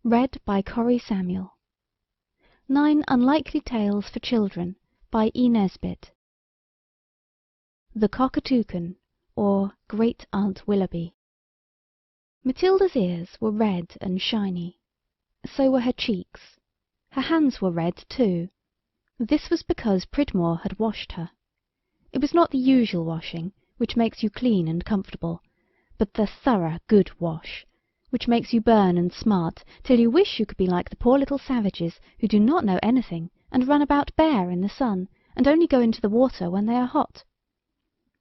Read by Cori Samuel. 9 Unlikely Tales for Children by E. Nesbit. The Cockatoucan, or Great Aunt Willoughby. Matilda's ears were red and shiny. So were her cheeks. Her hands were red too. This was because Pridmore had washed her. It was not the usual washing, which makes you clean and comfortable, but the thorough good wash, which makes you burn and smart till you wish you could be like the poor little savages who do not know anything and run about bare in the sun, and only go into the water when they are hot.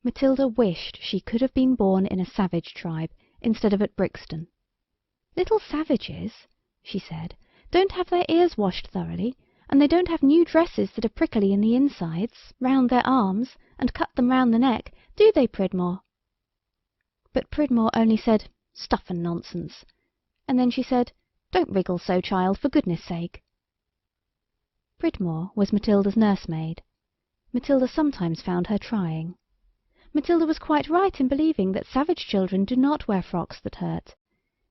Matilda wished she could have been born in a savage tribe instead of at Brixton. "Little savages," she said, "don't have their ears washed thoroughly, and they don't have new dresses that are prickly in the insides, round their arms, and cut them round the neck, do they, Pridmore?" But Pridmore only said, "Stuff and nonsense," and then she said, "Don't wriggle so, child, for goodness' sake." Pridmore was Matilda's nursemaid. Matilda sometimes found her trying. Matilda was quite right in believing that savage children do not wear frocks that hurt.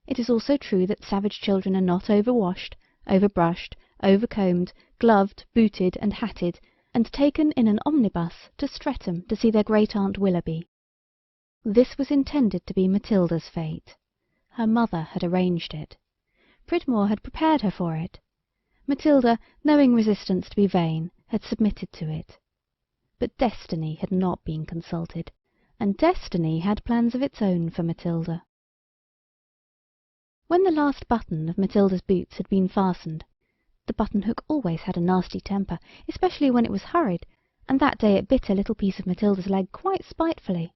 It is also true that savage children are not overwashed, overbrushed, overcombed, gloved, booted, and hatted, and taken in an omnibus to Streatham to see their Great Aunt Willoughby. This was intended to be Matilda's fate. Her mother had arranged it. Pridmore had prepared her for it. Matilda, knowing resistance to be vain, had submitted to it. But Destiny had not been consulted, and Destiny had plans of its own for Matilda. When the last button of Matilda's boots had been fastened, the button-hook always had a nasty temper, especially when it was hurried, and that day it bit a little piece of Matilda's leg quite spitefully.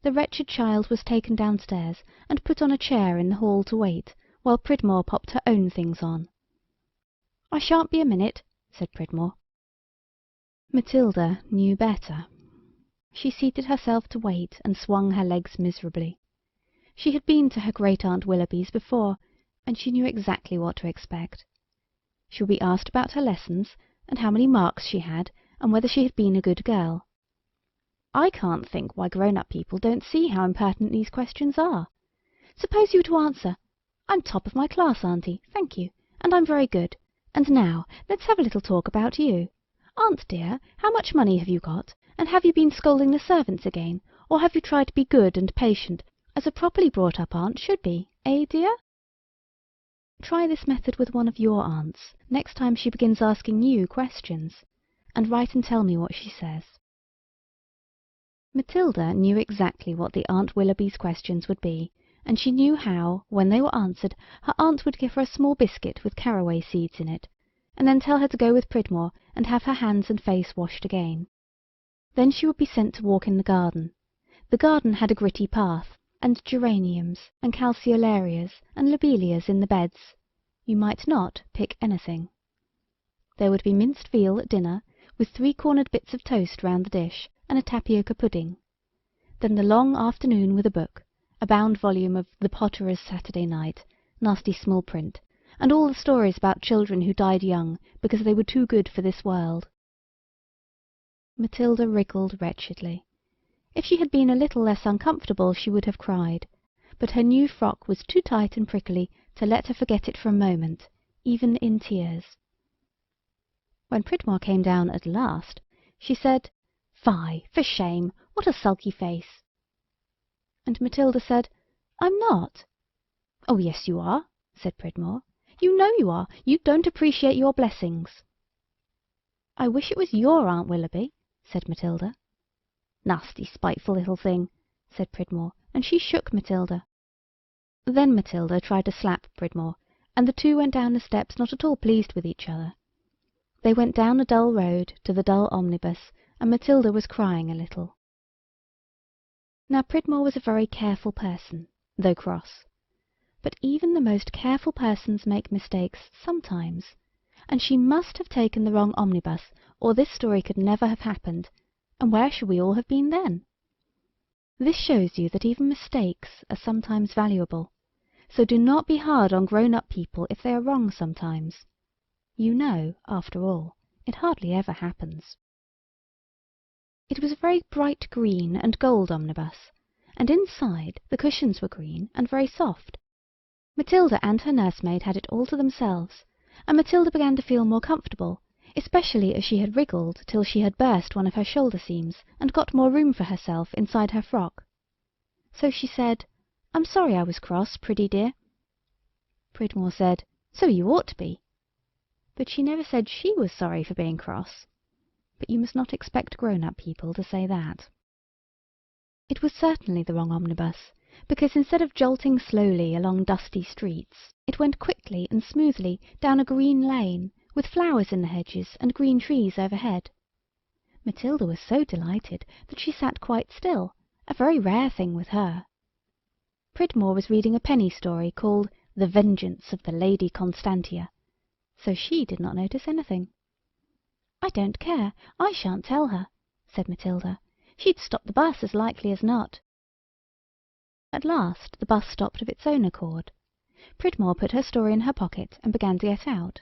The wretched child was taken downstairs and put on a chair in the hall to wait, while Pridmore popped her own things on. "I shan't be a minute," said Pridmore. Matilda knew better. She seated herself to wait and swung her legs miserably. She had been to her Great Aunt Willoughby's before, and she knew exactly what to expect. She would be asked about her lessons, and how many marks she had, and whether she had been a good girl. I can't think why grown-up people don't see how impertinent these questions are. Suppose you were to answer, "I'm top of my class, Auntie, thank you, and I'm very good. And now let's have a little talk about you. Aunt dear, how much money have you got, and have you been scolding the servants again, or have you tried to be good and patient, as a properly brought-up aunt should be, dear?" Try this method with one of your aunts next time she begins asking you questions, and write and tell me what she says. Matilda knew exactly what the Aunt Willoughby's questions would be, and she knew how, when they were answered, her aunt would give her a small biscuit with caraway seeds in it, and then tell her to go with Pridmore and have her hands and face washed again. Then she would be sent to walk in the garden. The garden had a gritty path, and geraniums, and calceolarias, and lobelias in the beds. You might not pick anything. There would be minced veal at dinner, with 3-cornered bits of toast round the dish, and a tapioca pudding. Then the long afternoon with a book, a bound volume of The Potterer's Saturday Night, nasty small print, and all the stories about children who died young because they were too good for this world. Matilda wriggled wretchedly. If she had been a little less uncomfortable she would have cried, but her new frock was too tight and prickly to let her forget it for a moment, even in tears. When Pridmore came down at last, she said, "Fie, for shame, what a sulky face!" And Matilda said, "I'm not." "Oh, yes, you are," said Pridmore. "You know you are. You don't appreciate your blessings." "I wish it was your Aunt Willoughby," said Matilda. "Nasty, spiteful little thing," said Pridmore, and she shook Matilda. Then Matilda tried to slap Pridmore, and the two went down the steps not at all pleased with each other. They went down a dull road to the dull omnibus, and Matilda was crying a little. Now Pridmore was a very careful person, though cross. But even the most careful persons make mistakes sometimes, and she must have taken the wrong omnibus, or this story could never have happened, and where should we all have been then? This shows you that even mistakes are sometimes valuable, so do not be hard on grown-up people if they are wrong sometimes. You know, after all, it hardly ever happens. It was a very bright green and gold omnibus, and inside the cushions were green and very soft. Matilda and her nursemaid had it all to themselves, and Matilda began to feel more comfortable, especially as she had wriggled till she had burst one of her shoulder seams and got more room for herself inside her frock. So she said, "I'm sorry I was cross, Priddy dear." Pridmore said, "So you ought to be." But she never said she was sorry for being cross. But you must not expect grown-up people to say that. It was certainly the wrong omnibus, because instead of jolting slowly along dusty streets, it went quickly and smoothly down a green lane, with flowers in the hedges and green trees overhead. Matilda was so delighted that she sat quite still, a very rare thing with her. Pridmore was reading a penny story called The Vengeance of the Lady Constantia, so she did not notice anything. "I don't care, I shan't tell her," said Matilda. "She'd stop the bus as likely as not." At last the bus stopped of its own accord. Pridmore put her story in her pocket and began to get out.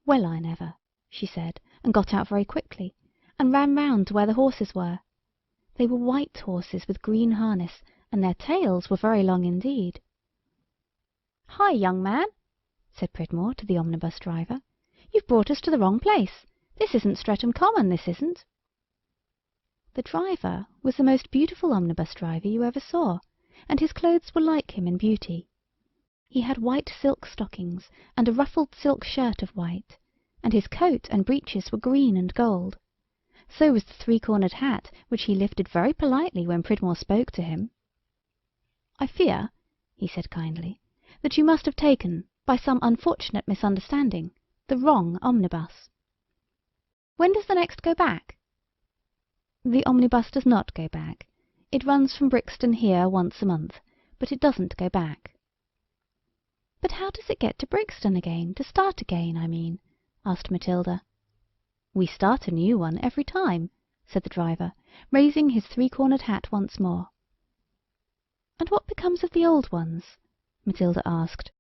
"Well, I never," she said, and got out very quickly, and ran round to where the horses were. They were white horses with green harness, and their tails were very long indeed. "Hi, young man," said Pridmore to the omnibus driver. "You've brought us to the wrong place. This isn't Streatham Common, this isn't." The driver was the most beautiful omnibus driver you ever saw, and his clothes were like him in beauty. He had white silk stockings and a ruffled silk shirt of white, and his coat and breeches were green and gold. So was the three-cornered hat, which he lifted very politely when Pridmore spoke to him. "I fear," he said kindly, "that you must have taken, by some unfortunate misunderstanding, the wrong omnibus. When does the next go back?" "The omnibus does not go back. It runs from Brixton here once a month, but it doesn't go back." "But how does it get to Brixton again, to start again, I mean?" asked Matilda. "We start a new one every time," said the driver, raising his three-cornered hat once more. "And what becomes of the old ones?" Matilda asked.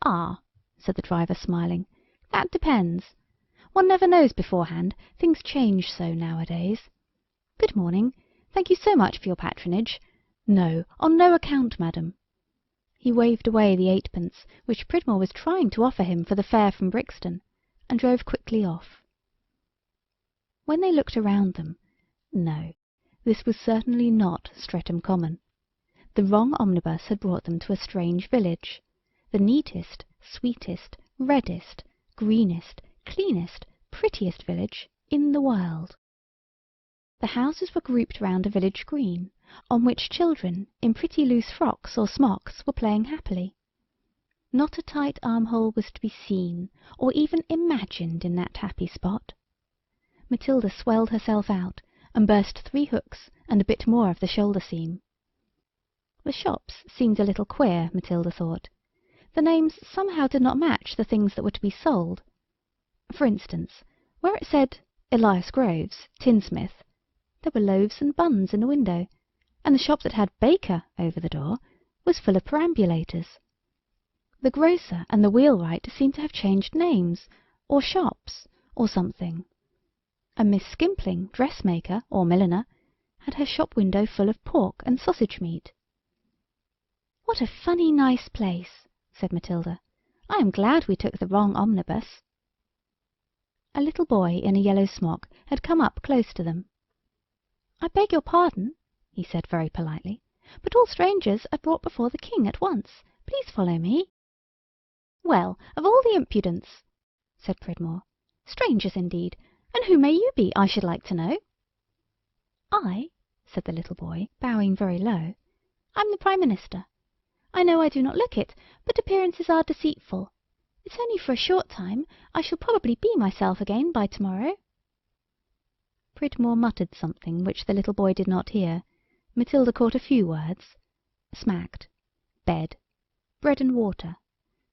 "Ah," said the driver, smiling, "that depends. One never knows beforehand, things change so nowadays. Good morning. Thank you so much for your patronage. No, on no account, madam." He waved away the eightpence which Pridmore was trying to offer him for the fare from Brixton, and drove quickly off. When they looked around them, no, this was certainly not Streatham Common. The wrong omnibus had brought them to a strange village, the neatest, sweetest, reddest, greenest, cleanest, prettiest village in the world. The houses were grouped round a village green, on which children in pretty loose frocks or smocks were playing happily. Not a tight armhole was to be seen, or even imagined in that happy spot. Matilda swelled herself out, and burst 3 hooks and a bit more of the shoulder seam. The shops seemed a little queer, Matilda thought. The names somehow did not match the things that were to be sold. For instance, where it said Elias Groves, tinsmith, there were loaves and buns in the window, and the shop that had baker over the door was full of perambulators. The grocer and the wheelwright seemed to have changed names, or shops, or something. And Miss Skimpling, dressmaker, or milliner, had her shop window full of pork and sausage meat. "What a funny nice place," said Matilda. "I am glad we took the wrong omnibus." A little boy in a yellow smock had come up close to them. "I beg your pardon," he said very politely, "but all strangers are brought before the king at once. Please follow me." "Well, of all the impudence!" said Pridmore. "Strangers indeed! And who may you be, I should like to know?" "I," said the little boy, bowing very low, "I'm the Prime Minister. I know I do not look it, but appearances are deceitful. It's only for a short time. I shall probably be myself again by to-morrow." Pridmore muttered something which the little boy did not hear. Matilda caught a few words. Smacked. Bed. Bread and water.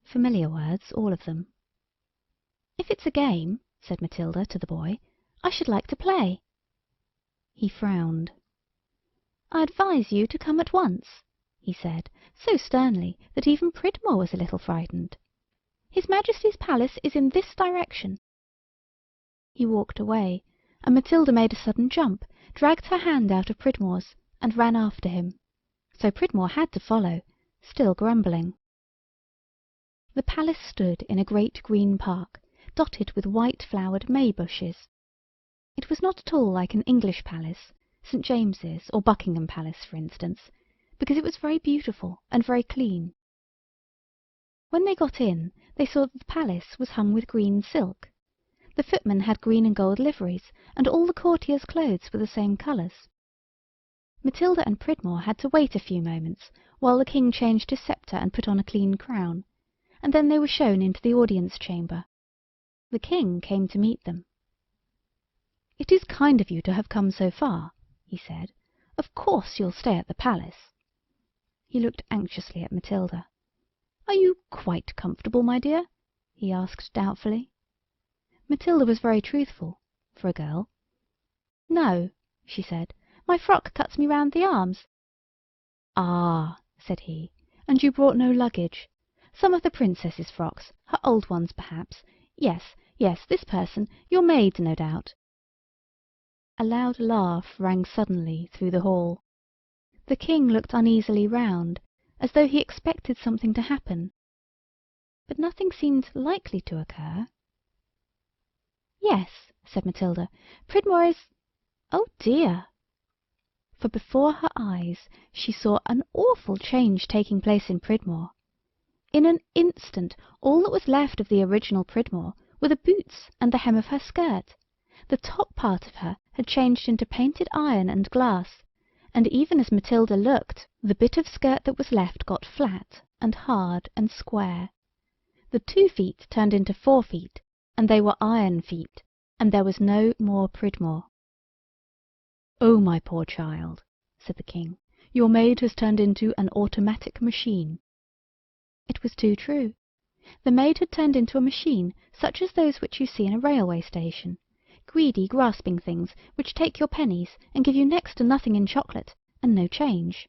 Familiar words, all of them. "If it's a game," said Matilda to the boy, "I should like to play." He frowned. "I advise you to come at once," he said, so sternly that even Pridmore was a little frightened. "His Majesty's palace is in this direction." He walked away, and Matilda made a sudden jump, dragged her hand out of Pridmore's, and ran after him. So Pridmore had to follow, still grumbling. The palace stood in a great green park, dotted with white-flowered may bushes. It was not at all like an English palace, St. James's or Buckingham Palace, for instance, because it was very beautiful and very clean. When they got in, they saw that the palace was hung with green silk. The footmen had green and gold liveries, and all the courtiers' clothes were the same colours. Matilda and Pridmore had to wait a few moments while the king changed his sceptre and put on a clean crown, and then they were shown into the audience chamber. The king came to meet them. "It is kind of you to have come so far," he said. "Of course you'll stay at the palace." He looked anxiously at Matilda. "Are you quite comfortable, my dear?" he asked doubtfully. Matilda was very truthful, for a girl. "No," she said, "my frock cuts me round the arms." "Ah," said he, "and you brought no luggage. Some of the princess's frocks, her old ones perhaps. Yes, yes, this person, your maid, no doubt." A loud laugh rang suddenly through the hall. The king looked uneasily round, as though he expected something to happen. But nothing seemed likely to occur. "Yes," said Matilda, "Pridmore is— oh dear!" For before her eyes she saw an awful change taking place in Pridmore. In an instant all that was left of the original Pridmore were the boots and the hem of her skirt. The top part of her had changed into painted iron and glass, and even as Matilda looked, the bit of skirt that was left got flat and hard and square. The 2 feet turned into 4 feet, and they were iron feet, and there was no more Pridmore. "Oh, my poor child," said the king, "your maid has turned into an automatic machine." It was too true. The maid had turned into a machine such as those which you see in a railway station, greedy, grasping things which take your pennies and give you next to nothing in chocolate and no change.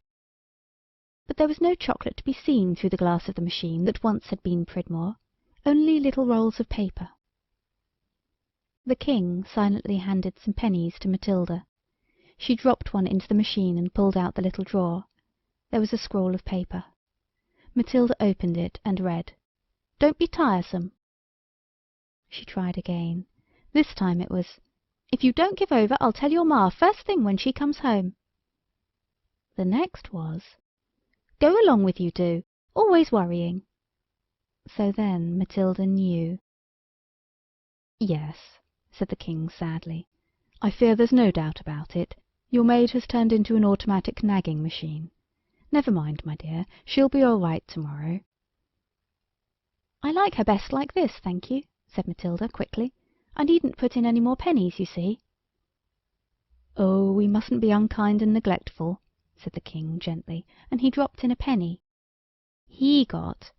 But there was no chocolate to be seen through the glass of the machine that once had been Pridmore, only little rolls of paper. The king silently handed some pennies to Matilda. She dropped one into the machine and pulled out the little drawer. There was a scroll of paper. Matilda opened it and read, "Don't be tiresome." She tried again. This time it was, "If you don't give over, I'll tell your ma first thing when she comes home." The next was, "Go along with you do, always worrying." So then Matilda knew. "Yes," said the king sadly, "I fear there's no doubt about it. Your maid has turned into an automatic nagging machine. Never mind, my dear, she'll be all right tomorrow." "I like her best like this, thank you," said Matilda quickly. "I needn't put in any more pennies, you see." "Oh, we mustn't be unkind and neglectful," said the king gently, and he dropped in a penny. He got,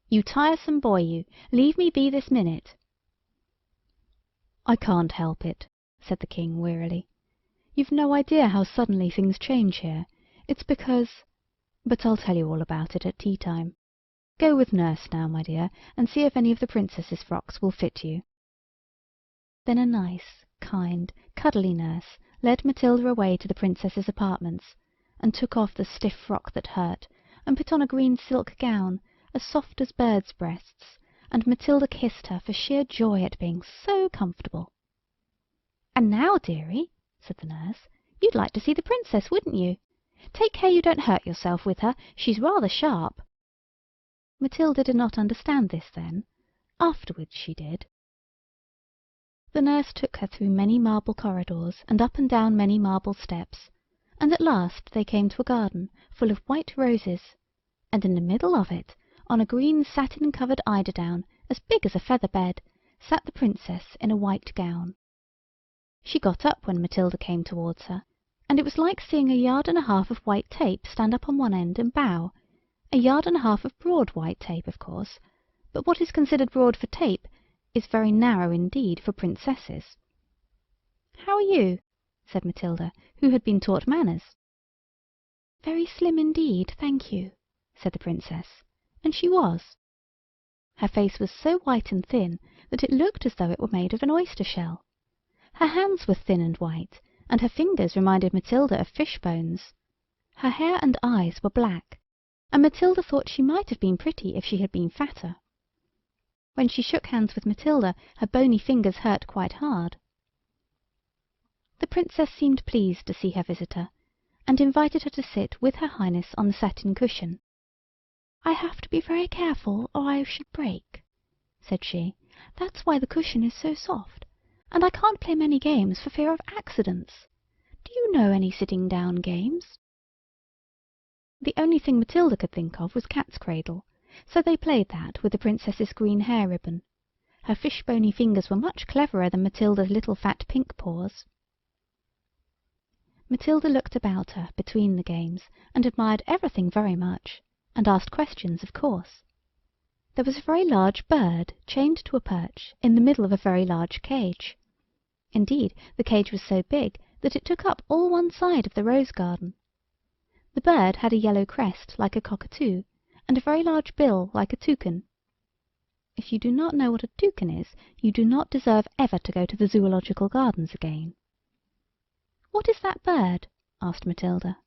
"You tiresome boy, you, leave me be this minute." "I can't help it," said the king wearily. "You've no idea how suddenly things change here. It's because— but I'll tell you all about it at tea time. Go with nurse now, my dear, and see if any of the princess's frocks will fit you." Then a nice, kind, cuddly nurse led Matilda away to the princess's apartments, and took off the stiff frock that hurt, and put on a green silk gown, as soft as birds' breasts, and Matilda kissed her for sheer joy at being so comfortable. "And now, dearie," said the nurse, "you'd like to see the princess, wouldn't you? Take care you don't hurt yourself with her, she's rather sharp." Matilda did not understand this then. Afterwards she did. The nurse took her through many marble corridors and up and down many marble steps, and at last they came to a garden full of white roses, and in the middle of it, on a green satin-covered eiderdown as big as a feather bed, sat the princess in a white gown. She got up when Matilda came towards her, and it was like seeing 1.5 yards of white tape stand up on one end and bow. 1.5 yards of broad white tape, of course, but what is considered broad for tape is very narrow indeed for princesses. "How are you?" said Matilda, who had been taught manners. "Very slim indeed, thank you," said the princess, and she was. Her face was so white and thin that it looked as though it were made of an oyster shell. Her hands were thin and white, and her fingers reminded Matilda of fish bones. Her hair and eyes were black, and Matilda thought she might have been pretty if she had been fatter. When she shook hands with Matilda, her bony fingers hurt quite hard. The Princess seemed pleased to see her visitor, and invited her to sit with Her Highness on the satin cushion. "I have to be very careful, or I should break," said she. "That's why the cushion is so soft, and I can't play many games for fear of accidents. Do you know any sitting-down games?" The only thing Matilda could think of was cat's cradle, so they played that with the Princess's green hair ribbon. Her fish-bony fingers were much cleverer than Matilda's little fat pink paws. Matilda looked about her between the games, and admired everything very much, and asked questions, of course. There was a very large bird chained to a perch in the middle of a very large cage. Indeed, the cage was so big that it took up all one side of the rose garden. The bird had a yellow crest like a cockatoo, and a very large bill like a toucan. If you do not know what a toucan is, you do not deserve ever to go to the Zoological Gardens again. "What is that bird?" asked Matilda.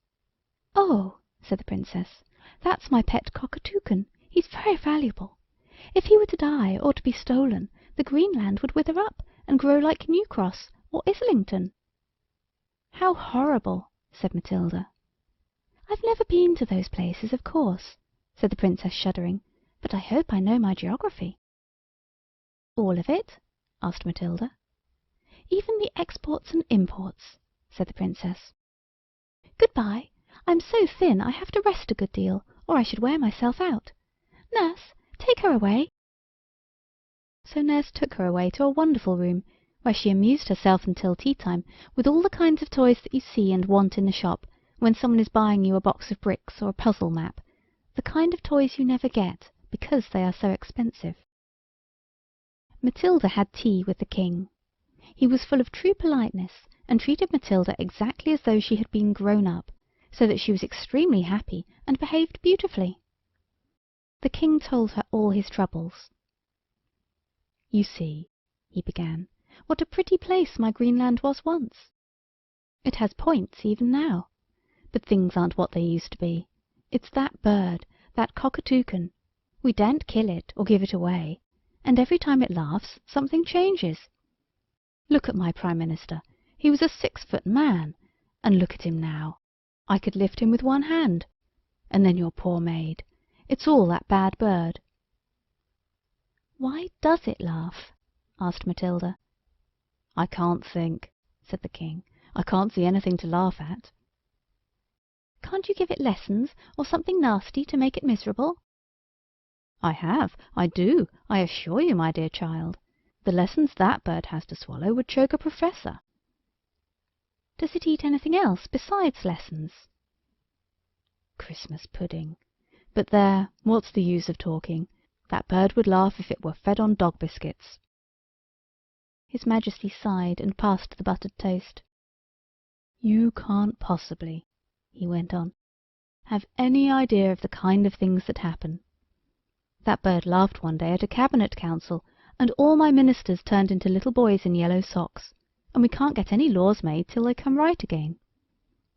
"Oh," said the Princess, "that's my pet Cockatoucan. He's very valuable. If he were to die or to be stolen, the Greenland would wither up and grow like New Cross or Islington." "How horrible!" said Matilda. "I've never been to those places, of course," said the Princess, shuddering, "but I hope I know my geography." "All of it?" asked Matilda. "Even the exports and imports," said the Princess. "Good-bye. I'm so thin I have to rest a good deal, or I should wear myself out. Nurse, take her away." So Nurse took her away to a wonderful room, where she amused herself until tea-time with all the kinds of toys that you see and want in the shop when someone is buying you a box of bricks or a puzzle map, the kind of toys you never get because they are so expensive. Matilda had tea with the King. He was full of true politeness, and treated Matilda exactly as though she had been grown up, so that she was extremely happy and behaved beautifully. The King told her all his troubles. "You see," he began, "what a pretty place my Greenland was once. It has points even now, but things aren't what they used to be. It's that bird, that Cockatoucan. We daren't kill it or give it away, and every time it laughs something changes. Look at my Prime Minister. He was a 6-foot man, and look at him now. I could lift him with one hand. And then your poor maid. It's all that bad bird." "Why does it laugh?" asked Matilda. "I can't think," said the King. "I can't see anything to laugh at." "Can't you give it lessons, or something nasty to make it miserable?" I do, I assure you, my dear child. The lessons that bird has to swallow would choke a professor." "Does it eat anything else besides lessons?" "Christmas pudding. But there, what's the use of talking? That bird would laugh if it were fed on dog biscuits." His Majesty sighed and passed the buttered toast. "You can't possibly," he went on, "have any idea of the kind of things that happen. That bird laughed one day at a cabinet council, and all my ministers turned into little boys in yellow socks, and we can't get any laws made till they come right again.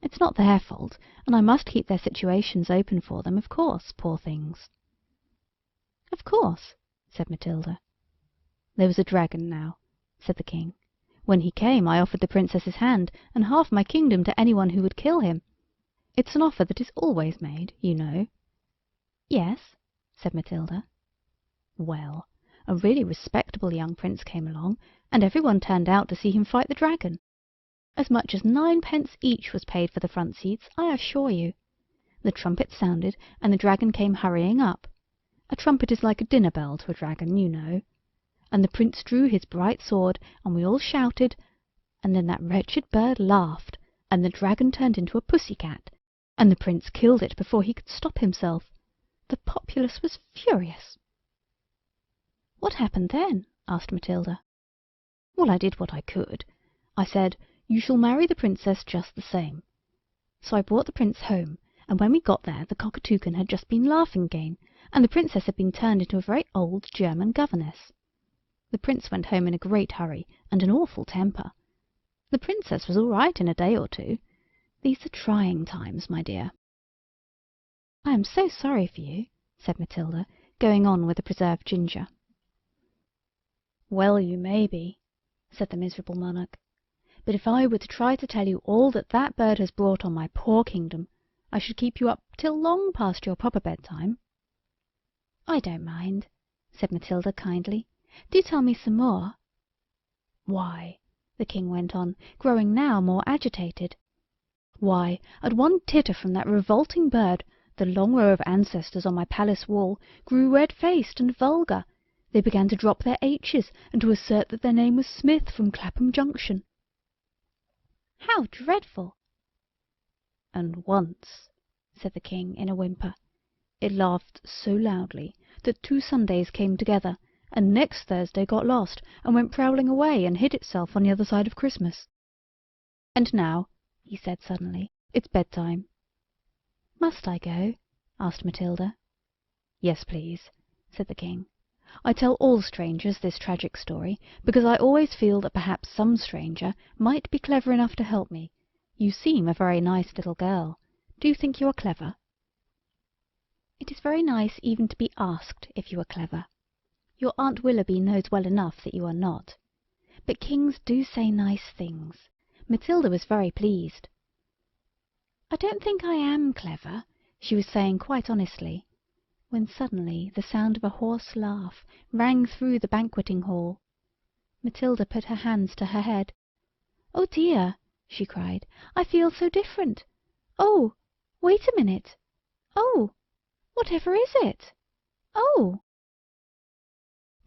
It's not their fault, and I must keep their situations open for them, of course, poor things." "Of course," said Matilda. "There was a dragon now," said the King. "When he came I offered the Princess's hand and half my kingdom to anyone who would kill him. It's an offer that is always made, you know." "Yes," said Matilda. "Well, a really respectable young prince came along, and everyone turned out to see him fight the dragon. As much as 9 pence each was paid for the front seats, I assure you. The trumpet sounded, and the dragon came hurrying up. A trumpet is like a dinner bell to a dragon, you know. And the prince drew his bright sword, and we all shouted, and then that wretched bird laughed, and the dragon turned into a pussy-cat, and the prince killed it before he could stop himself. The populace was furious." "What happened then?" asked Matilda. "Well, I did what I could. I said, 'You shall marry the princess just the same.' So I brought the prince home, and when we got there the Cockatoucan had just been laughing again, and the princess had been turned into a very old German governess. The prince went home in a great hurry and an awful temper. The princess was all right in a day or two. These are trying times, my dear." "I am so sorry for you," said Matilda, going on with the preserved ginger. "Well, you may be," said the miserable monarch, "but if I were to try to tell you all that that bird has brought on my poor kingdom, I should keep you up till long past your proper bedtime." "I don't mind," said Matilda kindly. "Do tell me some more." "Why," the king went on, growing now more agitated, "why, at one titter from that revolting bird, the long row of ancestors on my palace wall grew red-faced and vulgar. They began to drop their H's and to assert that their name was Smith from Clapham Junction." "How dreadful!" "And once," said the king in a whimper, "it laughed so loudly that 2 Sundays came together, and next Thursday got lost and went prowling away and hid itself on the other side of Christmas. And now," he said suddenly, "it's bedtime." "Must I go?" asked Matilda. "Yes, please," said the king. "I tell all strangers this tragic story because I always feel that perhaps some stranger might be clever enough to help me. You seem a very nice little girl. Do you think you are clever?" "It is very nice even to be asked if you are clever. Your Aunt Willoughby knows well enough that you are not. But kings do say nice things." Matilda was very pleased. "I don't think I am clever," she was saying quite honestly, when suddenly the sound of a hoarse laugh rang through the banqueting hall. Matilda put her hands to her head. "Oh dear!" she cried, "I feel so different. Oh, wait a minute. Oh, whatever is it? Oh!"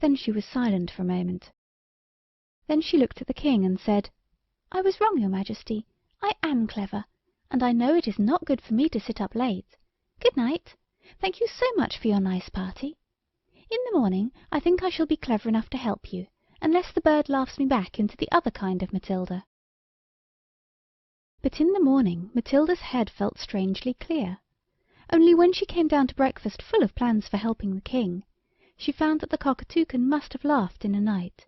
Then she was silent for a moment. Then she looked at the king and said, "I was wrong, your Majesty. I am clever, and I know it is not good for me to sit up late. Good night. Thank you so much for your nice party. In the morning I think I shall be clever enough to help you, unless the bird laughs me back into the other kind of Matilda." But in the morning Matilda's head felt strangely clear. Only when she came down to breakfast full of plans for helping the king, she found that the Cockatoucan must have laughed in a night,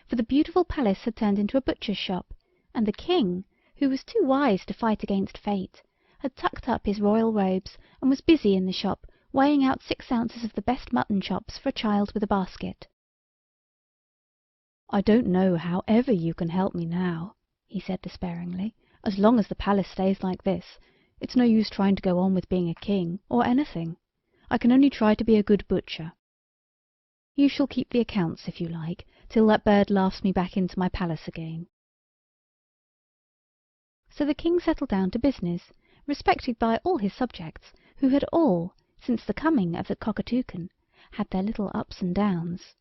for the beautiful palace had turned into a butcher's shop, and the king, who was too wise to fight against fate, had tucked up his royal robes and was busy in the shop weighing out 6 ounces of the best mutton chops for a child with a basket. "I don't know how ever you can help me now," he said despairingly. "As long as the palace stays like this, it's no use trying to go on with being a king or anything. I can only try to be a good butcher. You shall keep the accounts, if you like, till that bird laughs me back into my palace again." So the king settled down to business, respected by all his subjects, who had all, since the coming of the Cockatoucan, had their little ups and downs.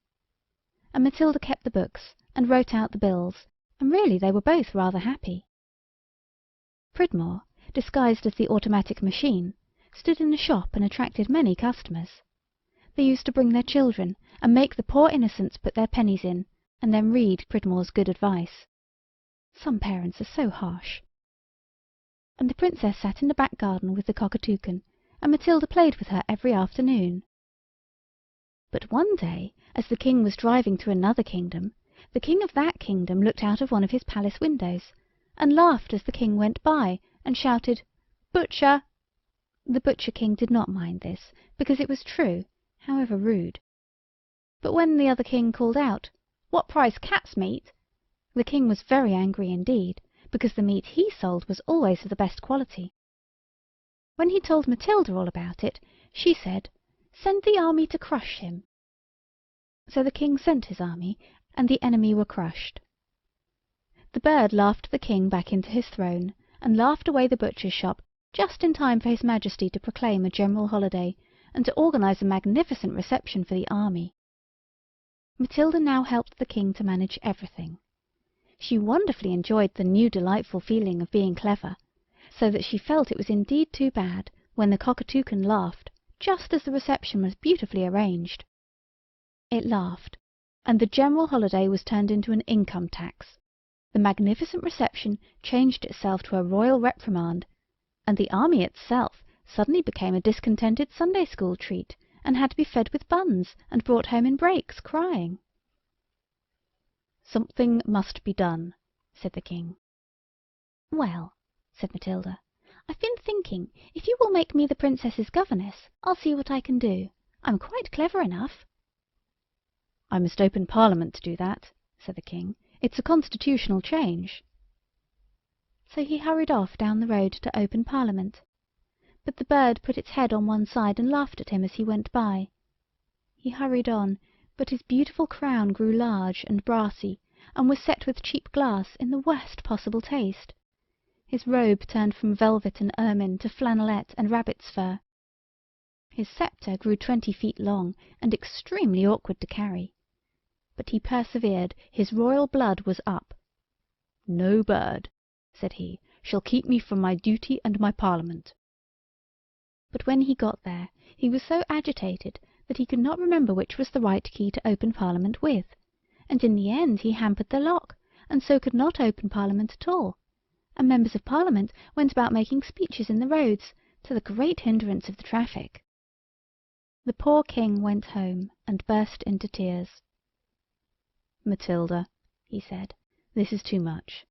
And Matilda kept the books and wrote out the bills, and really they were both rather happy. Pridmore, disguised as the automatic machine, stood in the shop and attracted many customers. They used to bring their children and make the poor innocents put their pennies in, and then read Pridmore's good advice. Some parents are so harsh. And the princess sat in the back garden with the Cockatoucan, and Matilda played with her every afternoon. But one day, as the king was driving to another kingdom, the king of that kingdom looked out of one of his palace windows, and laughed as the king went by, and shouted, "Butcher!" The Butcher King did not mind this, because it was true, however rude. But when the other king called out, "What price cat's meat?" the king was very angry indeed, because the meat he sold was always of the best quality. When he told Matilda all about it, she said, "Send the army to crush him." So the king sent his army, and the enemy were crushed. The bird laughed the king back into his throne, and laughed away the butcher's shop just in time for his Majesty to proclaim a general holiday, and to organise a magnificent reception for the army. Matilda now helped the king to manage everything. She wonderfully enjoyed the new delightful feeling of being clever, so that she felt it was indeed too bad when the Cockatoucan laughed just as the reception was beautifully arranged. It laughed, and the general holiday was turned into an income tax. The magnificent reception changed itself to a royal reprimand, and the army itself suddenly became a discontented Sunday school treat, and had to be fed with buns and brought home in breaks, crying. "Something must be done," said the king. "Well," said Matilda, "I've been thinking if you will make me the princess's governess, I'll see what I can do. I'm quite clever enough." "I must open Parliament to do that," said the king. "It's a constitutional change." So he hurried off down the road to open Parliament. But the bird put its head on one side and laughed at him as he went by. He hurried on, but his beautiful crown grew large and brassy, and was set with cheap glass in the worst possible taste. His robe turned from velvet and ermine to flannelette and rabbit's fur. His sceptre grew 20 feet long, and extremely awkward to carry. But he persevered, his royal blood was up. "No bird," said he, "shall keep me from my duty and my Parliament." But when he got there, he was so agitated that he could not remember which was the right key to open Parliament with, and in the end he hampered the lock, and so could not open Parliament at all, and members of Parliament went about making speeches in the roads, to the great hindrance of the traffic. The poor king went home and burst into tears. "Matilda," he said, "this is too much.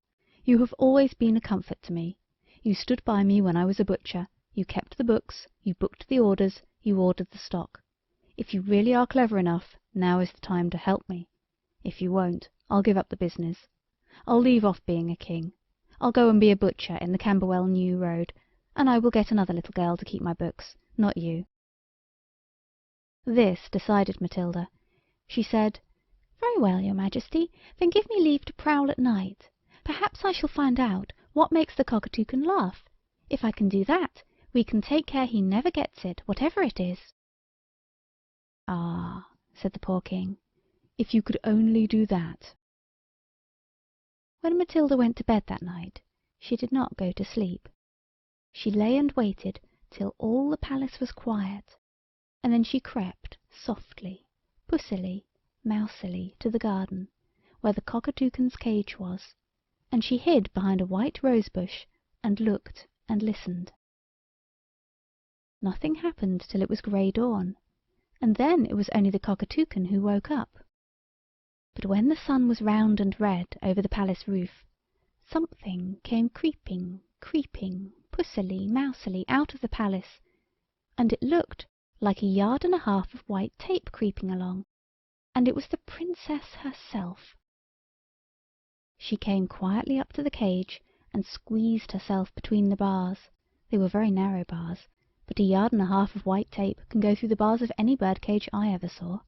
You have always been a comfort to me. You stood by me when I was a butcher, you kept the books, you booked the orders, you ordered the stock. If you really are clever enough, now is the time to help me. If you won't, I'll give up the business. I'll leave off being a king. I'll go and be a butcher in the Camberwell New Road, and I will get another little girl to keep my books, not you." This decided Matilda. She said, "Very well, your Majesty, then give me leave to prowl at night. Perhaps I shall find out what makes the Cockatoucan laugh. If I can do that, we can take care he never gets it, whatever it is." "Ah," said the poor king, "if you could only do that." When Matilda went to bed that night, she did not go to sleep. She lay and waited till all the palace was quiet, and then she crept softly, pussily, mousily to the garden, where the Cockatoucan's cage was, and she hid behind a white rose-bush, and looked and listened. Nothing happened till it was grey dawn, and then it was only the Cockatoucan who woke up. But when the sun was round and red over the palace roof, something came creeping, creeping, pussily, mousily out of the palace, and it looked like 1.5 yards of white tape creeping along, and it was the Princess herself. She came quietly up to the cage and squeezed herself between the bars. They were very narrow bars, but 1.5 yards of white tape can go through the bars of any bird cage I ever saw.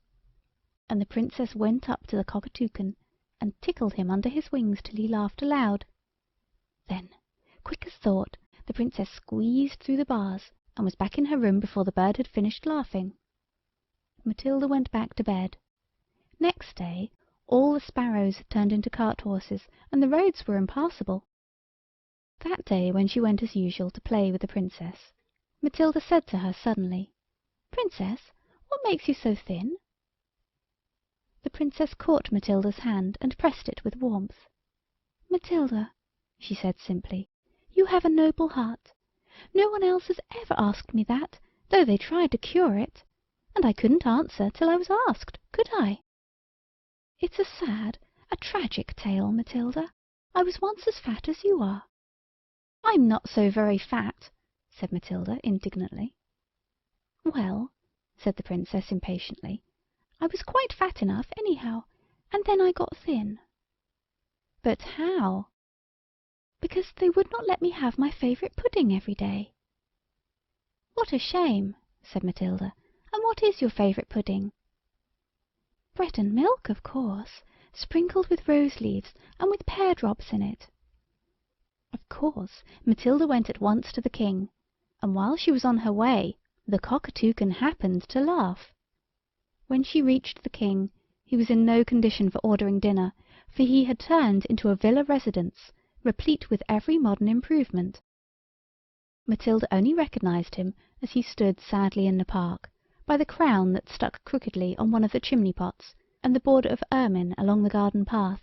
And the Princess went up to the Cockatoucan and tickled him under his wings till he laughed aloud. Then, quick as thought, the Princess squeezed through the bars and was back in her room before the bird had finished laughing. Matilda went back to bed. Next day all the sparrows had turned into cart-horses, and the roads were impassable. That day, when she went as usual to play with the Princess, Matilda said to her suddenly, "Princess, what makes you so thin?" The Princess caught Matilda's hand and pressed it with warmth. "Matilda," she said simply, "you have a noble heart. No one else has ever asked me that, though they tried to cure it, and I couldn't answer till I was asked, could I? It's a sad, a tragic tale, Matilda. I was once as fat as you are." "I'm not so very fat," said Matilda indignantly. "Well," said the Princess impatiently, "I was quite fat enough anyhow, and then I got thin." "But how?" "Because they would not let me have my favourite pudding every day." "What a shame," said Matilda. "And what is your favourite pudding?" "Bread and milk, of course, sprinkled with rose leaves and with pear drops in it." Of course Matilda went at once to the king, and while she was on her way the Cockatoucan happened to laugh. When she reached the king, he was in no condition for ordering dinner, for he had turned into a villa residence, replete with every modern improvement. Matilda only recognised him as he stood sadly in the park, by the crown that stuck crookedly on one of the chimney-pots, and the border of ermine along the garden path.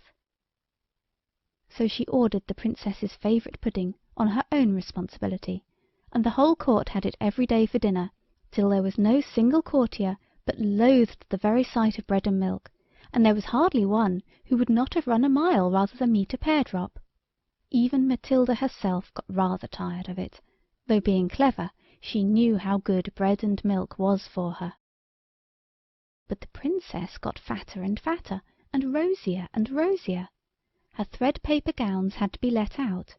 So she ordered the Princess's favourite pudding on her own responsibility, and the whole court had it every day for dinner, till there was no single courtier but loathed the very sight of bread and milk, and there was hardly one who would not have run a mile rather than meet a pear drop. Even Matilda herself got rather tired of it, though being clever, she knew how good bread and milk was for her. But the Princess got fatter and fatter, and rosier and rosier. Her thread-paper gowns had to be let out,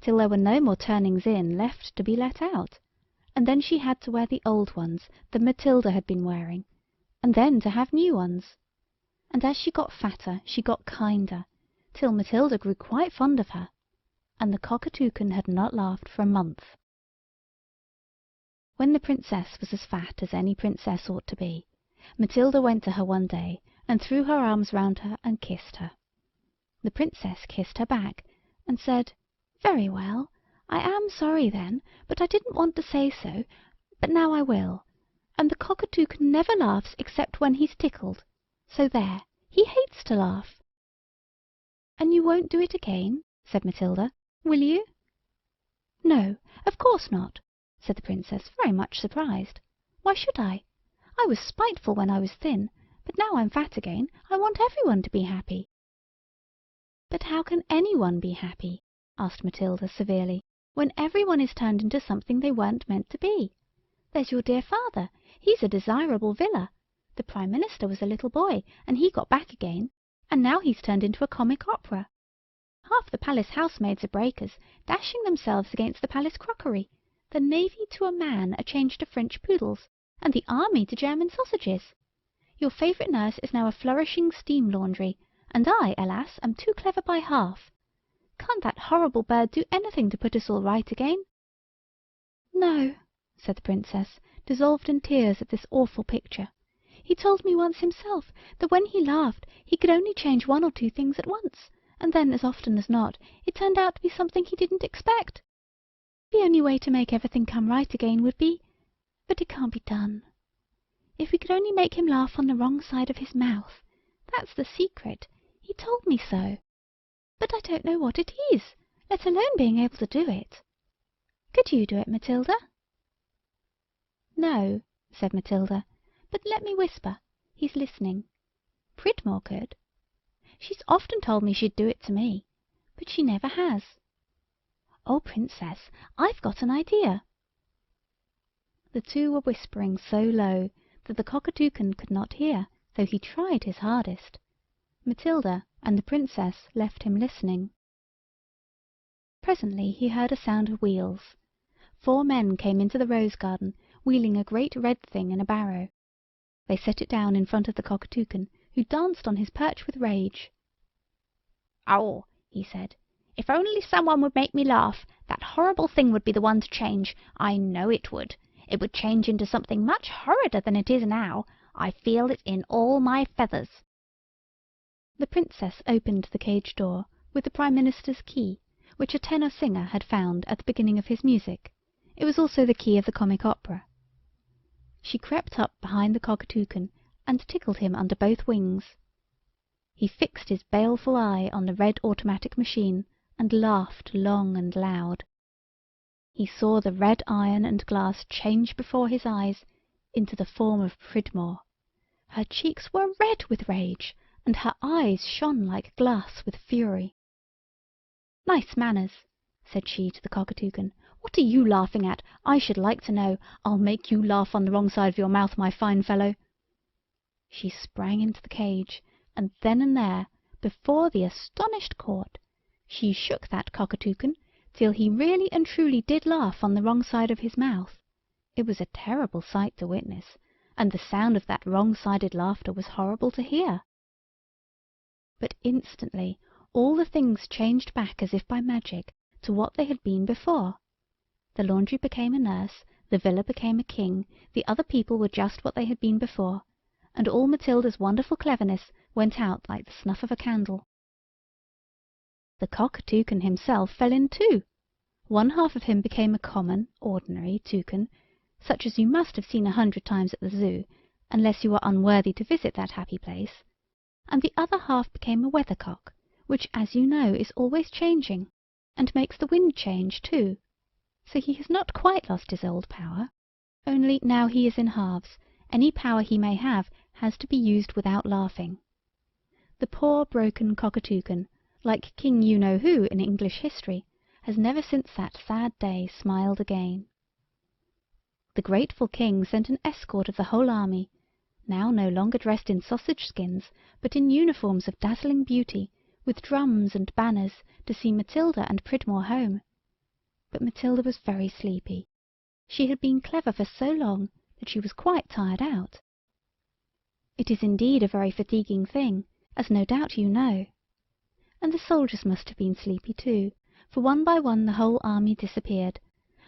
till there were no more turnings in left to be let out, and then she had to wear the old ones that Matilda had been wearing, and then to have new ones. And as she got fatter she got kinder, till Matilda grew quite fond of her, and the Cockatoucan had not laughed for a month. When the Princess was as fat as any princess ought to be, Matilda went to her one day and threw her arms round her and kissed her. The Princess kissed her back, and said, "Very well, I am sorry then, but I didn't want to say so, but now I will. And the Cockatoucan never laughs except when he's tickled, so there, he hates to laugh." "And you won't do it again?" said Matilda, "will you?" "No, of course not," said the Princess, very much surprised. "Why should I? I was spiteful when I was thin, but now I'm fat again I want everyone to be happy." "But how can anyone be happy," asked Matilda severely, "when everyone is turned into something they weren't meant to be? There's your dear father, he's a desirable villa. The Prime Minister was a little boy, and he got back again, and now he's turned into a comic opera. Half the palace housemaids are breakers, dashing themselves against the palace crockery. The navy to a man are changed to French poodles, and the army to German sausages. Your favourite nurse is now a flourishing steam laundry, and I, alas, am too clever by half. Can't that horrible bird do anything to put us all right again?" "No," said the Princess, dissolved in tears at this awful picture. "He told me once himself that when he laughed he could only change one or two things at once, and then, as often as not, it turned out to be something he didn't expect. The only way to make everything come right again would be... but it can't be done. If we could only make him laugh on the wrong side of his mouth. That's the secret. He told me so. But I don't know what it is, let alone being able to do it. Could you do it, Matilda?" "No," said Matilda, "but let me whisper. He's listening. Pridmore could. She's often told me she'd do it to me, but she never has. Oh, Princess, I've got an idea." The two were whispering so low that the Cockatoucan could not hear, though he tried his hardest. Matilda and the Princess left him listening. Presently he heard a sound of wheels. 4 men came into the rose garden, wheeling a great red thing in a barrow. They set it down in front of the Cockatoucan, who danced on his perch with rage. "Oh," he said, "if only someone would make me laugh, that horrible thing would be the one to change. I know it would. It would change into something much horrider than it is now. I feel it in all my feathers." The Princess opened the cage door with the Prime Minister's key, which a tenor singer had found at the beginning of his music. It was also the key of the comic opera. She crept up behind the Cockatoucan and tickled him under both wings. He fixed his baleful eye on the red automatic machine and laughed long and loud. He saw the red iron and glass change before his eyes into the form of Pridmore. Her cheeks were red with rage, and her eyes shone like glass with fury. "Nice manners," said she to the Cockatoucan. "What are you laughing at, I should like to know? I'll make you laugh on the wrong side of your mouth, my fine fellow." She sprang into the cage, and then and there, before the astonished court, she shook that Cockatoucan till he really and truly did laugh on the wrong side of his mouth. It was a terrible sight to witness, and the sound of that wrong-sided laughter was horrible to hear. But instantly all the things changed back as if by magic to what they had been before. The laundry became a nurse, the villa became a king, the other people were just what they had been before, and all Matilda's wonderful cleverness went out like the snuff of a candle. The Cockatoucan himself fell in too. One half of him became a common, ordinary toucan, such as you must have seen 100 times at the zoo, unless you are unworthy to visit that happy place, and the other half became a weathercock, which, as you know, is always changing, and makes the wind change too. So he has not quite lost his old power, only now he is in halves, any power he may have has to be used without laughing. The poor broken Cockatoucan, like King You-Know-Who in English history, has never since that sad day smiled again. The grateful king sent an escort of the whole army, now no longer dressed in sausage skins, but in uniforms of dazzling beauty, with drums and banners, to see Matilda and Pridmore home. But Matilda was very sleepy. She had been clever for so long that she was quite tired out. It is indeed a very fatiguing thing, as no doubt you know. And the soldiers must have been sleepy too, for one by one the whole army disappeared,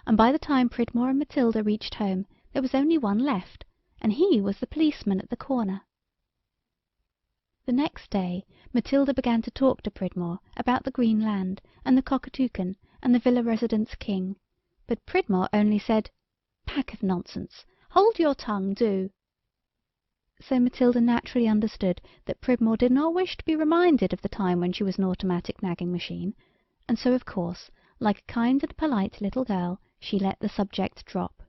and by the time Pridmore and Matilda reached home there was only one left, and he was the policeman at the corner. The next day Matilda began to talk to Pridmore about the Green Land and the Cockatoucan and the Villa Residence King, but Pridmore only said, "Pack of nonsense! Hold your tongue, do!" So Matilda naturally understood that Pridmore did not wish to be reminded of the time when she was an automatic nagging machine, and so of course, like a kind and polite little girl, she let the subject drop.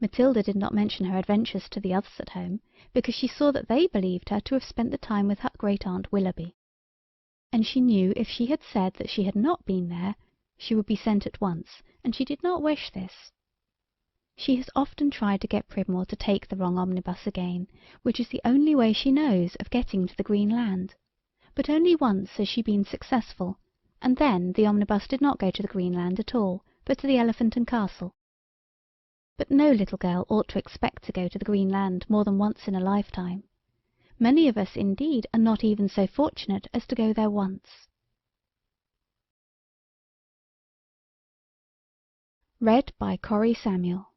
Matilda did not mention her adventures to the others at home, because she saw that they believed her to have spent the time with her great-aunt Willoughby. And she knew if she had said that she had not been there, she would be sent at once, and she did not wish this. She has often tried to get Pridmore to take the wrong omnibus again, which is the only way she knows of getting to the Green Land, but only once has she been successful, and then the omnibus did not go to the Green Land at all, but to the Elephant and Castle. But no little girl ought to expect to go to the Green Land more than once in a lifetime. Many of us, indeed, are not even so fortunate as to go there once. Read by Cori Samuel.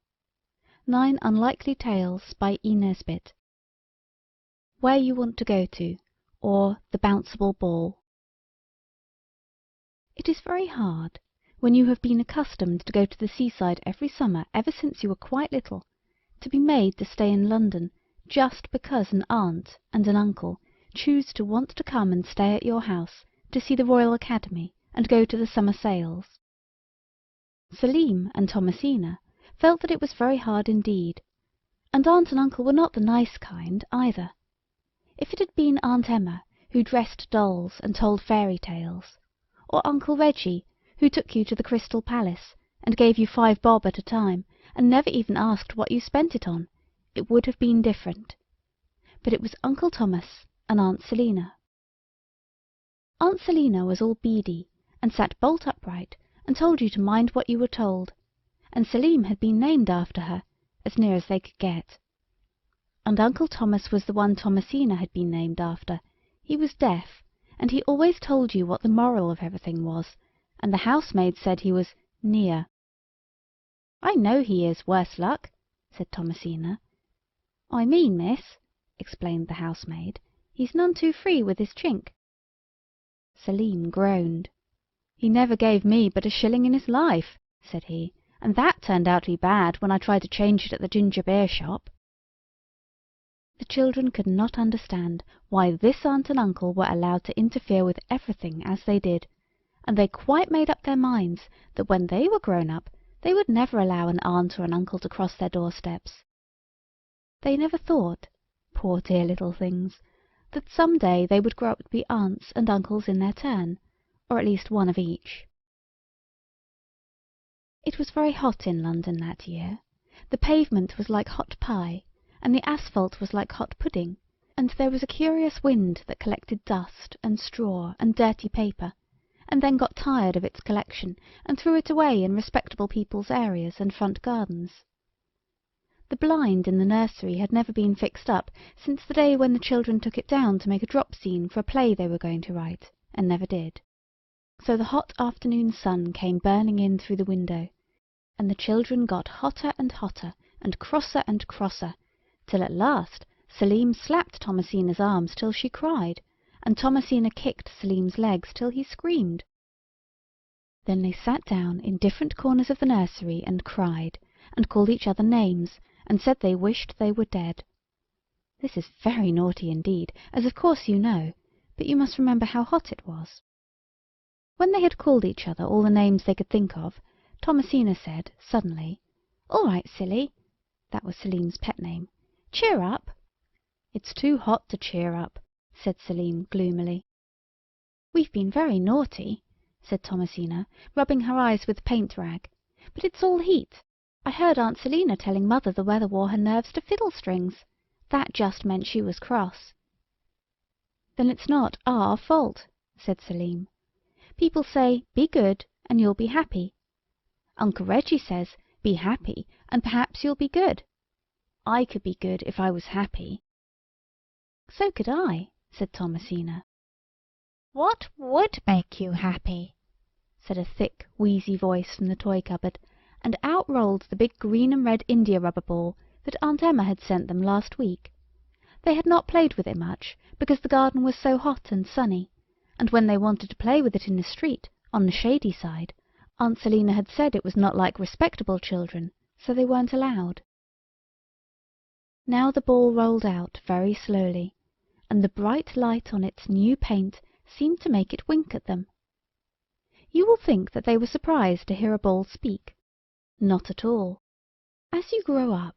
9 Unlikely Tales by E. Nesbit. Whereyouwantogoto, or The Bounceable Ball. It is very hard, when you have been accustomed to go to the seaside every summer ever since you were quite little, to be made to stay in London just because an aunt and an uncle choose to want to come and stay at your house to see the Royal Academy and go to the summer sales. Selim and Thomasina felt that it was very hard indeed, and aunt and uncle were not the nice kind either. If it had been Aunt Emma, who dressed dolls and told fairy tales, or Uncle Reggie, who took you to the Crystal Palace and gave you 5 bob at a time, and never even asked what you spent it on, it would have been different. But it was Uncle Thomas and Aunt Selina. Aunt Selina was all beady, and sat bolt upright, and told you to mind what you were told, and Selim had been named after her, as near as they could get. And Uncle Thomas was the one Thomasina had been named after. He was deaf, and he always told you what the moral of everything was, and the housemaid said he was near. "I know he is, worse luck," said Thomasina. "I mean, miss," explained the housemaid, "he's none too free with his chink." Selim groaned. "He never gave me but a shilling in his life," said he, "and that turned out to be bad when I tried to change it at the ginger beer shop." The children could not understand why this aunt and uncle were allowed to interfere with everything as they did, and they quite made up their minds that when they were grown up they would never allow an aunt or an uncle to cross their doorsteps. They never thought, poor dear little things, that some day they would grow up to be aunts and uncles in their turn, or at least one of each. It was very hot in London that year. The pavement was like hot pie, and the asphalt was like hot pudding, and there was a curious wind that collected dust and straw and dirty paper, and then got tired of its collection and threw it away in respectable people's areas and front gardens. The blind in the nursery had never been fixed up since the day when the children took it down to make a drop scene for a play they were going to write, and never did. So the hot afternoon sun came burning in through the window, and the children got hotter and hotter, and crosser, till at last Selim slapped Thomasina's arms till she cried, and Thomasina kicked Selim's legs till he screamed. Then they sat down in different corners of the nursery and cried, and called each other names, and said they wished they were dead. This is very naughty indeed, as of course you know, but you must remember how hot it was. When they had called each other all the names they could think of, Thomasina said, suddenly, "All right, silly," that was Selim's pet name, "cheer up." "It's too hot to cheer up," said Selim gloomily. "We've been very naughty," said Thomasina, rubbing her eyes with the paint rag, "but it's all heat. I heard Aunt Selina telling Mother the weather wore her nerves to fiddle strings. That just meant she was cross. "Then it's not our fault," said Selim. "People say, 'Be good, and you'll be happy.' Uncle Reggie says, 'Be happy, and perhaps you'll be good.' I could be good if I was happy." "So could I," said Thomasina. "What would make you happy?" said a thick, wheezy voice from the toy cupboard, and out rolled the big green and red india-rubber ball that Aunt Emma had sent them last week. They had not played with it much, because the garden was so hot and sunny, and when they wanted to play with it in the street, on the shady side, Aunt Selina had said it was not like respectable children, so they weren't allowed. Now the ball rolled out very slowly, and the bright light on its new paint seemed to make it wink at them. You will think that they were surprised to hear a ball speak. Not at all. As you grow up,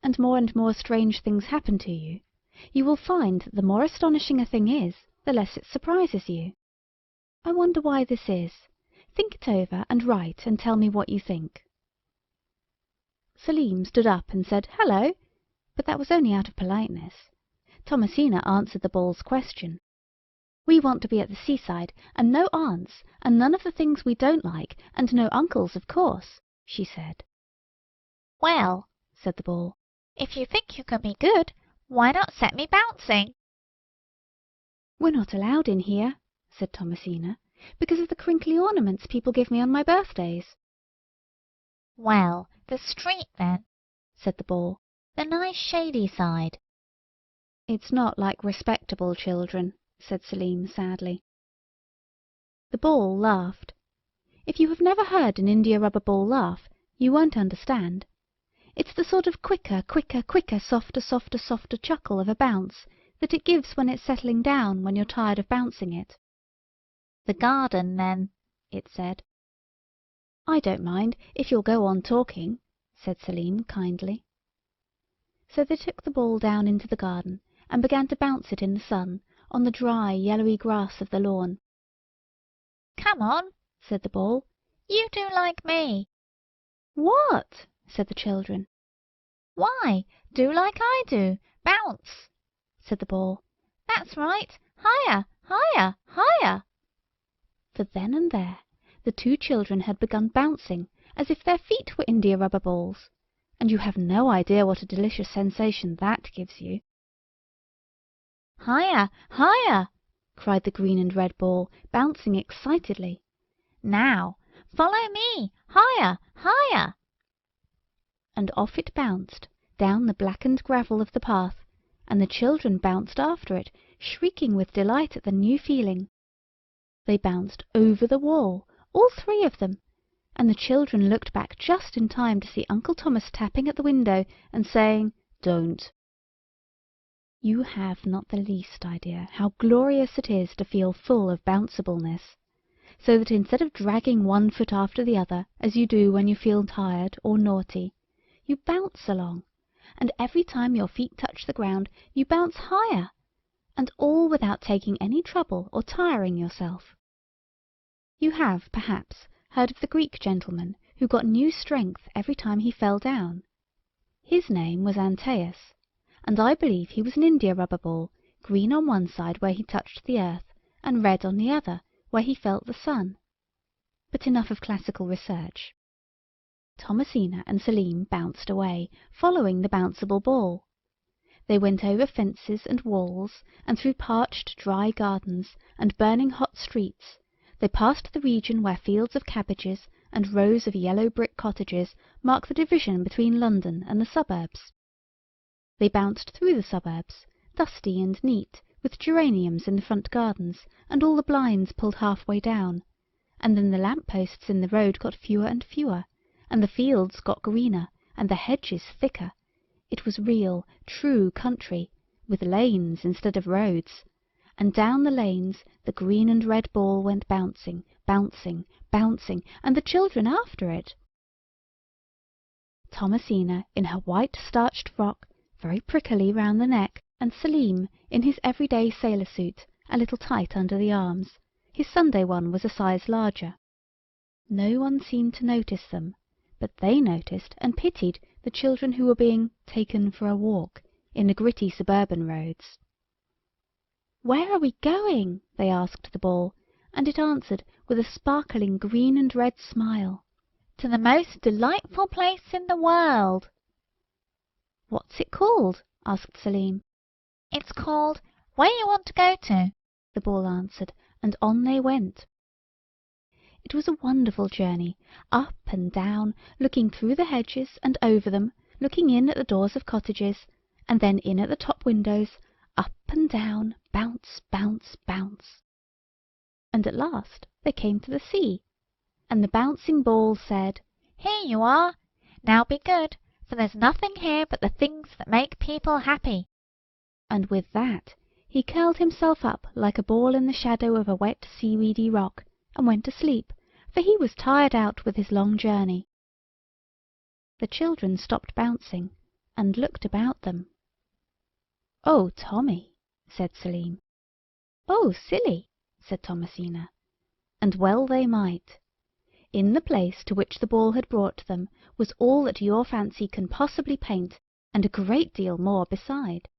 and more strange things happen to you, you will find that the more astonishing a thing is, the less it surprises you. I wonder why this is. Think it over, and write and tell me what you think. Selim stood up and said, "Hello," but that was only out of politeness. Thomasina answered the ball's question. "We want to be at the seaside, and no aunts, and none of the things we don't like, and no uncles, of course," she said. "Well," said the ball, "if you think you can be good, why not set me bouncing?" "We're not allowed in here," said Thomasina, "because of the crinkly ornaments people give me on my birthdays." "Well, the street then," said the ball, "the nice shady side." "It's not like respectable children," said Selim sadly. The ball laughed. If you have never heard an india-rubber ball laugh, you won't understand. It's the sort of quicker, softer chuckle of a bounce that it gives when it's settling down when you're tired of bouncing it. "The garden, then," it said. "I don't mind, if you'll go on talking," said Selim kindly. So they took the ball down into the garden, and began to bounce it in the sun, on the dry, yellowy grass of the lawn. "Come on," said the ball. "You do like me." "What?" said the children. "Why, do like I do. Bounce," said the ball. "That's right. Higher, higher, higher." For then and there the two children had begun bouncing as if their feet were india-rubber balls, and you have no idea what a delicious sensation that gives you. "Higher, higher," cried the green and red ball, bouncing excitedly. "Now, follow me. Higher, higher." And off it bounced, down the blackened gravel of the path, and the children bounced after it, shrieking with delight at the new feeling. They bounced over the wall, all three of them, and the children looked back just in time to see Uncle Thomas tapping at the window and saying, "Don't." You have not the least idea how glorious it is to feel full of bounceableness, so that instead of dragging one foot after the other, as you do when you feel tired or naughty, you bounce along, and every time your feet touch the ground you bounce higher, and all without taking any trouble or tiring yourself. You have, perhaps, heard of the Greek gentleman who got new strength every time he fell down. His name was Antaeus, and I believe he was an india-rubber ball, green on one side where he touched the earth, and red on the other where he felt the sun. But enough of classical research. Thomasina and Selim bounced away, following the bounceable ball. They went over fences and walls, and through parched, dry gardens, and burning hot streets. They passed the region where fields of cabbages and rows of yellow brick cottages mark the division between London and the suburbs. They bounced through the suburbs, dusty and neat, with geraniums in the front gardens, and all the blinds pulled half-way down, and then the lamp-posts in the road got fewer and fewer, and the fields got greener, and the hedges thicker. It was real, true country, with lanes instead of roads, and down the lanes the green and red ball went bouncing, bouncing, bouncing, and the children after it. Thomasina in her white starched frock, very prickly round the neck, and Selim in his everyday sailor suit, a little tight under the arms. His Sunday one was a size larger. No one seemed to notice them, but they noticed and pitied the children who were being "taken for a walk" in the gritty suburban roads. "Where are we going?" they asked the ball, and it answered with a sparkling green and red smile, "To the most delightful place in the world." "What's it called?" asked Selim. "It's called Whereyouwantogoto," the ball answered, and on they went. It was a wonderful journey, up and down, looking through the hedges and over them, looking in at the doors of cottages, and then in at the top windows, up and down, bounce, bounce, bounce. And at last they came to the sea, and the bouncing ball said, "Here you are. Now be good, for there's nothing here but the things that make people happy." And with that he curled himself up like a ball in the shadow of a wet seaweedy rock, and went to sleep, for he was tired out with his long journey. The children stopped bouncing, and looked about them. "Oh, Tommy," said Selim. "Oh, silly," said Thomasina. And well they might. In the place to which the ball had brought them was all that your fancy can possibly paint, and a great deal more beside.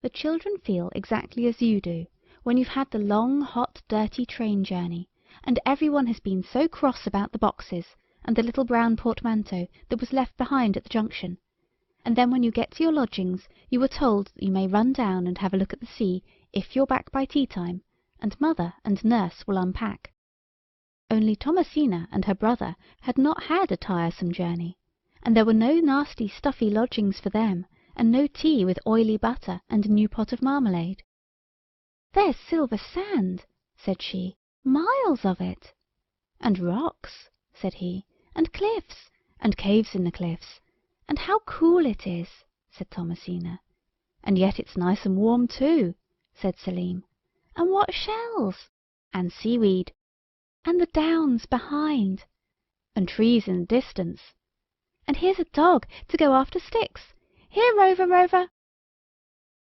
The children feel exactly as you do when you've had the long, hot, dirty train journey, and every one has been so cross about the boxes and the little brown portmanteau that was left behind at the junction, and then when you get to your lodgings you are told that you may run down and have a look at the sea if you're back by tea-time, and mother and nurse will unpack. Only Thomasina and her brother had not had a tiresome journey, and there were no nasty stuffy lodgings for them, and no tea with oily butter and a new pot of marmalade. "There's silver sand," said she, "miles of it." "And rocks," said he, "and cliffs, and caves in the cliffs. And how cool it is," said Thomasina. "And yet it's nice and warm too," said Selim. "And what shells!" "And seaweed." "And the downs behind." "And trees in the distance." "And here's a dog to go after sticks. Here, Rover, Rover."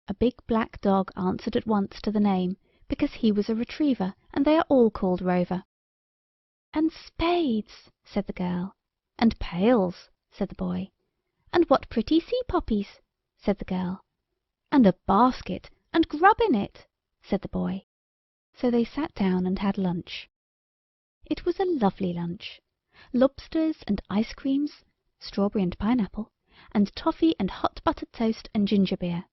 A big black dog answered at once to the name, because he was a retriever, and they are all called Rover. "And spades," said the girl. "And pails," said the boy. "And what pretty sea poppies," said the girl. "And a basket, and grub in it," said the boy. So they sat down and had lunch. It was a lovely lunch. Lobsters and ice creams, strawberry and pineapple, and toffee and hot buttered toast and ginger beer.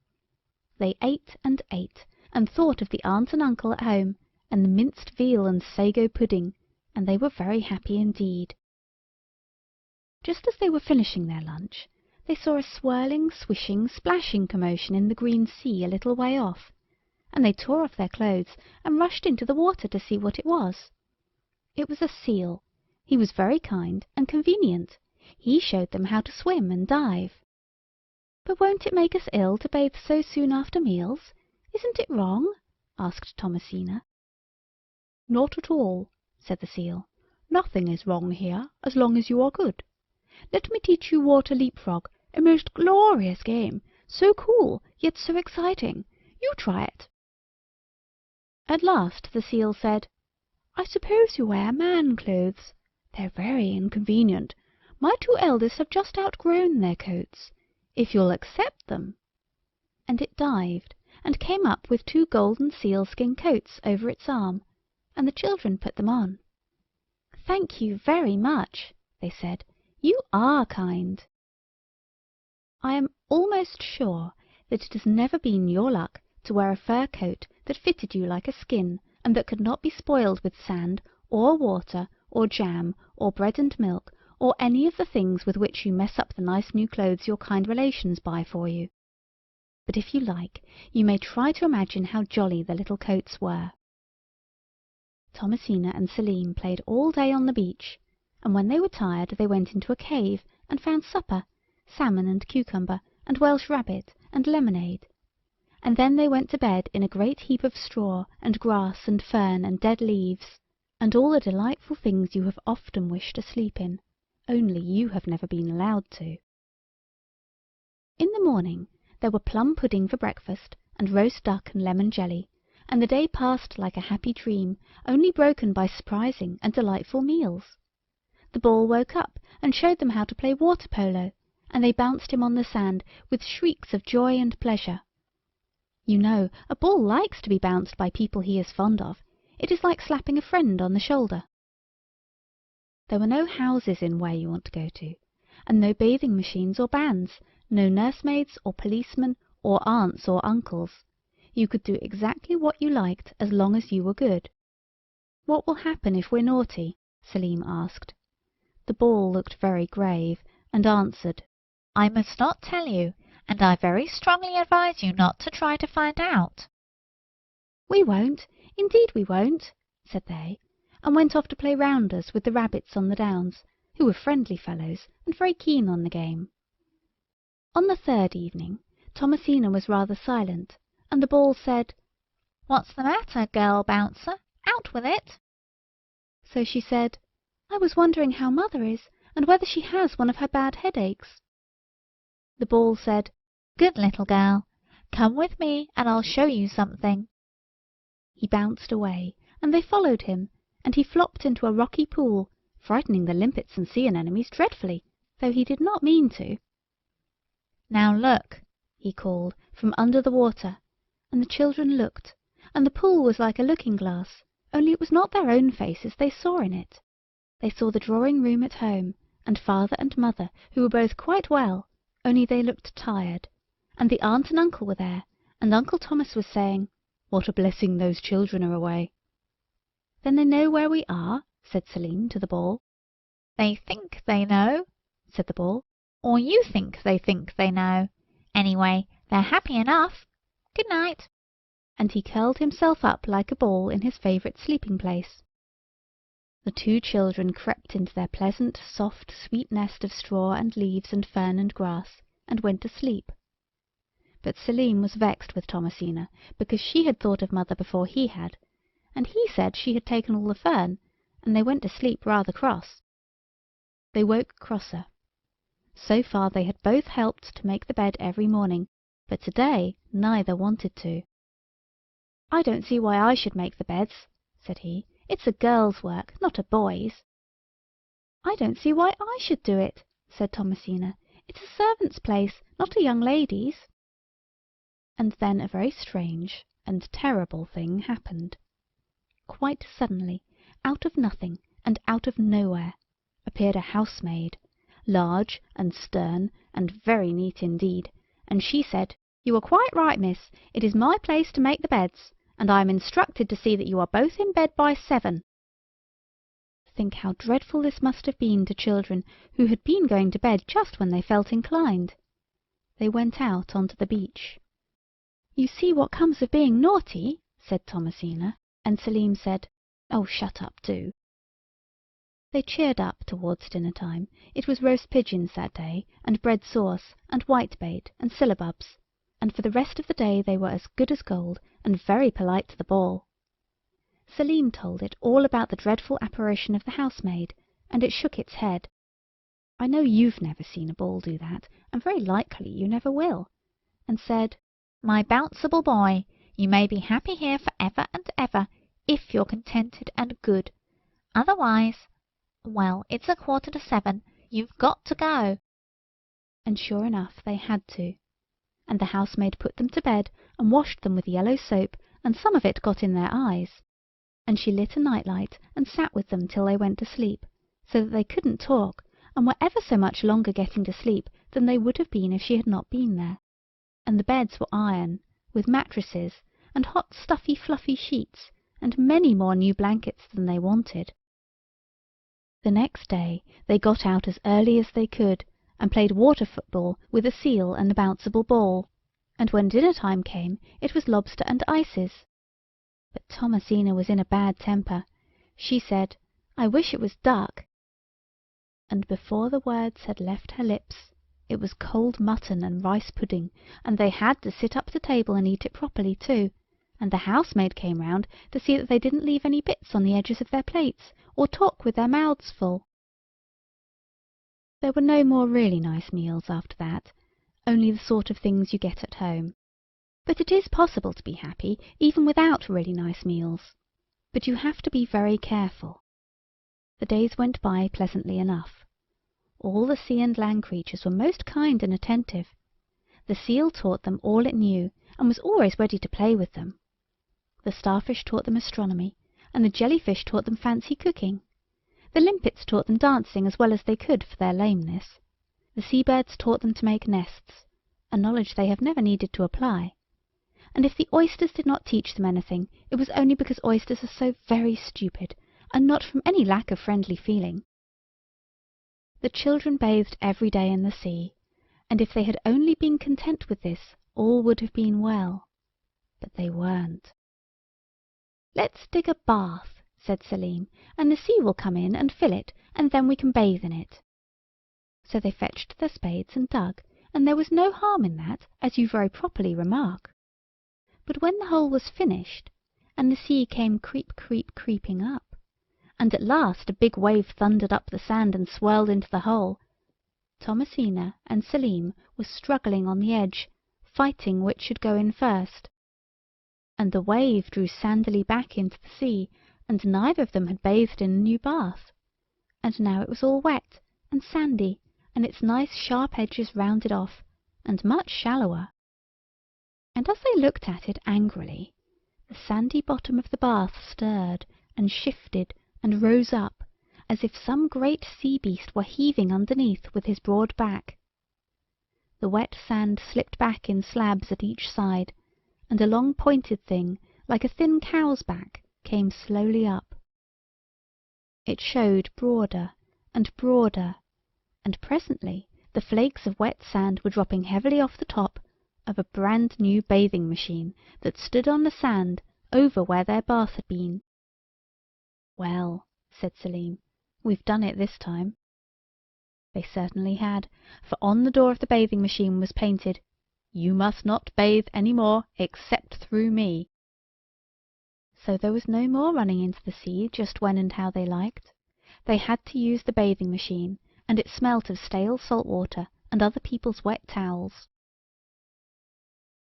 They ate, and thought of the aunt and uncle at home, and the minced veal and sago pudding, and they were very happy indeed. Just as they were finishing their lunch, they saw a swirling, swishing, splashing commotion in the green sea a little way off, and they tore off their clothes and rushed into the water to see what it was. It was a seal. He was very kind and convenient. He showed them how to swim and dive. "But won't it make us ill to bathe so soon after meals? Isn't it wrong?" asked Thomasina. "Not at all," said the seal. "Nothing is wrong here, as long as you are good. Let me teach you water leapfrog, a most glorious game, so cool, yet so exciting. You try it." At last the seal said, "I suppose you wear man clothes. They're very inconvenient. My two eldest have just outgrown their coats. If you'll accept them—" And it dived, and came up with two golden sealskin coats over its arm, and the children put them on. "Thank you very much," they said. "You are kind." I am almost sure that it has never been your luck to wear a fur coat that fitted you like a skin, and that could not be spoiled with sand, or water, or jam, or bread and milk, or any of the things with which you mess up the nice new clothes your kind relations buy for you. But if you like, you may try to imagine how jolly the little coats were. Thomasina and Selim played all day on the beach, and when they were tired they went into a cave and found supper, salmon and cucumber, and Welsh rabbit, and lemonade. And then they went to bed in a great heap of straw, and grass, and fern, and dead leaves, and all the delightful things you have often wished to sleep in, only you have never been allowed to. In the morning there were plum pudding for breakfast, and roast duck and lemon jelly, and the day passed like a happy dream, only broken by surprising and delightful meals. The ball woke up and showed them how to play water polo, and they bounced him on the sand with shrieks of joy and pleasure. You know, a ball likes to be bounced by people he is fond of. It is like slapping a friend on the shoulder. There were no houses in Whereyouwantogoto, and no bathing machines or bands, no nursemaids or policemen or aunts or uncles. You could do exactly what you liked as long as you were good. "What will happen if we're naughty?" Selim asked. The ball looked very grave, and answered, "I must not tell you, and I very strongly advise you not to try to find out." "We won't, indeed we won't," said they, and went off to play rounders with the rabbits on the downs, who were friendly fellows and very keen on the game. On the third evening Thomasina was rather silent, and the ball said, "What's the matter, girl bouncer? Out with it!" So she said, "I was wondering how mother is, and whether she has one of her bad headaches." The ball said, "Good little girl, come with me and I'll show you something." He bounced away, and they followed him, and he flopped into a rocky pool, frightening the limpets and sea anemones dreadfully, though he did not mean to. "Now look," he called from under the water, and the children looked, and the pool was like a looking-glass, only it was not their own faces they saw in it. They saw the drawing-room at home, and father and mother, who were both quite well, only they looked tired, and the aunt and uncle were there, and Uncle Thomas was saying, "What a blessing those children are away." "Then they know where we are?" said Selim to the ball. "They think they know," said the ball, "or you think they know. Anyway, they're happy enough. Good night." And he curled himself up like a ball in his favourite sleeping-place. The two children crept into their pleasant, soft, sweet nest of straw and leaves and fern and grass, and went to sleep. But Selim was vexed with Thomasina, because she had thought of mother before he had, and he said she had taken all the fern, and they went to sleep rather cross. They woke crosser. So far they had both helped to make the bed every morning, but to-day neither wanted to. "I don't see why I should make the beds," said he. "It's a girl's work, not a boy's." "I don't see why I should do it," said Thomasina. "It's a servant's place, not a young lady's." And then a very strange and terrible thing happened. Quite suddenly, out of nothing and out of nowhere, appeared a housemaid, large and stern and very neat indeed, and she said, "You are quite right, miss. It is my place to make the beds, and I am instructed to see that you are both in bed by 7. Think how dreadful this must have been to children who had been going to bed just when they felt inclined. They went out onto the beach. "You see what comes of being naughty," said Thomasina, and Selim said, "Oh, shut up, do." They cheered up towards dinner-time. It was roast pigeons that day, and bread sauce, and whitebait, and syllabubs, and for the rest of the day they were as good as gold, and very polite to the ball. Selim told it all about the dreadful apparition of the housemaid, and it shook its head. I know you've never seen a ball do that, and very likely you never will, and said, "My bounceable boy, you may be happy here for ever and ever, if you're contented and good. Otherwise, well, it's 6:45. You've got to go." And sure enough they had to, and the housemaid put them to bed and washed them with yellow soap, and some of it got in their eyes, and she lit a night-light and sat with them till they went to sleep, so that they couldn't talk, and were ever so much longer getting to sleep than they would have been if she had not been there. And the beds were iron, with mattresses, and hot stuffy fluffy sheets, and many more new blankets than they wanted. The next day they got out as early as they could, and played water football with a seal and a bounceable ball, and when dinner-time came it was lobster and ices. But Thomasina was in a bad temper. She said, "I wish it was duck." And before the words had left her lips, it was cold mutton and rice pudding, and they had to sit up to table and eat it properly too, and the housemaid came round to see that they didn't leave any bits on the edges of their plates, or talk with their mouths full. There were no more really nice meals after that, only the sort of things you get at home. But it is possible to be happy even without really nice meals. But you have to be very careful. The days went by pleasantly enough. All the sea and land creatures were most kind and attentive. The seal taught them all it knew, and was always ready to play with them. The starfish taught them astronomy, and the jellyfish taught them fancy cooking. The limpets taught them dancing as well as they could for their lameness. The seabirds taught them to make nests, a knowledge they have never needed to apply. And if the oysters did not teach them anything, it was only because oysters are so very stupid, and not from any lack of friendly feeling. The children bathed every day in the sea, and if they had only been content with this, all would have been well. But they weren't. "Let's dig a bath," said Selim, "and the sea will come in and fill it, and then we can bathe in it." So they fetched their spades and dug, and there was no harm in that, as you very properly remark. But when the hole was finished, and the sea came creeping up, and at last a big wave thundered up the sand and swirled into the hole, Thomasina and Selim were struggling on the edge, fighting which should go in first. And the wave drew sandily back into the sea, and neither of them had bathed in a new bath. And now it was all wet and sandy, and its nice sharp edges rounded off, and much shallower. And as they looked at it angrily, the sandy bottom of the bath stirred and shifted and rose up, as if some great sea beast were heaving underneath with his broad back. The wet sand slipped back in slabs at each side, and a long pointed thing, like a thin cow's back, came slowly up. It showed broader and broader, and presently the flakes of wet sand were dropping heavily off the top of a brand new bathing machine that stood on the sand over where their bath had been. "Well," said Selim, "we've done it this time." They certainly had, for on the door of the bathing machine was painted, "You must not bathe any more except through me." So there was no more running into the sea just when and how they liked. They had to use the bathing machine, and it smelt of stale salt water and other people's wet towels.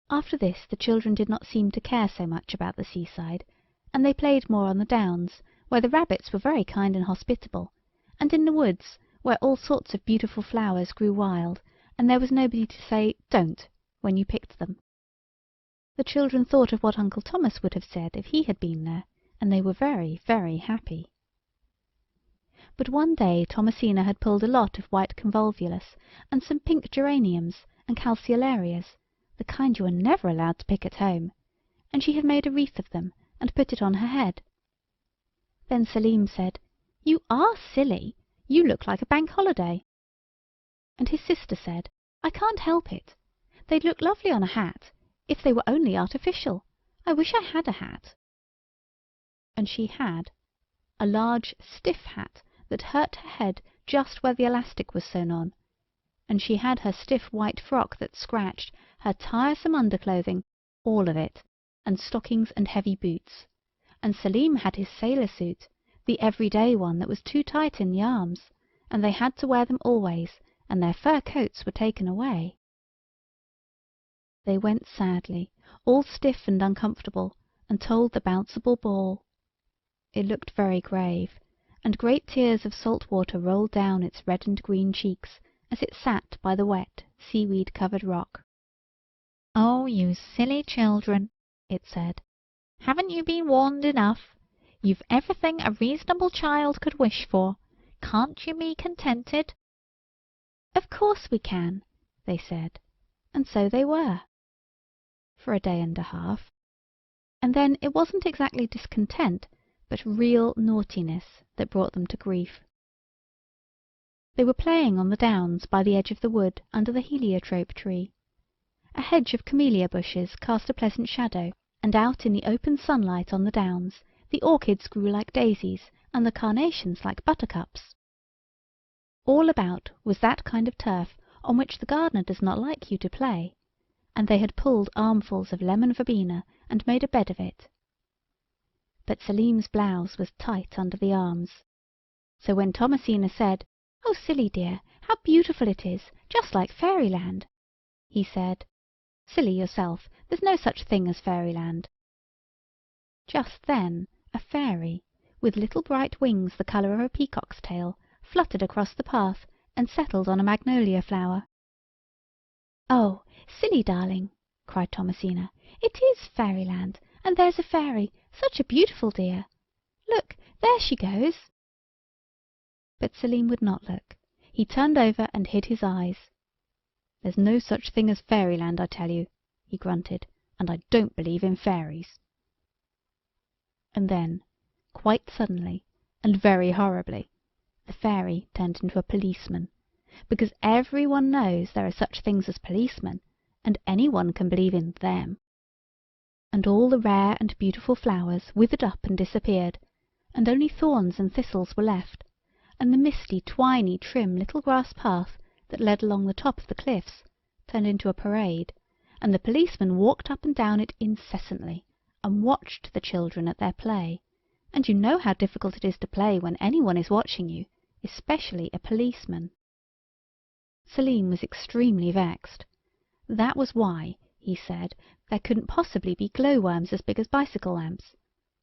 After this the children did not seem to care so much about the seaside, and they played more on the downs, where the rabbits were very kind and hospitable, and in the woods, where all sorts of beautiful flowers grew wild, and there was nobody to say "Don't" when you picked them. The children thought of what Uncle Thomas would have said if he had been there, and they were very, very happy. But one day Thomasina had pulled a lot of white convolvulus, and some pink geraniums, and calceolarias, the kind you are never allowed to pick at home, and she had made a wreath of them, and put it on her head. Then Selim said, "You are silly, you look like a bank holiday." And his sister said, "I can't help it. They'd look lovely on a hat, if they were only artificial. I wish I had a hat." And she had, a large stiff hat that hurt her head just where the elastic was sewn on, and she had her stiff white frock that scratched, her tiresome underclothing, all of it, and stockings and heavy boots, and Selim had his sailor suit, the everyday one that was too tight in the arms, and they had to wear them always, and their fur coats were taken away. They went sadly, all stiff and uncomfortable, and told the Bouncible Ball. It looked very grave, and great tears of salt water rolled down its red and green cheeks as it sat by the wet, seaweed-covered rock. "Oh, you silly children," it said. "Haven't you been warned enough? You've everything a reasonable child could wish for. Can't you be contented?" "Of course we can," they said, and so they were. For a day and a half. And then it wasn't exactly discontent, but real naughtiness that brought them to grief. They were playing on the downs by the edge of the wood under the heliotrope tree. A hedge of camellia bushes cast a pleasant shadow, and out in the open sunlight on the downs the orchids grew like daisies, and the carnations like buttercups. All about was that kind of turf on which the gardener does not like you to play, and they had pulled armfuls of lemon verbena and made a bed of it. But Selim's blouse was tight under the arms, so when Thomasina said, "Oh, silly dear, how beautiful it is, just like fairyland," he said, "Silly yourself, there's no such thing as fairyland." Just then a fairy, with little bright wings the colour of a peacock's tail, fluttered across the path and settled on a magnolia flower. "Oh, silly darling!" cried Thomasina. "It is Fairyland, and there's a fairy, such a beautiful dear. Look, there she goes!" But Selim would not look. He turned over and hid his eyes. "There's no such thing as Fairyland, I tell you," he grunted, "and I don't believe in fairies." And then, quite suddenly, and very horribly, the fairy turned into a policeman, because every one knows there are such things as policemen, and any one can believe in them. And all the rare and beautiful flowers withered up and disappeared, and only thorns and thistles were left, and the misty, twiny, trim little grass path that led along the top of the cliffs turned into a parade, and the policeman walked up and down it incessantly, and watched the children at their play. And you know how difficult it is to play when any one is watching you, especially a policeman. Selim was extremely vexed. That was why, he said, there couldn't possibly be glow-worms as big as bicycle lamps,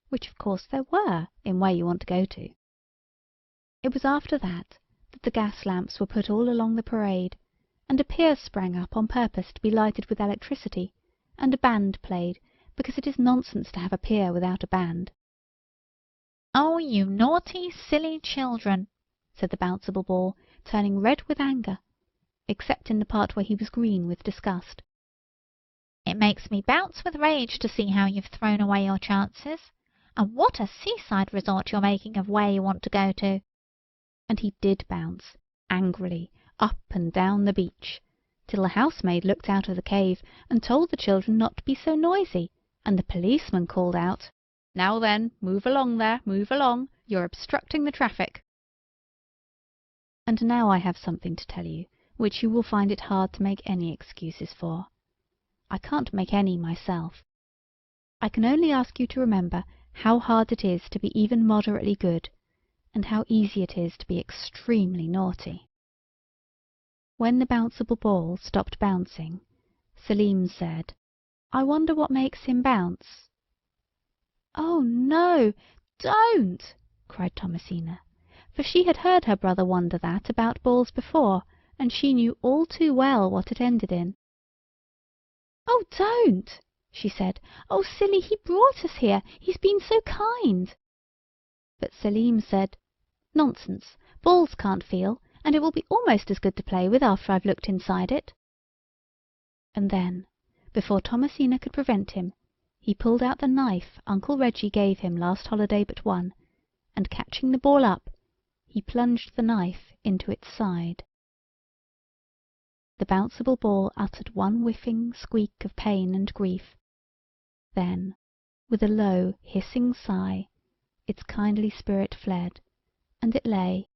which of course there were in Whereyouwantogoto. It was after that the gas lamps were put all along the parade, and a pier sprang up on purpose to be lighted with electricity, and a band played, because it is nonsense to have a pier without a band. "Oh, you naughty, silly children!" said the Bouncible Ball, turning red with anger, except in the part where he was green with disgust. "It makes me bounce with rage to see how you've thrown away your chances. And what a seaside resort you're making of Whereyouwantogoto!" And he did bounce, angrily, up and down the beach, till the housemaid looked out of the cave and told the children not to be so noisy, and the policeman called out, "Now then, move along there, move along, you're obstructing the traffic." And now I have something to tell you, which you will find it hard to make any excuses for. I can't make any myself. I can only ask you to remember how hard it is to be even moderately good, and how easy it is to be extremely naughty. When the Bouncible Ball stopped bouncing, Selim said, "I wonder what makes him bounce." "Oh no, don't!" cried Thomasina, for she had heard her brother wonder that about balls before, and she knew all too well what it ended in. "Oh, don't!" she said. "Oh, silly, he brought us here. He's been so kind." But Selim said, "Nonsense, balls can't feel, and it will be almost as good to play with after I've looked inside it." And then, before Thomasina could prevent him, he pulled out the knife Uncle Reggie gave him last holiday but one, and catching the ball up, he plunged the knife into its side. The Bouncible Ball uttered one whiffing squeak of pain and grief. Then, with a low, hissing sigh, its kindly spirit fled, and it lay,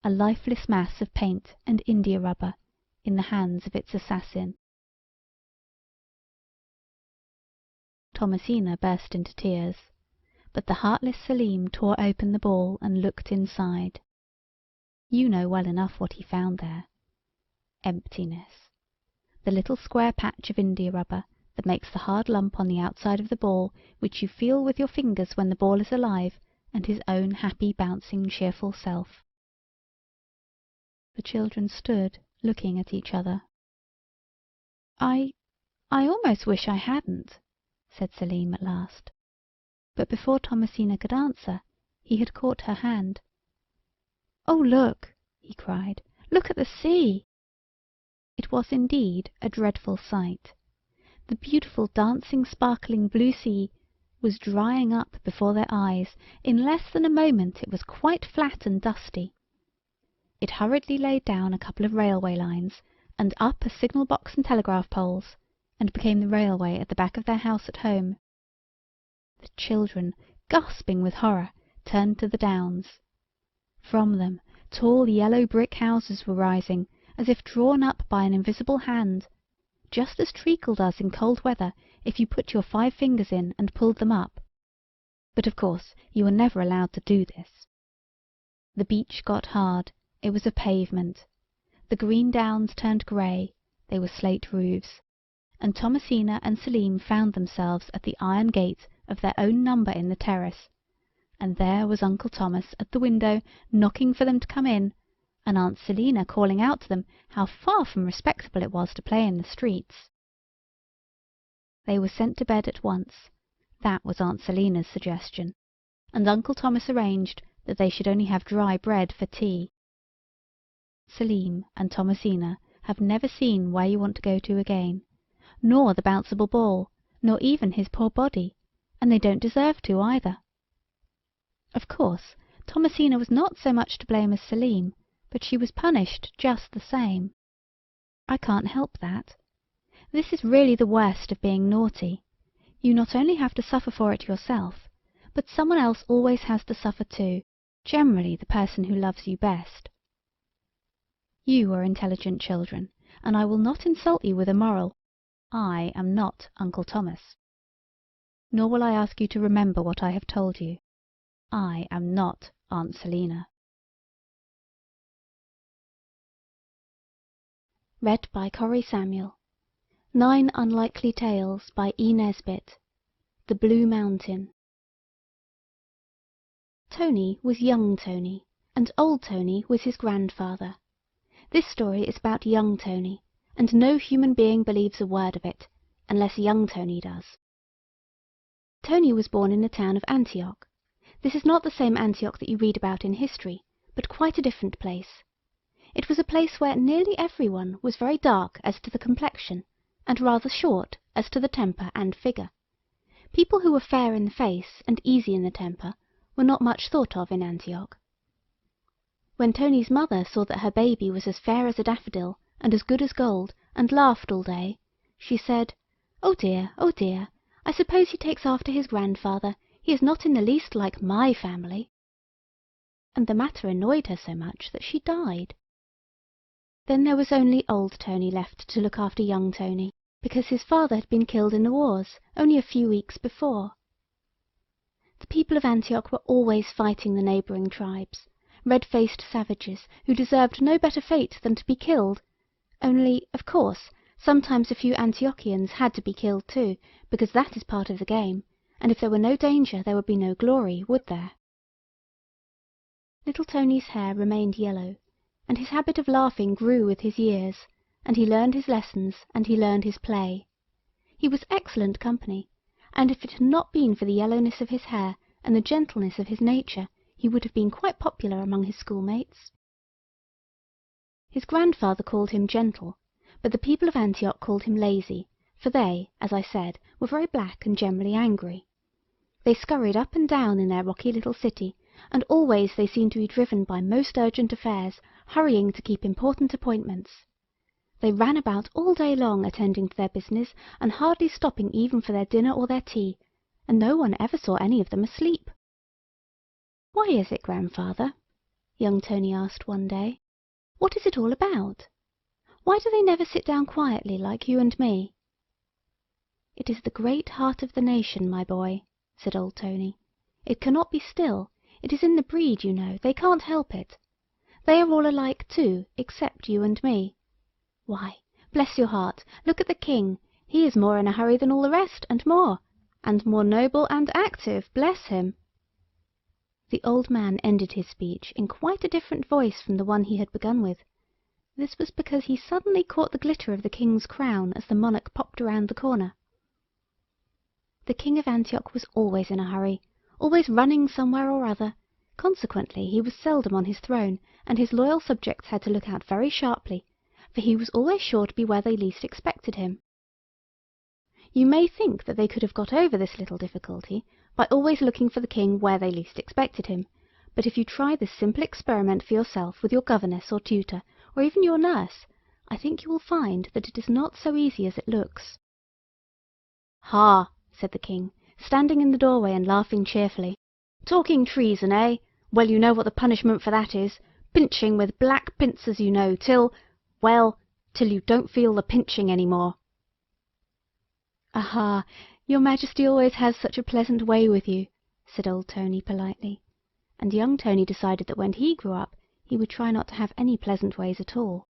a lifeless mass of paint and india-rubber, in the hands of its assassin. Thomasina burst into tears, but the heartless Selim tore open the ball and looked inside. You know well enough what he found there. Emptiness. The little square patch of india-rubber that makes the hard lump on the outside of the ball, which you feel with your fingers when the ball is alive, and his own happy, bouncing, cheerful self. The children stood looking at each other. I almost wish I hadn't," said Selim at last. But before Thomasina could answer, he had caught her hand. "Oh, look!" he cried. "Look at the sea!" It was indeed a dreadful sight. The beautiful, dancing, sparkling blue sea was drying up before their eyes. In less than a moment it was quite flat and dusty. It hurriedly laid down a couple of railway lines, and up a signal box and telegraph poles, and became the railway at the back of their house at home. The children, gasping with horror, turned to the downs. From them tall yellow brick houses were rising, as if drawn up by an invisible hand, just as treacle does in cold weather if you put your 5 fingers in and pulled them up. But of course you were never allowed to do this. The beach got hard. It was a pavement. The green downs turned grey. They were slate roofs. And Thomasina and Selim found themselves at the iron gate of their own number in the terrace, and there was Uncle Thomas at the window knocking for them to come in, and Aunt Selina calling out to them how far from respectable it was to play in the streets. They were sent to bed at once. That was Aunt Selina's suggestion, and Uncle Thomas arranged that they should only have dry bread for tea. Selim and Thomasina have never seen Whereyouwantogoto again, nor the Bouncible Ball, nor even his poor body, and they don't deserve to either. Of course, Thomasina was not so much to blame as Selim, but she was punished just the same. I can't help that. This is really the worst of being naughty. You not only have to suffer for it yourself, but someone else always has to suffer too, generally the person who loves you best. You are intelligent children, and I will not insult you with a moral. I am not Uncle Thomas. Nor will I ask you to remember what I have told you. I am not Aunt Selina. Read by Cori Samuel. 9 Unlikely Tales by E. Nesbit. The Blue Mountain. Tony was young Tony, and old Tony was his grandfather. This story is about young Tony, and no human being believes a word of it, unless young Tony does. Tony was born in the town of Antioch. This is not the same Antioch that you read about in history, but quite a different place. It was a place where nearly everyone was very dark as to the complexion, and rather short as to the temper and figure. People who were fair in the face and easy in the temper were not much thought of in Antioch. When Tony's mother saw that her baby was as fair as a daffodil and as good as gold, and laughed all day, she said, oh dear, I suppose he takes after his grandfather. He is not in the least like my family." And the matter annoyed her so much that she died. Then there was only old Tony left to look after young Tony, because his father had been killed in the wars only a few weeks before. The people of Antioch were always fighting the neighbouring tribes, red-faced savages who deserved no better fate than to be killed, only, of course, sometimes a few Antiochians had to be killed too, because that is part of the game, and if there were no danger there would be no glory, would there? Little Tony's hair remained yellow, and his habit of laughing grew with his years, and he learned his lessons, and he learned his play. He was excellent company, and if it had not been for the yellowness of his hair and the gentleness of his nature, he would have been quite popular among his schoolmates. His grandfather called him gentle, but the people of Antioch called him lazy, for they, as I said, were very black and generally angry. They scurried up and down in their rocky little city, and always they seemed to be driven by most urgent affairs, hurrying to keep important appointments. They ran about all day long attending to their business, and hardly stopping even for their dinner or their tea, and no one ever saw any of them asleep. "Why is it, grandfather?" young Tony asked one day. "What is it all about? Why do they never sit down quietly like you and me?" "It is the great heart of the nation, my boy," said old Tony. "It cannot be still. It is in the breed, you know. They can't help it. They are all alike too, except you and me. Why, bless your heart, look at the king. He is more in a hurry than all the rest, and more noble and active, bless him." The old man ended his speech in quite a different voice from the one he had begun with. This was because he suddenly caught the glitter of the king's crown as the monarch popped around the corner. The king of Antioch was always in a hurry, always running somewhere or other. Consequently, he was seldom on his throne, and his loyal subjects had to look out very sharply, for he was always sure to be where they least expected him. You may think that they could have got over this little difficulty by always looking for the king where they least expected him, but if you try this simple experiment for yourself with your governess or tutor, or even your nurse, I think you will find that it is not so easy as it looks. "Ha!" said the king, standing in the doorway and laughing cheerfully. "Talking treason, eh? Well, you know what the punishment for that is. Pinching with black pincers, you know, till you don't feel the pinching any more." "Aha! Your Majesty always has such a pleasant way with you," said old Tony politely, and young Tony decided that when he grew up he would try not to have any pleasant ways at all.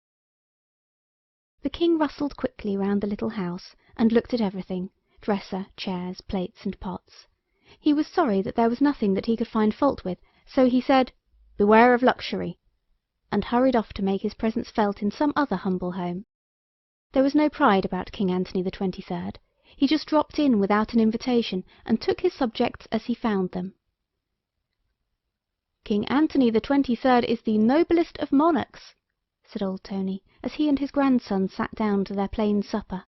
The king rustled quickly round the little house and looked at everything, dresser, chairs, plates, and pots. He was sorry that there was nothing that he could find fault with, so he said, "Beware of luxury." and hurried off to make his presence felt in some other humble home. There was no pride about King Anthony the 23rd. He just dropped in without an invitation and took his subjects as he found them. "King Anthony the 23rd is the noblest of monarchs," said old Tony, as he and his grandson sat down to their plain supper.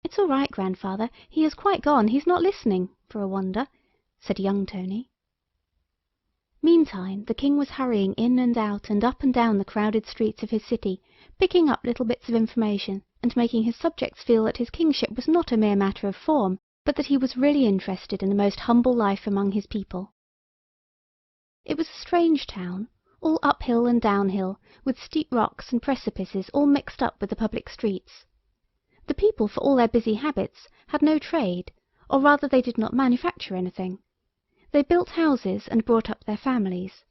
"It's all right, grandfather, he has quite gone, he's not listening, for a wonder," said young Tony. Meantime the king was hurrying in and out and up and down the crowded streets of his city, picking up little bits of information, and making his subjects feel that his kingship was not a mere matter of form, but that he was really interested in the most humble life among his people. It was a strange town, all uphill and downhill, with steep rocks and precipices all mixed up with the public streets. The people, for all their busy habits, had no trade, or rather they did not manufacture anything. They built houses and brought up their families.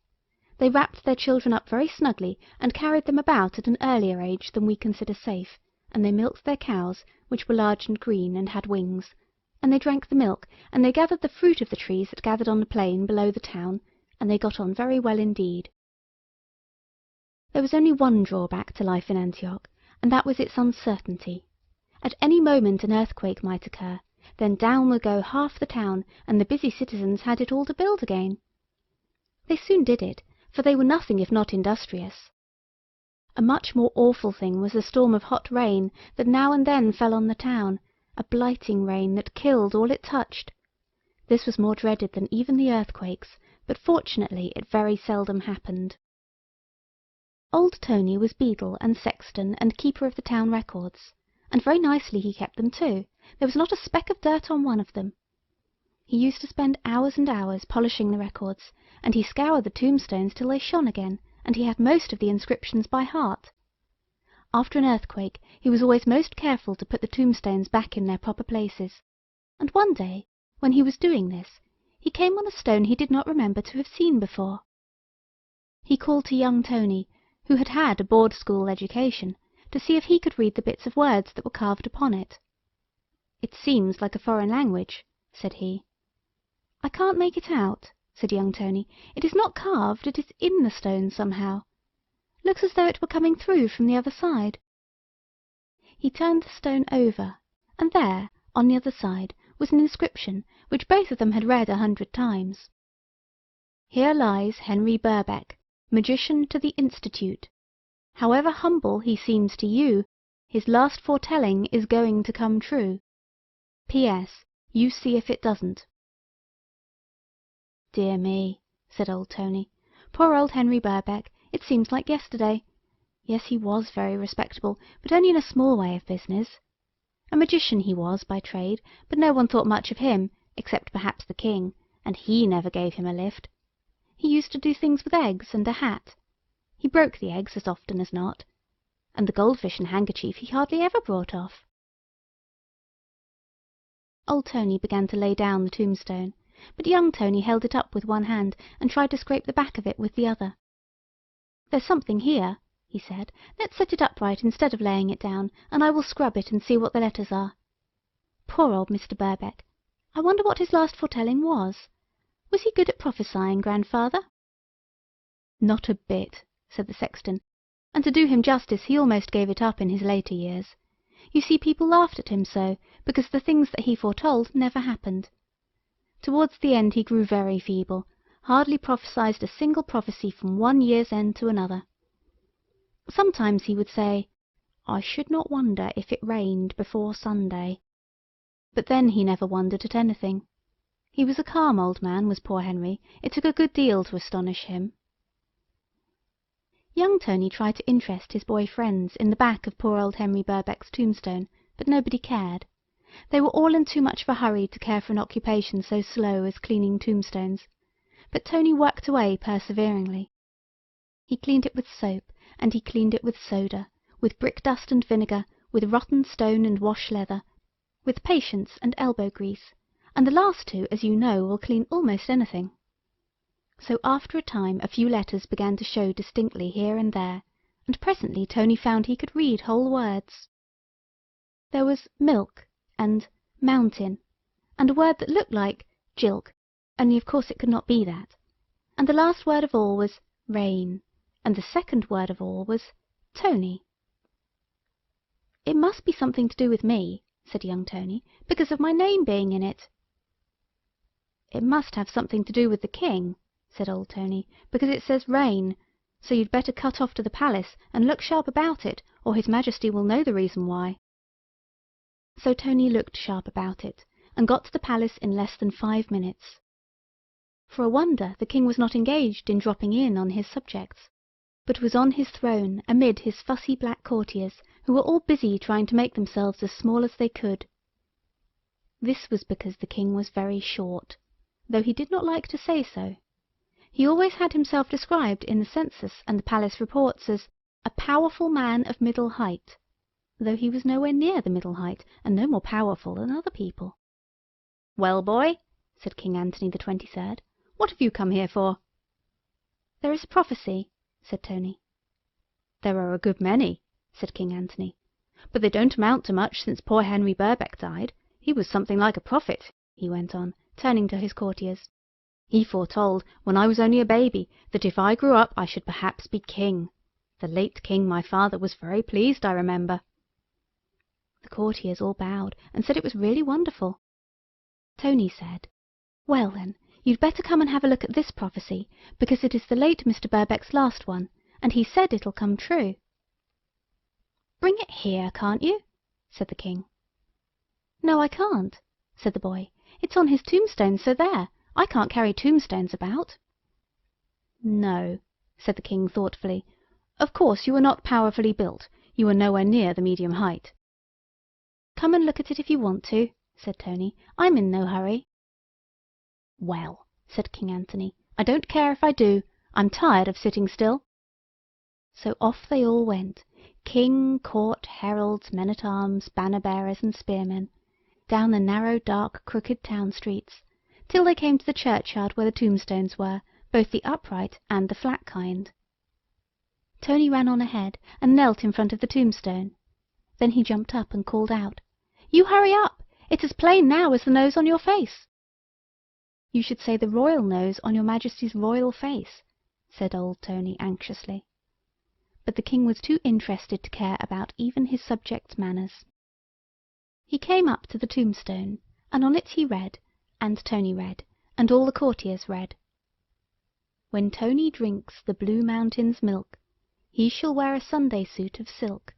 They wrapped their children up very snugly and carried them about at an earlier age than we consider safe, and they milked their cows, which were large and green and had wings, and they drank the milk, and they gathered the fruit of the trees that gathered on the plain below the town, and they got on very well indeed. There was only one drawback to life in Antioch, and that was its uncertainty. At any moment an earthquake might occur, then down would go half the town, and the busy citizens had it all to build again. They soon did it, for they were nothing if not industrious. A much more awful thing was the storm of hot rain that now and then fell on the town, a blighting rain that killed all it touched. This was more dreaded than even the earthquakes, but fortunately it very seldom happened. Old Tony was beadle and sexton and keeper of the town records, and very nicely he kept them too. There was not a speck of dirt on one of them. He used to spend hours and hours polishing the records, and he scoured the tombstones till they shone again, and he had most of the inscriptions by heart. After an earthquake he was always most careful to put the tombstones back in their proper places, and one day, when he was doing this, he came on a stone he did not remember to have seen before. He called to young Tony, who had had a board school education, to see if he could read the bits of words that were carved upon it. "It seems like a foreign language," said he. "I can't make it out," said young Tony. "It is not carved, it is in the stone somehow. Looks as though it were coming through from the other side." He turned the stone over, and there, on the other side, was an inscription which both of them had read 100 times. "Here lies Henry Birkbeck, magician to the Institute. However humble he seems to you, his last foretelling is going to come true. P.S. You see if it doesn't." "Dear me," said old Tony. "Poor old Henry Birkbeck, it seems like yesterday. Yes, he was very respectable, but only in a small way of business. A magician he was by trade, but no one thought much of him, except perhaps the king, and he never gave him a lift. He used to do things with eggs and a hat. He broke the eggs as often as not, and the goldfish and handkerchief he hardly ever brought off." Old Tony began to lay down the tombstone, but young Tony held it up with one hand and tried to scrape the back of it with the other. "There's something here," he said. "Let's set it upright instead of laying it down, and I will scrub it and see what the letters are. Poor old Mr. Birkbeck. I wonder what his last foretelling was. Was he good at prophesying, grandfather?" "Not a bit," said the sexton, and to do him justice he almost gave it up in his later years. You see, people laughed at him so, because the things that he foretold never happened. Towards the end he grew very feeble, hardly prophesied a single prophecy from one year's end to another. Sometimes he would say, "I should not wonder if it rained before Sunday." But then he never wondered at anything. He was a calm old man, was poor Henry. It took a good deal to astonish him. Young Tony tried to interest his boy friends in the back of poor old Henry Birkbeck's tombstone, but nobody cared. They were all in too much of a hurry to care for an occupation so slow as cleaning tombstones, but Tony worked away perseveringly. He cleaned it with soap, and he cleaned it with soda, with brick dust and vinegar, with rotten stone and wash leather, with patience and elbow grease, and the last two, as you know, will clean almost anything. So after a time a few letters began to show distinctly here and there, and presently Tony found he could read whole words. There was milk and mountain, and a word that looked like jilk, only of course it could not be that, and the last word of all was rain, and the second word of all was Tony. "It must be something to do with me," said young Tony, "because of my name being in it." "It must have something to do with the king," said old Tony, "because it says rain, so you'd better cut off to the palace and look sharp about it, or His Majesty will know the reason why." So Tony looked sharp about it, and got to the palace in less than 5 minutes. For a wonder, the king was not engaged in dropping in on his subjects, but was on his throne amid his fussy black courtiers, who were all busy trying to make themselves as small as they could. This was because the king was very short, though he did not like to say so. He always had himself described in the census and the palace reports as a powerful man of middle height, though he was nowhere near the middle height, and no more powerful than other people. "Well, boy," said King Anthony the 23rd, "what have you come here for?" "There is a prophecy," said Tony. "There are a good many," said King Anthony, "but they don't amount to much since poor Henry Birkbeck died. He was something like a prophet," he went on, turning to his courtiers. "He foretold, when I was only a baby, that if I grew up I should perhaps be king. The late king, my father, was very pleased, I remember." The courtiers all bowed and said it was really wonderful. Tony said, "Well then, you'd better come and have a look at this prophecy, because it is the late Mr. Birkbeck's last one, and he said it'll come true." "Bring it here, can't you?" said the king. "No, I can't," said the boy. "It's on his tombstone, so there. I can't carry tombstones about." "No," said the king thoughtfully. "Of course you are not powerfully built. You are nowhere near the medium height." "Come and look at it if you want to," said Tony. "I'm in no hurry." "Well," said King Anthony, "I don't care if I do. I'm tired of sitting still." So off they all went, king, court, heralds, men-at-arms, banner-bearers, and spearmen, down the narrow, dark, crooked town streets, till they came to the churchyard where the tombstones were, both the upright and the flat kind. Tony ran on ahead and knelt in front of the tombstone. Then he jumped up and called out, "You hurry up! It's as plain now as the nose on your face." "You should say the royal nose on your Majesty's royal face," said old Tony anxiously. But the king was too interested to care about even his subjects' manners. He came up to the tombstone, and on it he read, and Tony read, and all the courtiers read: "When Tony drinks the Blue Mountain's milk, he shall wear a Sunday suit of silk.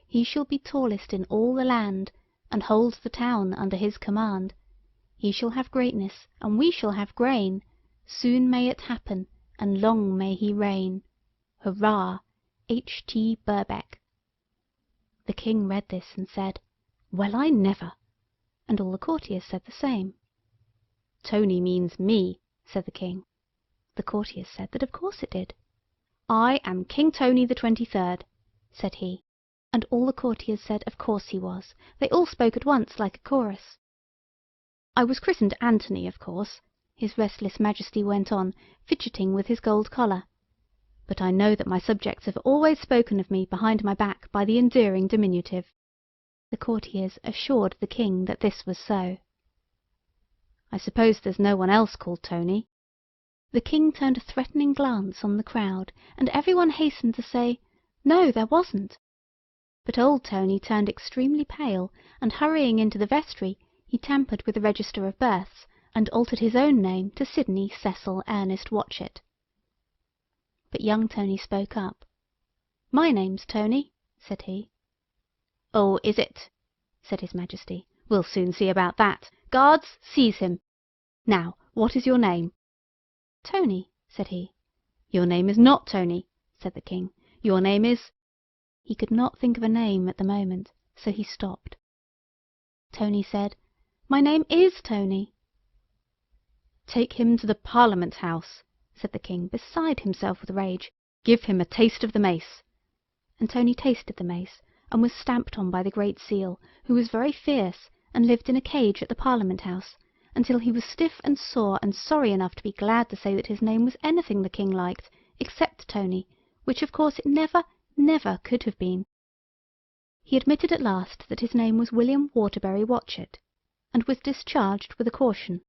He shall be tallest in all the land, and holds the town under his command. He shall have greatness, and we shall have grain. Soon may it happen, and long may he reign. Hurrah! H.T. Birkbeck." The king read this and said, "Well, I never!" and all the courtiers said the same. "Tony means me," said the king. The courtiers said that of course it did. "I am King Tony the 23rd," said he, and all the courtiers said of course he was. They all spoke at once like a chorus. "I was christened Anthony, of course," his restless Majesty went on, fidgeting with his gold collar, "but I know that my subjects have always spoken of me behind my back by the endearing diminutive." The courtiers assured the king that this was so. "I suppose there's no one else called Tony?" The king turned a threatening glance on the crowd, and everyone hastened to say, "No, there wasn't." But old Tony turned extremely pale, and hurrying into the vestry, he tampered with the register of births, and altered his own name to Sidney Cecil Ernest Watchett. But young Tony spoke up. "My name's Tony," said he. "Oh, is it?" said his Majesty. "We'll soon see about that. Guards, seize him. Now, what is your name?" "Tony," said he. "Your name is not Tony," said the king. "Your name is—" He could not think of a name at the moment, so he stopped. Tony said, "My name is Tony." "Take him to the Parliament House," said the king, beside himself with rage. "Give him a taste of the mace." And Tony tasted the mace, and was stamped on by the Great Seal, who was very fierce, and lived in a cage at the Parliament House, until he was stiff and sore and sorry enough to be glad to say that his name was anything the king liked, except Tony, which of course it never, never could have been. He admitted at last that his name was William Waterbury Watchett, and was discharged with a caution.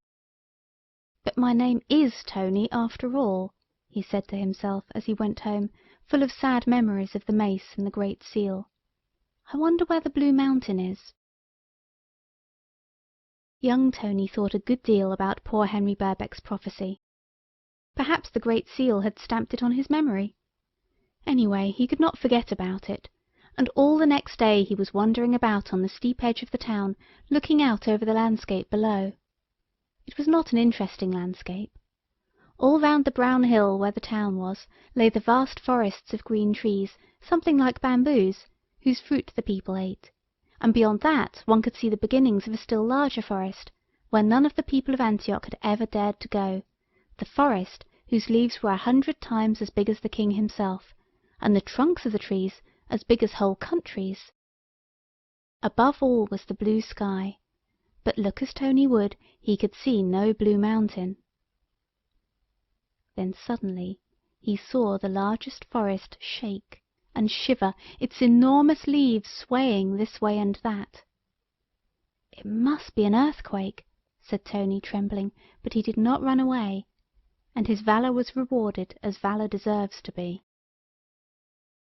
"But my name is Tony after all," he said to himself as he went home, full of sad memories of the mace and the Great Seal. I wonder where the Blue Mountain is. Young Tony thought a good deal about poor Henry Birkbeck's prophecy. Perhaps the Great Seal had stamped it on his memory. Anyway, he could not forget about it, and all the next day he was wandering about on the steep edge of the town, looking out over the landscape below. It was not an interesting landscape. All round the brown hill where the town was lay the vast forests of green trees, something like bamboos, whose fruit the people ate, and beyond that one could see the beginnings of a still larger forest, where none of the people of Antioch had ever dared to go, the forest whose leaves were 100 times as big as the king himself, and the trunks of the trees as big as whole countries. Above all was the blue sky, but look as Tony would, he could see no Blue Mountain. Then suddenly he saw the largest forest shake and shiver, its enormous leaves swaying this way and that. "It must be an earthquake," said Tony, trembling, but he did not run away, and his valour was rewarded as valour deserves to be.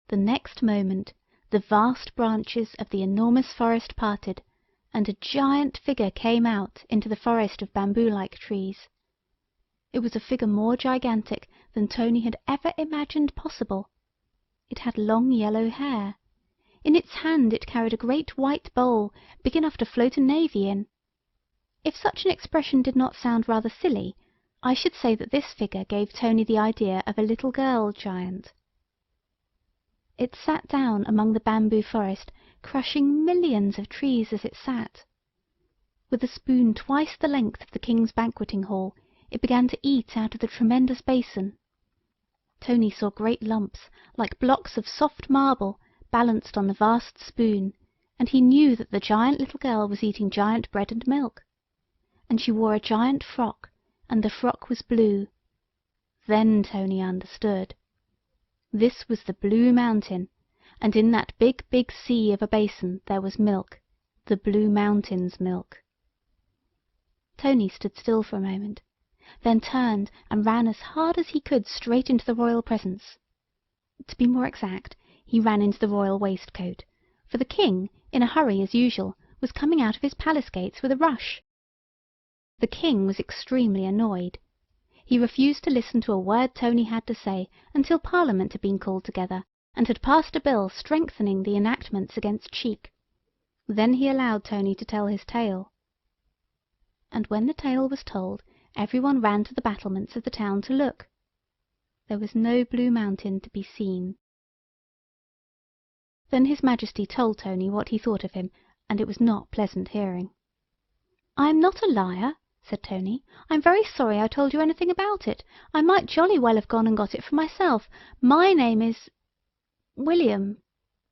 The next moment the vast branches of the enormous forest parted, and a giant figure came out into the forest of bamboo-like trees. It was a figure more gigantic than Tony had ever imagined possible. It had long yellow hair. In its hand it carried a great white bowl, big enough to float a navy in. If such an expression did not sound rather silly, I should say that this figure gave Tony the idea of a little girl giant. It sat down among the bamboo forest, crushing millions of trees as it sat. With a spoon twice the length of the king's banqueting hall, it began to eat out of the tremendous basin. Tony saw great lumps, like blocks of soft marble, balanced on the vast spoon, and he knew that the giant little girl was eating giant bread and milk. And she wore a giant frock, and the frock was blue. Then Tony understood. This was the Blue Mountain, and in that big, big sea of a basin there was milk, the Blue Mountain's milk. Tony stood still for a moment, then turned and ran as hard as he could straight into the royal presence. To be more exact, he ran into the royal waistcoat, for the king, in a hurry as usual, was coming out of his palace gates with a rush. The king was extremely annoyed. He refused to listen to a word Tony had to say until Parliament had been called together, and had passed a bill strengthening the enactments against cheek. Then he allowed Tony to tell his tale. And when the tale was told, everyone ran to the battlements of the town to look. There was no Blue Mountain to be seen. Then His Majesty told Tony what he thought of him, and it was not pleasant hearing. "I am not a liar," said Tony. "I'm very sorry I told you anything about it. I might jolly well have gone and got it for myself. My name is William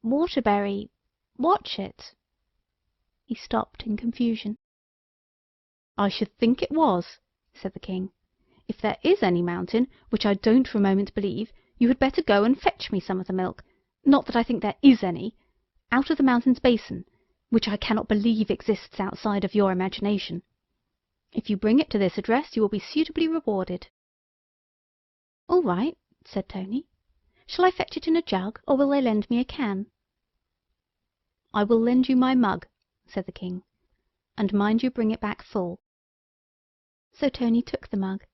Waterbury Watchet." He stopped in confusion. "I should think it was," said the king. "If there is any mountain, which I don't for a moment believe, you had better go and fetch me some of the milk, not that I think there is any, out of the mountain's basin, which I cannot believe exists outside of your imagination. If you bring it to this address, you will be suitably rewarded." "All right," said Tony. "Shall I fetch it in a jug, or will they lend me a can?" "I will lend you my mug," said the king, "and mind you bring it back full." So Tony took the mug.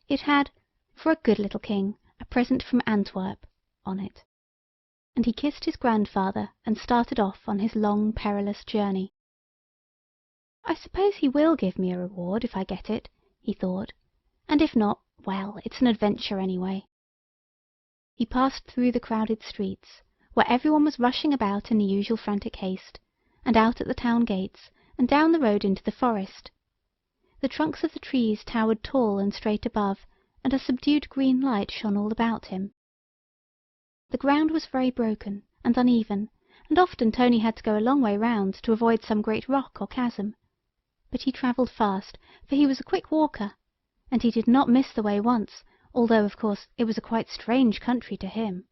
It had, "For a good little king, a present from Antwerp," on it. And he kissed his grandfather and started off on his long, perilous journey. "I suppose he will give me a reward if I get it," he thought, "and if not, well, it's an adventure anyway." He passed through the crowded streets, where everyone was rushing about in the usual frantic haste, and out at the town gates, and down the road into the forest. The trunks of the trees towered tall and straight above, and a subdued green light shone all about him. The ground was very broken and uneven, and often Tony had to go a long way round to avoid some great rock or chasm. But he travelled fast, for he was a quick walker, and he did not miss the way once, although, of course, it was a quite strange country to him.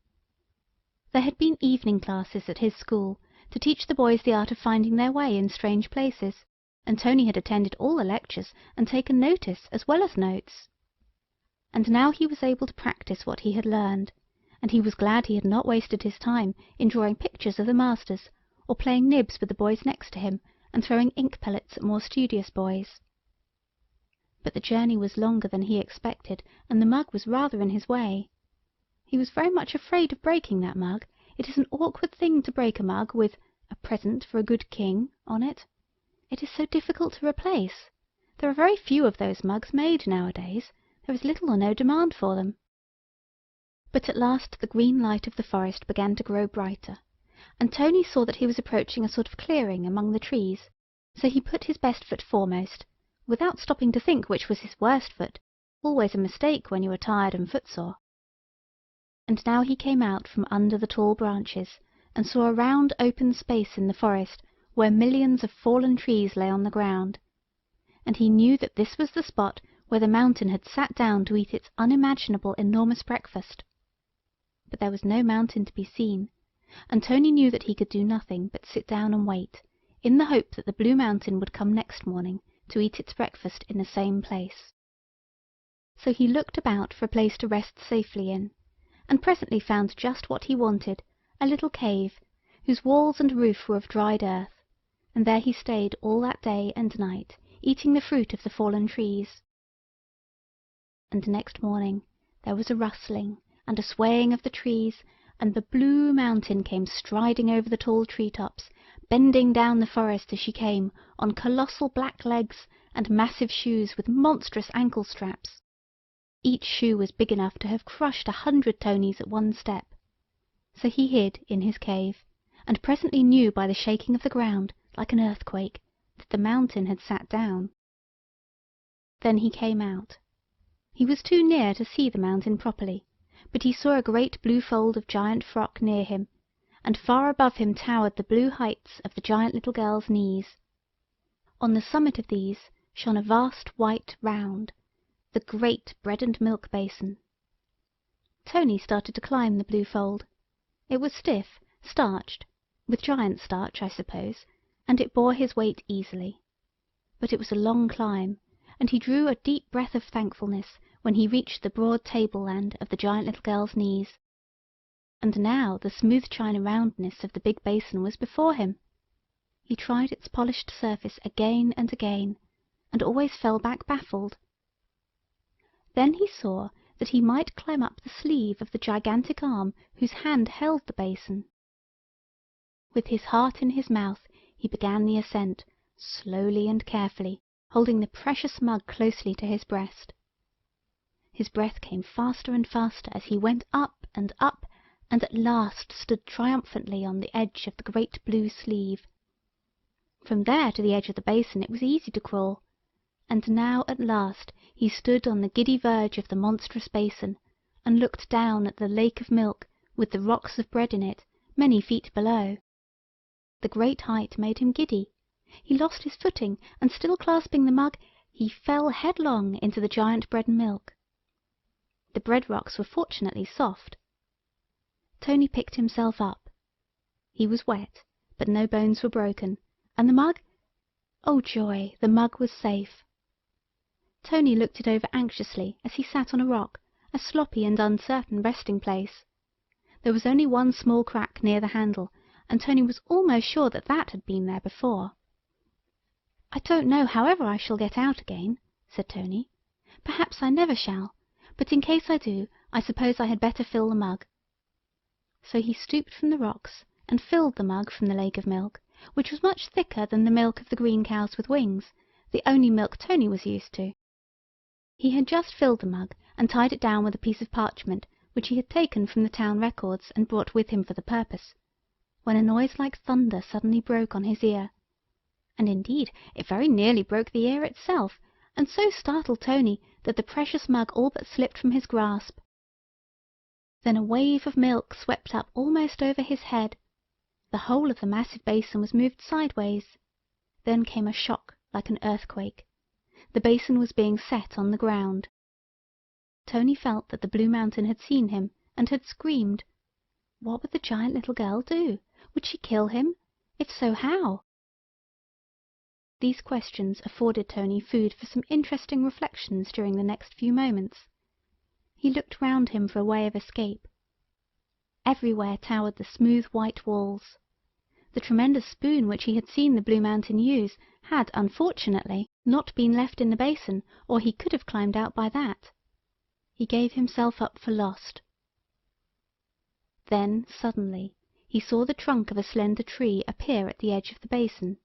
There had been evening classes at his school, to teach the boys the art of finding their way in strange places, and Tony had attended all the lectures and taken notice as well as notes. And now he was able to practise what he had learned, and he was glad he had not wasted his time in drawing pictures of the masters, or playing nibs with the boys next to him, and throwing ink pellets at more studious boys. But the journey was longer than he expected, and the mug was rather in his way. He was very much afraid of breaking that mug. It is an awkward thing to break a mug with "A present for a good king" on it. It is so difficult to replace. There are very few of those mugs made nowadays. There is little or no demand for them. But at last the green light of the forest began to grow brighter, and Tony saw that he was approaching a sort of clearing among the trees, so he put his best foot foremost, without stopping to think which was his worst foot, always a mistake when you are tired and footsore. And now he came out from under the tall branches, and saw a round open space in the forest where millions of fallen trees lay on the ground, and he knew that this was the spot where the mountain had sat down to eat its unimaginable enormous breakfast. But there was no mountain to be seen, and Tony knew that he could do nothing but sit down and wait, in the hope that the Blue Mountain would come next morning to eat its breakfast in the same place. So he looked about for a place to rest safely in, and presently found just what he wanted, a little cave, whose walls and roof were of dried earth, and there he stayed all that day and night, eating the fruit of the fallen trees. And next morning there was a rustling and a swaying of the trees, and the Blue Mountain came striding over the tall tree-tops, bending down the forest as she came, on colossal black legs and massive shoes with monstrous ankle straps. Each shoe was big enough to have crushed 100 Tonys at one step. So he hid in his cave, and presently knew by the shaking of the ground, like an earthquake, that the mountain had sat down. Then he came out. He was too near to see the mountain properly, but he saw a great blue fold of giant frock near him, and far above him towered the blue heights of the giant little girl's knees. On the summit of these shone a vast white round, the great bread-and-milk basin. Tony started to climb the blue fold. It was stiff, starched, with giant starch, I suppose, and it bore his weight easily. But it was a long climb, and he drew a deep breath of thankfulness when he reached the broad tableland of the giant little girl's knees. And now the smooth china roundness of the big basin was before him. He tried its polished surface again and again, and always fell back baffled. Then he saw that he might climb up the sleeve of the gigantic arm whose hand held the basin. With his heart in his mouth he began the ascent, slowly and carefully, holding the precious mug closely to his breast. His breath came faster and faster as he went up, and at last stood triumphantly on the edge of the great blue sleeve. From there to the edge of the basin it was easy to crawl, and now at last he stood on the giddy verge of the monstrous basin, and looked down at the lake of milk with the rocks of bread in it, many feet below. The great height made him giddy. He lost his footing, and still clasping the mug, he fell headlong into the giant bread and milk. The bread rocks were fortunately soft. Tony picked himself up. He was wet, but no bones were broken, and the mug— oh joy, the mug was safe. Tony looked it over anxiously as he sat on a rock, a sloppy and uncertain resting place. There was only one small crack near the handle, and Tony was almost sure that that had been there before. "I don't know however I shall get out again," said Tony. "Perhaps I never shall, but in case I do, I suppose I had better fill the mug." So he stooped from the rocks and filled the mug from the lake of milk, which was much thicker than the milk of the green cows with wings, the only milk Tony was used to. He had just filled the mug and tied it down with a piece of parchment which he had taken from the town records and brought with him for the purpose, when a noise like thunder suddenly broke on his ear. And indeed it very nearly broke the ear itself, and so startled Tony that the precious mug all but slipped from his grasp. Then a wave of milk swept up almost over his head. The whole of the massive basin was moved sideways. Then came a shock like an earthquake. The basin was being set on the ground. Tony felt that the Blue Mountain had seen him, and had screamed. What would the giant little girl do? Would she kill him? If so, how? These questions afforded Tony food for some interesting reflections during the next few moments. He looked round him for a way of escape. Everywhere towered the smooth white walls. The tremendous spoon which he had seen the Blue Mountain use had, unfortunately, not been left in the basin, or he could have climbed out by that. He gave himself up for lost. Then, suddenly, he saw the trunk of a slender tree appear at the edge of the basin.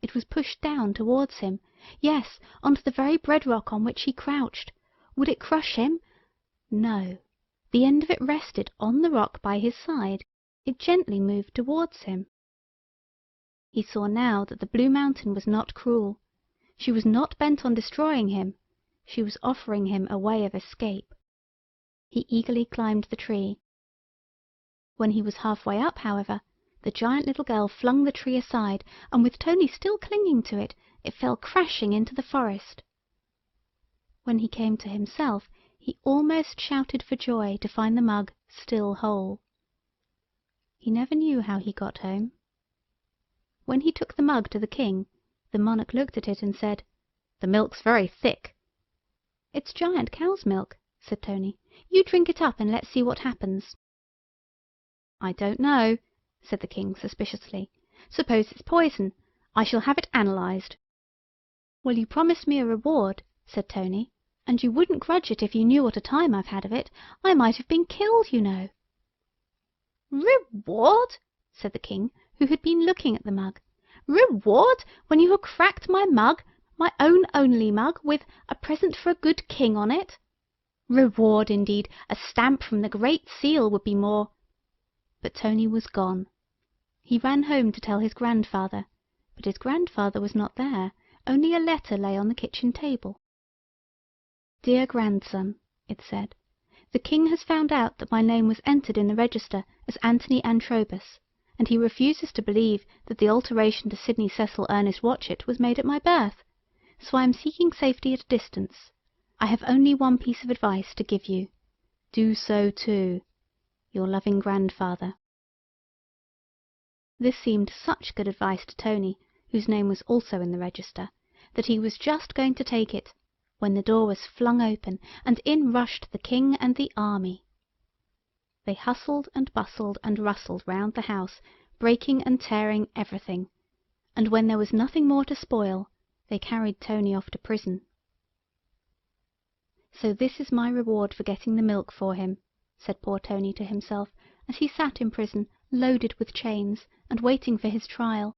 It was pushed down towards him, yes, onto the very bedrock on which he crouched. Would it crush him? No. The end of it rested on the rock by his side. It gently moved towards him. He saw now that the Blue Mountain was not cruel. She was not bent on destroying him. She was offering him a way of escape. He eagerly climbed the tree. When he was halfway up, however, the giant little girl flung the tree aside, and with Tony still clinging to it, it fell crashing into the forest. When he came to himself, he almost shouted for joy to find the mug still whole. He never knew how he got home. When he took the mug to the king, the monarch looked at it and said, "The milk's very thick." "It's giant cow's milk," said Tony. "You drink it up and let's see what happens." "I don't know," said the king suspiciously. "Suppose it's poison. I shall have it analysed." "Well, you promised me a reward," said Tony, "and you wouldn't grudge it if you knew what a time I've had of it. I might have been killed, you know." "Reward?" said the king, who had been looking at the mug. "Reward, when you have cracked my mug, my own only mug, with a present for a good king on it? Reward, indeed! A stamp from the Great Seal would be more—" But Tony was gone. He ran home to tell his grandfather, but his grandfather was not there. Only a letter lay on the kitchen table. "Dear grandson," it said, "the king has found out that my name was entered in the register as Anthony Antrobus, and he refuses to believe that the alteration to Sidney Cecil Ernest Watchett was made at my birth, so I am seeking safety at a distance. I have only one piece of advice to give you. Do so too. Your loving grandfather." This seemed such good advice to Tony, whose name was also in the register, that he was just going to take it, when the door was flung open, and in rushed the king and the army. They hustled and bustled and rustled round the house, breaking and tearing everything, and when there was nothing more to spoil, they carried Tony off to prison. "So this is my reward for getting the milk for him," said poor Tony to himself, as he sat in prison, loaded with chains, and waiting for his trial.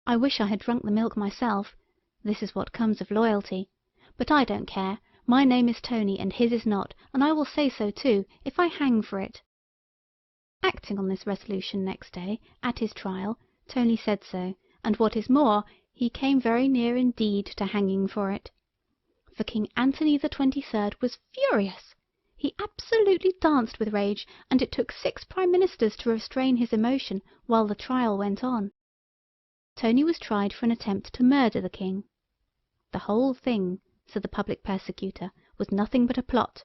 "I wish I had drunk the milk myself. This is what comes of loyalty. But I don't care. My name is Tony, and his is not, and I will say so too, if I hang for it." Acting on this resolution next day, at his trial, Tony said so, and what is more, he came very near indeed to hanging for it. For King Anthony the 23rd was furious. He absolutely danced with rage, and it took 6 prime ministers to restrain his emotion while the trial went on. Tony was tried for an attempt to murder the king. The whole thing, said the public persecutor, was nothing but a plot.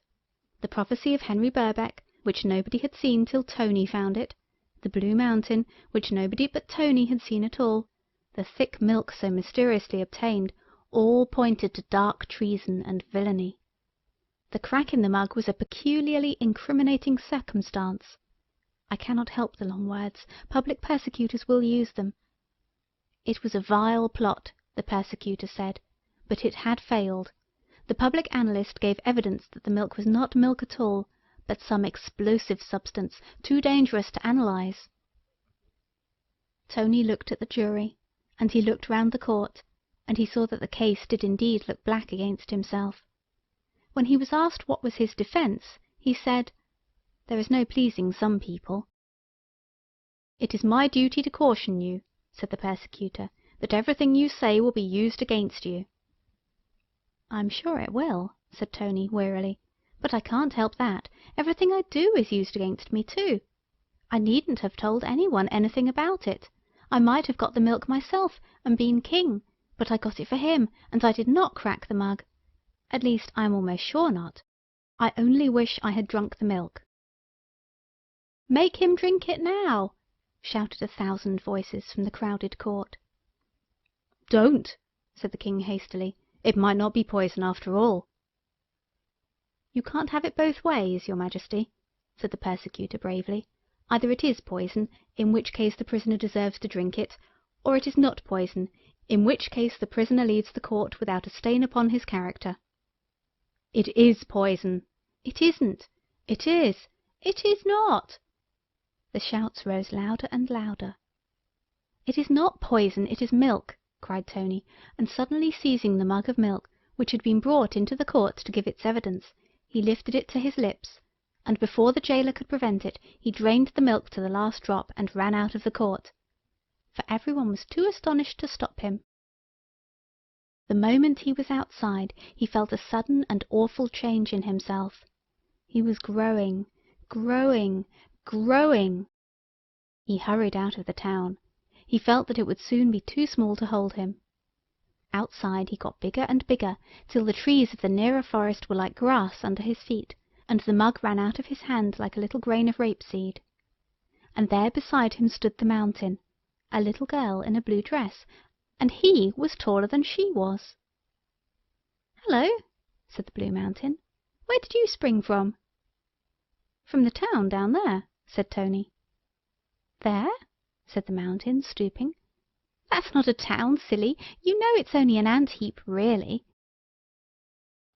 The prophecy of Henry Birkbeck, which nobody had seen till Tony found it, the Blue Mountain, which nobody but Tony had seen at all, the thick milk so mysteriously obtained, all pointed to dark treason and villainy. The crack in the mug was a peculiarly incriminating circumstance. I cannot help the long words. Public persecutors will use them. It was a vile plot, the persecutor said, but it had failed. The public analyst gave evidence that the milk was not milk at all, but some explosive substance too dangerous to analyse. Tony looked at the jury, and he looked round the court, and he saw that the case did indeed look black against himself. When he was asked what was his defence, he said, "There is no pleasing some people." "It is my duty to caution you," said the persecutor, "that everything you say will be used against you." "I'm sure it will," said Tony wearily, "but I can't help that. Everything I do is used against me too. I needn't have told anyone anything about it. I might have got the milk myself and been king, but I got it for him, and I did not crack the mug. At least, I am almost sure not. I only wish I had drunk the milk." "Make him drink it now!" shouted 1,000 voices from the crowded court. "Don't!" said the king hastily. "It might not be poison after all." "You can't have it both ways, your Majesty," said the persecutor bravely. Either it is poison, in which case the prisoner deserves to drink it, or it is not poison, in which case the prisoner leaves the court without a stain upon his character." "It is poison." "It isn't." "It is." "It is not." The shouts rose louder and louder. "It is not poison, it is milk," cried Tony, and suddenly seizing the mug of milk, which had been brought into the court to give its evidence, he lifted it to his lips, and before the jailer could prevent it, he drained the milk to the last drop and ran out of the court. For everyone was too astonished to stop him. The moment he was outside, he felt a sudden and awful change in himself. He was growing, growing, growing. He hurried out of the town. He felt that it would soon be too small to hold him. Outside he got bigger and bigger, till the trees of the nearer forest were like grass under his feet, and the mug ran out of his hand like a little grain of rapeseed. And there beside him stood the mountain, a little girl in a blue dress, and he was taller than she was. "Hello," said the Blue Mountain. "Where did you spring from?" "From the town down there," said Tony. "There?" said the Mountain, stooping. "That's not a town, silly. You know it's only an ant heap, really."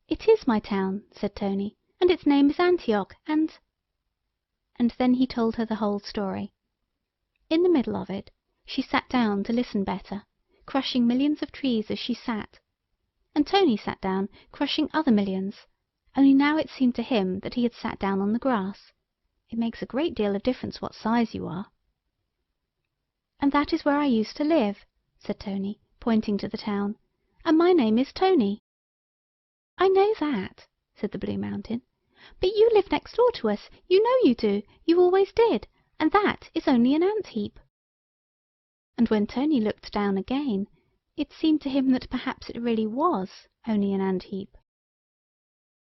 "It is my town," said Tony, "and its name is Antioch, and—" And then he told her the whole story. In the middle of it, she sat down to listen better, crushing millions of trees as she sat. And Tony sat down, crushing other millions, only now it seemed to him that he had sat down on the grass. It makes a great deal of difference what size you are. "And that is where I used to live," said Tony, pointing to the town, "and my name is Tony." "I know that," said the Blue Mountain, "but you live next door to us, you know you do, you always did, and that is only an ant heap." And when Tony looked down again, it seemed to him that perhaps it really was only an ant heap.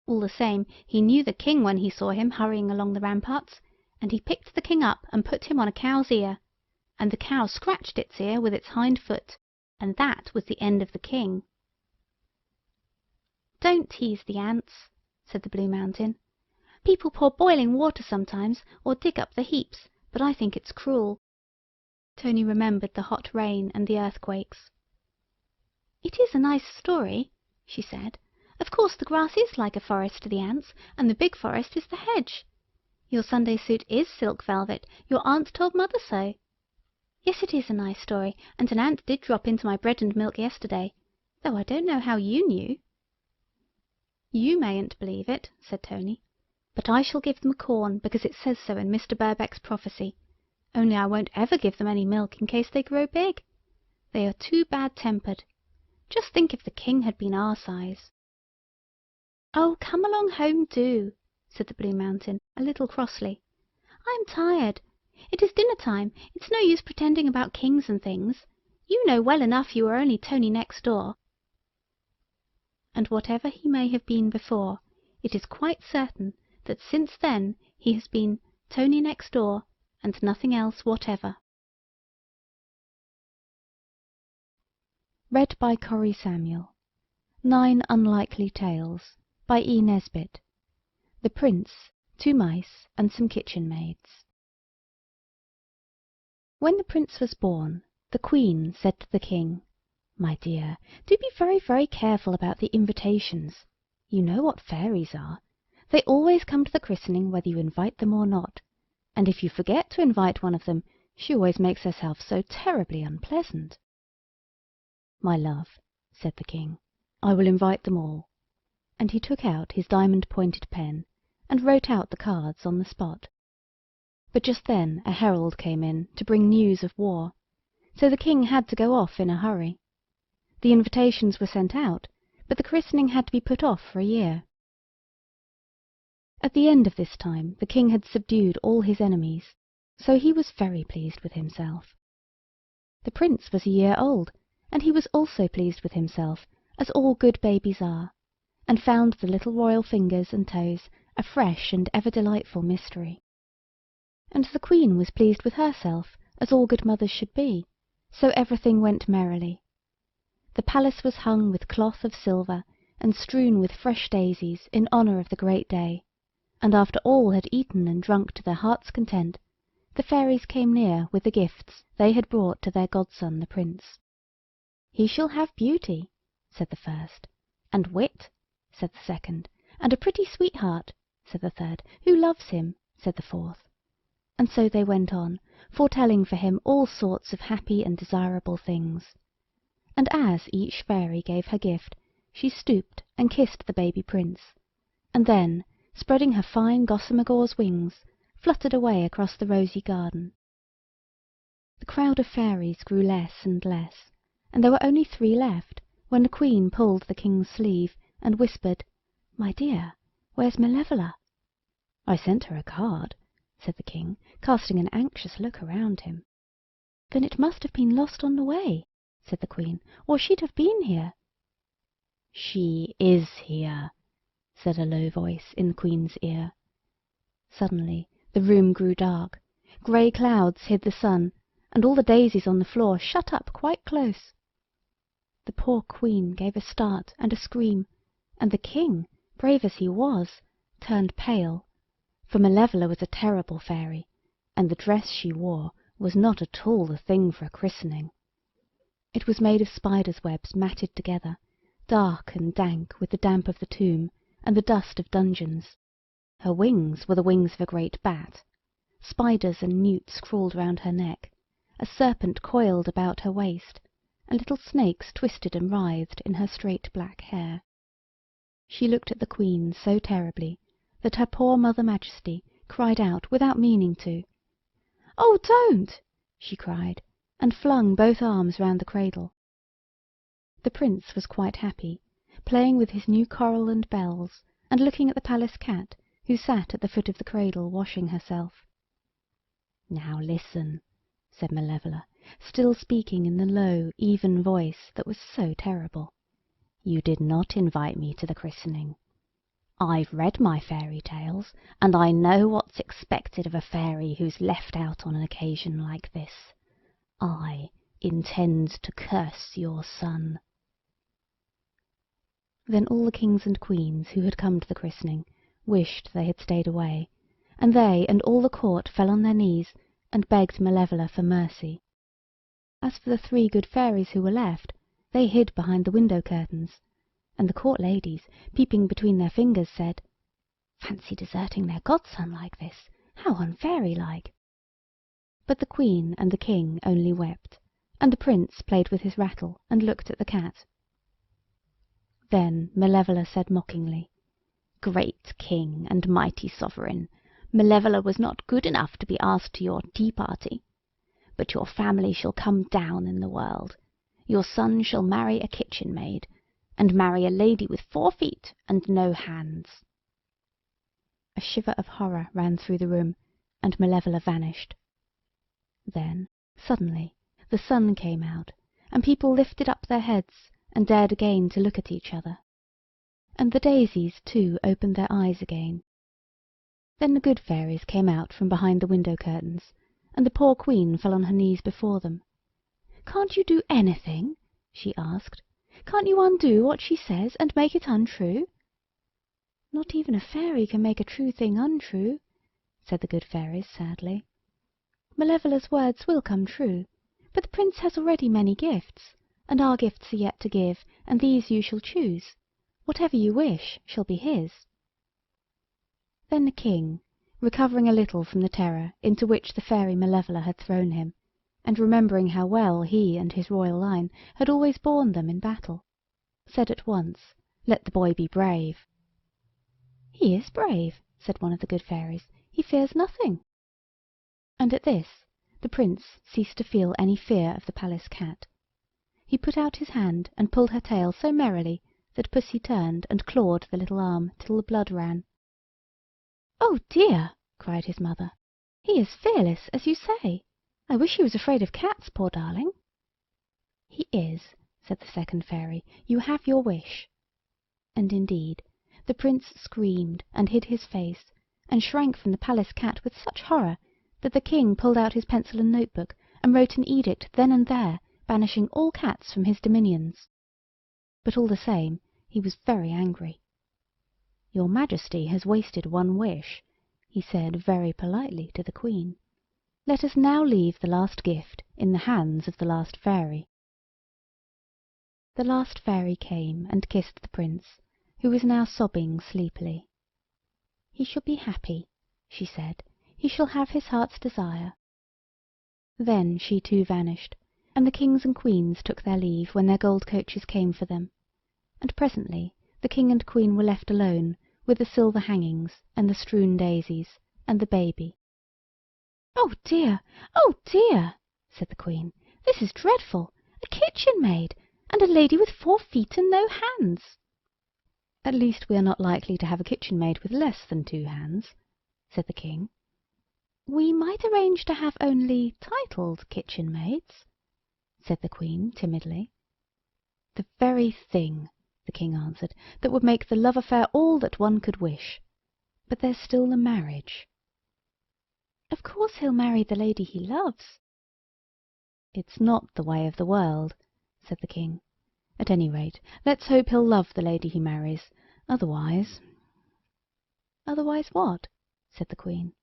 All the same, he knew the king when he saw him hurrying along the ramparts, and he picked the king up and put him on a cow's ear, and the cow scratched its ear with its hind foot, and that was the end of the king. "Don't tease the ants," said the Blue Mountain. "People pour boiling water sometimes, or dig up the heaps, but I think it's cruel." Tony remembered the hot rain and the earthquakes. "It is a nice story," she said. "Of course the grass is like a forest to the ants, and the big forest is the hedge. Your Sunday suit is silk velvet, your aunt told mother so. Yes, it is a nice story, and an ant did drop into my bread and milk yesterday, though I don't know how you knew." "You mayn't believe it," said Tony, "but I shall give them corn, because it says so in Mr. Birkbeck's prophecy, only I won't ever give them any milk in case they grow big. They are too bad-tempered. Just think if the king had been our size." "Oh, come along home, do," said the Blue Mountain, a little crossly. "I am tired. It is dinner time. It's no use pretending about kings and things. You know well enough you are only Tony next door." And whatever he may have been before, it is quite certain that since then he has been Tony next door and nothing else whatever. Read by Cori Samuel. 9 Unlikely Tales by E. Nesbit. The Prince, 2 Mice, and some Kitchen-Maids. When the Prince was born, the Queen said to the King, "My dear, do be very, very careful about the invitations. You know what fairies are. They always come to the christening whether you invite them or not, and if you forget to invite one of them, she always makes herself so terribly unpleasant." "My love," said the King, "I will invite them all," and he took out his diamond-pointed pen and wrote out the cards on the spot. But just then a herald came in to bring news of war, so the King had to go off in a hurry. The invitations were sent out, but the christening had to be put off for a year. At the end of this time the King had subdued all his enemies, so he was very pleased with himself. The Prince was a year old, and he was also pleased with himself, as all good babies are, and found the little royal fingers and toes a fresh and ever delightful mystery. And the Queen was pleased with herself, as all good mothers should be, so everything went merrily. The palace was hung with cloth of silver, and strewn with fresh daisies in honour of the great day, and after all had eaten and drunk to their heart's content, the fairies came near with the gifts they had brought to their godson the Prince. "He shall have beauty," said the first, "and wit," said the second, "and a pretty sweetheart," said the third. "Who loves him," said the fourth. And so they went on, foretelling for him all sorts of happy and desirable things. And as each fairy gave her gift, she stooped and kissed the baby Prince, and then, spreading her fine gossamer gauze wings, fluttered away across the rosy garden. The crowd of fairies grew less and less, and there were only 3 left, when the Queen pulled the King's sleeve, and whispered, "My dear, where's Malevola?" "I sent her a card," said the King, casting an anxious look around him. "Then it must have been lost on the way," said the Queen, "or she'd have been here." "She is here," said a low voice in the Queen's ear. Suddenly the room grew dark, grey clouds hid the sun, and all the daisies on the floor shut up quite close. The poor Queen gave a start and a scream, and the King, brave as he was, turned pale, for Malevola was a terrible fairy, and the dress she wore was not at all the thing for a christening. It was made of spiders' webs matted together, dark and dank with the damp of the tomb and the dust of dungeons. Her wings were the wings of a great bat. Spiders and newts crawled round her neck, a serpent coiled about her waist, and little snakes twisted and writhed in her straight black hair. She looked at the Queen so terribly that her poor Mother Majesty cried out without meaning to. "Oh, don't!" she cried, and flung both arms round the cradle. The Prince was quite happy, playing with his new coral and bells, and looking at the palace cat, who sat at the foot of the cradle washing herself. "Now listen," said Malevola, still speaking in the low, even voice that was so terrible. "You did not invite me to the christening. I've read my fairy tales, and I know what's expected of a fairy who's left out on an occasion like this. I intend to curse your son." Then all the kings and queens who had come to the christening wished they had stayed away, and they and all the court fell on their knees and begged Malevola for mercy. As for the 3 good fairies who were left, they hid behind the window curtains, and the court ladies, peeping between their fingers, said, "Fancy deserting their godson like this! How unfairy-like!" But the Queen and the King only wept, and the Prince played with his rattle and looked at the cat. Then Malevola said mockingly, "Great King and mighty Sovereign, Malevola was not good enough to be asked to your tea-party. But your family shall come down in the world. Your son shall marry a kitchen-maid, and marry a lady with 4 feet and no hands." A shiver of horror ran through the room, and Malevola vanished. Then, suddenly, the sun came out, and people lifted up their heads and dared again to look at each other. And the daisies, too, opened their eyes again. Then the good fairies came out from behind the window curtains, and the poor Queen fell on her knees before them. "Can't you do anything?" she asked. "Can't you undo what she says and make it untrue?" "Not even a fairy can make a true thing untrue," said the good fairies sadly. "Malevola's words will come true, but the Prince has already many gifts, and our gifts are yet to give, and these you shall choose. Whatever you wish shall be his." Then the King, recovering a little from the terror into which the fairy Malevola had thrown him, and remembering how well he and his royal line had always borne them in battle, said at once, "Let the boy be brave." "He is brave," said one of the good fairies. "He fears nothing." And at this the Prince ceased to feel any fear of the palace cat. He put out his hand and pulled her tail so merrily that Pussy turned and clawed the little arm till the blood ran. "Oh dear!" cried his mother. "He is fearless, as you say. I wish he was afraid of cats, poor darling." "He is," said the second fairy. "You have your wish." And indeed the Prince screamed and hid his face, and shrank from the palace cat with such horror that the King pulled out his pencil and notebook and wrote an edict then and there, banishing all cats from his dominions. But all the same he was very angry. "Your Majesty has wasted one wish," he said very politely to the Queen. let us now leave the last gift in the hands of the last fairy." The last fairy came and kissed the Prince, who was now sobbing sleepily. "He shall be happy," she said. "He shall have his heart's desire." Then she too vanished, and the kings and queens took their leave when their gold coaches came for them, and presently the king and queen were left alone with the silver hangings and the strewn daisies and the baby. "Oh dear, oh dear!" said the queen. "This is dreadful! A kitchen-maid, and a lady with 4 feet and no hands!" "At least we are not likely to have a kitchen-maid with less than 2 hands," said the king. "We might arrange to have only titled kitchen-maids," said the queen timidly. "The very thing," the king answered, "that would make the love affair all that one could wish. But there's still the marriage." "Of course he'll marry the lady he loves." "It's not the way of the world," said the king. "At any rate, let's hope he'll love the lady he marries. Otherwise—" "Otherwise what?" said the queen.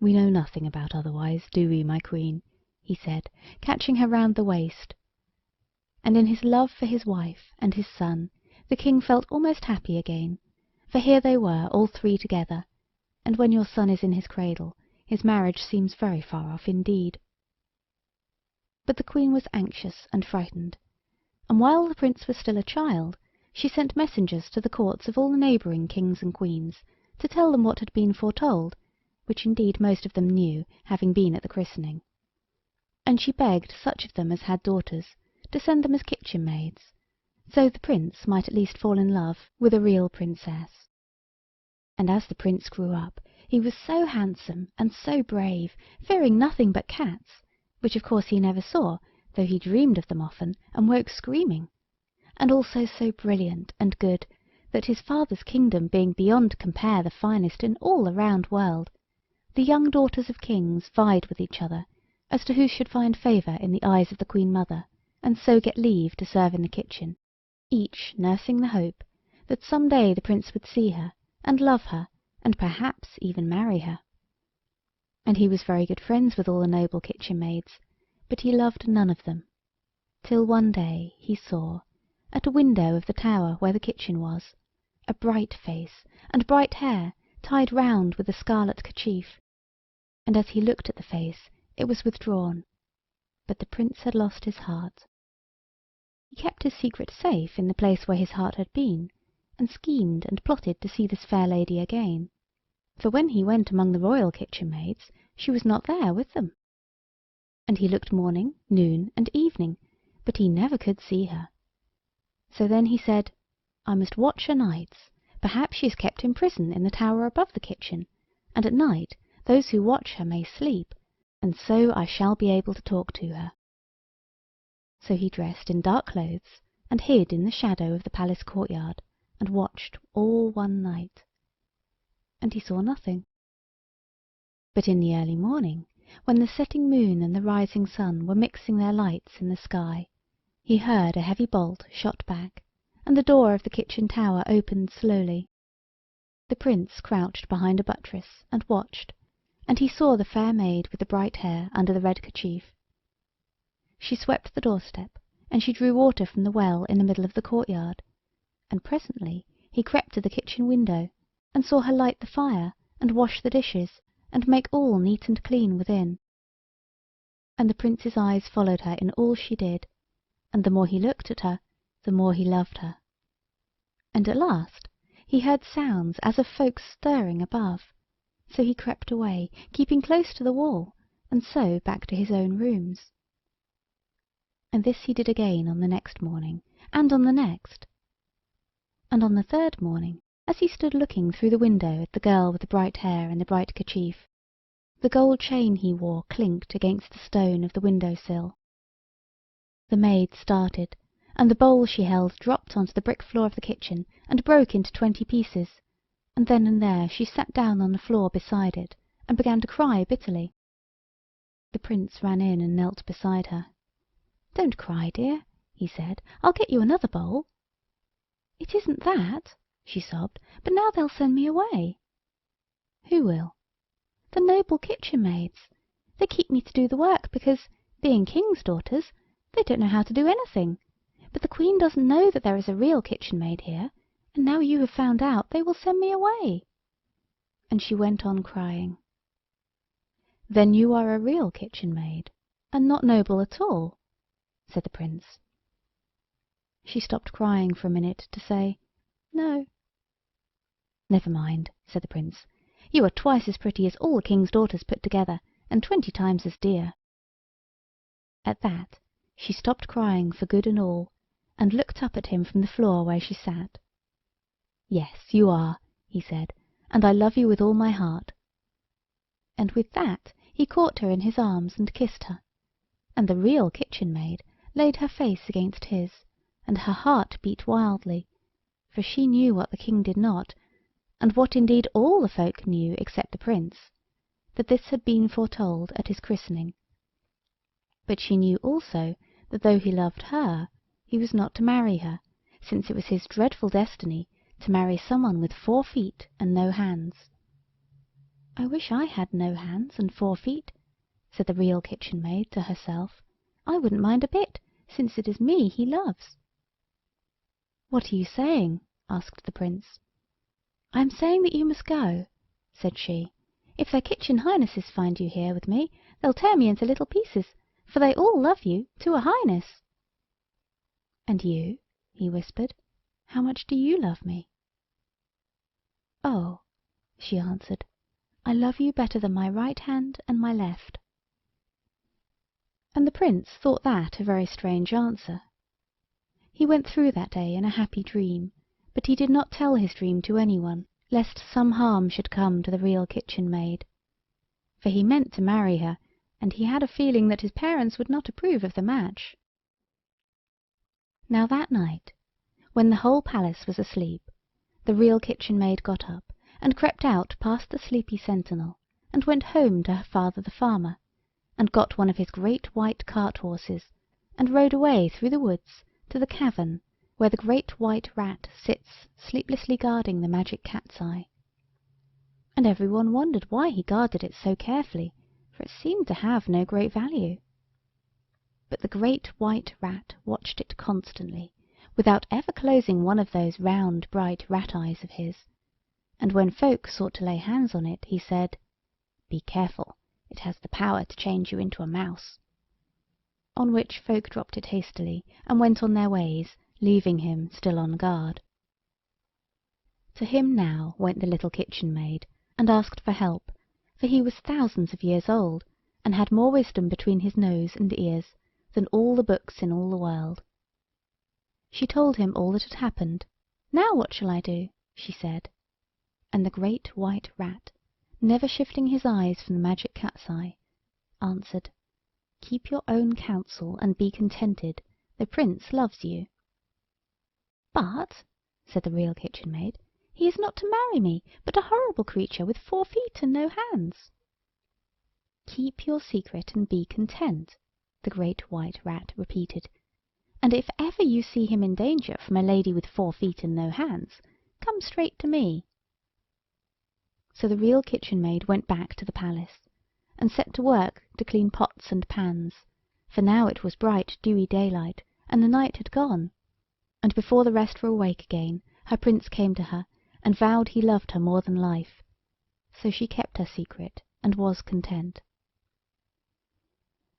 "We know nothing about otherwise, do we, my queen?" he said, catching her round the waist. And in his love for his wife and his son the king felt almost happy again, for here they were all 3 together, and when your son is in his cradle his marriage seems very far off indeed. But the queen was anxious and frightened, and while the prince was still a child she sent messengers to the courts of all the neighbouring kings and queens to tell them what had been foretold, which indeed most of them knew, having been at the christening. And she begged such of them as had daughters to send them as kitchen-maids, so the prince might at least fall in love with a real princess. And as the prince grew up he was so handsome and so brave, fearing nothing but cats, which of course he never saw, though he dreamed of them often and woke screaming, and also so brilliant and good that, his father's kingdom being beyond compare the finest in all the round world, the young daughters of kings vied with each other as to who should find favour in the eyes of the Queen Mother, and so get leave to serve in the kitchen, each nursing the hope that some day the prince would see her and love her, and perhaps even marry her. And he was very good friends with all the noble kitchen-maids, but he loved none of them, till one day he saw, at a window of the tower where the kitchen was, a bright face and bright hair tied round with a scarlet kerchief, and as he looked at the face it was withdrawn, but the prince had lost his heart. He kept his secret safe in the place where his heart had been, and schemed and plotted to see this fair lady again, for when he went among the royal kitchen-maids she was not there with them. And he looked morning, noon, and evening, but he never could see her. So then he said, "I must watch o' nights. Perhaps she is kept in prison in the tower above the kitchen, and at night those who watch her may sleep, and so I shall be able to talk to her." So he dressed in dark clothes, and hid in the shadow of the palace courtyard, and watched all one night. And he saw nothing. But in the early morning, when the setting moon and the rising sun were mixing their lights in the sky, he heard a heavy bolt shot back, and the door of the kitchen tower opened slowly. The prince crouched behind a buttress and watched, and he saw the fair maid with the bright hair under the red kerchief. She swept the doorstep, and she drew water from the well in the middle of the courtyard, and presently he crept to the kitchen window, and saw her light the fire, and wash the dishes, and make all neat and clean within. And the prince's eyes followed her in all she did, and the more he looked at her, the more he loved her. And at last he heard sounds as of folks stirring above, so he crept away, keeping close to the wall, and so back to his own rooms. And this he did again on the next morning, and on the next. And on the 3rd morning, as he stood looking through the window at the girl with the bright hair and the bright kerchief, the gold chain he wore clinked against the stone of the window-sill. The maid started, and the bowl she held dropped onto the brick floor of the kitchen and broke into 20 pieces, and then and there she sat down on the floor beside it and began to cry bitterly. The prince ran in and knelt beside her. "Don't cry, dear," he said. "I'll get you another bowl." "It isn't that," she sobbed, "but now they'll send me away." "Who will?" "The noble kitchen-maids. They keep me to do the work because, being king's daughters, they don't know how to do anything. But the Queen doesn't know that there is a real kitchen-maid here, and now you have found out they will send me away." And she went on crying. "Then you are a real kitchen-maid, and not noble at all?" said the Prince. She stopped crying for a minute to say, "No." "Never mind," said the Prince. "You are twice as pretty as all the king's daughters put together, and 20 times as dear." At that she stopped crying for good and all, and looked up at him from the floor where she sat. "Yes, you are," he said, "and I love you with all my heart." And with that he caught her in his arms and kissed her, and the real kitchen-maid laid her face against his, and her heart beat wildly, for she knew what the king did not, and what indeed all the folk knew except the Prince, that this had been foretold at his christening. But she knew also that though he loved her, he was not to marry her, since it was his dreadful destiny to marry someone with 4 feet and no hands. "I wish I had no hands and 4 feet," said the real kitchen-maid to herself. "I wouldn't mind a bit, since it is me he loves." "What are you saying?" asked the Prince. "I am saying that you must go," said she. "If their kitchen highnesses find you here with me, they'll tear me into little pieces, for they all love you to a highness." "And you?" he whispered. "How much do you love me?" "Oh," she answered, "I love you better than my right hand and my left." And the Prince thought that a very strange answer. He went through that day in a happy dream, but he did not tell his dream to any one, lest some harm should come to the real kitchen-maid. For he meant to marry her, and he had a feeling that his parents would not approve of the match. Now that night, when the whole palace was asleep, the real kitchen-maid got up, and crept out past the sleepy sentinel, and went home to her father the farmer, and got one of his great white cart-horses, and rode away through the woods to the cavern where the great white rat sits sleeplessly guarding the magic cat's eye. And every one wondered why he guarded it so carefully, for it seemed to have no great value. But the great white rat watched it constantly, without ever closing one of those round bright rat eyes of his, and when folk sought to lay hands on it, he said, "Be careful, it has the power to change you into a mouse." On which folk dropped it hastily, and went on their ways, leaving him still on guard. To him now went the little kitchen-maid, and asked for help, for he was thousands of years old, and had more wisdom between his nose and ears than all the books in all the world. She told him all that had happened. "Now what shall I do?" she said. And the great white rat, never shifting his eyes from the magic cat's eye, answered, "Keep your own counsel and be contented. The Prince loves you." "But," said the real kitchen-maid, "he is not to marry me, but a horrible creature with 4 feet and no hands." "Keep your secret and be content," the great white rat repeated, "and if ever you see him in danger from a lady with 4 feet and no hands, come straight to me." So the real kitchen-maid went back to the palace, and set to work to clean pots and pans, for now it was bright dewy daylight, and the night had gone, and before the rest were awake again, her Prince came to her, and vowed he loved her more than life. So she kept her secret, and was content.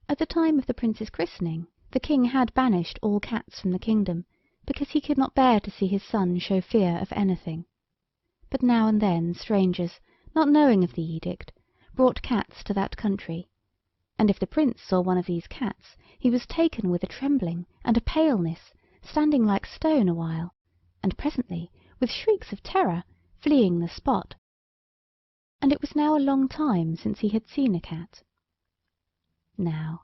At the time of the Prince's christening, the king had banished all cats from the kingdom, because he could not bear to see his son show fear of anything. But now and then strangers, not knowing of the edict, brought cats to that country, and if the Prince saw one of these cats, he was taken with a trembling and a paleness, standing like stone a while, and presently, with shrieks of terror, fleeing the spot. And it was now a long time since he had seen a cat. Now,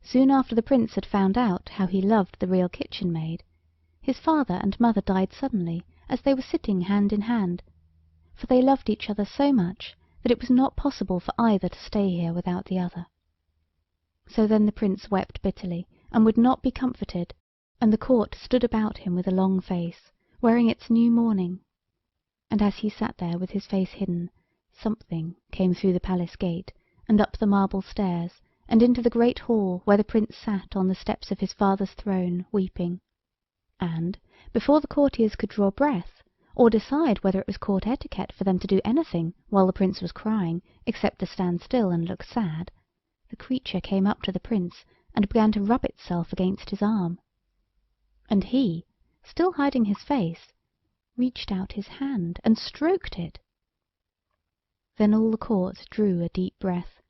soon after the Prince had found out how he loved the real kitchen-maid, his father and mother died suddenly as they were sitting hand in hand, for they loved each other so much that it was not possible for either to stay here without the other. So then the Prince wept bitterly, and would not be comforted, and the court stood about him with a long face, wearing its new mourning. And as he sat there with his face hidden, something came through the palace gate, and up the marble stairs, and into the great hall where the Prince sat on the steps of his father's throne, weeping. And, before the courtiers could draw breath, or decide whether it was court etiquette for them to do anything while the Prince was crying, except to stand still and look sad, the creature came up to the Prince and began to rub itself against his arm. And he, still hiding his face, reached out his hand and stroked it. Then all the court drew a deep breath,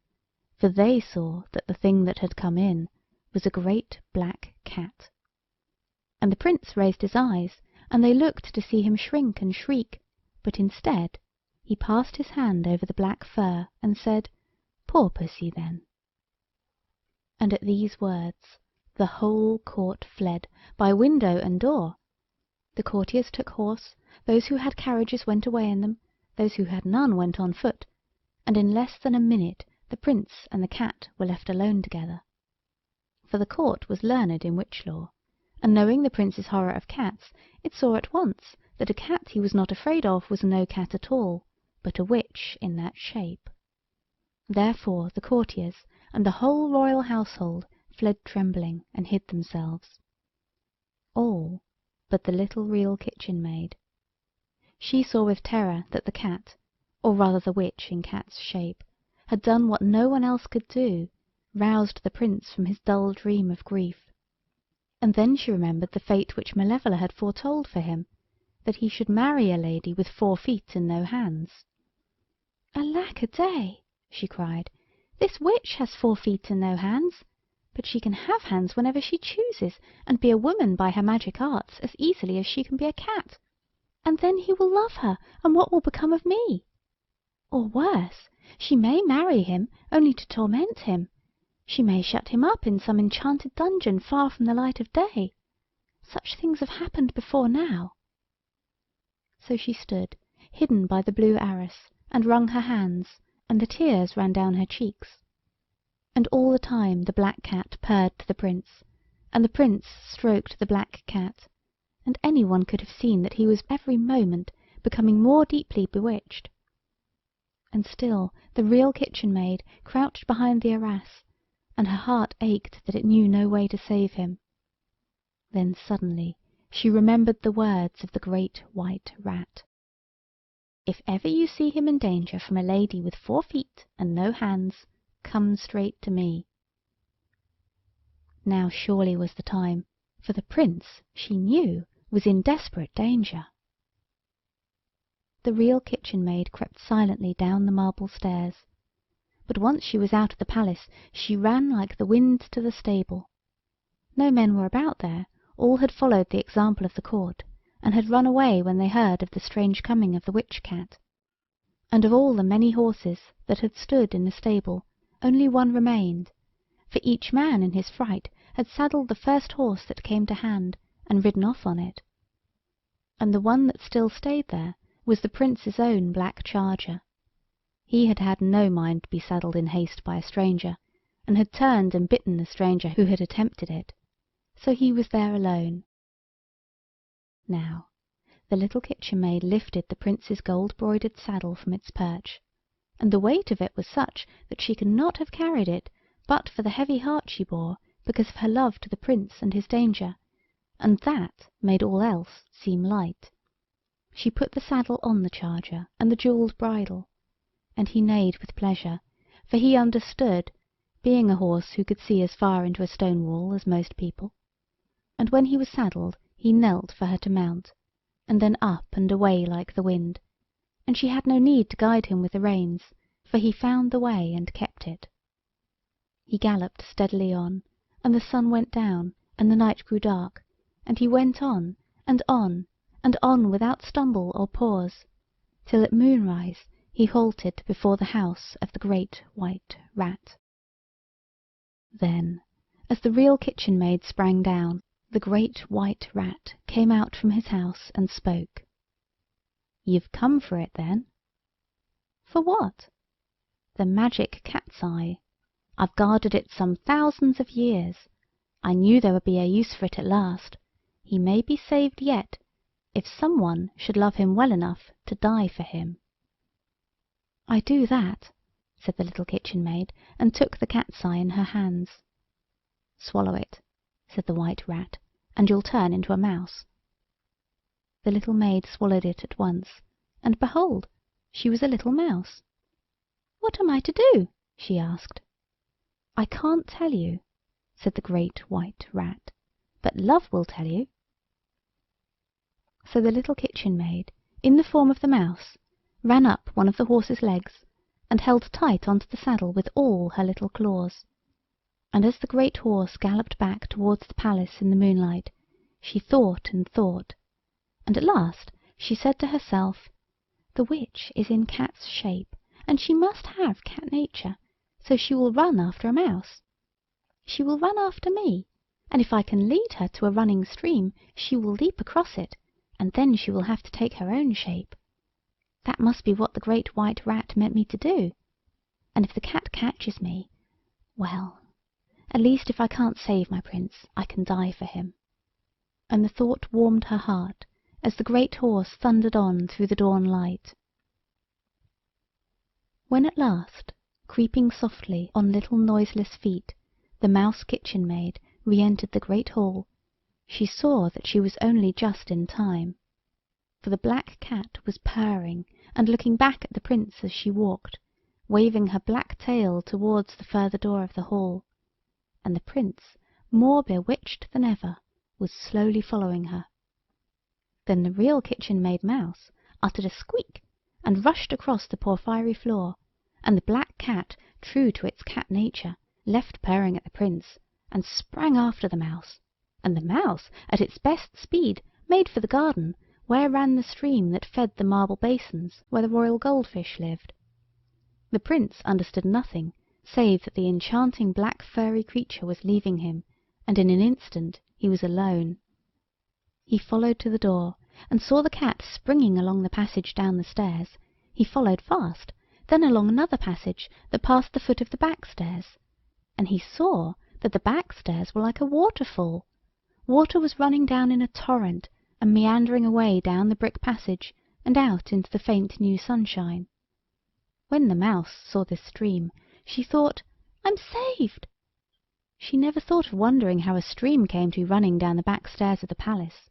for they saw that the thing that had come in was a great black cat. And the Prince raised his eyes, and they looked to see him shrink and shriek, but instead he passed his hand over the black fur and said, "Poor pussy, then." And at these words the whole court fled, by window and door. The courtiers took horse, those who had carriages went away in them, those who had none went on foot, and in less than a minute the Prince and the cat were left alone together. For the court was learned in witch lore, and knowing the Prince's horror of cats, it saw at once that a cat he was not afraid of was no cat at all, but a witch in that shape. Therefore the courtiers and the whole royal household fled trembling and hid themselves. All but the little Real Kitchen-Maid. She saw with terror that the cat, or rather the witch in cat's shape, had done what no one else could do, roused the Prince from his dull dream of grief. And then she remembered the fate which Malevola had foretold for him, that he should marry a lady with 4 feet and no hands. "Alack-a-day!" she cried, "this witch has 4 feet and no hands, but she can have hands whenever she chooses, and be a woman by her magic arts as easily as she can be a cat. And then he will love her, and what will become of me? Or worse, she may marry him only to torment him. She may shut him up in some enchanted dungeon far from the light of day. Such things have happened before now." So she stood, hidden by the blue arras, and wrung her hands, and the tears ran down her cheeks. And all the time the black cat purred to the Prince, and the Prince stroked the black cat, and any one could have seen that he was every moment becoming more deeply bewitched. And still the Real Kitchen-Maid crouched behind the arras, and her heart ached that it knew no way to save him. Then suddenly she remembered the words of the great white rat. "If ever you see him in danger from a lady with 4 feet and no hands, come straight to me." Now surely was the time, for the Prince, she knew, was in desperate danger. The Real Kitchen-Maid crept silently down the marble stairs, but once she was out of the palace she ran like the wind to the stable. No men were about there, all had followed the example of the court, and had run away when they heard of the strange coming of the witch-cat. And of all the many horses that had stood in the stable, only one remained, for each man in his fright had saddled the first horse that came to hand, and ridden off on it. And the one that still stayed there was the Prince's own black charger. He had had no mind to be saddled in haste by a stranger, and had turned and bitten the stranger who had attempted it, so he was there alone. Now the little Kitchen-Maid lifted the Prince's gold-broidered saddle from its perch, and the weight of it was such that she could not have carried it but for the heavy heart she bore because of her love to the Prince and his danger, and that made all else seem light. She put the saddle on the charger and the jewelled bridle, and he neighed with pleasure, for he understood, being a horse who could see as far into a stone wall as most people. And when he was saddled he knelt for her to mount, and then up and away like the wind, and she had no need to guide him with the reins, for he found the way and kept it. He galloped steadily on, and the sun went down, and the night grew dark, and he went on, and on, and on without stumble or pause, till at moonrise he halted before the house of the great white rat. Then, as the Real Kitchen-Maid sprang down, the great white rat came out from his house and spoke. "You've come for it, then?" "For what?" "The magic cat's eye. I've guarded it some thousands of years. I knew there would be a use for it at last. He may be saved yet, if some one should love him well enough to die for him." "I do that," said the little kitchen-maid, and took the cat's eye in her hands. "Swallow it," said the White Rat, "and you'll turn into a mouse." The little maid swallowed it at once, and behold, she was a little mouse. "What am I to do?" she asked. "I can't tell you," said the Great White Rat, "but Love will tell you." So the little kitchen-maid, in the form of the mouse, ran up one of the horse's legs, and held tight onto the saddle with all her little claws. And as the great horse galloped back towards the palace in the moonlight, she thought and thought, and at last she said to herself, "The witch is in cat's shape, and she must have cat nature, so she will run after a mouse. She will run after me, and if I can lead her to a running stream, she will leap across it, and then she will have to take her own shape. That must be what the Great White Rat meant me to do. And if the cat catches me, well, at least if I can't save my prince, I can die for him." And the thought warmed her heart as the great horse thundered on through the dawn light. When at last, creeping softly on little noiseless feet, the mouse kitchen-maid re-entered the great hall, she saw that she was only just in time. For the black cat was purring and looking back at the prince as she walked, waving her black tail towards the further door of the hall, and the prince, more bewitched than ever, was slowly following her. Then the real kitchen-maid mouse uttered a squeak and rushed across the porphyry floor, and the black cat, true to its cat nature, left purring at the prince, and sprang after the mouse, and the mouse, at its best speed, made for the garden, where ran the stream that fed the marble basins where the royal goldfish lived. The prince understood nothing, save that the enchanting black furry creature was leaving him, and in an instant he was alone. He followed to the door, and saw the cat springing along the passage down the stairs. He followed fast, then along another passage that passed the foot of the back stairs, and he saw that the back stairs were like a waterfall. Water was running down in a torrent, and meandering away down the brick passage, and out into the faint new sunshine. When the mouse saw this stream, she thought, "I'm saved!" She never thought of wondering how a stream came to be running down the back stairs of the palace.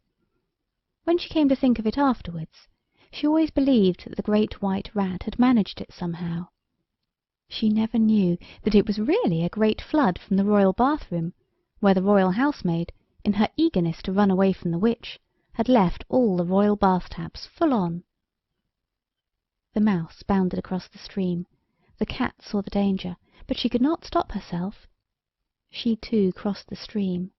When she came to think of it afterwards, she always believed that the Great White Rat had managed it somehow. She never knew that it was really a great flood from the royal bathroom, where the royal housemaid, in her eagerness to run away from the witch, had left all the royal bath-taps full on. The mouse bounded across the stream. The cat saw the danger, but she could not stop herself. She too crossed the stream,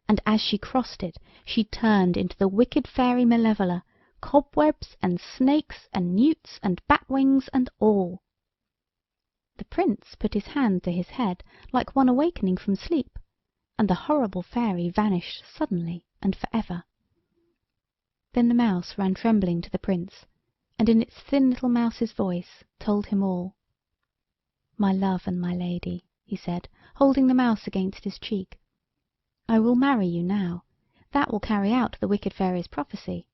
and as she crossed it she turned into the wicked fairy Malevola, cobwebs and snakes and newts and bat-wings and all. The prince put his hand to his head like one awakening from sleep, and the horrible fairy vanished suddenly and for ever. Then the mouse ran trembling to the prince, and in its thin little mouse's voice told him all. "My love and my lady," he said, holding the mouse against his cheek, "I will marry you now. That will carry out the wicked fairy's prophecy.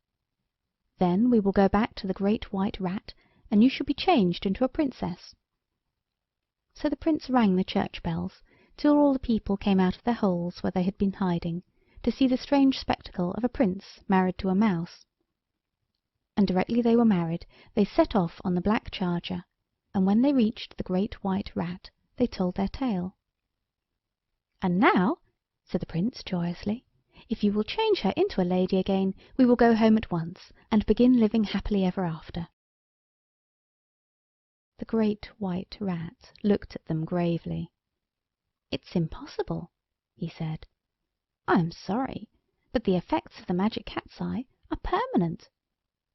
Then we will go back to the Great White Rat, and you shall be changed into a princess." So the prince rang the church bells, till all the people came out of their holes where they had been hiding, to see the strange spectacle of a prince married to a mouse. And directly they were married, they set off on the black charger, and when they reached the Great White Rat, they told their tale. "And now," said the prince joyously, "if you will change her into a lady again, we will go home at once, and begin living happily ever after." The Great White Rat looked at them gravely. "It's impossible," he said. "I am sorry, but the effects of the magic cat's eye are permanent.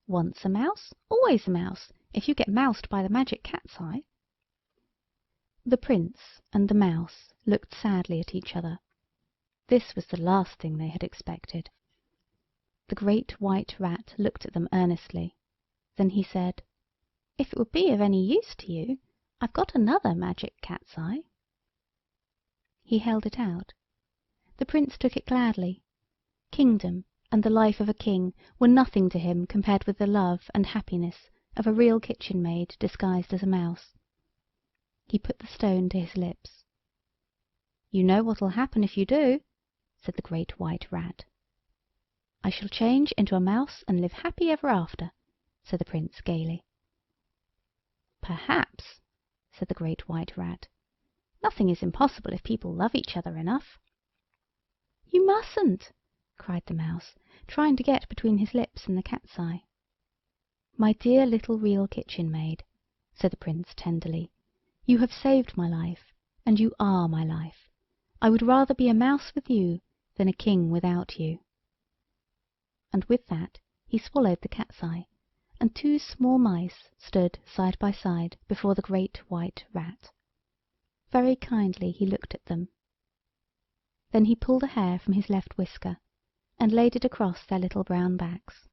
Once a mouse, always a mouse, if you get moused by the magic cat's eye." The prince and the mouse looked sadly at each other. This was the last thing they had expected. The Great White Rat looked at them earnestly. Then he said, "If it would be of any use to you, I've got another magic cat's eye." He held it out. The prince took it gladly. Kingdom and the life of a king were nothing to him compared with the love and happiness of a real kitchen-maid disguised as a mouse. He put the stone to his lips. "You know what'll happen if you do," said the Great White Rat. "I shall change into a mouse and live happy ever after," said the Prince gaily. "Perhaps," said the Great White Rat. "Nothing is impossible if people love each other enough." "You mustn't!" cried the Mouse, trying to get between his lips and the cat's eye. "My dear little Real Kitchen-Maid," said the Prince tenderly, "you have saved my life, and you are my life. I would rather be a mouse with you than a king without you." And with that he swallowed the cat's eye, and 2 small mice stood side by side before the Great White Rat. Very kindly he looked at them. Then he pulled a hair from his left whisker, and laid it across their little brown backs.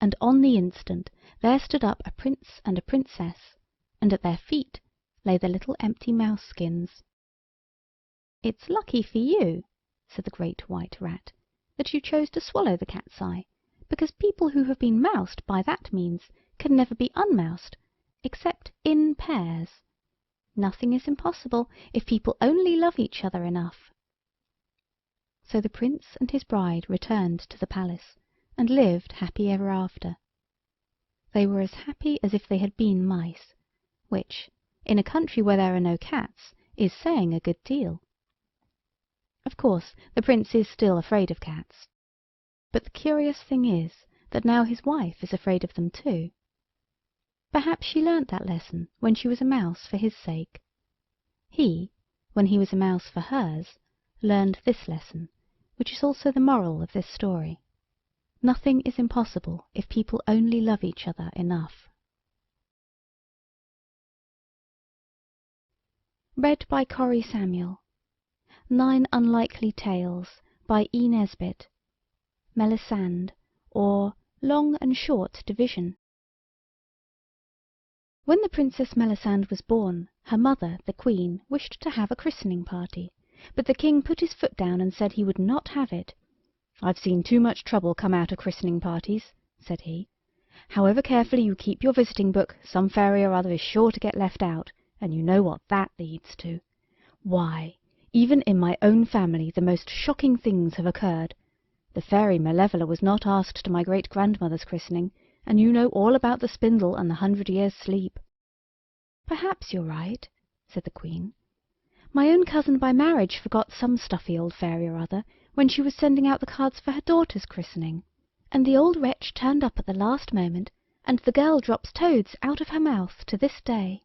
And on the instant there stood up a prince and a princess, and at their feet lay the little empty mouse skins. "It's lucky for you," said the Great White Rat, "that you chose to swallow the cat's eye, because people who have been moused by that means can never be unmoused, except in pairs. Nothing is impossible if people only love each other enough." So the Prince and his bride returned to the palace, and lived happy ever after. They were as happy as if they had been mice, which, in a country where there are no cats, is saying a good deal. Of course, the Prince is still afraid of cats. But the curious thing is that now his wife is afraid of them too. Perhaps she learnt that lesson when she was a mouse for his sake. He, when he was a mouse for hers, learned this lesson, which is also the moral of this story. Nothing is impossible if people only love each other enough. Read by Cori Samuel. 9 Unlikely Tales by E. Nesbit. Melisande, or Long and Short Division. When the Princess Melisande was born, her mother, the Queen, wished to have a christening party, but the King put his foot down and said he would not have it. "I've seen too much trouble come out of christening parties," said he. "However carefully you keep your visiting book, some fairy or other is sure to get left out, and you know what that leads to. Why, even in my own family the most shocking things have occurred. The fairy Malevola was not asked to my great-grandmother's christening, and you know all about the spindle and the 100 years' sleep." "Perhaps you're right," said the Queen. "My own cousin by marriage forgot some stuffy old fairy or other when she was sending out the cards for her daughter's christening, and the old wretch turned up at the last moment, and the girl drops toads out of her mouth to this day."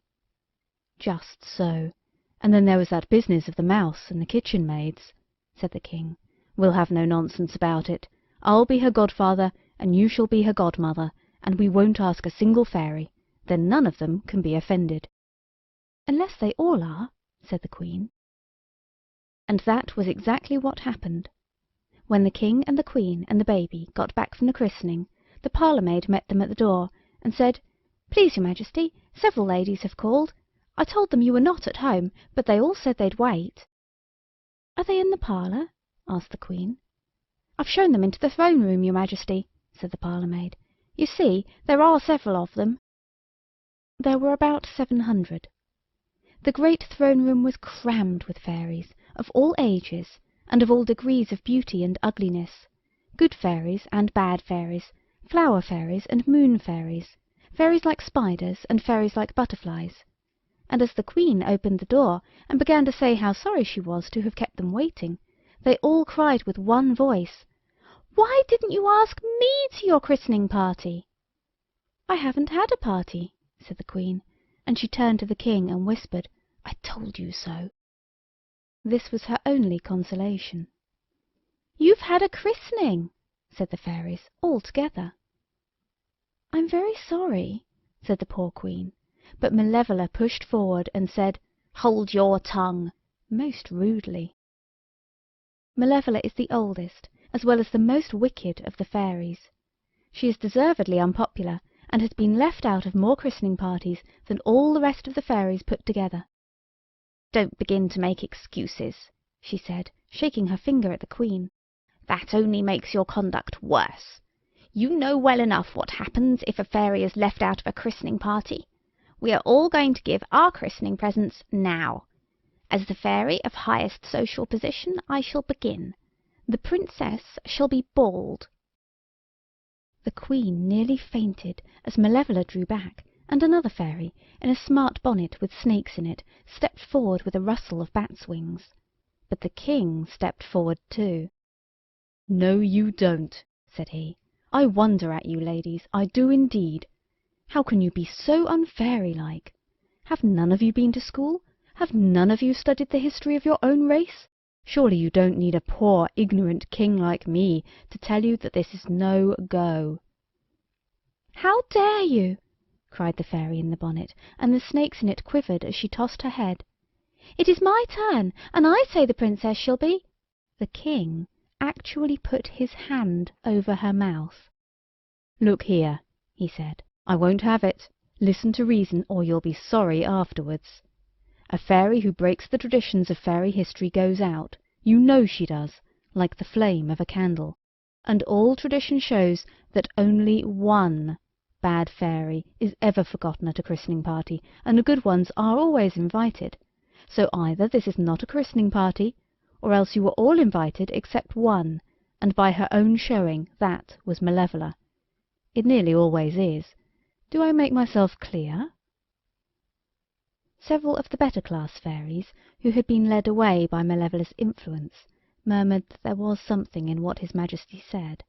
"Just so. And then there was that business of the mouse and the Kitchen-Maids," said the King. "We'll have no nonsense about it. I'll be her godfather, and you shall be her godmother, and we won't ask a single fairy. Then none of them can be offended." "Unless they all are," said the Queen. And that was exactly what happened. When the King and the Queen and the baby got back from the christening, the parlour-maid met them at the door, and said, "Please, your Majesty, several ladies have called. I told them you were not at home, but they all said they'd wait." "Are they in the parlour?" asked the Queen. "I've shown them into the throne room, your Majesty," said the parlour-maid. "You see, there are several of them." There were about 700. The great throne room was crammed with fairies, of all ages, and of all degrees of beauty and ugliness, good fairies and bad fairies, flower fairies and moon fairies, fairies like spiders and fairies like butterflies. And as the Queen opened the door and began to say how sorry she was to have kept them waiting, they all cried with one voice, "Why didn't you ask me to your christening party?" "I haven't had a party," said the Queen, and she turned to the King and whispered, "I told you so." This was her only consolation. "You've had a christening," said the fairies, all together. "I'm very sorry," said the poor Queen, but Malevola pushed forward and said, "Hold your tongue," most rudely. Malevola is the oldest, as well as the most wicked of the fairies. She is deservedly unpopular, and has been left out of more christening parties than all the rest of the fairies put together. "Don't begin to make excuses," she said, shaking her finger at the Queen. "That only makes your conduct worse. You know well enough what happens if a fairy is left out of a christening party. we are all going to give our christening presents now. As the fairy of highest social position, I shall begin. The princess shall be bald." The Queen nearly fainted as Malevola drew back, and another fairy, in a smart bonnet with snakes in it, stepped forward with a rustle of bats' wings. But the King stepped forward too. "No, you don't," said he. "I wonder at you, ladies, I do indeed. How can you be so unfairy-like? Have none of you been to school? Have none of you studied the history of your own race? Surely you don't need a poor, ignorant king like me to tell you that this is no go." "How dare you?" cried the fairy in the bonnet, and the snakes in it quivered as she tossed her head. "It is my turn, and I say the princess shall be—" The King actually put his hand over her mouth. "Look here," he said, "I won't have it. Listen to reason, or you'll be sorry afterwards. A fairy who breaks the traditions of fairy history goes out, you know she does, like the flame of a candle. And all tradition shows that only one bad fairy is ever forgotten at a christening party, and the good ones are always invited. So either this is not a christening party, or else you were all invited except one, and by her own showing that was Malevola. It nearly always is. Do I make myself clear?" Several of the better class fairies, who had been led away by Malevola's influence, murmured that there was something in what His Majesty said.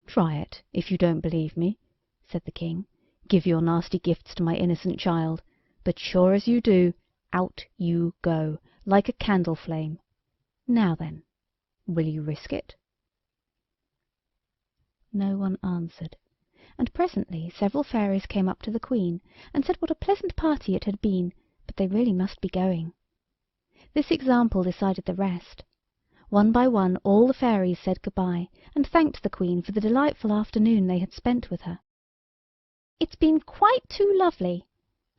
"Try it, if you don't believe me," said the King. "Give your nasty gifts to my innocent child, but sure as you do, out you go, like a candle flame. Now then, will you risk it?" No one answered, and presently several fairies came up to the Queen and said what a pleasant party it had been, but they really must be going. This example decided the rest. One by one all the fairies said good-bye, and thanked the Queen for the delightful afternoon they had spent with her. "It's been quite too lovely,"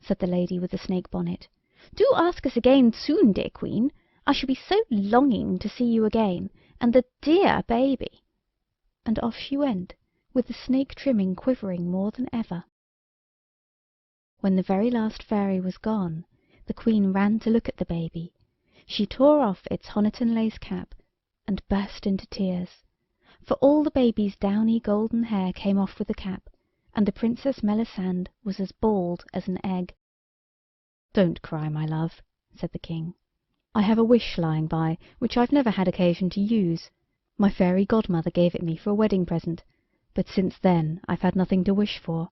said the lady with the snake bonnet. "Do ask us again soon, dear Queen. I shall be so longing to see you again, and the dear baby." And off she went, with the snake trimming quivering more than ever. When the very last fairy was gone, the Queen ran to look at the baby. She tore off its Honiton lace cap and burst into tears, for all the baby's downy golden hair came off with the cap, and the Princess Melisande was as bald as an egg. "Don't cry, my love," said the King. "I have a wish lying by, which I've never had occasion to use. My fairy godmother gave it me for a wedding present, but since then I've had nothing to wish for."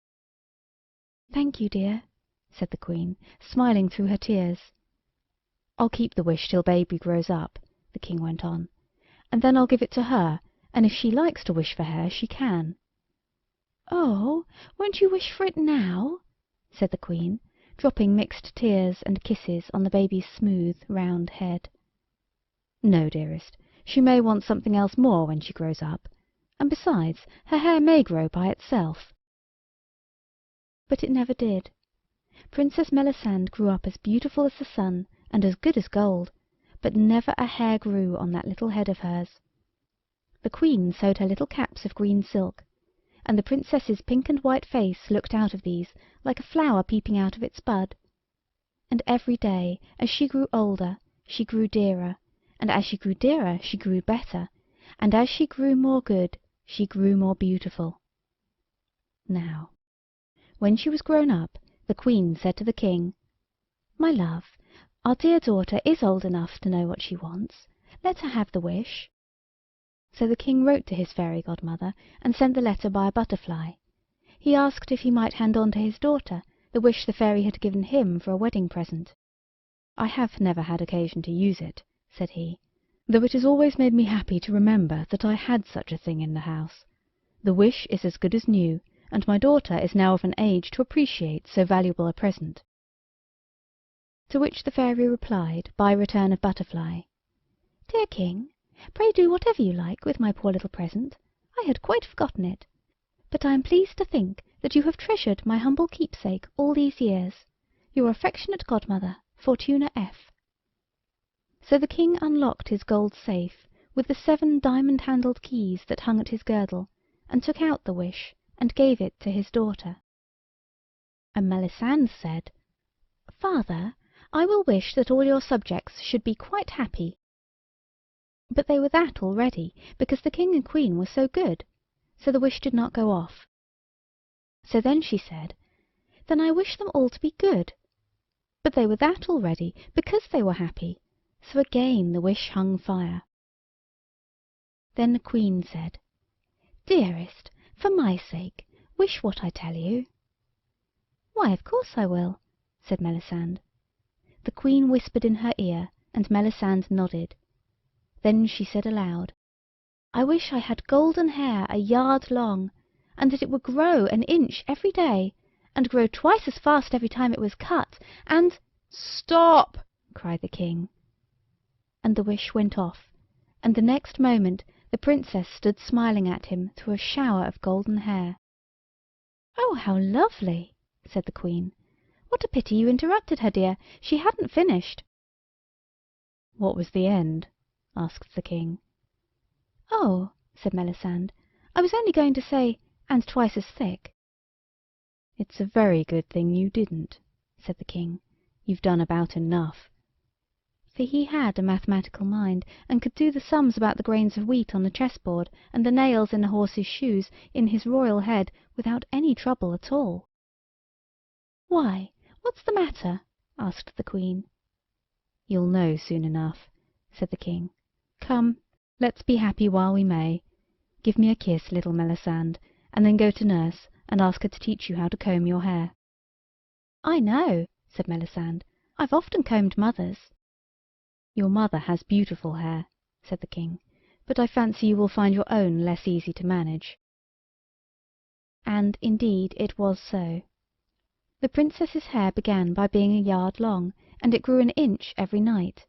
"Thank you, dear," said the Queen, smiling through her tears. "I'll keep the wish till baby grows up," the King went on, "and then I'll give it to her, and if she likes to wish for hair she can." "Oh, won't you wish for it now?" said the Queen, dropping mixed tears and kisses on the baby's smooth, round head. "No, dearest, she may want something else more when she grows up, and besides, her hair may grow by itself." But it never did. Princess Melisande grew up as beautiful as the sun and as good as gold, but never a hair grew on that little head of hers. The Queen sewed her little caps of green silk, and the Princess's pink and white face looked out of these like a flower peeping out of its bud. And every day, as she grew older, she grew dearer, and as she grew dearer she grew better, and as she grew more good she grew more beautiful. Now, when she was grown up, the Queen said to the King, "My love, our dear daughter is old enough to know what she wants. Let her have the wish." So the King wrote to his fairy godmother and sent the letter by a butterfly. He asked if he might hand on to his daughter the wish the fairy had given him for a wedding present. "I have never had occasion to use it," said he, "though it has always made me happy to remember that I had such a thing in the house. The wish is as good as new, and my daughter is now of an age to appreciate so valuable a present." To which the fairy replied, by return of butterfly, "Dear King, pray do whatever you like with my poor little present. I had quite forgotten it, but I am pleased to think that you have treasured my humble keepsake all these years. Your affectionate godmother, Fortuna F." So the King unlocked his gold safe with the 7 diamond-handled keys that hung at his girdle, and took out the wish and gave it to his daughter. And Melisande said, "Father, I will wish that all your subjects should be quite happy." But they were that already, because the king and queen were so good, so the wish did not go off. So then she said, "Then I wish them all to be good." But they were that already, because they were happy, so again the wish hung fire. Then the queen said, "Dearest, for my sake, wish what I tell you." "Why, of course I will," said Melisande. The queen whispered in her ear, and Melisande nodded. Then she said aloud, "I wish I had golden hair 1 yard long, and that it would grow 1 inch every day, and grow twice as fast every time it was cut, and—" "Stop!" cried the king. And the wish went off, and the next moment the princess stood smiling at him through a shower of golden hair. "Oh, how lovely!" said the queen. "What a pity you interrupted her, dear. She hadn't finished." "What was the end?" asked the king. "Oh," said Melisande, "I was only going to say, and twice as thick." "It's a very good thing you didn't," said the king. "You've done about enough." For he had a mathematical mind, and could do the sums about the grains of wheat on the chessboard, and the nails in the horse's shoes, in his royal head, without any trouble at all. "Why, what's the matter?" asked the queen. "You'll know soon enough," said the king. "Come, let's be happy while we may. Give me a kiss, little Melisande, and then go to nurse and ask her to teach you how to comb your hair." "I know," said Melisande. "I've often combed mother's." "Your mother has beautiful hair," said the king, "but I fancy you will find your own less easy to manage." And indeed it was so. The princess's hair began by being 1 yard long, and it grew 1 inch every night.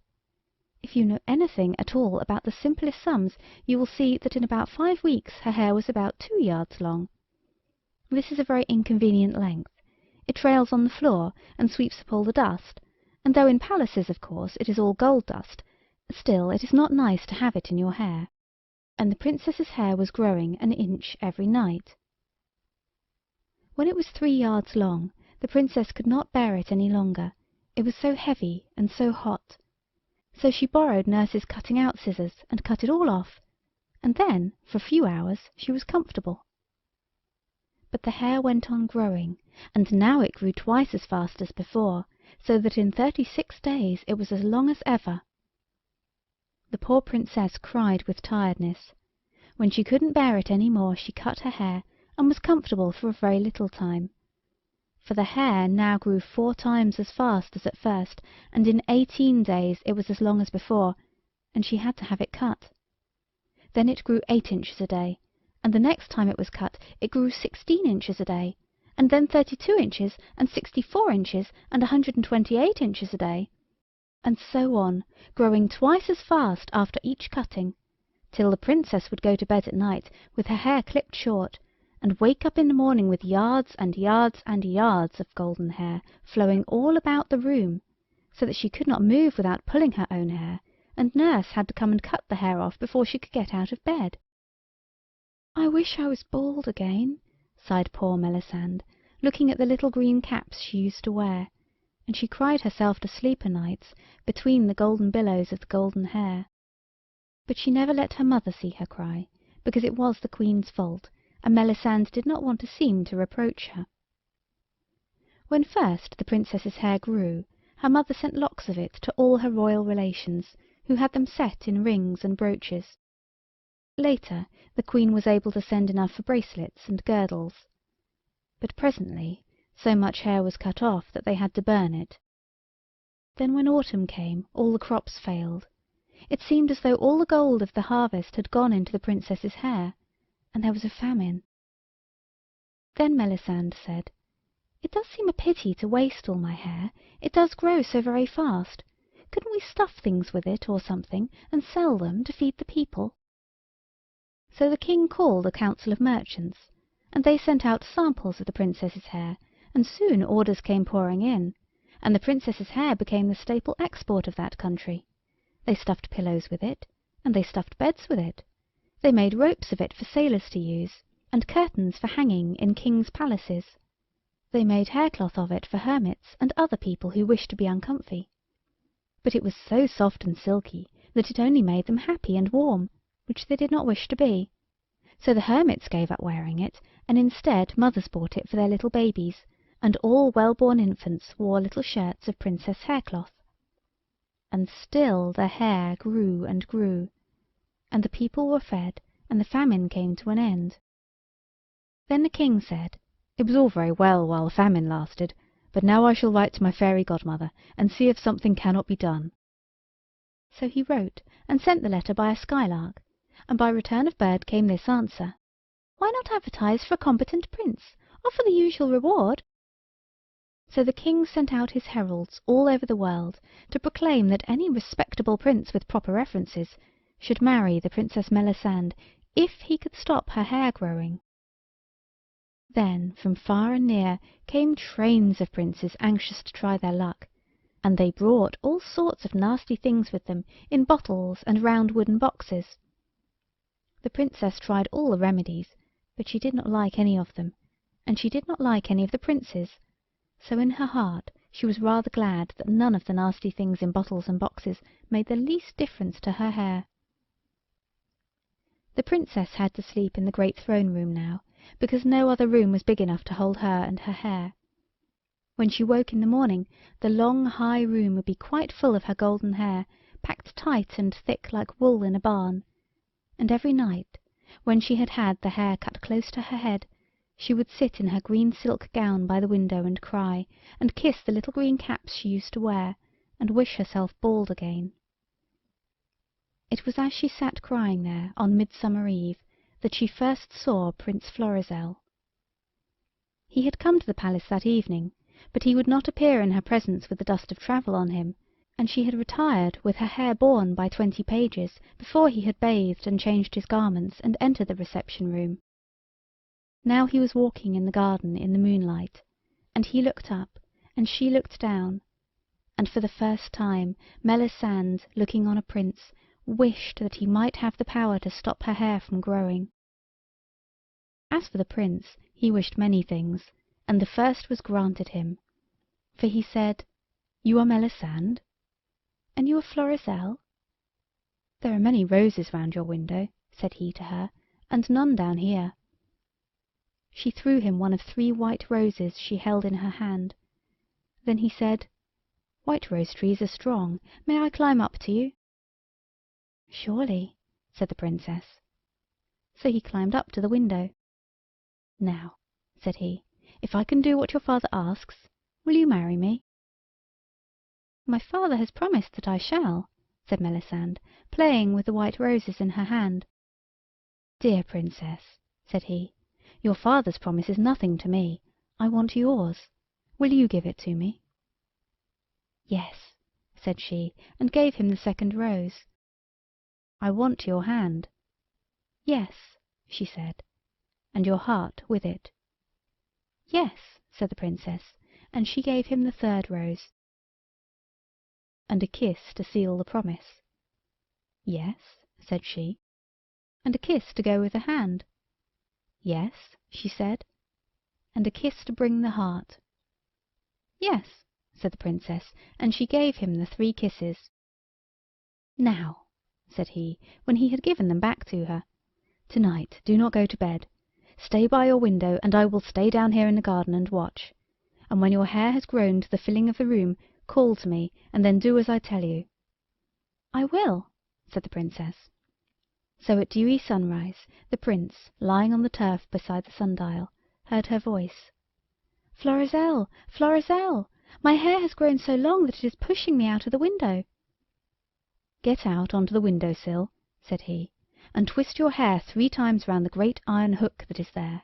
If you know anything at all about the simplest sums, you will see that in about 5 weeks her hair was about 2 yards long. This is a very inconvenient length. It trails on the floor and sweeps up all the dust, and though in palaces, of course, it is all gold dust, still it is not nice to have it in your hair. And the princess's hair was growing 1 inch every night. When it was 3 yards long, the princess could not bear it any longer. It was so heavy and so hot. So she borrowed nurse's cutting-out scissors and cut it all off, and then for a few hours she was comfortable. But the hair went on growing, and now it grew twice as fast as before, so that in 36 days it was as long as ever. The poor princess cried with tiredness. When she couldn't bear it any more she cut her hair, and was comfortable for a very little time. For the hair now grew 4 times as fast as at first, and in 18 days it was as long as before, and she had to have it cut. Then it grew 8 inches a day, and the next time it was cut it grew 16 inches a day, and then 32 inches, and 64 inches, and 128 inches a day, and so on, growing twice as fast after each cutting, till the princess would go to bed at night with her hair clipped short, and wake up in the morning with yards and yards and yards of golden hair flowing all about the room, so that she could not move without pulling her own hair, and nurse had to come and cut the hair off before she could get out of bed. "I wish I was bald again," sighed poor Melisande, looking at the little green caps she used to wear, and she cried herself to sleep o' nights between the golden billows of the golden hair. But she never let her mother see her cry, because it was the queen's fault, and Melisande did not want to seem to reproach her. When first the princess's hair grew, her mother sent locks of it to all her royal relations, who had them set in rings and brooches. Later the queen was able to send enough for bracelets and girdles. But presently so much hair was cut off that they had to burn it. Then when autumn came all the crops failed. It seemed as though all the gold of the harvest had gone into the princess's hair, and there was a famine. Then Melisande said, "It does seem a pity to waste all my hair. It does grow so very fast. Couldn't we stuff things with it or something, and sell them to feed the people?" So the king called a council of merchants, and they sent out samples of the princess's hair, and soon orders came pouring in, and the princess's hair became the staple export of that country. They stuffed pillows with it, and they stuffed beds with it. They made ropes of it for sailors to use, and curtains for hanging in kings' palaces. They made haircloth of it for hermits and other people who wished to be uncomfy. But it was so soft and silky that it only made them happy and warm, which they did not wish to be. So the hermits gave up wearing it, and instead mothers bought it for their little babies, and all well-born infants wore little shirts of princess haircloth. And still the hair grew and grew, and the people were fed, and the famine came to an end. Then the king said, "It was all very well while the famine lasted, but now I shall write to my fairy godmother, and see if something cannot be done." So he wrote, and sent the letter by a skylark, and by return of bird came this answer: "Why not advertise for a competent prince? Offer the usual reward." So the king sent out his heralds all over the world to proclaim that any respectable prince with proper references should marry the Princess Melisande if he could stop her hair growing. Then from far and near came trains of princes anxious to try their luck, and they brought all sorts of nasty things with them in bottles and round wooden boxes. The princess tried all the remedies, but she did not like any of them, and she did not like any of the princes, so in her heart she was rather glad that none of the nasty things in bottles and boxes made the least difference to her hair. The princess had to sleep in the great throne room now, because no other room was big enough to hold her and her hair. When she woke in the morning, the long high room would be quite full of her golden hair, packed tight and thick like wool in a barn, and every night, when she had had the hair cut close to her head, she would sit in her green silk gown by the window and cry, and kiss the little green caps she used to wear, and wish herself bald again. It was as she sat crying there on Midsummer Eve that she first saw Prince Florizel. He had come to the palace that evening, but he would not appear in her presence with the dust of travel on him, and she had retired with her hair borne by 20 pages before he had bathed and changed his garments and entered the reception-room. Now he was walking in the garden in the moonlight, and he looked up, and she looked down, and for the first time Melisande, looking on a prince, wished that he might have the power to stop her hair from growing. As for the prince, he wished many things, and the first was granted him, for he said, "You are Melisande? And you are Florizel? There are many roses round your window," said he to her, "and none down here." She threw him one of 3 white roses she held in her hand. Then he said, "White rose trees are strong. May I climb up to you?" "Surely," said the princess. So he climbed up to the window. "Now," said he, "if I can do what your father asks, will you marry me?" "My father has promised that I shall," said Melisande, playing with the white roses in her hand. "Dear princess," said he, "your father's promise is nothing to me. I want yours. Will you give it to me?" "Yes," said she, and gave him the second rose. "I want your hand." "Yes," she said, "and your heart with it." "Yes," said the princess, and she gave him the third rose. "And a kiss to seal the promise." "Yes," said she. "And a kiss to go with the hand." "Yes," she said. "And a kiss to bring the heart." "Yes," said the princess, and she gave him the 3 kisses. "Now," said he, when he had given them back to her, "to-night do not go to bed. Stay by your window, and I will stay down here in the garden and watch. And when your hair has grown to the filling of the room, call to me, and then do as I tell you." "I will," said the princess. So at dewy sunrise the prince, lying on the turf beside the sundial, heard her voice. "Florizel, Florizel, my hair has grown so long that it is pushing me out of the window." "Get out onto the window-sill," said he, "and twist your hair 3 times round the great iron hook that is there."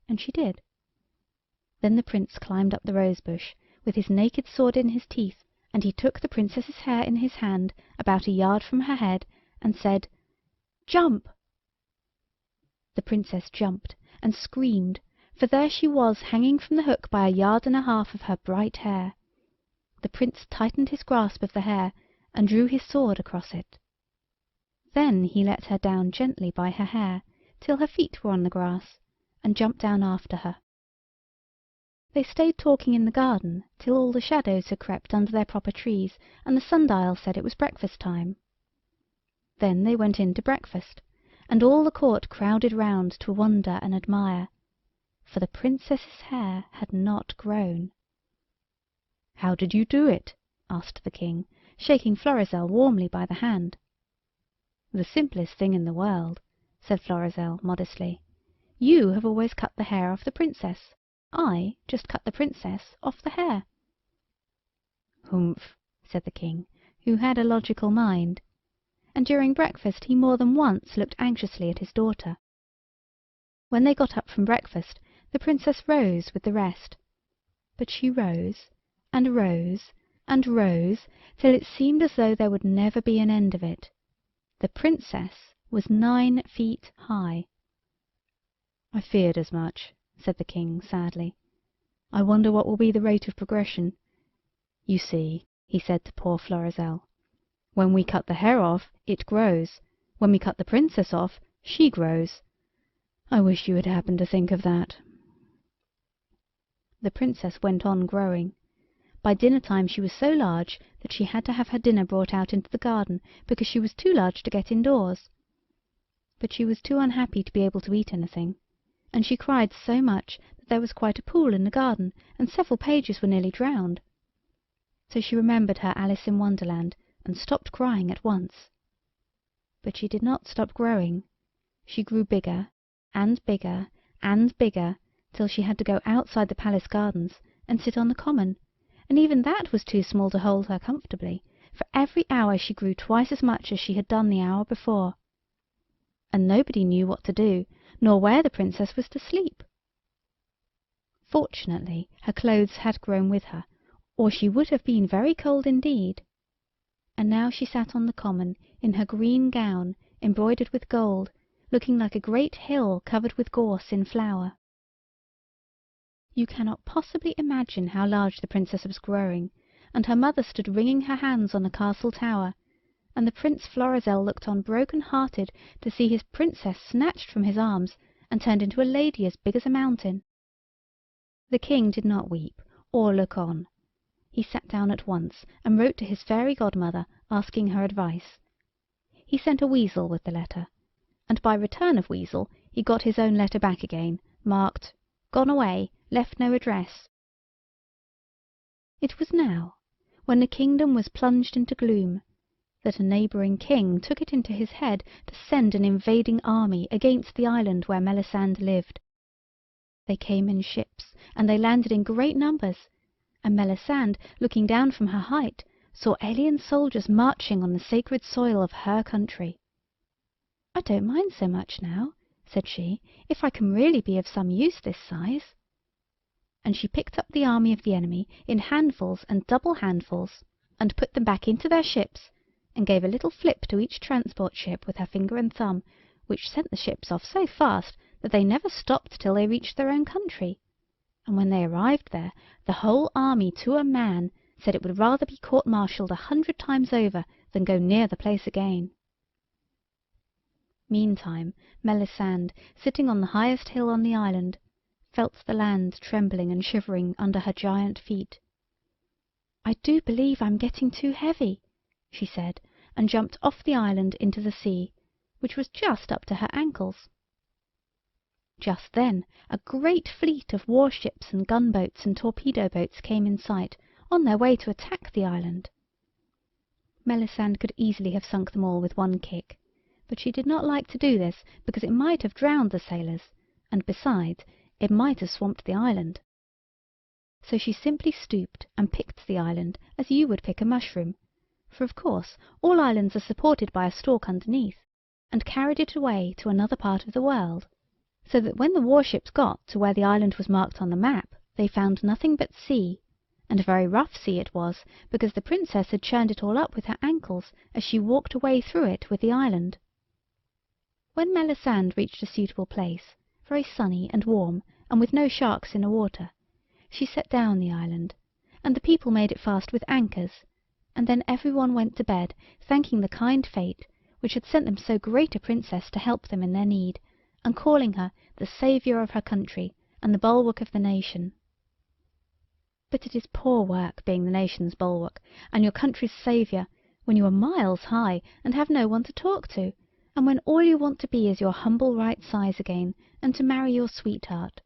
And she did. Then the prince climbed up the rose-bush, with his naked sword in his teeth, and he took the princess's hair in his hand, about a yard from her head, and said, "Jump!" The princess jumped and screamed, for there she was hanging from the hook by a yard and a half of her bright hair. The prince tightened his grasp of the hair, and drew his sword across it. Then he let her down gently by her hair, till her feet were on the grass, and jumped down after her. They stayed talking in the garden till all the shadows had crept under their proper trees, and the sundial said it was breakfast time. Then they went in to breakfast, and all the court crowded round to wonder and admire, for the Princess's hair had not grown. "How did you do it?" asked the King, shaking Florizel warmly by the hand. "The simplest thing in the world," said Florizel modestly. "You have always cut the hair off the Princess. I just cut the Princess off the hair." "Humph," said the King, who had a logical mind, and during breakfast he more than once looked anxiously at his daughter. When they got up from breakfast, the Princess rose with the rest, but she rose and rose and rose till it seemed as though there would never be an end of it. The Princess was 9 feet high. "I feared as much," said the King sadly. "I wonder what will be the rate of progression. You see," he said to poor Florizel, "when we cut the hair off, it grows. When we cut the Princess off, she grows. I wish you had happened to think of that." The Princess went on growing. By dinner time she was so large that she had to have her dinner brought out into the garden, because she was too large to get indoors. But she was too unhappy to be able to eat anything, and she cried so much that there was quite a pool in the garden, and several pages were nearly drowned. So she remembered her Alice in Wonderland, and stopped crying at once. But she did not stop growing. She grew bigger and bigger and bigger, till she had to go outside the palace gardens and sit on the common, and even that was too small to hold her comfortably, for every hour she grew twice as much as she had done the hour before. And nobody knew what to do, nor where the Princess was to sleep. Fortunately her clothes had grown with her, or she would have been very cold indeed. And now she sat on the common in her green gown embroidered with gold, looking like a great hill covered with gorse in flower. You cannot possibly imagine how large the Princess was growing, and her mother stood wringing her hands on the castle tower, and the Prince Florizel looked on broken-hearted to see his Princess snatched from his arms and turned into a lady as big as a mountain. The King did not weep or look on. He sat down at once and wrote to his fairy godmother, asking her advice. He sent a weasel with the letter, and by return of weasel he got his own letter back again, marked "Gone away, left no address." It was now, when the kingdom was plunged into gloom, that a neighbouring king took it into his head to send an invading army against the island where Melisande lived. They came in ships, and they landed in great numbers, and Melisande, looking down from her height, saw alien soldiers marching on the sacred soil of her country. "I don't mind so much now," said she, "if I can really be of some use this size." And she picked up the army of the enemy in handfuls and double handfuls, and put them back into their ships, and gave a little flip to each transport ship with her finger and thumb, which sent the ships off so fast that they never stopped till they reached their own country. And when they arrived there, the whole army to a man said it would rather be court-martialed 100 times over than go near the place again. Meantime Melisande, sitting on the highest hill on the island, felt the land trembling and shivering under her giant feet. "I do believe I'm getting too heavy," she said, and jumped off the island into the sea, which was just up to her ankles. Just then a great fleet of warships and gunboats and torpedo-boats came in sight, on their way to attack the island. Melisande could easily have sunk them all with one kick, but she did not like to do this because it might have drowned the sailors, and besides, it might have swamped the island. So she simply stooped and picked the island as you would pick a mushroom, for of course all islands are supported by a stalk underneath, and carried it away to another part of the world, so that when the warships got to where the island was marked on the map, they found nothing but sea, and a very rough sea it was, because the Princess had churned it all up with her ankles as she walked away through it with the island. When Melisande reached a suitable place, very sunny and warm, and with no sharks in the water, she set down the island, and the people made it fast with anchors, and then everyone went to bed, thanking the kind fate which had sent them so great a princess to help them in their need, and calling her the saviour of her country and the bulwark of the nation. But it is poor work being the nation's bulwark and your country's saviour when you are miles high and have no one to talk to, and when all you want to be is your humble right size again, and to marry your sweetheart.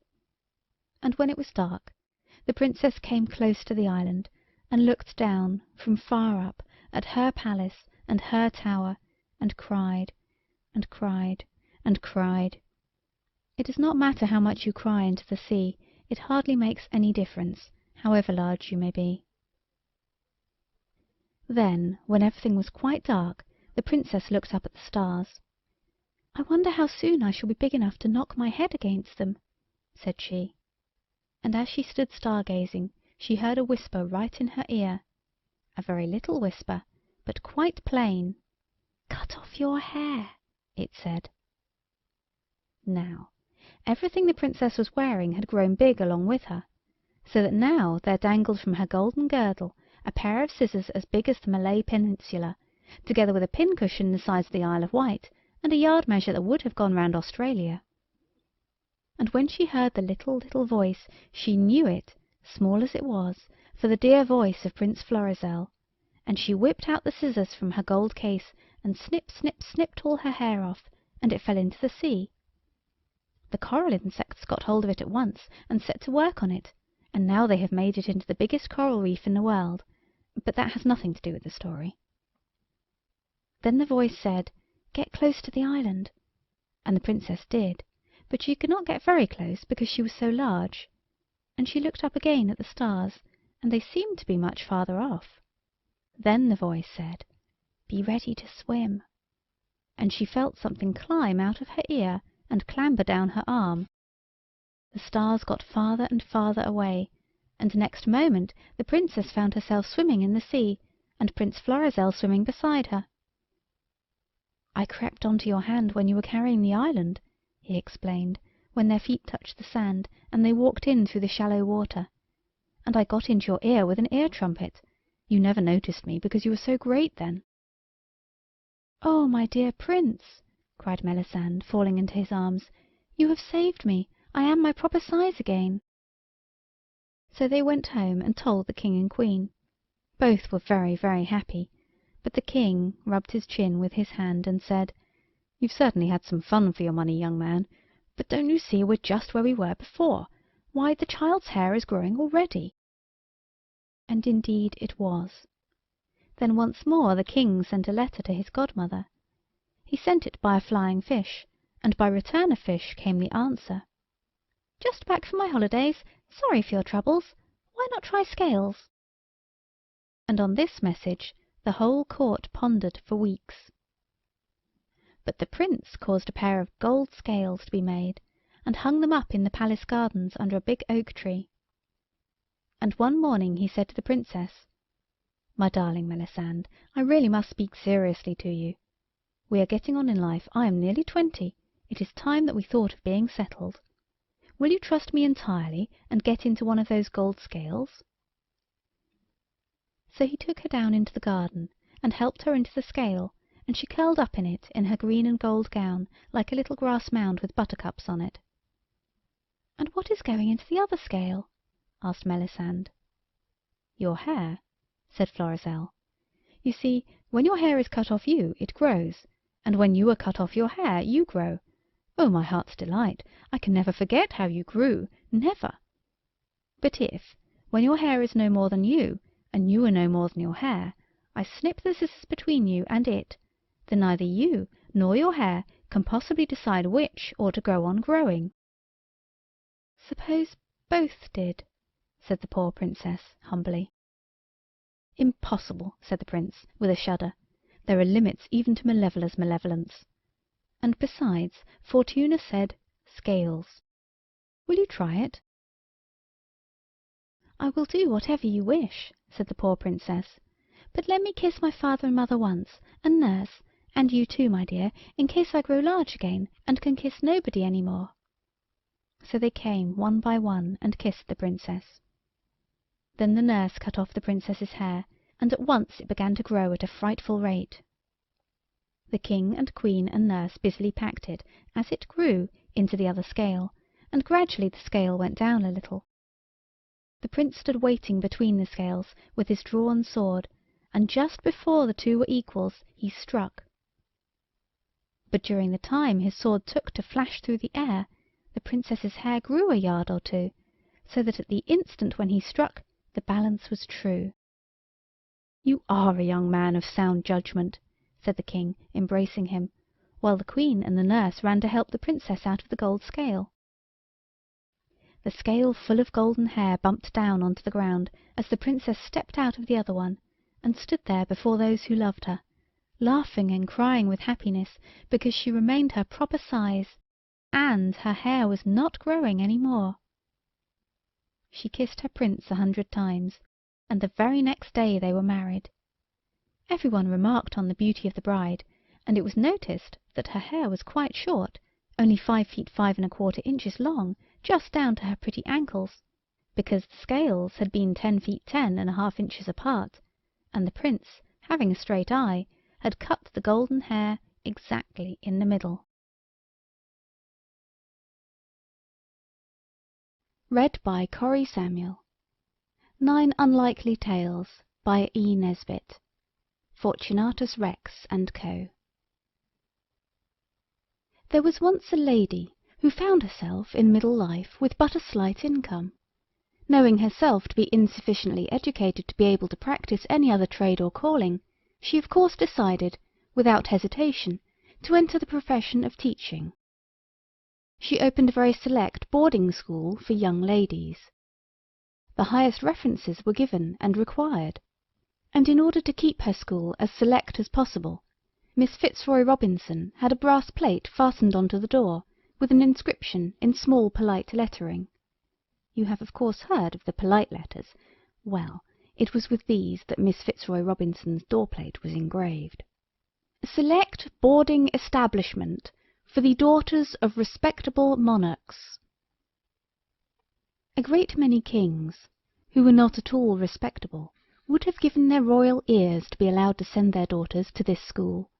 And when it was dark, the Princess came close to the island, and looked down from far up at her palace and her tower, and cried, and cried, and cried. It does not matter how much you cry into the sea, it hardly makes any difference, however large you may be. Then, when everything was quite dark, the Princess looked up at the stars. "I wonder how soon I shall be big enough to knock my head against them," said she. And as she stood stargazing, she heard a whisper right in her ear, a very little whisper, but quite plain. "Cut off your hair," it said. Now, everything the Princess was wearing had grown big along with her, so that now there dangled from her golden girdle a pair of scissors as big as the Malay Peninsula, together with a pincushion the size of the Isle of Wight, and a yard measure that would have gone round Australia. And when she heard the little, little voice, she knew it, small as it was, for the dear voice of Prince Florizel, and she whipped out the scissors from her gold case, and snip, snip, snipped all her hair off, and it fell into the sea. The coral insects got hold of it at once, and set to work on it, and now they have made it into the biggest coral reef in the world, but that has nothing to do with the story. Then the voice said, "Get close to the island," and the Princess did, but she could not get very close because she was so large, and she looked up again at the stars, and they seemed to be much farther off. Then the voice said, "Be ready to swim," and she felt something climb out of her ear and clamber down her arm. The stars got farther and farther away, and next moment the Princess found herself swimming in the sea, and Prince Florizel swimming beside her. "I crept on to your hand when you were carrying the island," he explained, when their feet touched the sand, and they walked in through the shallow water, "and I got into your ear with an ear trumpet. You never noticed me because you were so great then." "Oh, my dear Prince," cried Melisande, falling into his arms, "you have saved me. I am my proper size again." So they went home and told the King and Queen. Both were very, very happy, but the King rubbed his chin with his hand and said, "You've certainly had some fun for your money, young man, but don't you see we're just where we were before? Why, the child's hair is growing already." And indeed it was. Then once more the King sent a letter to his godmother. He sent it by a flying fish, and by return of fish came the answer. "Just back from my holidays. Sorry for your troubles. Why not try scales?" And on this message the whole court pondered for weeks. But the Prince caused a pair of gold scales to be made, and hung them up in the palace gardens under a big oak tree. And one morning he said to the Princess, "My darling Melisande, I really must speak seriously to you. We are getting on in life. I am nearly 20. It is time that we thought of being settled. Will you trust me entirely and get into one of those gold scales?" So he took her down into the garden and helped her into the scale, and she curled up in it in her green and gold gown like a little grass mound with buttercups on it. "And what is going into the other scale?" asked Melisande. "Your hair," said Florizel. "You see, when your hair is cut off you, it grows, and when you are cut off your hair, you grow. Oh, my heart's delight, I can never forget how you grew, never. But if, when your hair is no more than you, and you are no more than your hair, I snip the scissors between you and it, then neither you nor your hair can possibly decide which ought to go on growing." "Suppose both did?" said the poor Princess humbly. "Impossible," said the Prince, with a shudder. "There are limits even to Malevola's malevolence. And besides, Fortuna said scales. Will you try it?" "I will do whatever you wish," said the poor Princess, "but let me kiss my father and mother once, and nurse, and you too, my dear, in case I grow large again, and can kiss nobody any more." So they came one by one and kissed the Princess. Then the nurse cut off the Princess's hair, and at once it began to grow at a frightful rate. The King and Queen and nurse busily packed it, as it grew, into the other scale, and gradually the scale went down a little. The Prince stood waiting between the scales with his drawn sword, and just before the two were equals he struck. But during the time his sword took to flash through the air, the Princess's hair grew a yard or two, so that at the instant when he struck the balance was true. "You are a young man of sound judgment," said the King, embracing him, while the Queen and the nurse ran to help the Princess out of the gold scale. The scale full of golden hair bumped down onto the ground as the Princess stepped out of the other one, and stood there before those who loved her, laughing and crying with happiness because she remained her proper size, and her hair was not growing any more. She kissed her Prince 100 times, and the very next day they were married. Everyone remarked on the beauty of the bride, and it was noticed that her hair was quite short, only 5 feet 5 1/4 inches long, just down to her pretty ankles, because the scales had been 10 feet 10 1/2 inches apart, and the Prince, having a straight eye, had cut the golden hair exactly in the middle. Read by Cori Samuel. 9 Unlikely Tales by E. Nesbit. Fortunatus Rex and Co. There was once a lady who found herself in middle life with but a slight income. Knowing herself to be insufficiently educated to be able to practice any other trade or calling, she of course decided, without hesitation, to enter the profession of teaching. She opened a very select boarding school for young ladies. The highest references were given and required, and in order to keep her school as select as possible, Miss Fitzroy Robinson had a brass plate fastened onto the door, with an inscription in small polite lettering. You have of course heard of the polite letters. Well, it was with these that Miss Fitzroy Robinson's doorplate was engraved. Select boarding establishment for the daughters of respectable monarchs. A great many kings, who were not at all respectable, would have given their royal ears to be allowed to send their daughters to this school,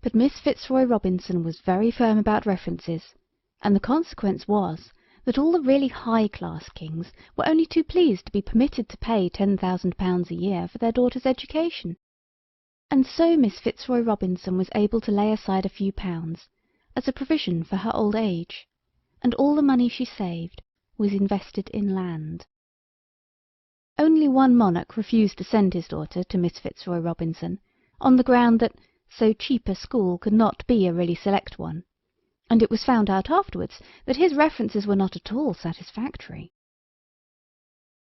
but Miss Fitzroy Robinson was very firm about references, and the consequence was that all the really high-class kings were only too pleased to be permitted to pay £10,000 a year for their daughters' education. And so Miss Fitzroy Robinson was able to lay aside a few pounds as a provision for her old age, and all the money she saved was invested in land. Only one monarch refused to send his daughter to Miss Fitzroy Robinson, on the ground that so cheap a school could not be a really select one, and it was found out afterwards that his references were not at all satisfactory.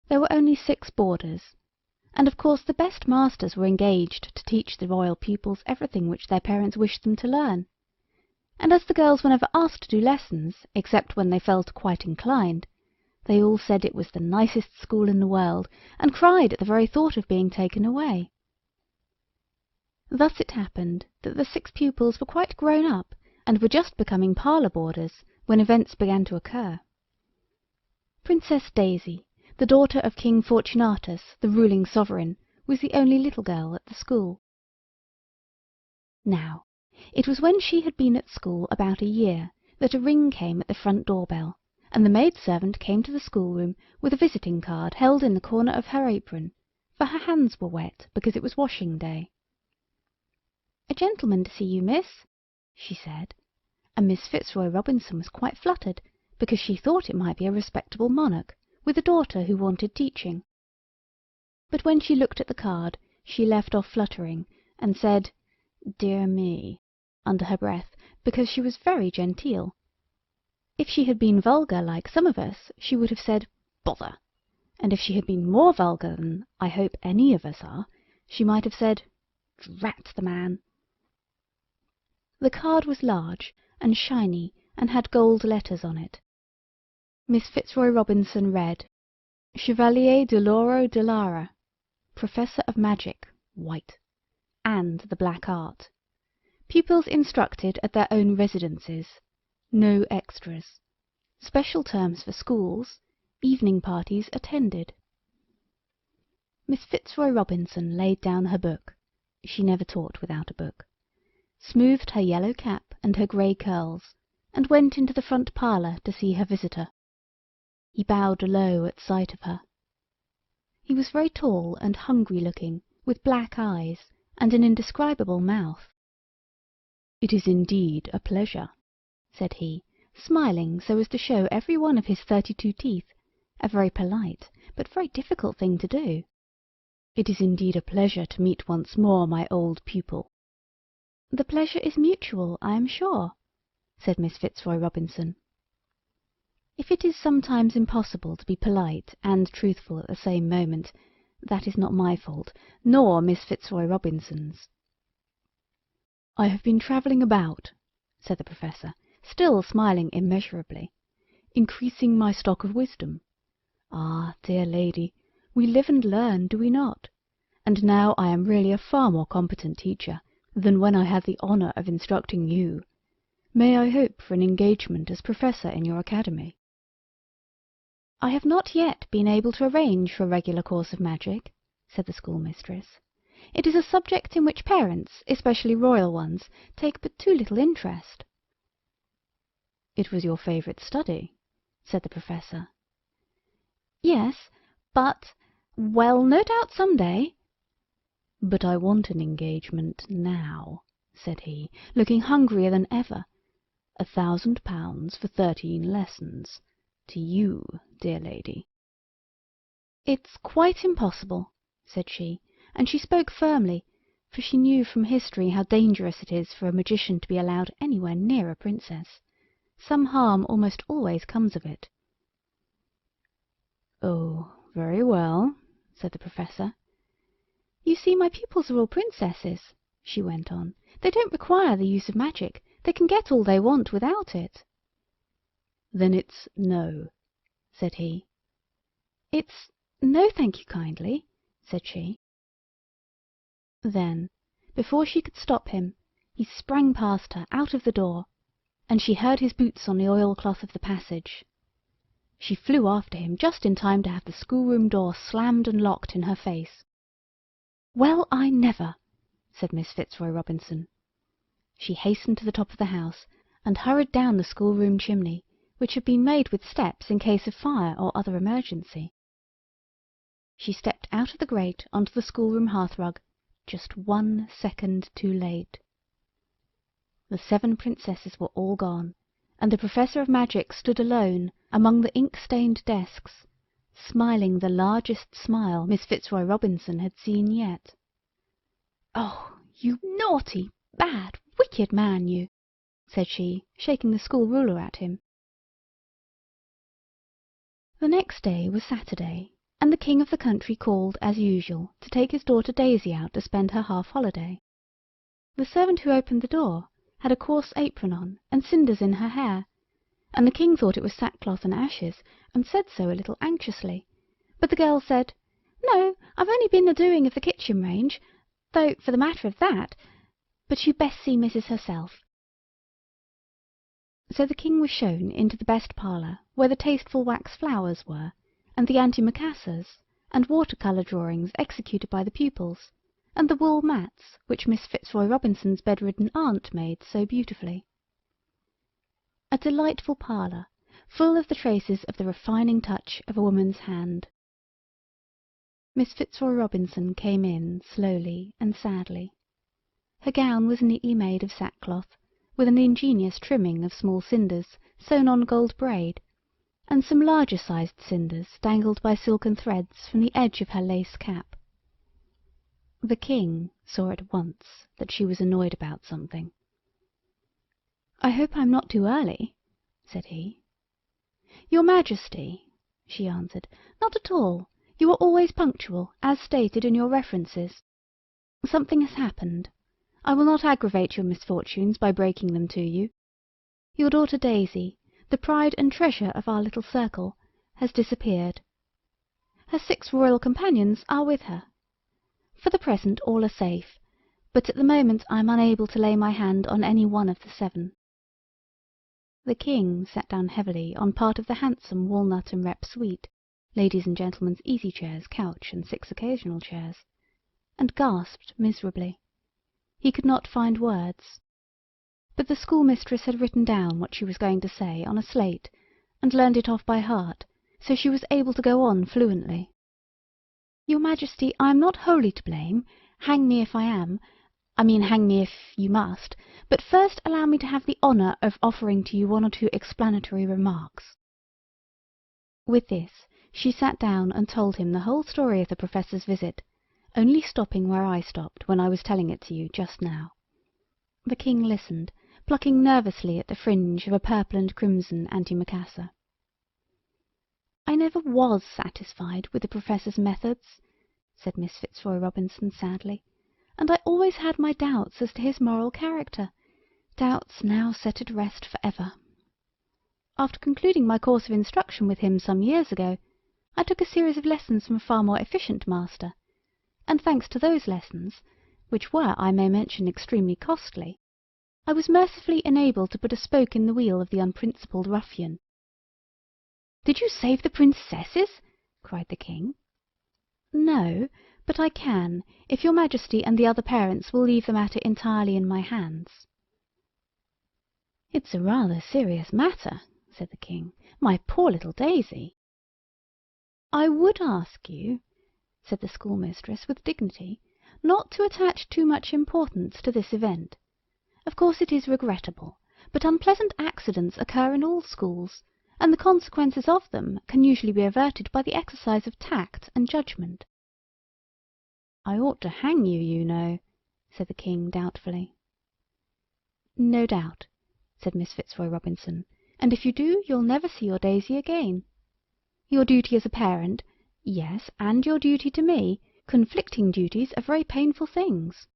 There were only 6 boarders, and of course the best masters were engaged to teach the royal pupils everything which their parents wished them to learn, and as the girls were never asked to do lessons, except when they felt quite inclined, they all said it was the nicest school in the world, and cried at the very thought of being taken away. Thus it happened that the 6 pupils were quite grown up, and were just becoming parlour boarders, when events began to occur. Princess Daisy, the daughter of King Fortunatus, the ruling sovereign, was the only little girl at the school. Now, it was when she had been at school about a year that a ring came at the front door-bell, and the maid-servant came to the schoolroom with a visiting card held in the corner of her apron, for her hands were wet because it was washing day. "A gentleman to see you, miss," she said, and Miss Fitzroy Robinson was quite fluttered, because she thought it might be a respectable monarch, with a daughter who wanted teaching. But when she looked at the card, she left off fluttering, and said, "Dear me," under her breath, because she was very genteel. If she had been vulgar like some of us, she would have said, "Bother," and if she had been more vulgar than I hope any of us are, she might have said, "Drat the man." The card was large and shiny and had gold letters on it. Miss Fitzroy Robinson read, "Chevalier de l'Oro de Lara, Professor of Magic, white, and the Black Art. Pupils instructed at their own residences. No extras. Special terms for schools. Evening parties attended." Miss Fitzroy Robinson laid down her book. She never taught without a book. Smoothed her yellow cap and her grey curls, and went into the front parlour to see her visitor. He bowed low at sight of her. He was very tall and hungry-looking, with black eyes and an indescribable mouth. "It is indeed a pleasure," said he, smiling so as to show every one of his 32 teeth, a very polite but very difficult thing to do. "It is indeed a pleasure to meet once more my old pupil." "The pleasure is mutual, I am sure," said Miss Fitzroy Robinson. If it is sometimes impossible to be polite and truthful at the same moment, that is not my fault, nor Miss Fitzroy Robinson's. "I have been travelling about," said the Professor, still smiling immeasurably, "increasing my stock of wisdom. Ah, dear lady, we live and learn, do we not? And now I am really a far more competent teacher than when I had the honour of instructing you. May I hope for an engagement as Professor in your academy?" "I have not yet been able to arrange for a regular course of magic," said the schoolmistress. "It is a subject in which parents, especially royal ones, take but too little interest." "It was your favourite study," said the Professor. "Yes, but— well, no doubt some day." "But I want an engagement now," said he, looking hungrier than ever. £1,000 for 13 lessons. To you, dear lady." "It's quite impossible," said she, and she spoke firmly, for she knew from history how dangerous it is for a magician to be allowed anywhere near a princess. Some harm almost always comes of it. "Oh, very well," said the Professor. "You see, my pupils are all princesses," she went on. "They don't require the use of magic. They can get all they want without it." "Then it's no," said he. "It's no, thank you kindly," said she. Then, before she could stop him, he sprang past her out of the door, and she heard his boots on the oilcloth of the passage. She flew after him just in time to have the schoolroom door slammed and locked in her face. "Well, I never!" said Miss Fitzroy Robinson. She hastened to the top of the house, and hurried down the schoolroom chimney, which had been made with steps in case of fire or other emergency. She stepped out of the grate onto the schoolroom hearthrug, just 1 second too late. The 7 princesses were all gone, and the Professor of Magic stood alone among the ink-stained desks, smiling the largest smile Miss Fitzroy Robinson had seen yet. "Oh, you naughty, bad, wicked man, you!" said she, shaking the school ruler at him. The next day was Saturday, and the king of the country called, as usual, to take his daughter Daisy out to spend her half-holiday. The servant who opened the door had a coarse apron on and cinders in her hair, and the king thought it was sackcloth and ashes, and said so a little anxiously. But the girl said, "No, I've only been a-doing of the kitchen range, though, for the matter of that, but you'd best see Mrs. herself." So the king was shown into the best parlour, where the tasteful wax flowers were, and the antimacassars, and water-colour drawings executed by the pupils, and the wool mats which Miss Fitzroy Robinson's bedridden aunt made so beautifully. A delightful parlour, full of the traces of the refining touch of a woman's hand. Miss Fitzroy Robinson came in slowly and sadly. Her gown was neatly made of sackcloth, with an ingenious trimming of small cinders sewn on gold braid, and some larger-sized cinders dangled by silken threads from the edge of her lace cap. The king saw at once that she was annoyed about something. "I hope I'm not too early," said he. "Your Majesty," she answered, "not at all. You are always punctual, as stated in your references. Something has happened. I will not aggravate your misfortunes by breaking them to you. Your daughter Daisy, the pride and treasure of our little circle, has disappeared. Her 6 royal companions are with her. For the present all are safe, but at the moment I am unable to lay my hand on any one of the 7. The king sat down heavily on part of the handsome walnut and rep suite, ladies and gentlemen's easy-chairs, couch, and 6 occasional chairs, and gasped miserably. He could not find words. But the schoolmistress had written down what she was going to say on a slate, and learned it off by heart, so she was able to go on fluently. Your Majesty, I am not wholly to blame. Hang me if I am. I mean, hang me if you must. But first allow me to have the honour of offering to you one or two explanatory remarks." With this, she sat down and told him the whole story of the Professor's visit, only stopping where I stopped when I was telling it to you just now. The King listened, plucking nervously at the fringe of a purple and crimson antimacassar. "I never was satisfied with the Professor's methods," said Miss Fitzroy Robinson sadly, "and I always had my doubts as to his moral character, doubts now set at rest for ever. After concluding my course of instruction with him some years ago, I took a series of lessons from a far more efficient master, and thanks to those lessons, which were, I may mention, extremely costly, I was mercifully enabled to put a spoke in the wheel of the unprincipled ruffian." "Did you save the princesses?" cried the King. "No, but I can, if your Majesty and the other parents will leave the matter entirely in my hands." "It's a rather serious matter," said the King. "My poor little Daisy." "I would ask you," said the schoolmistress with dignity, "not to attach too much importance to this event. Of course it is regrettable, but unpleasant accidents occur in all schools, and the consequences of them can usually be averted by the exercise of tact and judgment." "I ought to hang you, you know," said the King doubtfully. "No doubt," said Miss Fitzroy Robinson, "and if you do, you'll never see your Daisy again. Your duty as a parent, yes, and your duty to me, conflicting duties are very painful things."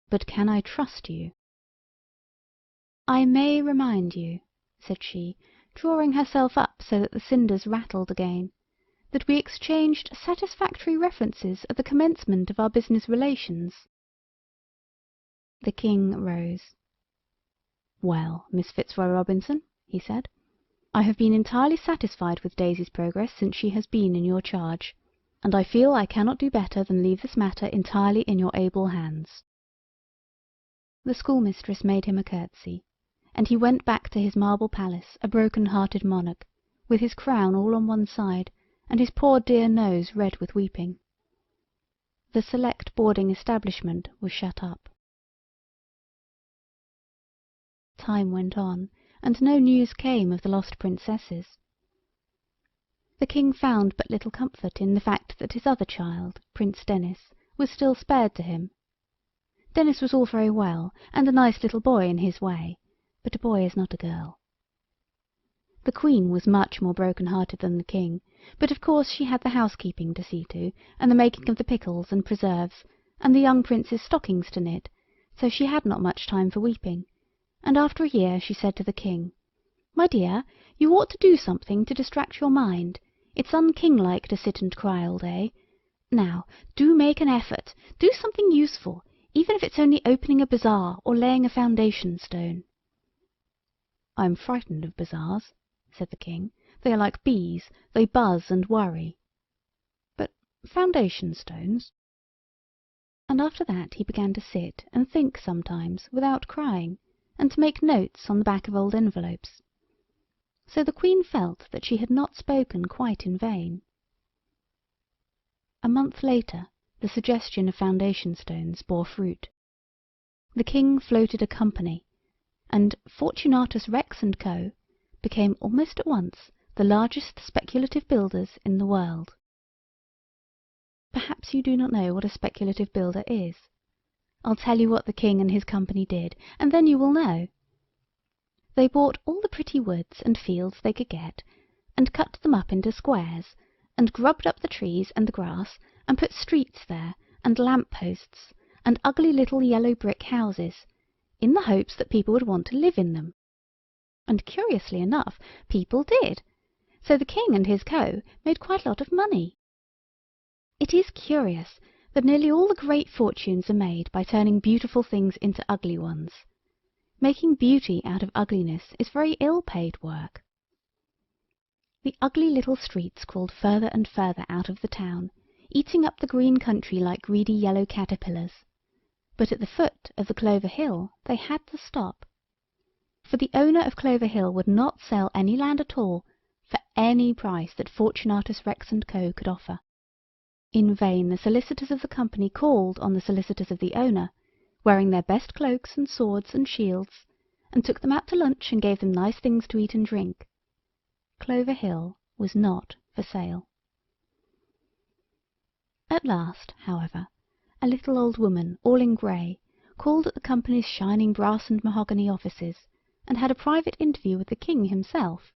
"But can I trust you?" "I may remind you," said she, drawing herself up so that the cinders rattled again, "that we exchanged satisfactory references at the commencement of our business relations." The King rose. "Well, Miss Fitzroy Robinson," he said, "I have been entirely satisfied with Daisy's progress since she has been in your charge, and I feel I cannot do better than leave this matter entirely in your able hands." The schoolmistress made him a curtsy, and he went back to his marble palace a broken-hearted monarch, with his crown all on one side, and his poor dear nose red with weeping. The select boarding establishment was shut up. Time went on, and no news came of the lost princesses. The King found but little comfort in the fact that his other child, Prince Denis, was still spared to him. Denis was all very well, and a nice little boy in his way, but a boy is not a girl. The Queen was much more broken-hearted than the King, but of course she had the housekeeping to see to, and the making of the pickles and preserves, and the young Prince's stockings to knit, so she had not much time for weeping, and after a year she said to the King, "My dear, you ought to do something to distract your mind. It's unkinglike to sit and cry all day. Now, do make an effort, do something useful, even if it's only opening a bazaar or laying a foundation stone." "I am frightened of bazaars," said the King. "They are like bees, they buzz and worry. But foundation stones—" And after that he began to sit and think sometimes without crying, and to make notes on the back of old envelopes. So the Queen felt that she had not spoken quite in vain. A month later the suggestion of foundation stones bore fruit. The King floated a company, and Fortunatus Rex and Co. became almost at once the largest speculative builders in the world. Perhaps you do not know what a speculative builder is. I'll tell you what the King and his company did, and then you will know. They bought all the pretty woods and fields they could get, and cut them up into squares, and grubbed up the trees and the grass, and put streets there, and lamp-posts, and ugly little yellow brick houses, in the hopes that people would want to live in them. And curiously enough, people did, so the King and his co. made quite a lot of money. It is curious that nearly all the great fortunes are made by turning beautiful things into ugly ones. Making beauty out of ugliness is very ill-paid work. The ugly little streets crawled further and further out of the town, eating up the green country like greedy yellow caterpillars. But at the foot of the Clover Hill they had to stop. For the owner of Clover Hill would not sell any land at all for any price that Fortunatus Rex and Co. could offer. In vain the solicitors of the company called on the solicitors of the owner, wearing their best cloaks and swords and shields, and took them out to lunch and gave them nice things to eat and drink. Clover Hill was not for sale. At last, however, a little old woman, all in grey, called at the company's shining brass and mahogany offices, and had a private interview with the king himself.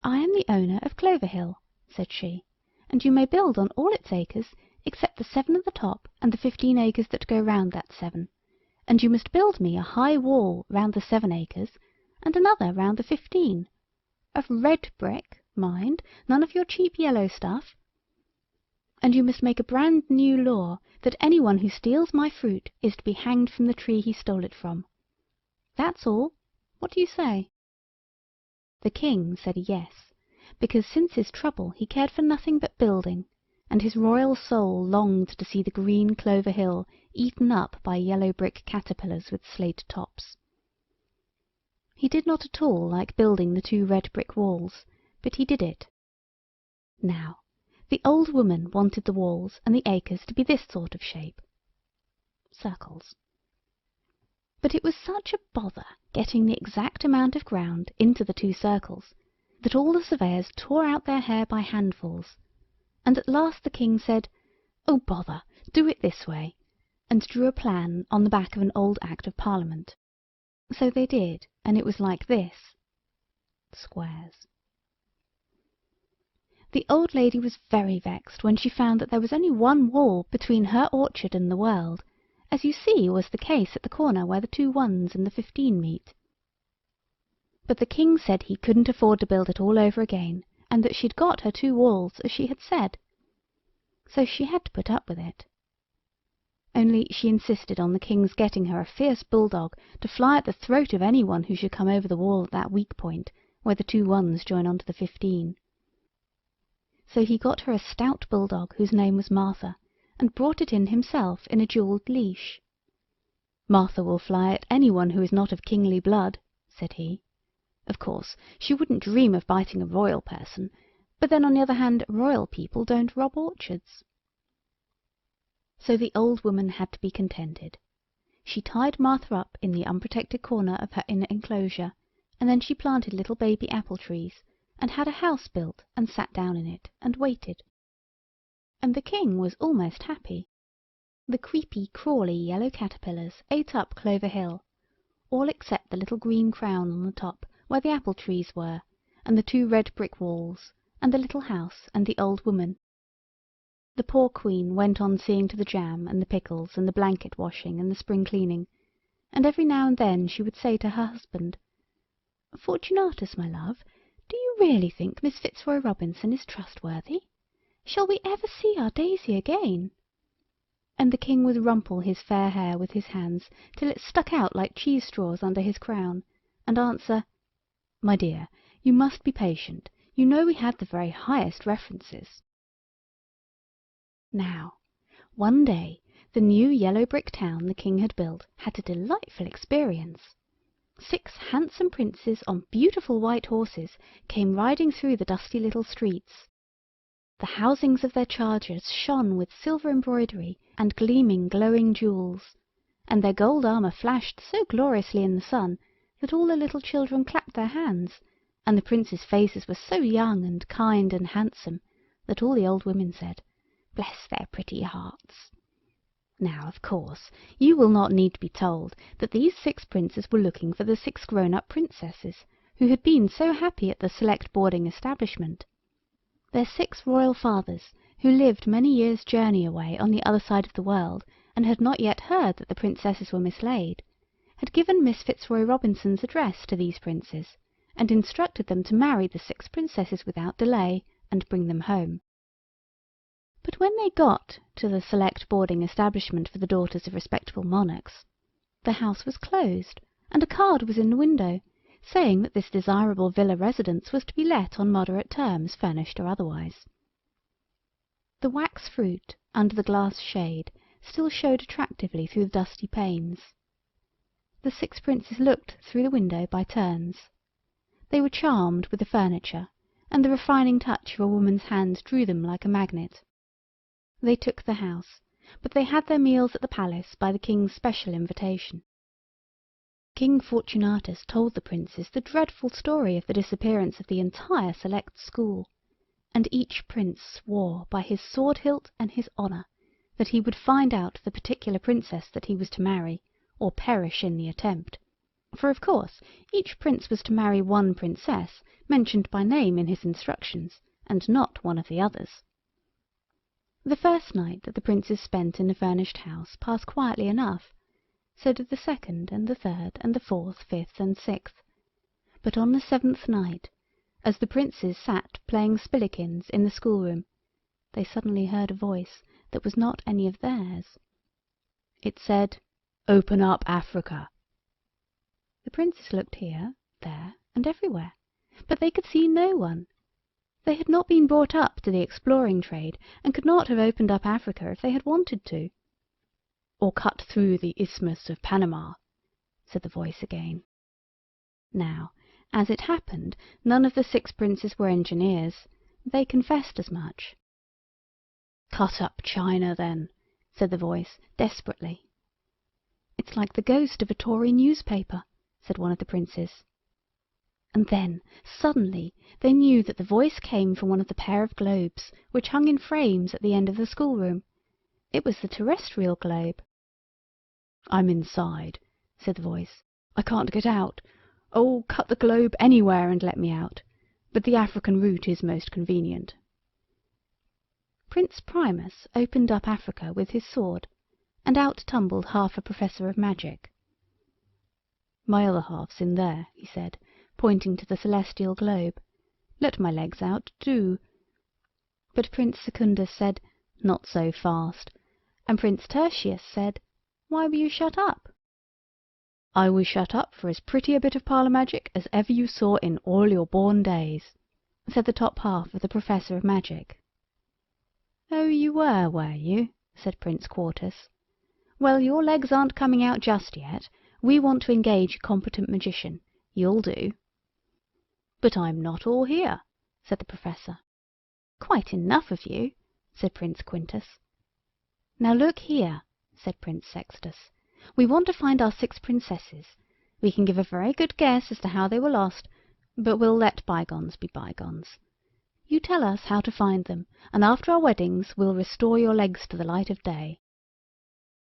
"I am the owner of Clover Hill," said she, "and you may build on all its acres except the 7 at the top and the 15 acres that go round that 7, and you must build me a high wall round the 7 acres and another round the 15, of red brick, mind, none of your cheap yellow stuff. And you must make a brand new law that anyone who steals my fruit is to be hanged from the tree he stole it from. That's all. What do you say?" The king said yes, because since his trouble he cared for nothing but building, and his royal soul longed to see the green Clover Hill eaten up by yellow brick caterpillars with slate tops. He did not at all like building the 2 red brick walls, but he did it. Now, the old woman wanted the walls and the acres to be this sort of shape, circles. But it was such a bother getting the exact amount of ground into the 2 circles that all the surveyors tore out their hair by handfuls, and at last the king said, "Oh, bother, do it this way," and drew a plan on the back of an old Act of Parliament. So they did, and it was like this: squares. The old lady was very vexed when she found that there was only one wall between her orchard and the world, as you see was the case at the corner where the 2 1s and the 15 meet. But the king said he couldn't afford to build it all over again, and that she'd got her 2 walls as she had said. So she had to put up with it. Only she insisted on the king's getting her a fierce bulldog to fly at the throat of anyone who should come over the wall at that weak point, where the 2 1s join on to the 15. So he got her a stout bulldog whose name was Martha, and brought it in himself in a jewelled leash. "Martha will fly at anyone who is not of kingly blood," said he. "Of course, she wouldn't dream of biting a royal person, but then on the other hand royal people don't rob orchards." So the old woman had to be contented. She tied Martha up in the unprotected corner of her inner enclosure, and then she planted little baby apple trees, and had a house built, and sat down in it, and waited. And the king was almost happy. The creepy, crawly yellow caterpillars ate up Clover Hill, all except the little green crown on the top, where the apple trees were, and the 2 red brick walls, and the little house, and the old woman. The poor queen went on seeing to the jam, and the pickles, and the blanket washing, and the spring cleaning, and every now and then she would say to her husband, "Fortunatus, my love, do you really think Miss Fitzroy Robinson is trustworthy? Shall we ever see our Daisy again?" And the king would rumple his fair hair with his hands till it stuck out like cheese straws under his crown, and answer, "My dear, you must be patient. You know we had the very highest references." Now, one day the new yellow brick town the king had built had a delightful experience. 6 handsome princes on beautiful white horses came riding through the dusty little streets. The housings of their chargers shone with silver embroidery and gleaming, glowing jewels, and their gold armour flashed so gloriously in the sun that all the little children clapped their hands, and the princes' faces were so young and kind and handsome that all the old women said, "Bless their pretty hearts." Now, of course, you will not need to be told that these 6 princes were looking for the 6 grown-up princesses, who had been so happy at the select boarding establishment. Their 6 royal fathers, who lived many years' journey away on the other side of the world, and had not yet heard that the princesses were mislaid, had given Miss Fitzroy Robinson's address to these princes, and instructed them to marry the 6 princesses without delay, and bring them home. But when they got to the select boarding establishment for the daughters of respectable monarchs, the house was closed, and a card was in the window, saying that this desirable villa residence was to be let on moderate terms, furnished or otherwise. The wax fruit under the glass shade still showed attractively through the dusty panes. The 6 princes looked through the window by turns. They were charmed with the furniture, and the refining touch of a woman's hand drew them like a magnet. They took the house, but they had their meals at the palace by the king's special invitation. King Fortunatus told the princes the dreadful story of the disappearance of the entire select school, and each prince swore by his sword hilt and his honour that he would find out the particular princess that he was to marry, or perish in the attempt. For of course each prince was to marry one princess mentioned by name in his instructions, and not one of the others. The first night that the princes spent in the furnished house passed quietly enough. So did the second, and the third, and the fourth, fifth, and sixth. But on the seventh night, as the princes sat playing spillikins in the schoolroom, they suddenly heard a voice that was not any of theirs. It said, "Open up, Africa." The princes looked here, there, and everywhere, but they could see no one. They had not been brought up to the exploring trade, and could not have opened up Africa if they had wanted to. "Or cut through the Isthmus of Panama," said the voice again. Now, as it happened, none of the 6 princes were engineers. They confessed as much. "Cut up China, then," said the voice, desperately. "It's like the ghost of a Tory newspaper," said one of the princes. And then, suddenly, they knew that the voice came from one of the pair of globes which hung in frames at the end of the schoolroom. It was the terrestrial globe. "I'm inside," said the voice. "I can't get out. Oh, cut the globe anywhere and let me out. But the African route is most convenient." Prince Primus opened up Africa with his sword, and out tumbled half a professor of magic. "My other half's in there," he said, pointing to the celestial globe. "Let my legs out, do." But Prince Secundus said, "Not so fast," and Prince Tertius said, "Why were you shut up?" "I was shut up for as pretty a bit of parlour magic as ever you saw in all your born days," said the top half of the Professor of Magic. "Oh, you were you?" said Prince Quartus. "Well, your legs aren't coming out just yet. We want to engage a competent magician. You'll do." "But I'm not all here," said the Professor. "Quite enough of you," said Prince Quintus. "Now look here," said Prince Sextus. "We want to find our 6 princesses. We can give a very good guess as to how they were lost, but we'll let bygones be bygones. You tell us how to find them, and after our weddings we'll restore your legs to the light of day."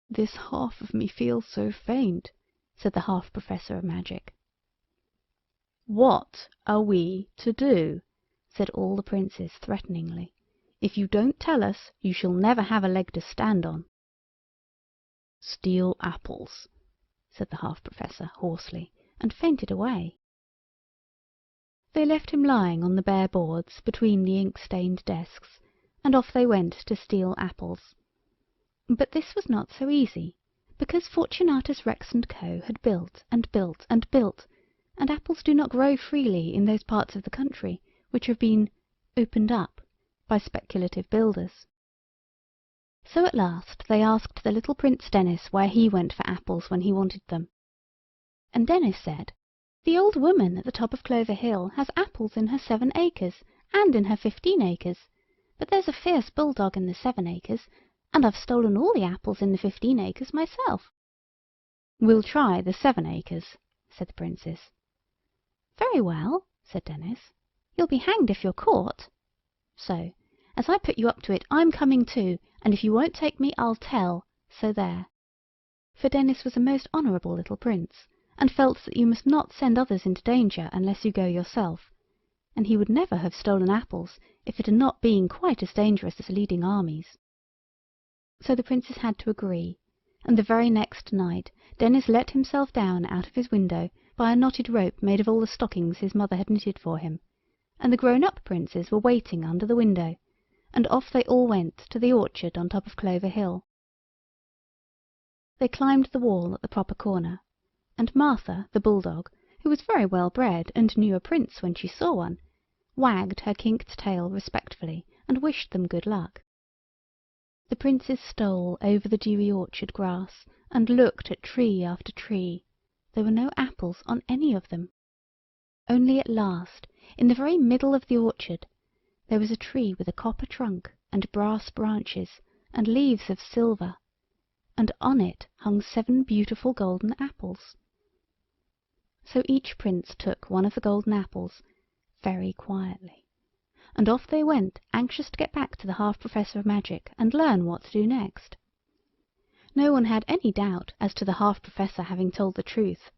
"This half of me feels so faint," said the half-professor of magic. "What are we to do?" said all the princes threateningly. "If you don't tell us, you shall never have a leg to stand on." "Steal apples," said the half-professor hoarsely, and fainted away. They left him lying on the bare boards between the ink-stained desks, and off they went to steal apples. But this was not so easy, because Fortunatus Rex and Co. had built and built and built, and apples do not grow freely in those parts of the country which have been "opened up" by speculative builders. So at last they asked the little Prince Dennis where he went for apples when he wanted them. And Dennis said, "The old woman at the top of Clover Hill has apples in her 7 acres, and in her 15 acres, but there's a fierce bulldog in the 7 acres, and I've stolen all the apples in the 15 acres myself." "We'll try the 7 acres," said the princes. "Very well," said Dennis. "You'll be hanged if you're caught. So, as I put you up to it, I'm coming too, and if you won't take me, I'll tell, so there." For Dennis was a most honourable little prince, and felt that you must not send others into danger unless you go yourself, and he would never have stolen apples if it had not been quite as dangerous as leading armies. So the princes had to agree, and the very next night Dennis let himself down out of his window by a knotted rope made of all the stockings his mother had knitted for him, and the grown-up princes were waiting under the window, and off they all went to the orchard on top of Clover Hill. They climbed the wall at the proper corner, and Martha, the bulldog, who was very well bred and knew a prince when she saw one, wagged her kinked tail respectfully and wished them good luck. The princes stole over the dewy orchard grass and looked at tree after tree. There were no apples on any of them. Only at last, in the very middle of the orchard, there was a tree with a copper trunk and brass branches and leaves of silver, and on it hung 7 beautiful golden apples. So each prince took one of the golden apples very quietly, and off they went, anxious to get back to the half-professor of magic and learn what to do next. No one had any doubt as to the half-professor having told the truth,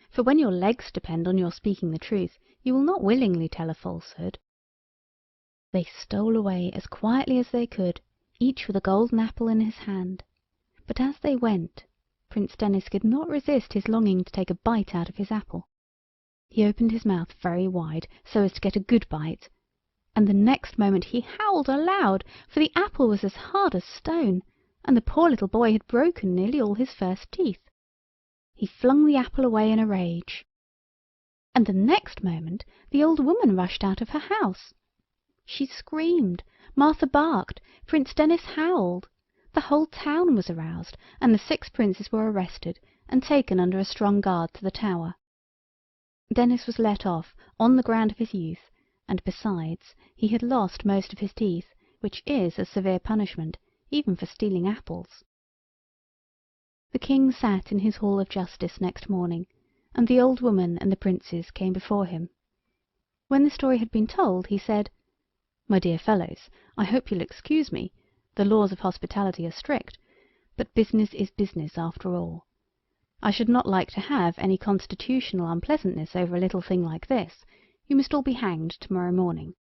for when your legs depend on your speaking the truth, you will not willingly tell a falsehood. They stole away as quietly as they could, each with a golden apple in his hand. But as they went, Prince Denis could not resist his longing to take a bite out of his apple. He opened his mouth very wide, so as to get a good bite, and the next moment he howled aloud, for the apple was as hard as stone, and the poor little boy had broken nearly all his first teeth. He flung the apple away in a rage, and the next moment the old woman rushed out of her house. She screamed, Martha barked, Prince Denis howled. The whole town was aroused, and the 6 princes were arrested and taken under a strong guard to the tower. Denis was let off on the ground of his youth, and besides he had lost most of his teeth, which is a severe punishment, even for stealing apples. The king sat in his hall of justice next morning, and the old woman and the princes came before him. When the story had been told, he said, "My dear fellows, I hope you'll excuse me. The laws of hospitality are strict, but business is business after all. I should not like to have any constitutional unpleasantness over a little thing like this. You must all be hanged tomorrow morning."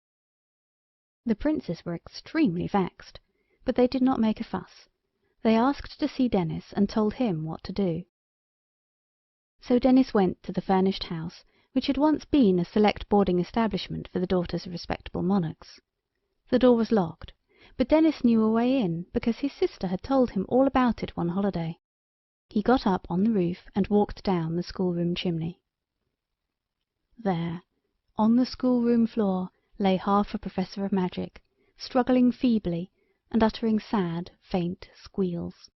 The princes were extremely vexed, but they did not make a fuss. They asked to see Denis and told him what to do. So Denis went to the furnished house, which had once been a select boarding establishment for the daughters of respectable monarchs. The door was locked, but Denis knew a way in, because his sister had told him all about it one holiday. He got up on the roof and walked down the schoolroom chimney. There, on the schoolroom floor, lay half a professor of magic, struggling feebly and uttering sad, faint squeals.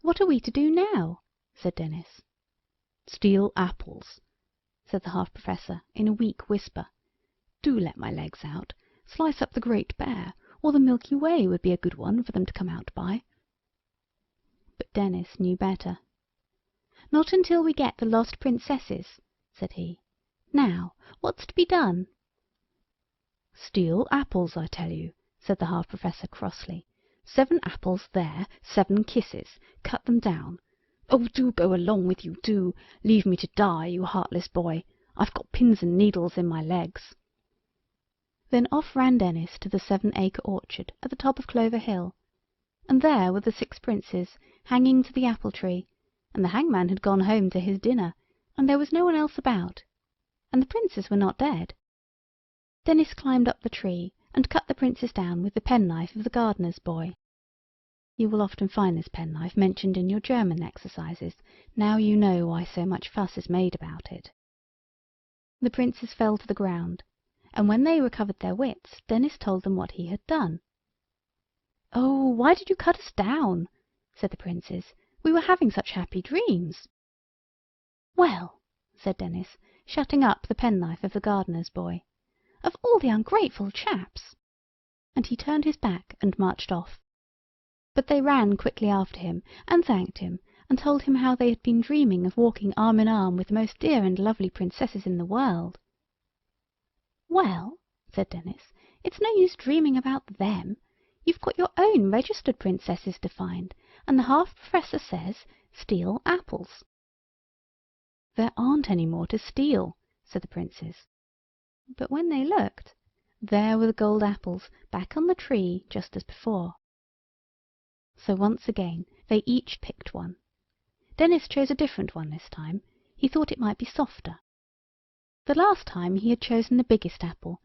"What are we to do now?" said Denis. "Steal apples," said the half-professor in a weak whisper. "Do let my legs out. Slice up the Great Bear, or the Milky Way would be a good one for them to come out by." But Denis knew better. "Not until we get the lost princesses," said he. "Now, what's to be done?" "Steal apples, I tell you," said the half-professor crossly. 7 apples there, 7 kisses. Cut them down. Oh, do go along with you, do. Leave me to die, you heartless boy. I've got pins and needles in my legs." Then off ran Denis to the 7-acre orchard at the top of Clover Hill, and there were the 6 princes hanging to the apple tree, and the hangman had gone home to his dinner, and there was no one else about, and the princes were not dead. Denis climbed up the tree and cut the princes down with the penknife of the gardener's boy. You will often find this penknife mentioned in your German exercises, now you know why so much fuss is made about it. The princes fell to the ground, and when they recovered their wits, Denis told them what he had done. "Oh, why did you cut us down?" said the princes. "We were having such happy dreams." "Well," said Denis, shutting up the penknife of the gardener's boy, "of all the ungrateful chaps!" And he turned his back and marched off. But they ran quickly after him, and thanked him, and told him how they had been dreaming of walking arm in arm with the most dear and lovely princesses in the world. "Well," said Denis, "it's no use dreaming about them. You've got your own registered princesses to find, and the half-professor says, steal apples." "There aren't any more to steal," said the princes. But when they looked, there were the gold apples back on the tree just as before. So once again they each picked one. Denis chose a different one this time. He thought it might be softer. The last time he had chosen the biggest apple,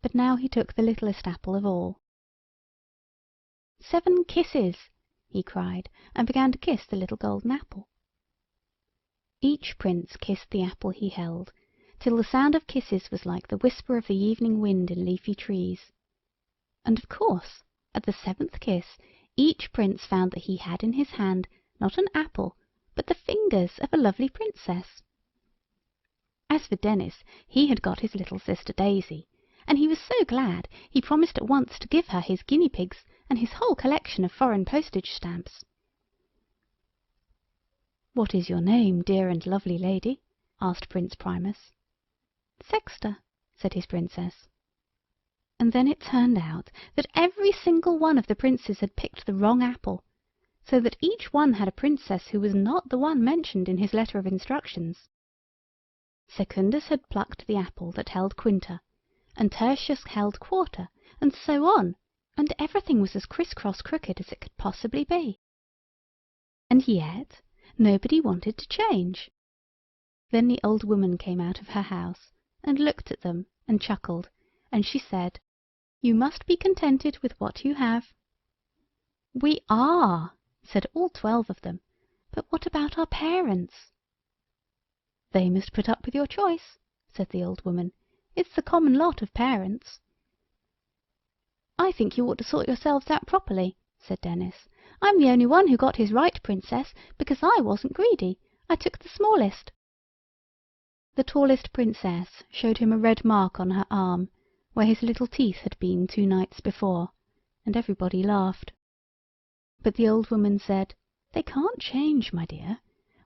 but now he took the littlest apple of all. "7 kisses!" he cried, and began to kiss the little golden apple. Each prince kissed the apple he held, till the sound of kisses was like the whisper of the evening wind in leafy trees. And of course, at the 7th kiss, each prince found that he had in his hand not an apple, but the fingers of a lovely princess. As for Denis, he had got his little sister Daisy, and he was so glad he promised at once to give her his guinea pigs and his whole collection of foreign postage stamps. "What is your name, dear and lovely lady?" asked Prince Primus. "Sexta," said his princess. And then it turned out that every single one of the princes had picked the wrong apple, so that each one had a princess who was not the one mentioned in his letter of instructions. Secundus had plucked the apple that held quinta, and Tertius held quarter, and so on, and everything was as criss-cross crooked as it could possibly be. And yet nobody wanted to change. Then the old woman came out of her house, and looked at them, and chuckled, and she said, "You must be contented with what you have." "We are," said all 12 of them, "but what about our parents?" "They must put up with your choice," said the old woman. "It's the common lot of parents." "I think you ought to sort yourselves out properly," said Dennis. "I'm the only one who got his right princess, because I wasn't greedy. I took the smallest." The tallest princess showed him a red mark on her arm, where his little teeth had been 2 nights before, and everybody laughed. But the old woman said, "They can't change, my dear.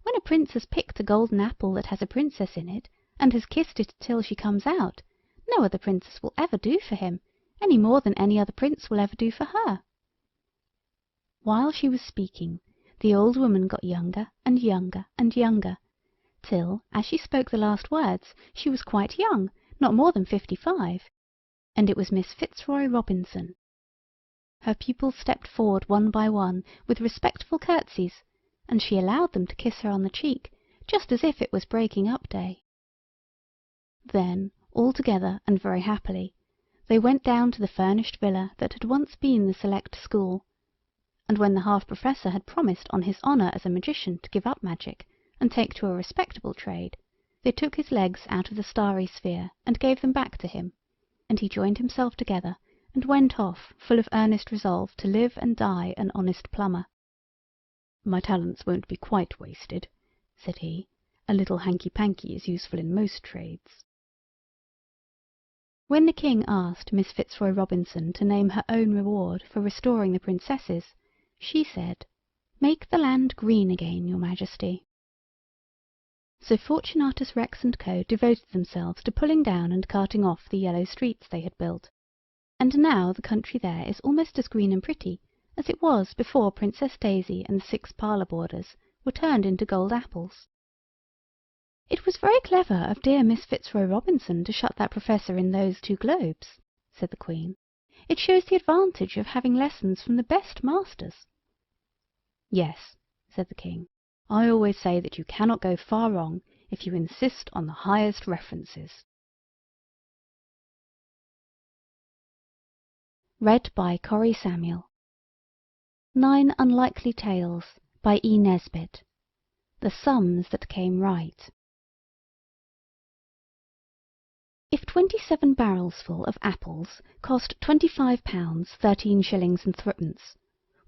When a prince has picked a golden apple that has a princess in it, and has kissed it till she comes out, no other princess will ever do for him, any more than any other prince will ever do for her." While she was speaking, the old woman got younger and younger and younger, till, as she spoke the last words, she was quite young, not more than 55, and it was Miss Fitzroy Robinson. Her pupils stepped forward one by one with respectful curtsies, and she allowed them to kiss her on the cheek, just as if it was breaking up day. Then, all together and very happily, they went down to the furnished villa that had once been the Select School, and when the half-professor had promised on his honour as a magician to give up magic and take to a respectable trade, they took his legs out of the starry sphere and gave them back to him, and he joined himself together and went off full of earnest resolve to live and die an honest plumber. "My talents won't be quite wasted," said he. "A little hanky-panky is useful in most trades." When the king asked Miss Fitzroy Robinson to name her own reward for restoring the princesses, she said, "Make the land green again, your majesty." So Fortunatus Rex and Co. devoted themselves to pulling down and carting off the yellow streets they had built, and now the country there is almost as green and pretty as it was before Princess Daisy and the 6 parlour boarders were turned into gold apples. "It was very clever of dear Miss Fitzroy Robinson to shut that professor in those 2 globes," said the Queen. "It shows the advantage of having lessons from the best masters." "Yes," said the King. "I always say that you cannot go far wrong if you insist on the highest references." Read by Cori Samuel. 9 Unlikely Tales by E. Nesbit. The Sums That Came Right. If 27 barrelsful of apples cost £25 13 shillings and 3pence,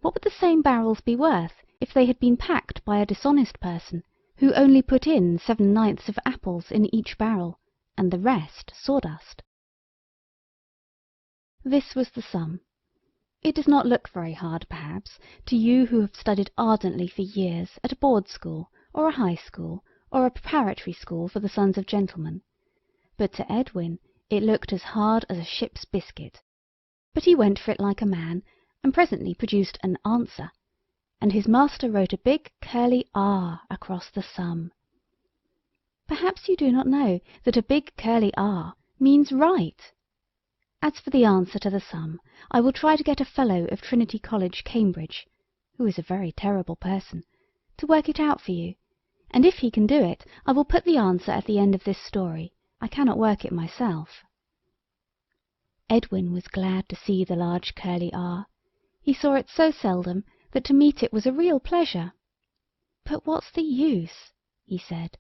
what would the same barrels be worth if they had been packed by a dishonest person who only put in 7/9 of apples in each barrel, and the rest sawdust? This was the sum. It does not look very hard, perhaps, to you who have studied ardently for years at a board school, or a high school, or a preparatory school for the sons of gentlemen, but to Edwin it looked as hard as a ship's biscuit. But he went for it like a man, and presently produced an answer, and his master wrote a big curly R across the sum. Perhaps you do not know that a big curly R means right. As for the answer to the sum, I will try to get a Fellow of Trinity College, Cambridge, who is a very terrible person, to work it out for you, and if he can do it, I will put the answer at the end of this story. I cannot work it myself. Edwin was glad to see the large curly R. He saw it so seldom that to meet it was a real pleasure. "But what's the use?" he said.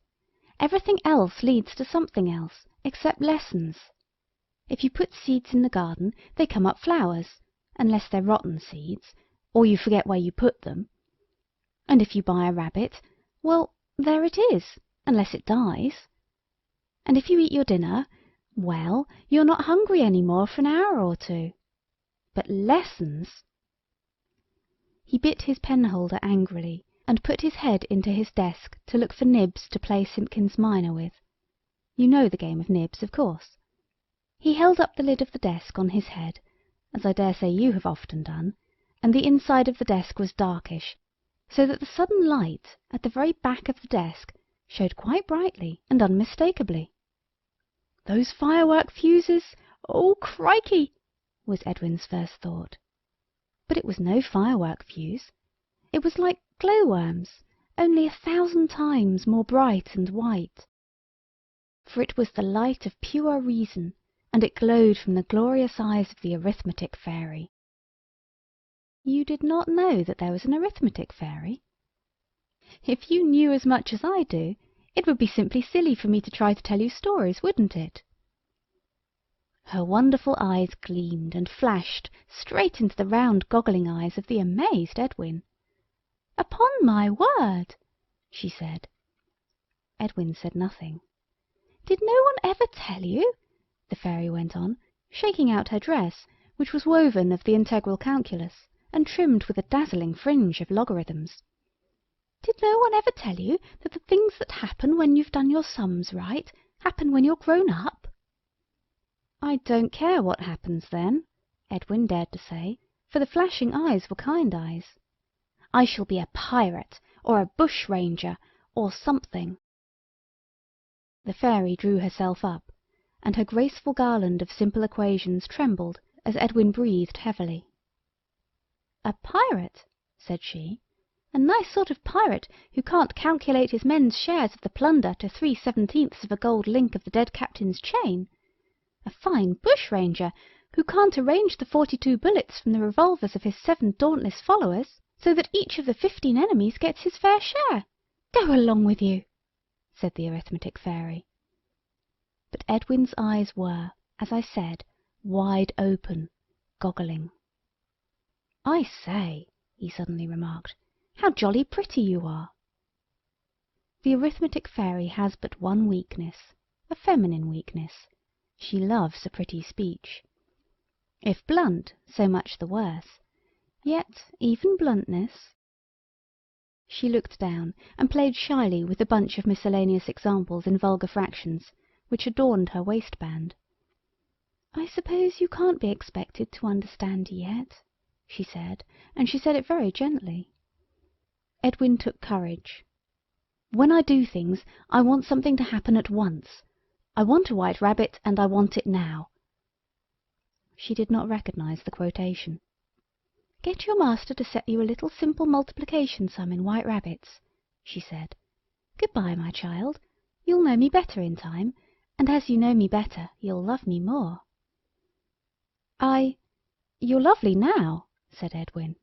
"Everything else leads to something else, except lessons. If you put seeds in the garden, they come up flowers, unless they're rotten seeds, or you forget where you put them. And if you buy a rabbit, well, there it is, unless it dies. And if you eat your dinner, well, you're not hungry any more for an hour or 2. But lessons! He bit his penholder angrily, and put his head into his desk to look for nibs to play Simpkins Minor with. You know the game of nibs, of course. He held up the lid of the desk on his head, as I dare say you have often done, and the inside of the desk was darkish, so that the sudden light at the very back of the desk showed quite brightly and unmistakably. "Those firework fuses! Oh, crikey!" was Edwin's first thought. But it was no firework fuse. It was like glowworms, only 1,000 times more bright and white. For it was the light of pure reason, and it glowed from the glorious eyes of the arithmetic fairy. You did not know that there was an arithmetic fairy? If you knew as much as I do, it would be simply silly for me to try to tell you stories, wouldn't it? Her wonderful eyes gleamed and flashed straight into the round goggling eyes of the amazed Edwin. "Upon my word!" she said. Edwin said nothing. "Did no one ever tell you?" the fairy went on, shaking out her dress, which was woven of the integral calculus, and trimmed with a dazzling fringe of logarithms. "Did no one ever tell you that the things that happen when you've done your sums right happen when you're grown up?" "I don't care what happens then," Edwin dared to say, for the flashing eyes were kind eyes. "I shall be a pirate, or a bushranger, or something." The fairy drew herself up, and her graceful garland of simple equations trembled as Edwin breathed heavily. "A pirate?" said she. "A nice sort of pirate who can't calculate his men's shares of the plunder to 3/17 of a gold link of the dead captain's chain. A fine bushranger who can't arrange the 42 bullets from the revolvers of his 7 dauntless followers, so that each of the 15 enemies gets his fair share. Go along with you," said the arithmetic fairy. But Edwin's eyes were, as I said, wide open, goggling. "I say," he suddenly remarked, "how jolly pretty you are." The arithmetic fairy has but one weakness, a feminine weakness. She loves a pretty speech. If blunt, so much the worse. Yet even bluntness... She looked down and played shyly with the bunch of miscellaneous examples in vulgar fractions which adorned her waistband. "I suppose you can't be expected to understand yet," she said, and she said it very gently. Edwin took courage. "When I do things, I want something to happen at once. I want a white rabbit, and I want it now." She did not recognize the quotation. "Get your master to set you a little simple multiplication sum in white rabbits," she said. "Good-bye, my child. You'll know me better in time, and as you know me better, you'll love me more." "You're lovely now," said Edwin.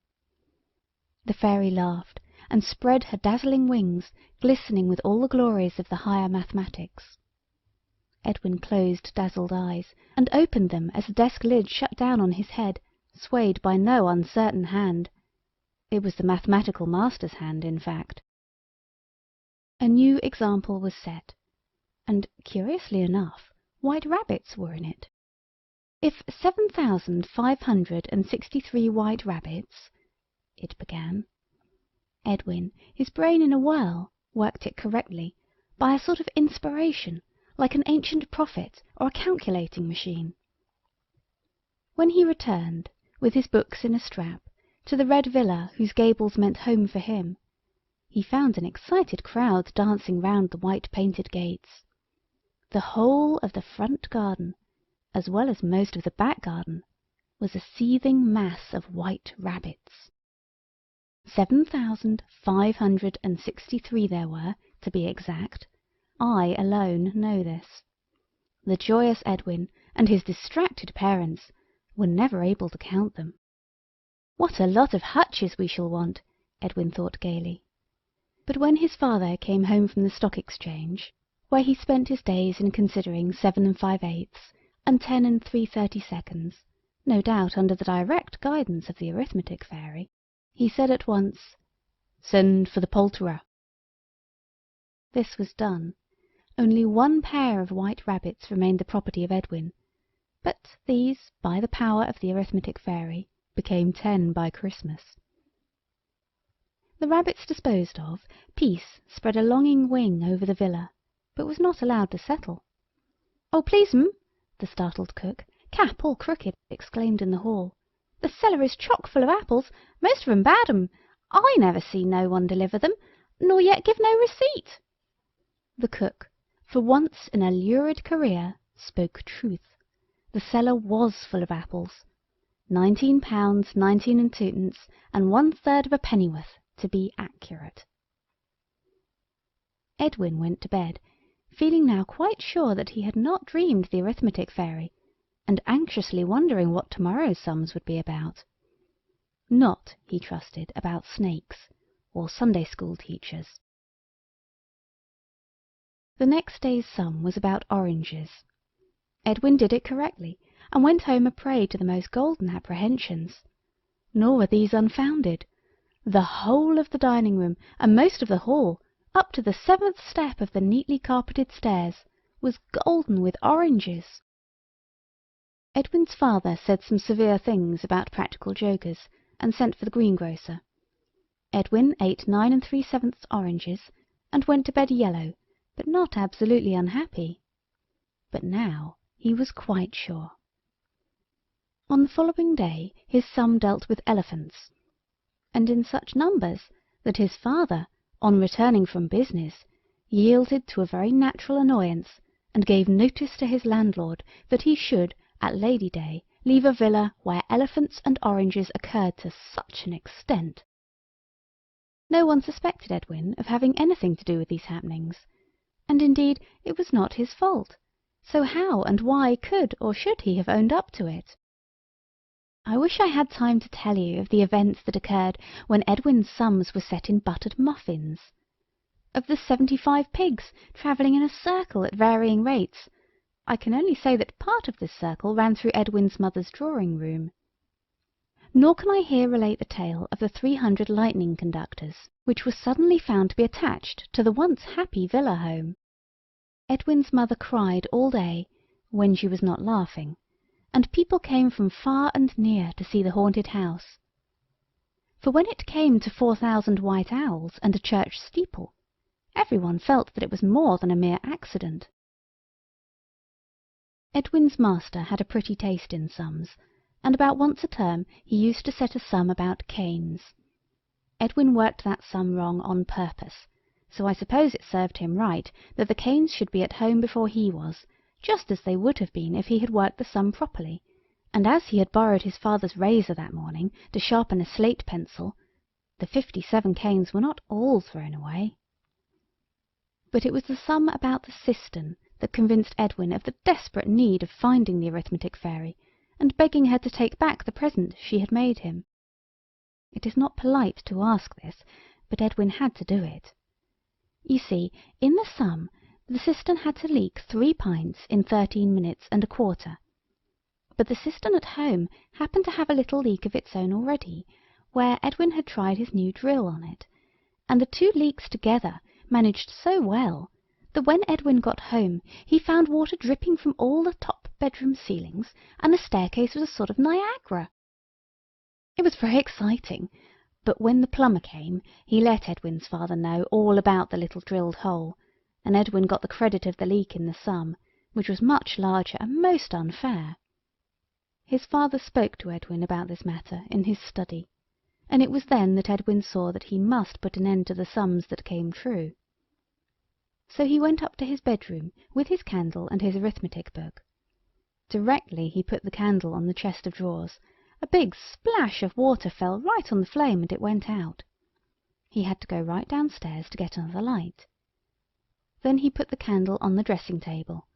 The fairy laughed, and spread her dazzling wings, glistening with all the glories of the higher mathematics. Edwin closed dazzled eyes, and opened them as the desk lid shut down on his head, swayed by no uncertain hand. It was the mathematical master's hand, in fact. A new example was set, and, curiously enough, white rabbits were in it. "If 7,563 white rabbits," it began. Edwin, his brain in a whirl, worked it correctly, by a sort of inspiration, like an ancient prophet or a calculating machine. When he returned, with his books in a strap, to the red villa whose gables meant home for him, he found an excited crowd dancing round the white-painted gates. The whole of the front garden, as well as most of the back garden, was a seething mass of white rabbits. 7,563 there were, to be exact. I alone know this. The joyous Edwin and his distracted parents were never able to count them. "What a lot of hutches we shall want," Edwin thought gaily. But when his father came home from the Stock Exchange, where he spent his days in considering 7 5/8 and 10 3/32, no doubt under the direct guidance of the arithmetic fairy, he said at once, "Send for the poulterer." This was done. Only one pair of white rabbits remained the property of Edwin, but these, by the power of the arithmetic fairy, became 10 by Christmas. The rabbits disposed of, peace spread a longing wing over the villa, but was not allowed to settle. "Oh, please, the startled cook, cap all crooked, exclaimed in the hall. "The cellar is chock full of apples, most of 'em bad 'em. I never see no one deliver them, nor yet give no receipt." The cook, for once in a lurid career, spoke truth. The cellar was full of apples, £19 19 and 2pence, and 1/3 of a pennyworth, to be accurate. Edwin went to bed, feeling now quite sure that he had not dreamed the arithmetic fairy, and anxiously wondering what tomorrow's sums would be about. Not, he trusted, about snakes, or Sunday school teachers. The next day's sum was about oranges. Edwin did it correctly, and went home a prey to the most golden apprehensions. Nor were these unfounded. The whole of the dining room, and most of the hall, up to the 7th step of the neatly carpeted stairs, was golden with oranges. Edwin's father said some severe things about practical jokers, and sent for the greengrocer. Edwin ate 9 3/7 oranges, and went to bed yellow, but not absolutely unhappy. But now he was quite sure. On the following day his sum dealt with elephants, and in such numbers that his father, on returning from business, yielded to a very natural annoyance, and gave notice to his landlord that he should, at Lady Day, leave a villa where elephants and oranges occurred to such an extent. No one suspected Edwin of having anything to do with these happenings, and indeed it was not his fault, so how and why could or should he have owned up to it? I wish I had time to tell you of the events that occurred when Edwin's sums were set in buttered muffins, of the 75 pigs travelling in a circle at varying rates. I can only say that part of this circle ran through Edwin's mother's drawing-room. Nor can I here relate the tale of the 300 lightning conductors, which was suddenly found to be attached to the once happy villa home. Edwin's mother cried all day, when she was not laughing, and people came from far and near to see the haunted house. For when it came to 4,000 white owls and a church steeple, everyone felt that it was more than a mere accident. Edwin's master had a pretty taste in sums, and about once a term he used to set a sum about canes. Edwin worked that sum wrong on purpose, so I suppose it served him right that the canes should be at home before he was, just as they would have been if he had worked the sum properly, and as he had borrowed his father's razor that morning to sharpen a slate pencil, the 57 canes were not all thrown away. But it was the sum about the cistern that convinced Edwin of the desperate need of finding the arithmetic fairy, and begging her to take back the present she had made him. It is not polite to ask this, but Edwin had to do it. You see, in the sum, the cistern had to leak 3 pints in 13 minutes and a quarter. But the cistern at home happened to have a little leak of its own already, where Edwin had tried his new drill on it, and the 2 leaks together managed so well that when Edwin got home he found water dripping from all the top bedroom ceilings, and the staircase was a sort of Niagara. It was very exciting, but when the plumber came he let Edwin's father know all about the little drilled hole, and Edwin got the credit of the leak in the sum, which was much larger and most unfair. His father spoke to Edwin about this matter in his study, and it was then that Edwin saw that he must put an end to the sums that came true. So he went up to his bedroom with his candle and his arithmetic book. Directly he put the candle on the chest of drawers, a big splash of water fell right on the flame and it went out. He had to go right downstairs to get another light. Then he put the candle on the dressing table.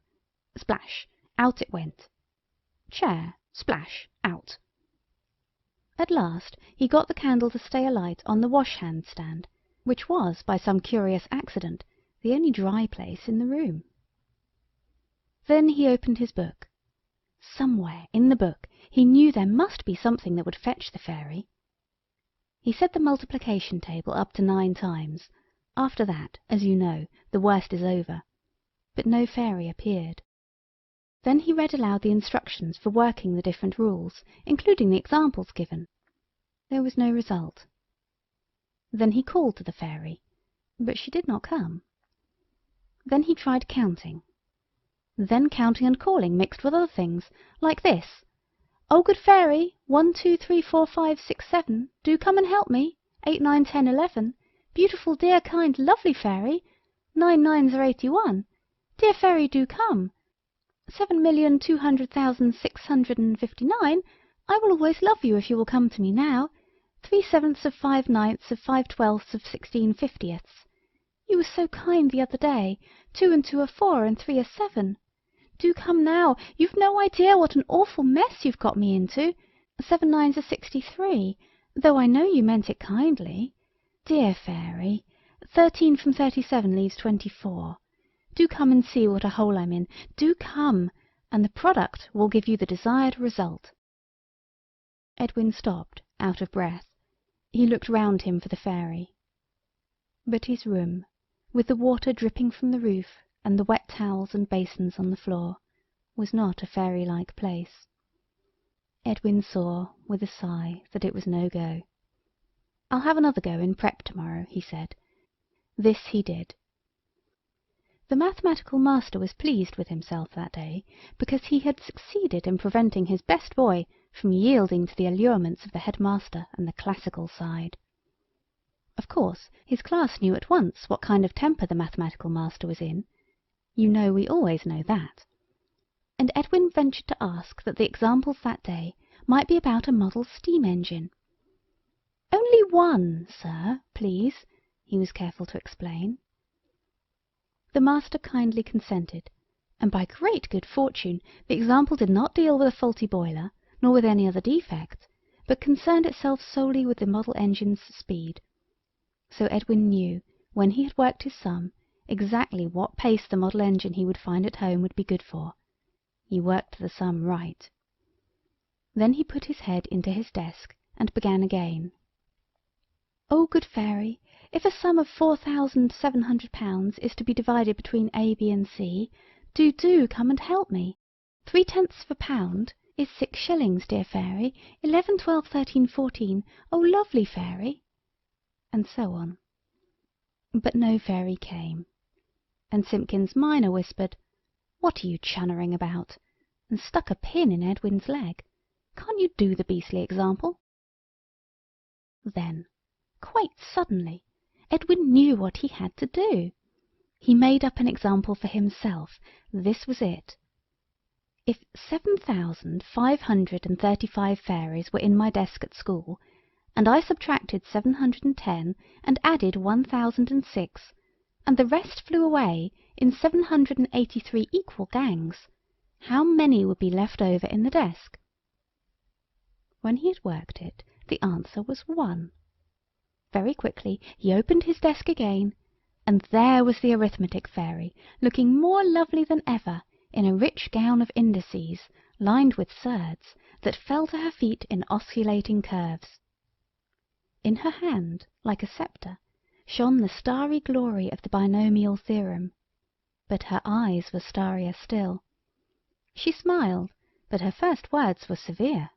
Splash! Out it went. Chair! Splash! Out. At last he got the candle to stay alight on the wash-hand stand, which was, by some curious accident, the only dry place in the room. Then he opened his book. Somewhere in the book he knew there must be something that would fetch the fairy. He set the multiplication table up to 9 times. After that, as you know, the worst is over. But no fairy appeared. Then he read aloud the instructions for working the different rules, including the examples given. There was no result. Then he called to the fairy, but she did not come. Then he tried counting. Then counting and calling mixed with other things, like this: "Oh, good fairy, 1, 2, 3, 4, 5, 6, 7, do come and help me. 8, 9, 10, 11. Beautiful, dear, kind, lovely fairy. 9 9s are 81. Dear fairy, do come. 7,200,659. I will always love you if you will come to me now. 3/7 of 5/9 of 5/12 of 16/50. You were so kind the other day. 2 and 2 are 4, and 3 are 7. Do come now. You've no idea what an awful mess you've got me into. 7 9s are 63, though I know you meant it kindly. Dear fairy, 13 from 37 leaves 24. Do come and see what a hole I'm in. Do come, and the product will give you the desired result." Edwin stopped, out of breath. He looked round him for the fairy. But his room, with the water dripping from the roof and the wet towels and basins on the floor, was not a fairy-like place. Edwin saw, with a sigh, that it was no go. "I'll have another go in prep tomorrow," he said. This he did. The mathematical master was pleased with himself that day, because he had succeeded in preventing his best boy from yielding to the allurements of the headmaster and the classical side. Of course, his class knew at once what kind of temper the mathematical master was in. You know we always know that. And Edwin ventured to ask that the examples that day might be about a model steam engine. "Only one, sir, please," he was careful to explain. The master kindly consented, and by great good fortune the example did not deal with a faulty boiler, nor with any other defect, but concerned itself solely with the model engine's speed. So Edwin knew, when he had worked his sum, exactly what pace the model engine he would find at home would be good for. He worked the sum right. Then he put his head into his desk and began again. "Oh, good fairy, if a sum of £4,700 is to be divided between A, B, and C, do come and help me. 3/10 of a pound is 6 shillings, dear fairy. 11, 12, 13, 14. Oh, lovely fairy," and so on. But no fairy came, and Simpkins minor whispered, "What are you chunnering about?" and stuck a pin in Edwin's leg. "Can't you do the beastly example?" Then, quite suddenly, Edwin knew what he had to do. He made up an example for himself. This was it. If 7,535 fairies were in my desk at school, and I subtracted 710 and added 1006, and the rest flew away in 783 equal gangs, how many would be left over in the desk? When he had worked it, the answer was 1. Very quickly he opened his desk again, and there was the arithmetic fairy, looking more lovely than ever, in a rich gown of indices, lined with surds, that fell to her feet in osculating curves. In her hand, like a sceptre, shone the starry glory of the binomial theorem, but her eyes were starrier still. She smiled, but her first words were severe.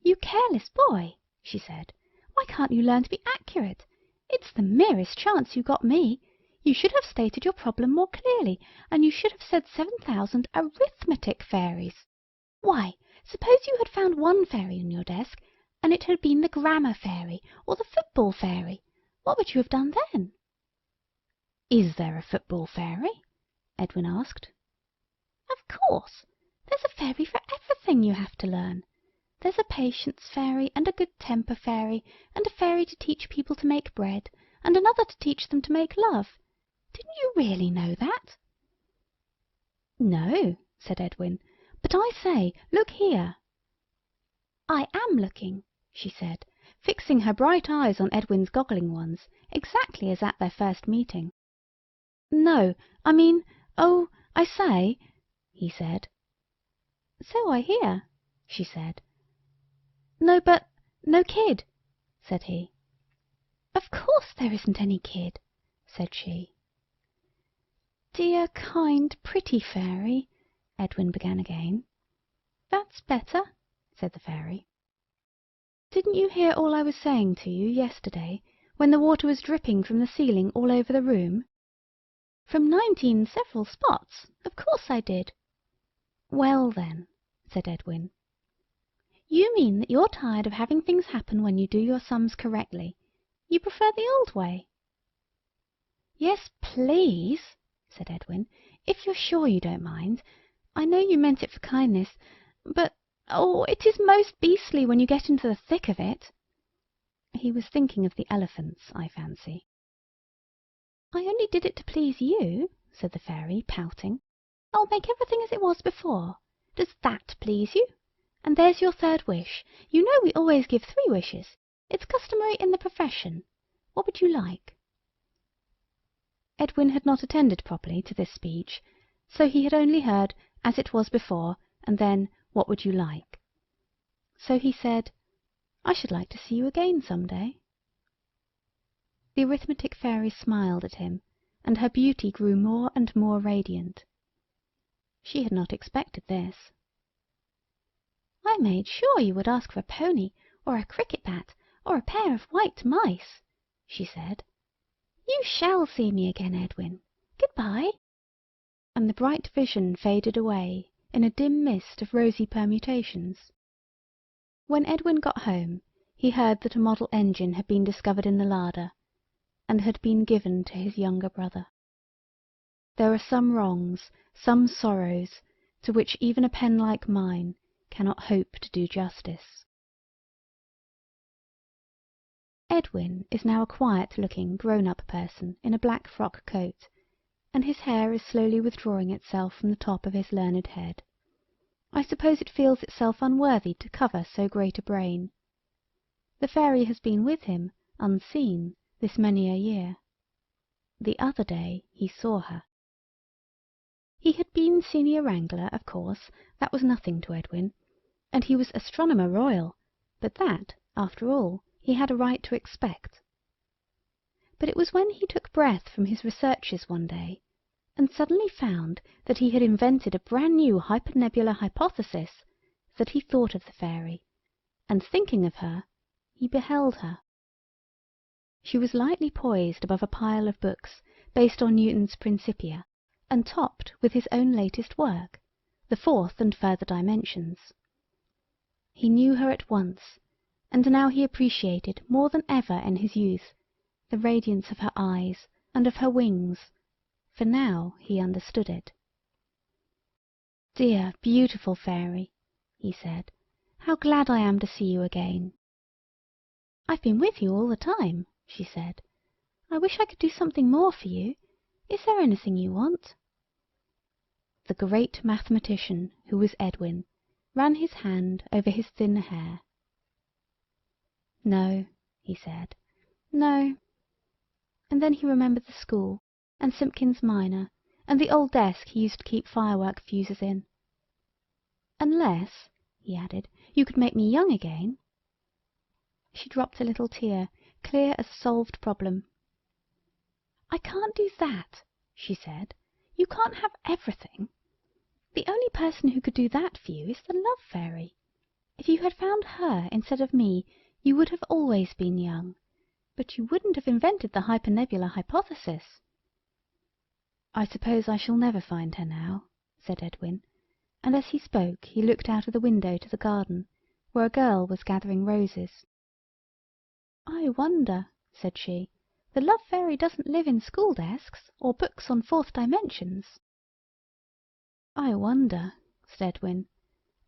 "You careless boy," she said, "why can't you learn to be accurate? It's the merest chance you got me. You should have stated your problem more clearly, and you should have said 7,000 arithmetic fairies. Why, suppose you had found one fairy on your desk, and it had been the grammar fairy or the football fairy. What would you have done then?" "Is there a football fairy?" Edwin asked. "Of course. There's a fairy for everything you have to learn. There's a patience fairy, and a good temper fairy, and a fairy to teach people to make bread, and another to teach them to make love. Didn't you really know that?" "No," said Edwin, "but I say, look here." "I am looking," she said, fixing her bright eyes on Edwin's goggling ones, exactly as at their first meeting. "No, I mean, oh, I say," he said. "So I hear," she said. "No, but no kid," said he. "Of course there isn't any kid," said she. "Dear, kind, pretty fairy," Edwin began again. "That's better," said the fairy. "Didn't you hear all I was saying to you yesterday, when the water was dripping from the ceiling all over the room?" "From 19 several spots. Of course I did." "Well then," said Edwin, "you mean that you're tired of having things happen when you do your sums correctly. You prefer the old way." "Yes, please," said Edwin, "if you're sure you don't mind. I know you meant it for kindness, but, oh, it is most beastly when you get into the thick of it." He was thinking of the elephants, I fancy. "I only did it to please you," said the fairy, pouting. "I'll make everything as it was before. Does that please you? And there's your third wish. You know we always give 3 wishes. It's customary in the profession. What would you like?" Edwin had not attended properly to this speech, so he had only heard "as it was before," and then "what would you like?" So he said, "I should like to see you again some day." The arithmetic fairy smiled at him, and her beauty grew more and more radiant. She had not expected this. "I made sure you would ask for a pony, or a cricket bat, or a pair of white mice," she said. "You shall see me again, Edwin. Good-bye." And the bright vision faded away in a dim mist of rosy permutations. When Edwin got home, he heard that a model engine had been discovered in the larder, and had been given to his younger brother. There are some wrongs, some sorrows, to which even a pen like mine cannot hope to do justice. Edwin is now a quiet-looking, grown-up person in a black frock coat, and his hair is slowly withdrawing itself from the top of his learned head. I suppose it feels itself unworthy to cover so great a brain. The fairy has been with him, unseen, this many a year. The other day he saw her. He had been senior wrangler, of course, that was nothing to Edwin, and he was Astronomer Royal, but that, after all, he had a right to expect. But it was when he took breath from his researches one day, and suddenly found that he had invented a brand new hypernebular hypothesis, that he thought of the fairy, and thinking of her, he beheld her. She was lightly poised above a pile of books based on Newton's Principia, and topped with his own latest work, the fourth and further dimensions. He knew her at once, and now he appreciated more than ever in his youth the radiance of her eyes and of her wings, for now he understood it. "Dear, beautiful fairy," he said, "how glad I am to see you again." "I've been with you all the time," she said. "I wish I could do something more for you. Is there anything you want?" The great mathematician, who was Edwin, ran his hand over his thin hair. "No," he said, "no." And then he remembered the school, and Simpkins minor, and the old desk he used to keep firework fuses in. "Unless," he added, "you could make me young again." She dropped a little tear, clear as a solved problem. "I can't do that," she said. "You can't have everything. The only person who could do that for you is the Love Fairy. If you had found her instead of me, you would have always been young, but you wouldn't have invented the hypernebular hypothesis." "I suppose I shall never find her now," said Edwin, and as he spoke he looked out of the window to the garden, where a girl was gathering roses. "I wonder," said she, "the Love Fairy doesn't live in school desks, or books on fourth dimensions." "I wonder," said Edwin,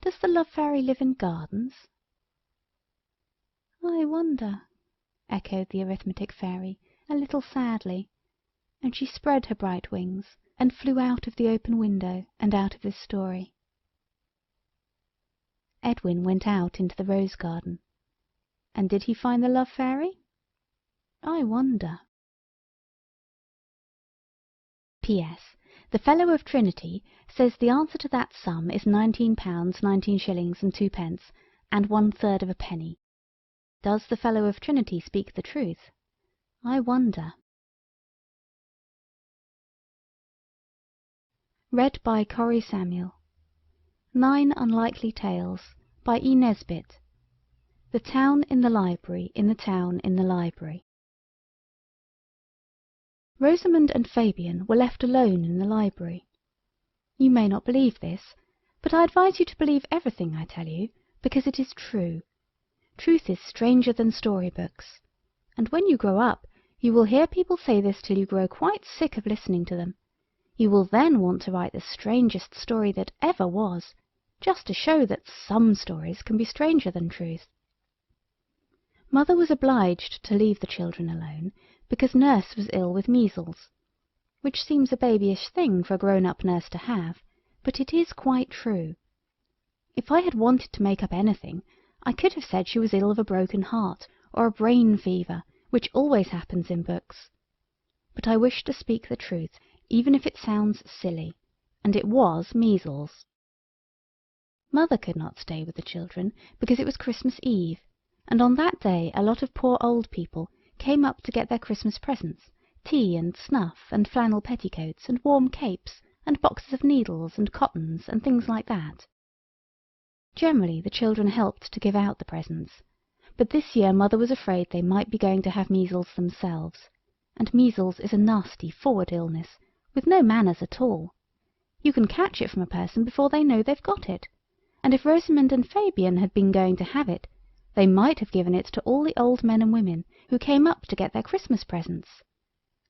"does the Love Fairy live in gardens?" "I wonder," echoed the arithmetic fairy, a little sadly, and she spread her bright wings, and flew out of the open window and out of his story. Edwin went out into the rose garden. And did he find the Love Fairy? I wonder. P.S. The Fellow of Trinity says the answer to that sum is £19 19 shillings and 2 pence, and 1/3 of a penny. Does the Fellow of Trinity speak the truth? I wonder. Read by Cori Samuel. 9 Unlikely Tales by E. Nesbit. The Town in the Library in the Town in the Library. Rosamond and Fabian were left alone in the library. You may not believe this, but I advise you to believe everything I tell you, because it is true. Truth is stranger than storybooks, and when you grow up you will hear people say this till you grow quite sick of listening to them. You will then want to write the strangest story that ever was, just to show that some stories can be stranger than truth. Mother was obliged to leave the children alone, because nurse was ill with measles, which seems a babyish thing for a grown-up nurse to have, but it is quite true. If I had wanted to make up anything, I could have said she was ill of a broken heart, or a brain fever, which always happens in books. But I wish to speak the truth, even if it sounds silly, and it was measles. Mother could not stay with the children, because it was Christmas Eve, and on that day a lot of poor old people came up to get their Christmas presents, tea and snuff and flannel petticoats and warm capes and boxes of needles and cottons and things like that. Generally the children helped to give out the presents, but this year Mother was afraid they might be going to have measles themselves, and measles is a nasty forward illness, with no manners at all. You can catch it from a person before they know they've got it, and if Rosamond and Fabian had been going to have it, they might have given it to all the old men and women who came up to get their Christmas presents.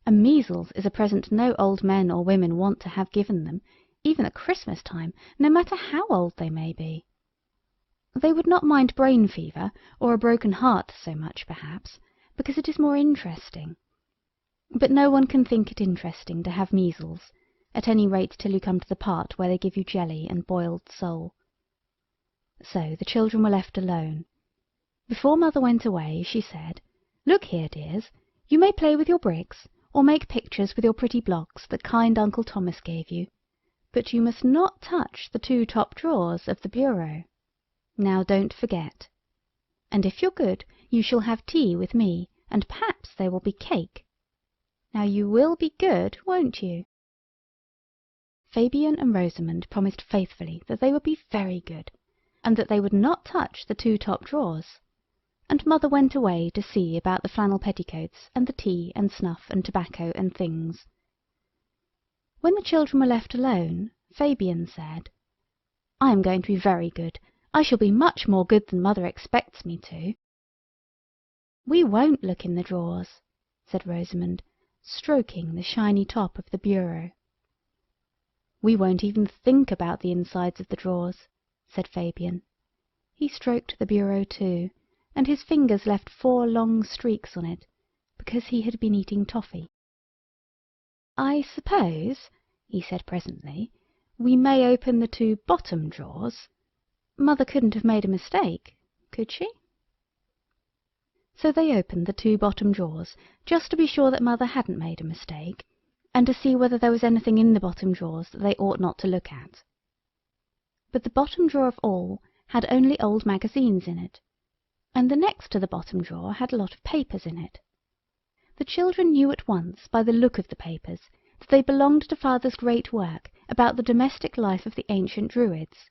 And measles is a present no old men or women want to have given them, even at Christmas time, no matter how old they may be. They would not mind brain fever or a broken heart so much, perhaps, because it is more interesting. But no one can think it interesting to have measles, at any rate till you come to the part where they give you jelly and boiled sole. So the children were left alone. Before Mother went away, she said, "Look here, dears, you may play with your bricks, or make pictures with your pretty blocks that kind Uncle Thomas gave you, but you must not touch the 2 top drawers of the bureau. Now don't forget. And if you're good, you shall have tea with me, and perhaps there will be cake. Now you will be good, won't you?" Fabian and Rosamond promised faithfully that they would be very good, and that they would not touch the 2 top drawers, and Mother went away to see about the flannel petticoats and the tea and snuff and tobacco and things. When the children were left alone, Fabian said, "I am going to be very good. I shall be much more good than Mother expects me to." "We won't look in the drawers," said Rosamond, stroking the shiny top of the bureau. "We won't even think about the insides of the drawers," said Fabian. He stroked the bureau too, and his fingers left 4 long streaks on it, because he had been eating toffee. "I suppose," he said presently, "we may open the 2 bottom drawers. Mother couldn't have made a mistake, could she?" So they opened the 2 bottom drawers, just to be sure that Mother hadn't made a mistake, and to see whether there was anything in the bottom drawers that they ought not to look at. But the bottom drawer of all had only old magazines in it, and the next to the bottom drawer had a lot of papers in it. The children knew at once by the look of the papers that they belonged to Father's great work about the domestic life of the ancient Druids,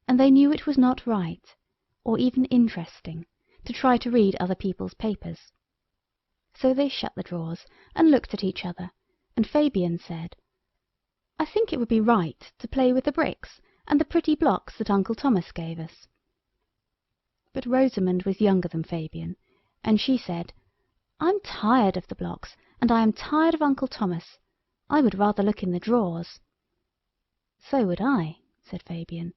and they knew it was not right, or even interesting, to try to read other people's papers. So they shut the drawers and looked at each other, and Fabian said, "I think it would be right to play with the bricks and the pretty blocks that Uncle Thomas gave us." But Rosamond was younger than Fabian, and she said, "I'm tired of the blocks, and I am tired of Uncle Thomas. I would rather look in the drawers." "So would I," said Fabian,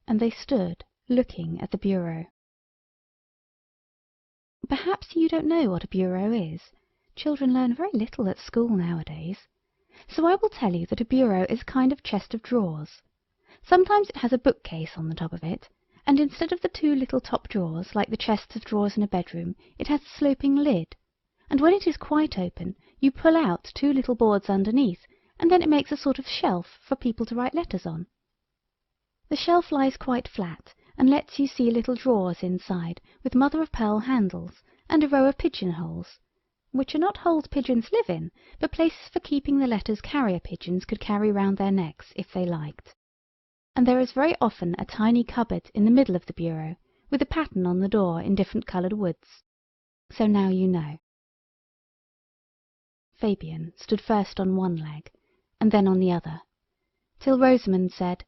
and they stood looking at the bureau. Perhaps you don't know what a bureau is. Children learn very little at school nowadays. So I will tell you that a bureau is a kind of chest of drawers. Sometimes it has a bookcase on the top of it, and instead of the 2 little top drawers, like the chests of drawers in a bedroom, it has a sloping lid, and when it is quite open you pull out 2 little boards underneath, and then it makes a sort of shelf for people to write letters on. The shelf lies quite flat, and lets you see little drawers inside, with mother-of-pearl handles, and a row of pigeon-holes, which are not holes pigeons live in, but places for keeping the letters carrier pigeons could carry round their necks if they liked. And there is very often a tiny cupboard in the middle of the bureau, with a pattern on the door in different coloured woods. So now you know. Fabian stood first on one leg, and then on the other, till Rosamond said,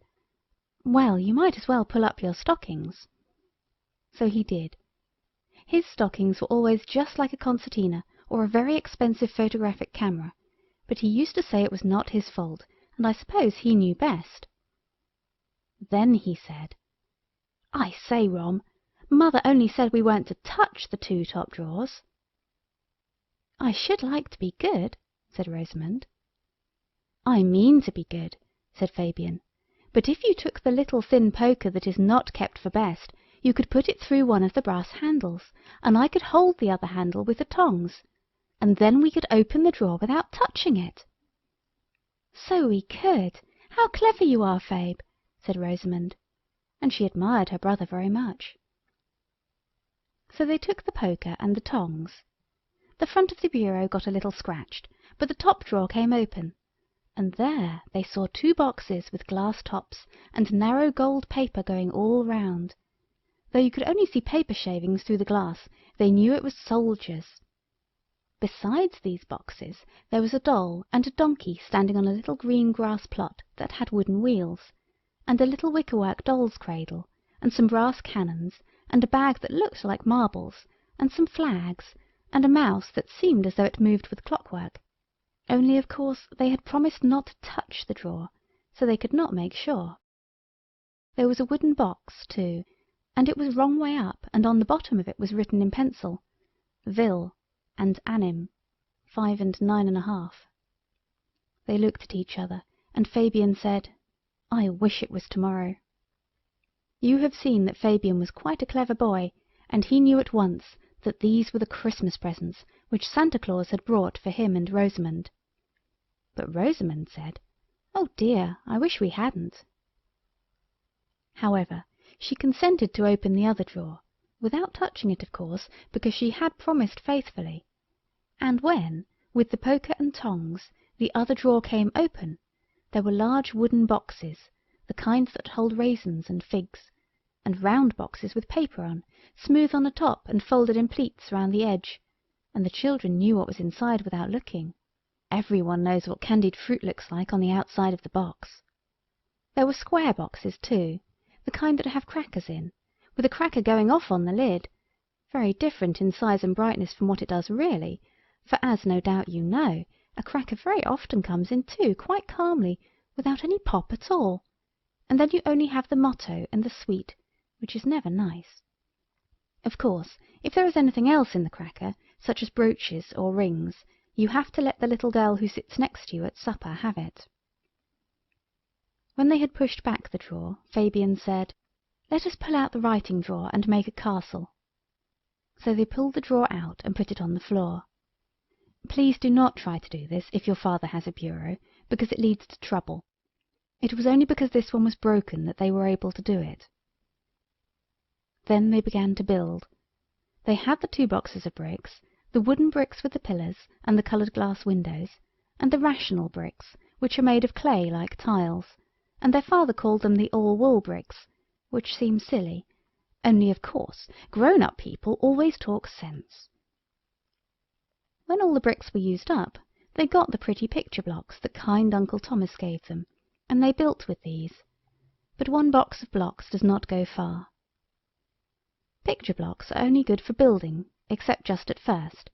"Well, you might as well pull up your stockings." So he did. His stockings were always just like a concertina or a very expensive photographic camera, but he used to say it was not his fault, and I suppose he knew best. Then he said, "I say, Rom, Mother only said we weren't to touch the 2 top drawers." "I should like to be good," said Rosamond. "I mean to be good," said Fabian, "but if you took the little thin poker that is not kept for best, you could put it through one of the brass handles, and I could hold the other handle with the tongs, and then we could open the drawer without touching it." "So we could! How clever you are, Fabe!" said Rosamond, and she admired her brother very much. So they took the poker and the tongs. The front of the bureau got a little scratched, but the top drawer came open, and there they saw 2 boxes with glass tops and narrow gold paper going all round. Though you could only see paper shavings through the glass, they knew it was soldiers. Besides these boxes there was a doll and a donkey standing on a little green grass plot that had wooden wheels, and a little wickerwork doll's cradle, and some brass cannons, and a bag that looked like marbles, and some flags, and a mouse that seemed as though it moved with clockwork. Only, of course, they had promised not to touch the drawer, so they could not make sure. There was a wooden box, too, and it was wrong way up, and on the bottom of it was written in pencil, "Vil and Anim, 5 and 9 1/2. They looked at each other, and Fabian said, "I wish it was tomorrow." You have seen that Fabian was quite a clever boy, and he knew at once that these were the Christmas presents which Santa Claus had brought for him and Rosamond. But Rosamond said, "Oh dear, I wish we hadn't." However, she consented to open the other drawer, without touching it, of course, because she had promised faithfully. And when, with the poker and tongs, the other drawer came open, there were large wooden boxes, the kind that hold raisins and figs, and round boxes with paper on, smooth on the top and folded in pleats round the edge, and the children knew what was inside without looking. Everyone knows what candied fruit looks like on the outside of the box. There were square boxes too, the kind that have crackers in, with a cracker going off on the lid, very different in size and brightness from what it does really, for, as no doubt you know, a cracker very often comes in too, quite calmly, without any pop at all, and then you only have the motto and the sweet, which is never nice. Of course, if there is anything else in the cracker, such as brooches or rings, you have to let the little girl who sits next to you at supper have it. When they had pushed back the drawer, Fabian said, "Let us pull out the writing drawer and make a castle." So they pulled the drawer out and put it on the floor. Please do not try to do this if your father has a bureau, because it leads to trouble. It was only because this one was broken that they were able to do it. Then they began to build. They had the 2 boxes of bricks, the wooden bricks with the pillars and the coloured glass windows, and the rational bricks, which are made of clay like tiles, and their father called them the all-wool bricks, which seems silly, only of course grown-up people always talk sense. When all the bricks were used up, they got the pretty picture blocks that kind Uncle Thomas gave them, and they built with these. But 1 box of blocks does not go far. Picture blocks are only good for building, except just at first.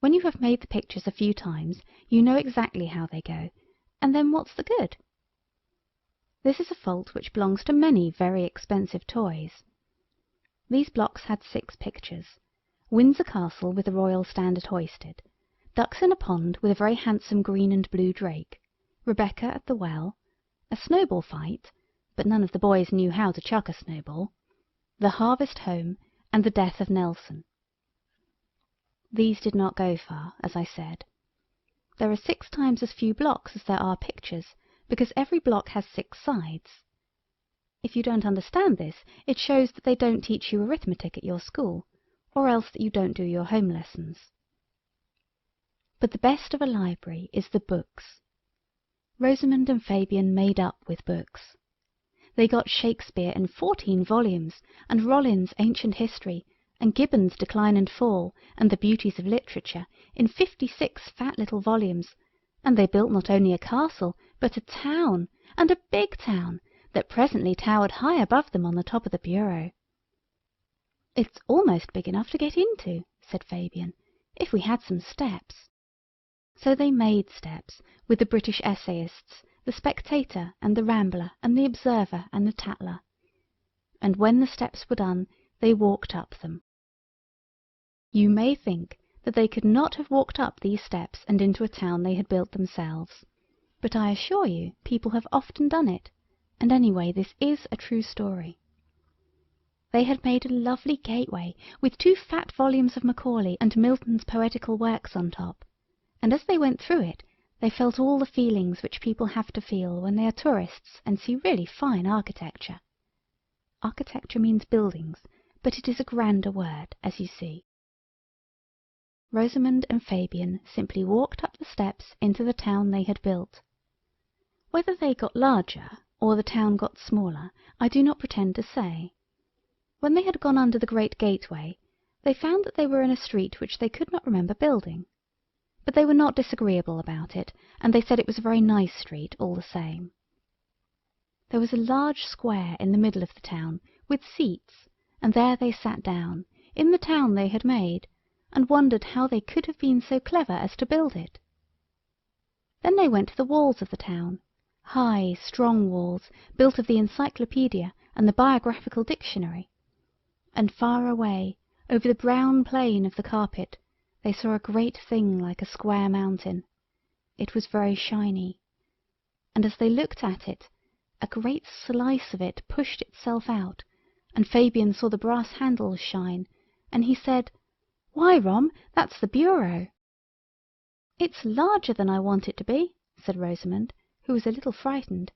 When you have made the pictures a few times, you know exactly how they go, and then what's the good? This is a fault which belongs to many very expensive toys. These blocks had 6 pictures: Windsor Castle with the royal standard hoisted, ducks in a pond with a very handsome green and blue drake, Rebecca at the well, a snowball fight, but none of the boys knew how to chuck a snowball, the harvest home, and the death of Nelson. These did not go far, as I said. There are 6 times as few blocks as there are pictures, because every block has 6 sides. If you don't understand this, it shows that they don't teach you arithmetic at your school, or else that you don't do your home lessons. But the best of a library is the books. Rosamond and Fabian made up with books. They got Shakespeare in 14 volumes, and Rollin's Ancient History, and Gibbon's Decline and Fall, and the Beauties of Literature, in 56 fat little volumes, and they built not only a castle, but a town, and a big town, that presently towered high above them on the top of the bureau. "It's almost big enough to get into," said Fabian, "if we had some steps." So they made steps, with the British essayists, the Spectator and the Rambler and the Observer and the Tatler. And when the steps were done, they walked up them. You may think that they could not have walked up these steps and into a town they had built themselves, but I assure you people have often done it, and anyway this is a true story. They had made a lovely gateway with 2 fat volumes of Macaulay and Milton's poetical works on top, and as they went through it they felt all the feelings which people have to feel when they are tourists and see really fine architecture. Architecture means buildings, but it is a grander word, as you see. Rosamund and Fabian simply walked up the steps into the town they had built. Whether they got larger or the town got smaller, I do not pretend to say. When they had gone under the great gateway, they found that they were in a street which they could not remember building. But they were not disagreeable about it, and they said it was a very nice street all the same. There was a large square in the middle of the town, with seats, and there they sat down, in the town they had made, and wondered how they could have been so clever as to build it. Then they went to the walls of the town, high, strong walls, built of the Encyclopedia and the Biographical Dictionary, and far away, over the brown plain of the carpet, they saw a great thing like a square mountain. It was very shiny, and as they looked at it, a great slice of it pushed itself out, and Fabian saw the brass handles shine, and he said, "Why, Rom, that's the bureau." "It's larger than I want it to be," said Rosamund, who was a little frightened.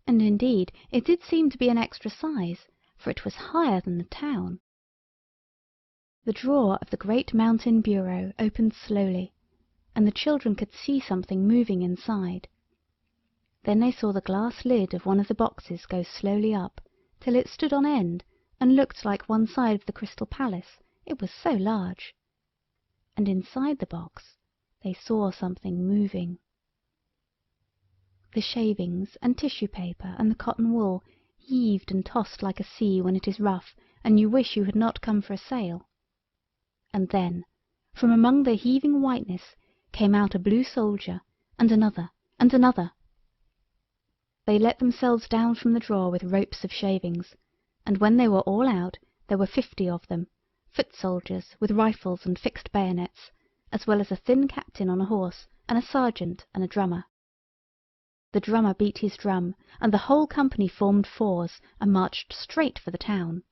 And indeed it did seem to be an extra size, for it was higher than the town. The drawer of the great mountain bureau opened slowly, and the children could see something moving inside. Then they saw the glass lid of one of the boxes go slowly up, till it stood on end, and looked like one side of the Crystal Palace, it was so large. And inside the box they saw something moving. The shavings and tissue paper and the cotton wool heaved and tossed like a sea when it is rough, and you wish you had not come for a sail. And then, from among the heaving whiteness, came out a blue soldier, and another, and another. They let themselves down from the drawer with ropes of shavings, and when they were all out, there were 50 of them, foot soldiers with rifles and fixed bayonets, as well as a thin captain on a horse, and a sergeant and a drummer. The drummer beat his drum, and the whole company formed 4s and marched straight for the town.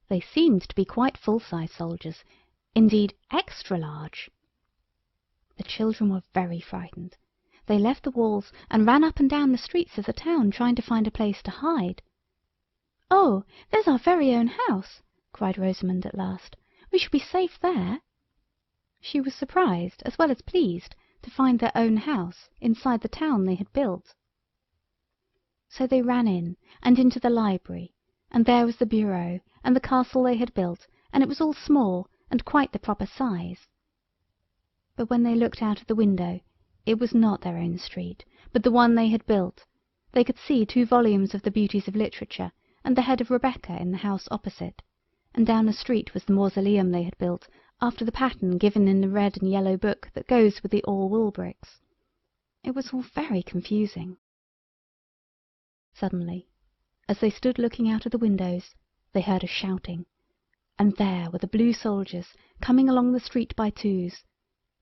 They seemed to be quite full-size soldiers, indeed extra large. The children were very frightened. They left the walls and ran up and down the streets of the town, trying to find a place to hide. "Oh, there's our very own house!" cried Rosamund at last. "We shall be safe there." She was surprised as well as pleased to find their own house inside the town they had built. So they ran in and into the library, and there was the bureau and the castle they had built, and it was all small and quite the proper size. But when they looked out of the window, it was not their own street, but the one they had built. They could see 2 volumes of the Beauties of Literature, and the head of Rebecca in the house opposite, and down the street was the mausoleum they had built, after the pattern given in the red and yellow book that goes with the all-wool bricks. It was all very confusing. Suddenly, as they stood looking out of the windows, they heard a shouting, and there were the blue soldiers coming along the street by 2s,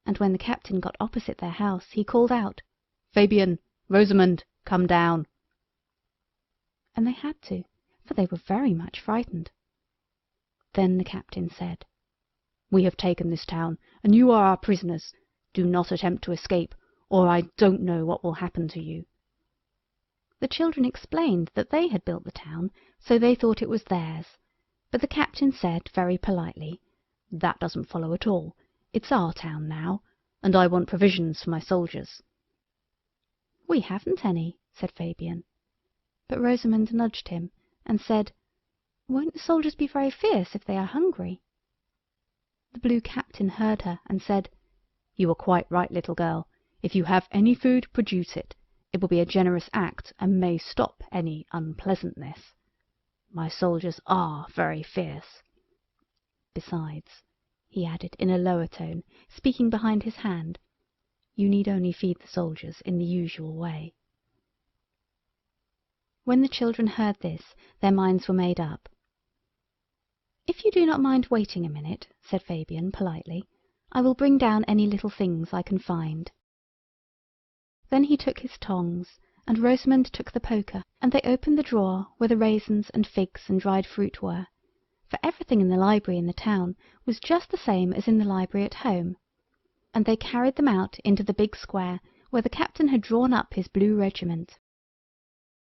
and when the captain got opposite their house, he called out, "Fabian, Rosamund, come down." And they had to, for they were very much frightened. Then the captain said, "We have taken this town, and you are our prisoners. Do not attempt to escape, or I don't know what will happen to you." The children explained that they had built the town, so they thought it was theirs, but the captain said very politely, "That doesn't follow at all. It's our town now, and I want provisions for my soldiers." "We haven't any," said Fabian, but Rosamund nudged him and said, Won't the soldiers be very fierce if they are hungry?" The Blue Captain heard her and said, "You are quite right, little girl. If you have any food, produce it. It will be a generous act and may stop any unpleasantness. My soldiers are very fierce. Besides," he added in a lower tone, speaking behind his hand, "you need only feed the soldiers in the usual way." When the children heard this, their minds were made up. "If you do not mind waiting a minute," said Fabian politely, "I will bring down any little things I can find." Then he took his tongs, and Rosamond took the poker, and they opened the drawer where the raisins and figs and dried fruit were, for everything in the library in the town was just the same as in the library at home, and they carried them out into the big square where the captain had drawn up his blue regiment.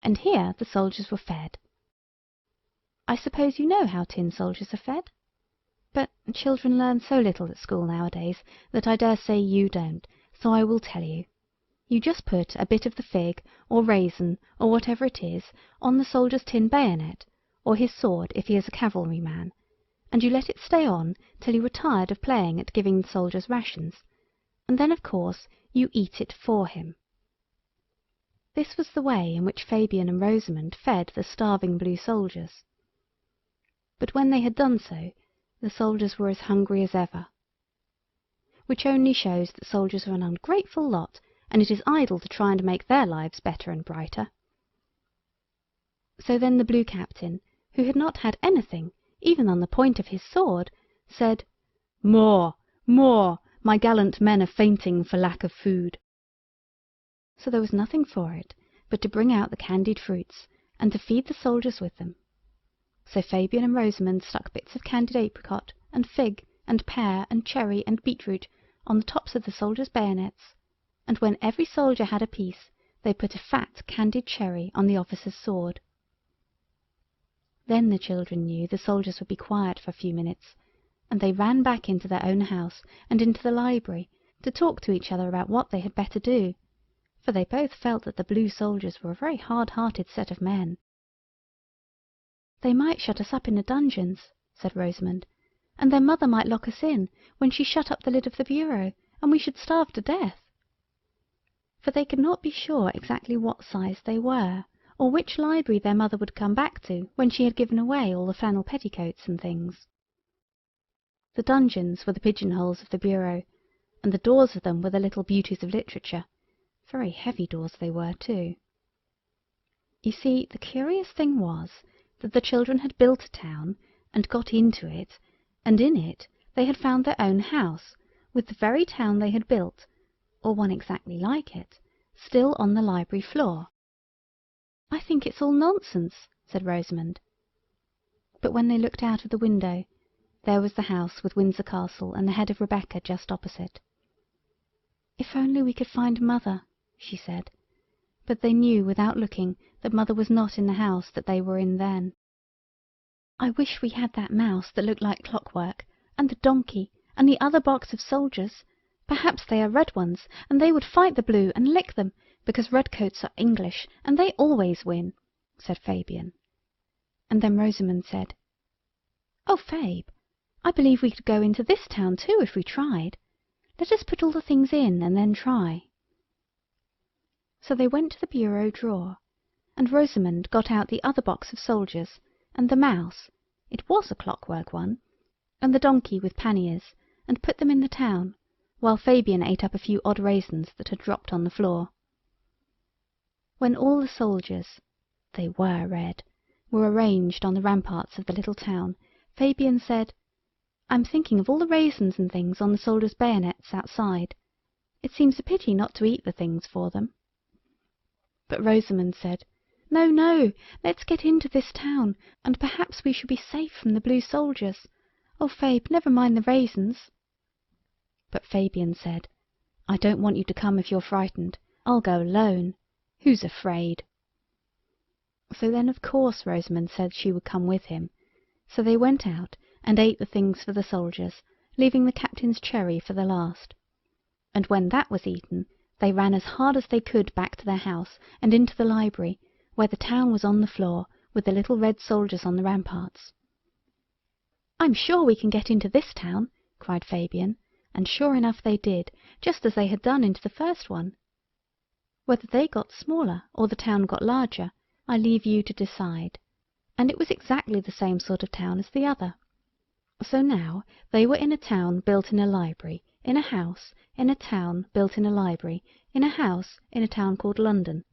And here the soldiers were fed. I suppose you know how tin soldiers are fed? But children learn so little at school nowadays that I dare say you don't, so I will tell you. You just put a bit of the fig, or raisin, or whatever it is, on the soldier's tin bayonet, or his sword if he is a cavalryman, and you let it stay on till you were tired of playing at giving the soldiers rations, and then of course you eat it for him. This was the way in which Fabian and Rosamond fed the starving blue soldiers. But when they had done so, the soldiers were as hungry as ever. Which only shows that soldiers are an ungrateful lot, and it is idle to try and make their lives better and brighter. So then the Blue Captain, who had not had anything, even on the point of his sword, said, "More, more! My gallant men are fainting for lack of food." So there was nothing for it but to bring out the candied fruits, and to feed the soldiers with them. So Fabian and Rosamond stuck bits of candied apricot, and fig, and pear, and cherry, and beetroot on the tops of the soldiers' bayonets, and when every soldier had a piece, they put a fat candied cherry on the officer's sword. Then the children knew the soldiers would be quiet for a few minutes, and they ran back into their own house and into the library to talk to each other about what they had better do, for they both felt that the blue soldiers were a very hard-hearted set of men. "They might shut us up in the dungeons," said Rosamond, "and their mother might lock us in when she shut up the lid of the bureau, and we should starve to death." For they could not be sure exactly what size they were, or which library their mother would come back to when she had given away all the flannel petticoats and things. The dungeons were the pigeonholes of the bureau, and the doors of them were the little beauties of literature. Very heavy doors they were, too. You see, the curious thing was that the children had built a town, and got into it, and in it they had found their own house, with the very town they had built, or one exactly like it, still on the library floor. "I think it's all nonsense," said Rosamond. But when they looked out of the window, there was the house with Windsor Castle and the head of Rebecca just opposite. "If only we could find Mother," she said. But they knew without looking that Mother was not in the house that they were in then. "I wish we had that mouse that looked like clockwork, and the donkey, and the other box of soldiers. Perhaps they are red ones, and they would fight the blue and lick them, because redcoats are English, and they always win," said Fabian. And then Rosamond said, "Oh, Fabe, I believe we could go into this town too if we tried. Let us put all the things in and then try." So they went to the bureau drawer, and Rosamond got out the other box of soldiers, and the mouse, it was a clockwork one, and the donkey with panniers, and put them in the town, while Fabian ate up a few odd raisins that had dropped on the floor. When all the soldiers, they were red, were arranged on the ramparts of the little town, Fabian said, "I'm thinking of all the raisins and things on the soldiers' bayonets outside. It seems a pity not to eat the things for them." But Rosamond said, "No, no, let's get into this town, and perhaps we shall be safe from the blue soldiers. Oh, Fabe, never mind the raisins." But Fabian said, "I don't want you to come if you're frightened. I'll go alone. Who's afraid?" So then of course Rosamond said she would come with him. So they went out and ate the things for the soldiers, leaving the captain's cherry for the last. And when that was eaten, they ran as hard as they could back to their house and into the library, where the town was on the floor, with the little red soldiers on the ramparts. "I'm sure we can get into this town," cried Fabian, and sure enough they did, just as they had done into the first one. Whether they got smaller or the town got larger, I leave you to decide, and it was exactly the same sort of town as the other. So now they were in a town built in a library, in a house, in a town built in a library, in a house, in a town called London,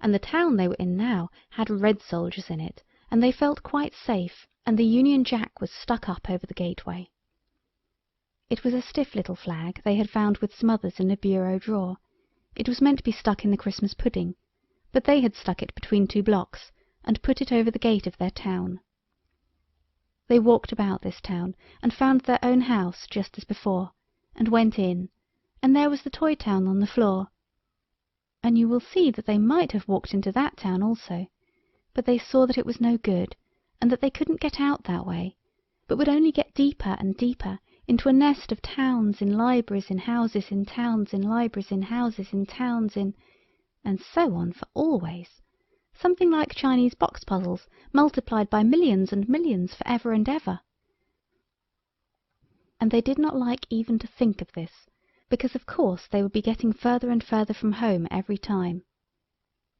and the town they were in now had red soldiers in it, and they felt quite safe, and the Union Jack was stuck up over the gateway. It was a stiff little flag they had found with some others in a bureau drawer. It was meant to be stuck in the Christmas pudding, but they had stuck it between 2 blocks, and put it over the gate of their town. They walked about this town, and found their own house just as before, and went in, and there was the toy town on the floor. And you will see that they might have walked into that town also, but they saw that it was no good, and that they couldn't get out that way, but would only get deeper and deeper into a nest of towns in libraries in houses in towns in libraries in houses in towns in, and so on for always, something like Chinese box puzzles multiplied by millions and millions for ever and ever. And they did not like even to think of this, because of course they would be getting further and further from home every time.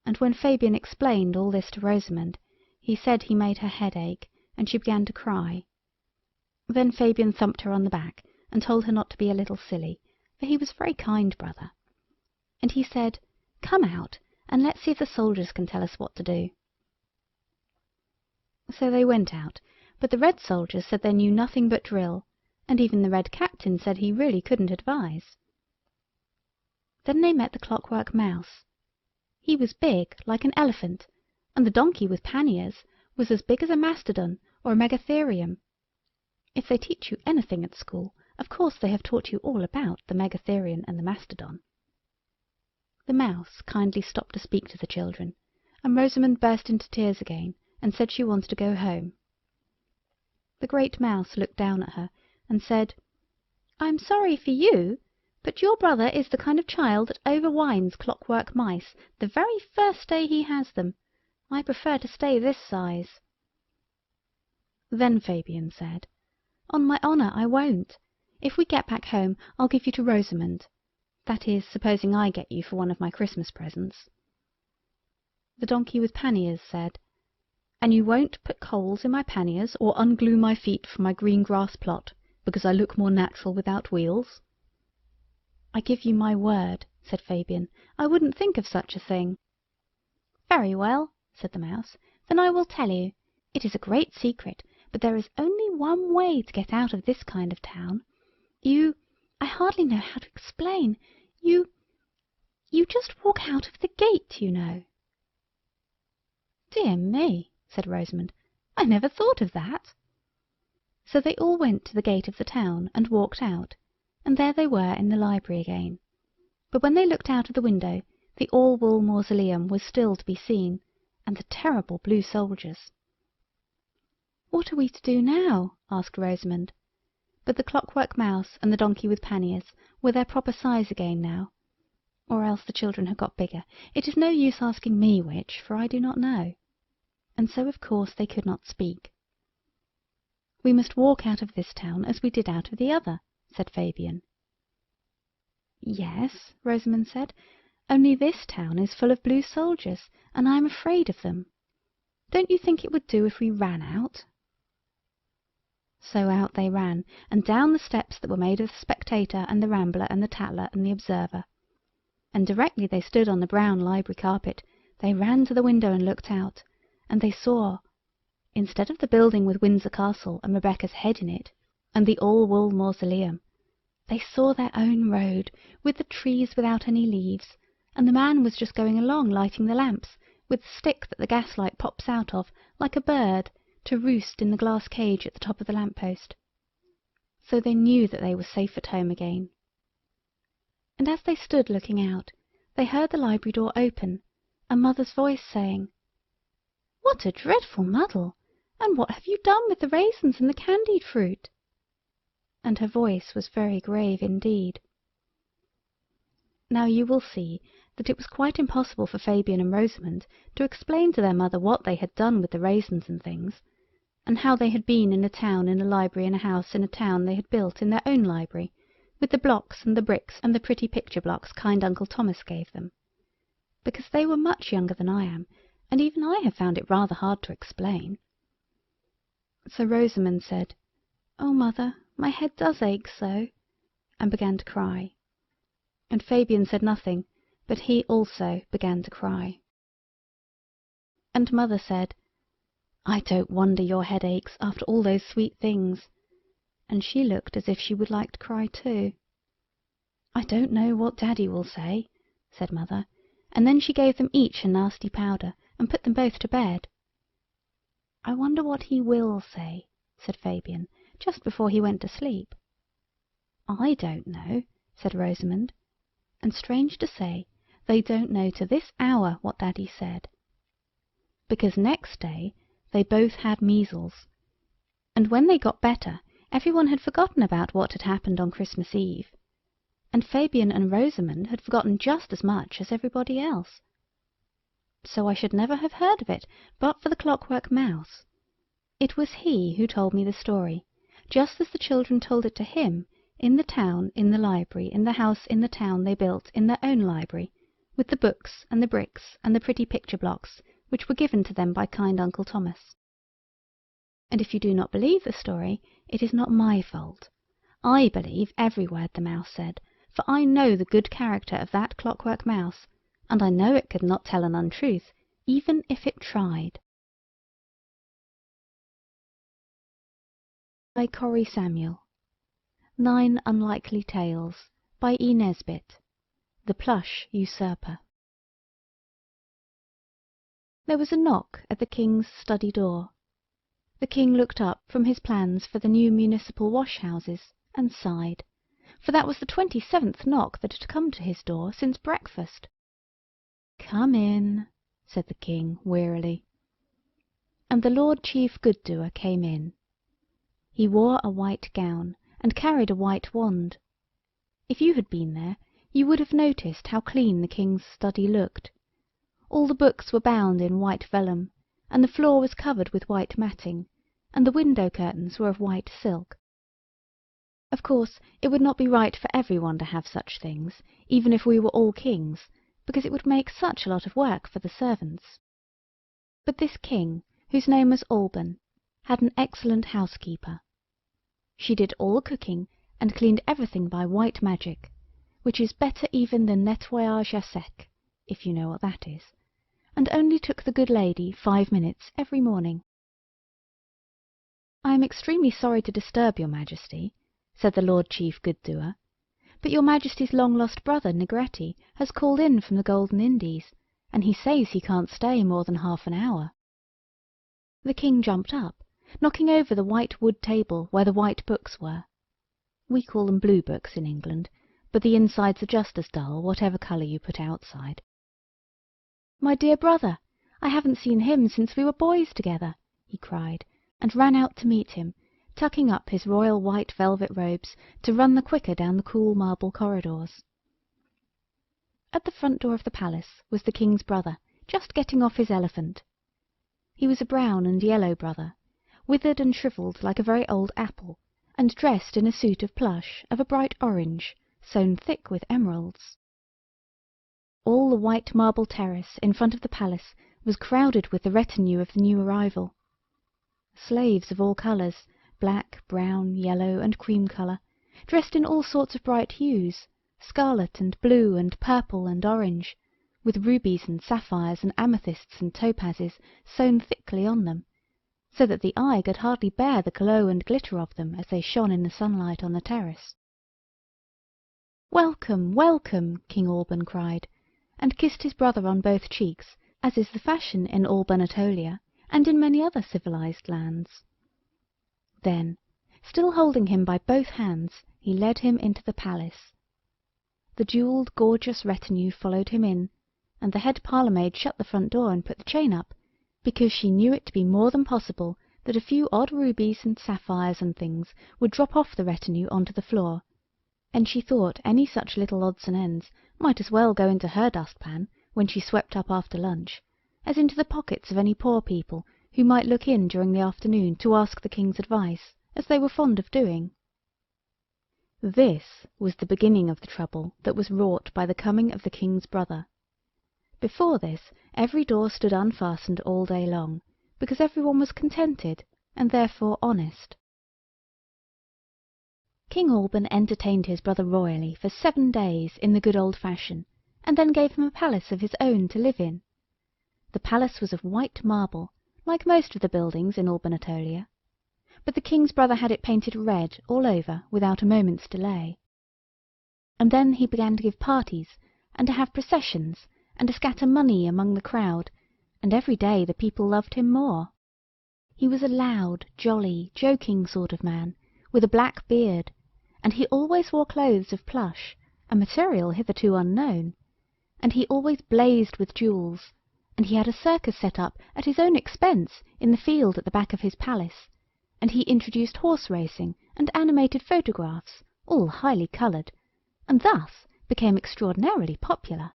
And when Fabian explained all this to Rosamond, he said he made her head ache, and she began to cry. Then Fabian thumped her on the back, and told her not to be a little silly, for he was a very kind brother. And he said, "Come out, and let's see if the soldiers can tell us what to do." So they went out, but the red soldiers said they knew nothing but drill, and even the red captain said he really couldn't advise. Then they met the Clockwork Mouse. He was big, like an elephant, and the donkey with panniers was as big as a mastodon or a megatherium. If they teach you anything at school, of course they have taught you all about the megatherium and the mastodon. The mouse kindly stopped to speak to the children, and Rosamond burst into tears again, and said she wanted to go home. The great mouse looked down at her, and said, "I'm sorry for you, but your brother is the kind of child that overwinds clockwork mice the very first day he has them. I prefer to stay this size." Then Fabian said, "On my honour I won't. If we get back home I'll give you to Rosamond. That is, supposing I get you for one of my Christmas presents." The donkey with panniers said, "And you won't put coals in my panniers or unglue my feet from my green grass plot, because I look more natural without wheels?" "I give you my word," said Fabian, "I wouldn't think of such a thing." "Very well," said the mouse, "then I will tell you. It is a great secret, but there is only one way to get out of this kind of town. I hardly know how to explain. You just walk out of the gate, you know." "Dear me," said Rosamond, "I never thought of that." So they all went to the gate of the town and walked out, and there they were in the library again. But when they looked out of the window, the all-wool mausoleum was still to be seen, and the terrible blue soldiers. "What are we to do now?" asked Rosamond. But the Clockwork Mouse and the donkey with panniers were their proper size again now, or else the children had got bigger. It is no use asking me which, for I do not know. And so of course they could not speak. "We must walk out of this town as we did out of the other," said Fabian. "Yes," Rosamond said, "only this town is full of blue soldiers, and I am afraid of them. Don't you think it would do if we ran out?" So out they ran, and down the steps that were made of the Spectator and the Rambler and the Tatler and the Observer. And directly they stood on the brown library carpet, they ran to the window and looked out, and they saw, instead of the building with Windsor Castle and Rebecca's head in it, and the all-wool mausoleum, they saw their own road, with the trees without any leaves, and the man was just going along lighting the lamps, with the stick that the gaslight pops out of, like a bird, to roost in the glass cage at the top of the lamp-post. So they knew that they were safe at home again. And as they stood looking out, they heard the library door open, and Mother's voice saying, "What a dreadful muddle! And what have you done with the raisins and the candied fruit?" And her voice was very grave indeed. Now you will see that it was quite impossible for Fabian and Rosamond to explain to their mother what they had done with the raisins and things, and how they had been in a town in a library in a house in a town they had built in their own library, with the blocks and the bricks and the pretty picture blocks kind Uncle Thomas gave them. Because they were much younger than I am, and even I have found it rather hard to explain. So Rosamond said, "Oh, mother, my head does ache so," and began to cry. And Fabian said nothing, but he also began to cry. And mother said, "I don't wonder your head aches after all those sweet things," and she looked as if she would like to cry too. "I don't know what Daddy will say," said mother, and then she gave them each a nasty powder, and put them both to bed. "I wonder what he will say," said Fabian, just before he went to sleep. "I don't know," said Rosamond, and strange to say, they don't know to this hour what Daddy said. Because next day they both had measles, and when they got better everyone had forgotten about what had happened on Christmas Eve, and Fabian and Rosamond had forgotten just as much as everybody else. So I should never have heard of it but for the Clockwork Mouse. It was he who told me the story, just as the children told it to him, in the town, in the library, in the house in the town they built in their own library, with the books and the bricks and the pretty picture blocks which were given to them by kind Uncle Thomas. And if you do not believe the story, it is not my fault. I believe every word the mouse said, for I know the good character of that Clockwork Mouse, and I know it could not tell an untruth, even if it tried. By Cori Samuel. 9 Unlikely Tales, by E. Nesbit. The Plush Usurper. There was a knock at the king's study door. The king looked up from his plans for the new municipal wash-houses and sighed, for that was the 27th knock that had come to his door since breakfast. "Come in," said the king wearily. And the Lord Chief Good-doer came in. He wore a white gown and carried a white wand. If you had been there, you would have noticed how clean the king's study looked. All the books were bound in white vellum, and the floor was covered with white matting, and the window curtains were of white silk. Of course, it would not be right for everyone to have such things, even if we were all kings, because it would make such a lot of work for the servants. But this king, whose name was Alban, had an excellent housekeeper. She did all the cooking and cleaned everything by white magic, which is better even than nettoyage à sec, if you know what that is, and only took the good lady 5 minutes every morning. "I am extremely sorry to disturb your Majesty," said the Lord Chief Good-doer, "but your Majesty's long-lost brother Negretti has called in from the Golden Indies, and he says he can't stay more than half an hour." The king jumped up, knocking over the white wood table where the white books were. We call them blue books in England, but the insides are just as dull, whatever colour you put outside. "My dear brother, I haven't seen him since we were boys together," he cried, and ran out to meet him, tucking up his royal white velvet robes to run the quicker down the cool marble corridors. At the front door of the palace was the king's brother, just getting off his elephant. He was a brown and yellow brother, withered and shrivelled like a very old apple, and dressed in a suit of plush of a bright orange, sewn thick with emeralds. All the white marble terrace in front of the palace was crowded with the retinue of the new arrival. Slaves of all colours, black, brown, yellow, and cream colour, dressed in all sorts of bright hues, scarlet and blue and purple and orange, with rubies and sapphires and amethysts and topazes sewn thickly on them, so that the eye could hardly bear the glow and glitter of them as they shone in the sunlight on the terrace. "Welcome, welcome!" King Alban cried, and kissed his brother on both cheeks, as is the fashion in all Anatolia and in many other civilized lands. Then, still holding him by both hands, he led him into the palace. The jewelled, gorgeous retinue followed him in, and the head parlour-maid shut the front door and put the chain up, because she knew it to be more than possible that a few odd rubies and sapphires and things would drop off the retinue onto the floor, and she thought any such little odds and ends might as well go into her dustpan when she swept up after lunch, as into the pockets of any poor people who might look in during the afternoon to ask the king's advice, as they were fond of doing. This was the beginning of the trouble that was wrought by the coming of the king's brother. Before this, every door stood unfastened all day long, because everyone was contented, and therefore honest. King Alban entertained his brother royally for 7 days in the good old fashion, and then gave him a palace of his own to live in. The palace was of white marble, like most of the buildings in Albanatolia, but the king's brother had it painted red all over without a moment's delay. And then he began to give parties, and to have processions, and to scatter money among the crowd, and every day the people loved him more. He was a loud, jolly, joking sort of man, with a black beard, and he always wore clothes of plush, a material hitherto unknown, and he always blazed with jewels, and he had a circus set up at his own expense in the field at the back of his palace, and he introduced horse racing and animated photographs, all highly coloured, and thus became extraordinarily popular.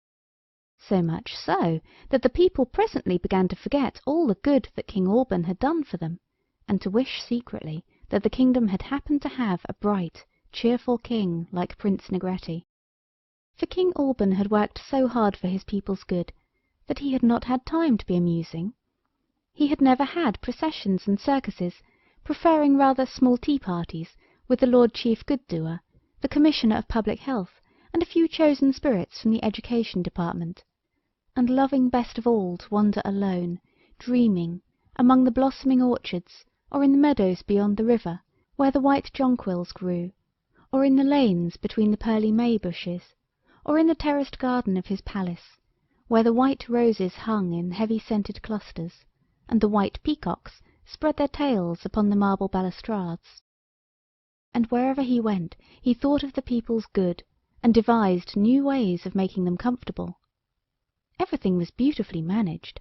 So much so that the people presently began to forget all the good that King Alban had done for them, and to wish secretly that the kingdom had happened to have a bright, cheerful king like Prince Negretti. For King Alban had worked so hard for his people's good that he had not had time to be amusing. He had never had processions and circuses, preferring rather small tea parties with the Lord Chief Good-doer, the Commissioner of Public Health, and a few chosen spirits from the Education Department, and loving best of all to wander alone, dreaming, among the blossoming orchards, or in the meadows beyond the river, where the white jonquils grew, or in the lanes between the pearly may bushes, or in the terraced garden of his palace, where the white roses hung in heavy-scented clusters, and the white peacocks spread their tails upon the marble balustrades. And wherever he went he thought of the people's good, and devised new ways of making them comfortable. Everything was beautifully managed.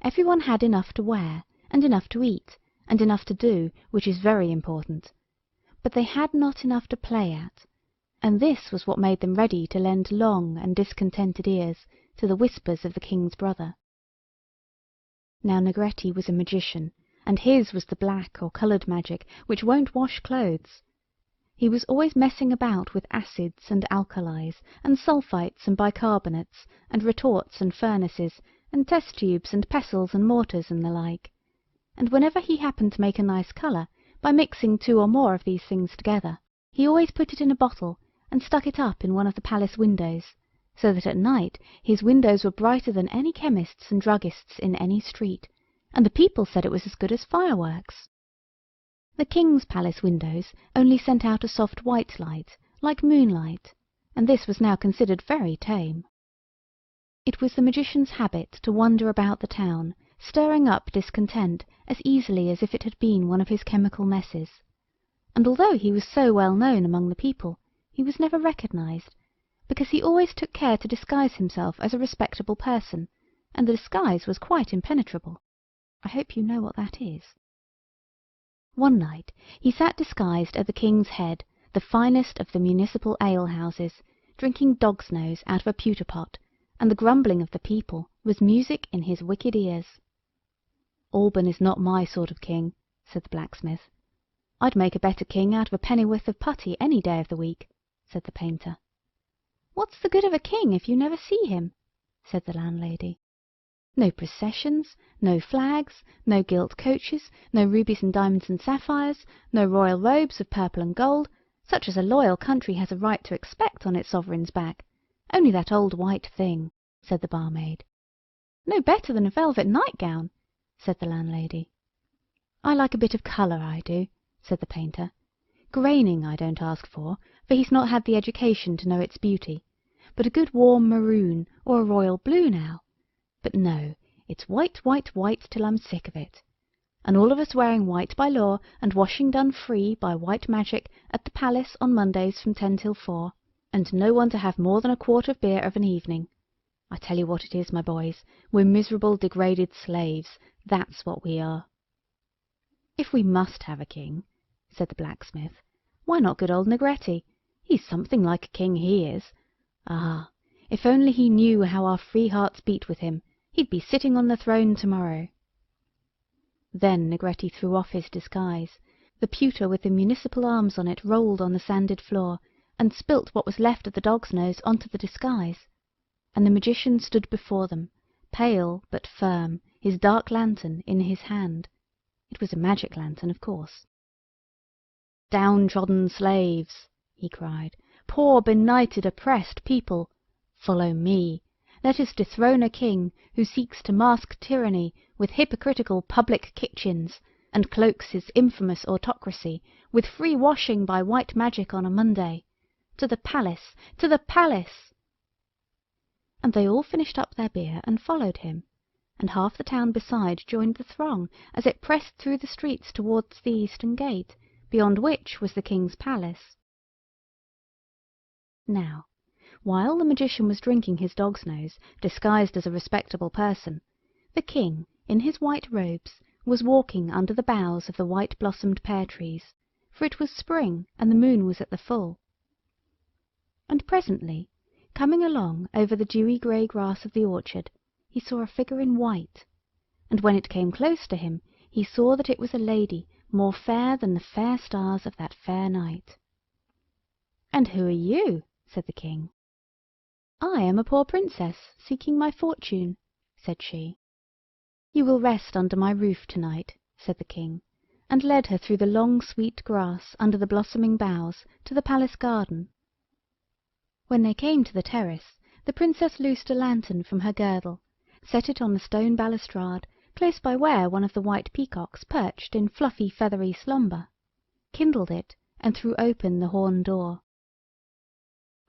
Everyone had enough to wear, and enough to eat, and enough to do, which is very important. But they had not enough to play at, and this was what made them ready to lend long and discontented ears to the whispers of the king's brother. Now Negretti was a magician, and his was the black or coloured magic which won't wash clothes. He was always messing about with acids and alkalis, and sulphites and bicarbonates, and retorts and furnaces, and test tubes and pestles and mortars and the like. And whenever he happened to make a nice colour, by mixing 2 or more of these things together, he always put it in a bottle and stuck it up in one of the palace windows, so that at night his windows were brighter than any chemist's and druggists' in any street, and the people said it was as good as fireworks. The king's palace windows only sent out a soft white light, like moonlight, and this was now considered very tame. It was the magician's habit to wander about the town, stirring up discontent as easily as if it had been one of his chemical messes, and although he was so well known among the people, he was never recognized, because he always took care to disguise himself as a respectable person, and the disguise was quite impenetrable. I hope you know what that is. One night he sat disguised at the king's head, the finest of the municipal ale-houses, drinking dog's nose out of a pewter pot, and the grumbling of the people was music in his wicked ears. "Alban is not my sort of king," said the blacksmith. "I'd make a better king out of a pennyworth of putty any day of the week," said the painter. "What's the good of a king if you never see him?" said the landlady. "No processions, no flags, no gilt coaches, no rubies and diamonds and sapphires, no royal robes of purple and gold, such as a loyal country has a right to expect on its sovereign's back. Only that old white thing," said the barmaid. "No better than a velvet nightgown," said the landlady. "I like a bit of colour, I do," said the painter. "Graining I don't ask for he's not had the education to know its beauty, but a good warm maroon or a royal blue now. But no, it's white, white, white till I'm sick of it. And all of us wearing white by law, and washing done free by white magic at the palace on Mondays from 10 till 4, and no one to have more than a quart of beer of an evening. I tell you what it is, my boys, we're miserable, degraded slaves, that's what we are." "If we must have a king," said the blacksmith, "why not good old Negretti? He's something like a king, he is. Ah, if only he knew how our free hearts beat with him, he'd be sitting on the throne to-morrow." Then Negretti threw off his disguise. The pewter with the municipal arms on it rolled on the sanded floor, and spilt what was left of the dog's nose onto the disguise, and the magician stood before them, pale but firm, his dark lantern in his hand. It was a magic lantern, of course. "Downtrodden slaves!" he cried. "Poor, benighted, oppressed people! Follow me! Let us dethrone a king who seeks to mask tyranny with hypocritical public kitchens, and cloaks his infamous autocracy with free washing by white magic on a Monday. To the palace! To the palace!" And they all finished up their beer and followed him, and half the town beside joined the throng as it pressed through the streets towards the eastern gate, beyond which was the king's palace. Now, while the magician was drinking his dog's nose, disguised as a respectable person, the king, in his white robes, was walking under the boughs of the white-blossomed pear-trees, for it was spring and the moon was at the full. And presently, coming along over the dewy grey grass of the orchard, he saw a figure in white, and when it came close to him, he saw that it was a lady more fair than the fair stars of that fair night. "And who are you?" said the king. "I am a poor princess seeking my fortune," said she. "You will rest under my roof to-night," said the king, and led her through the long sweet grass under the blossoming boughs to the palace garden. When they came to the terrace, the princess loosed a lantern from her girdle, set it on the stone balustrade close by where one of the white peacocks perched in fluffy feathery slumber, kindled it, and threw open the horn door.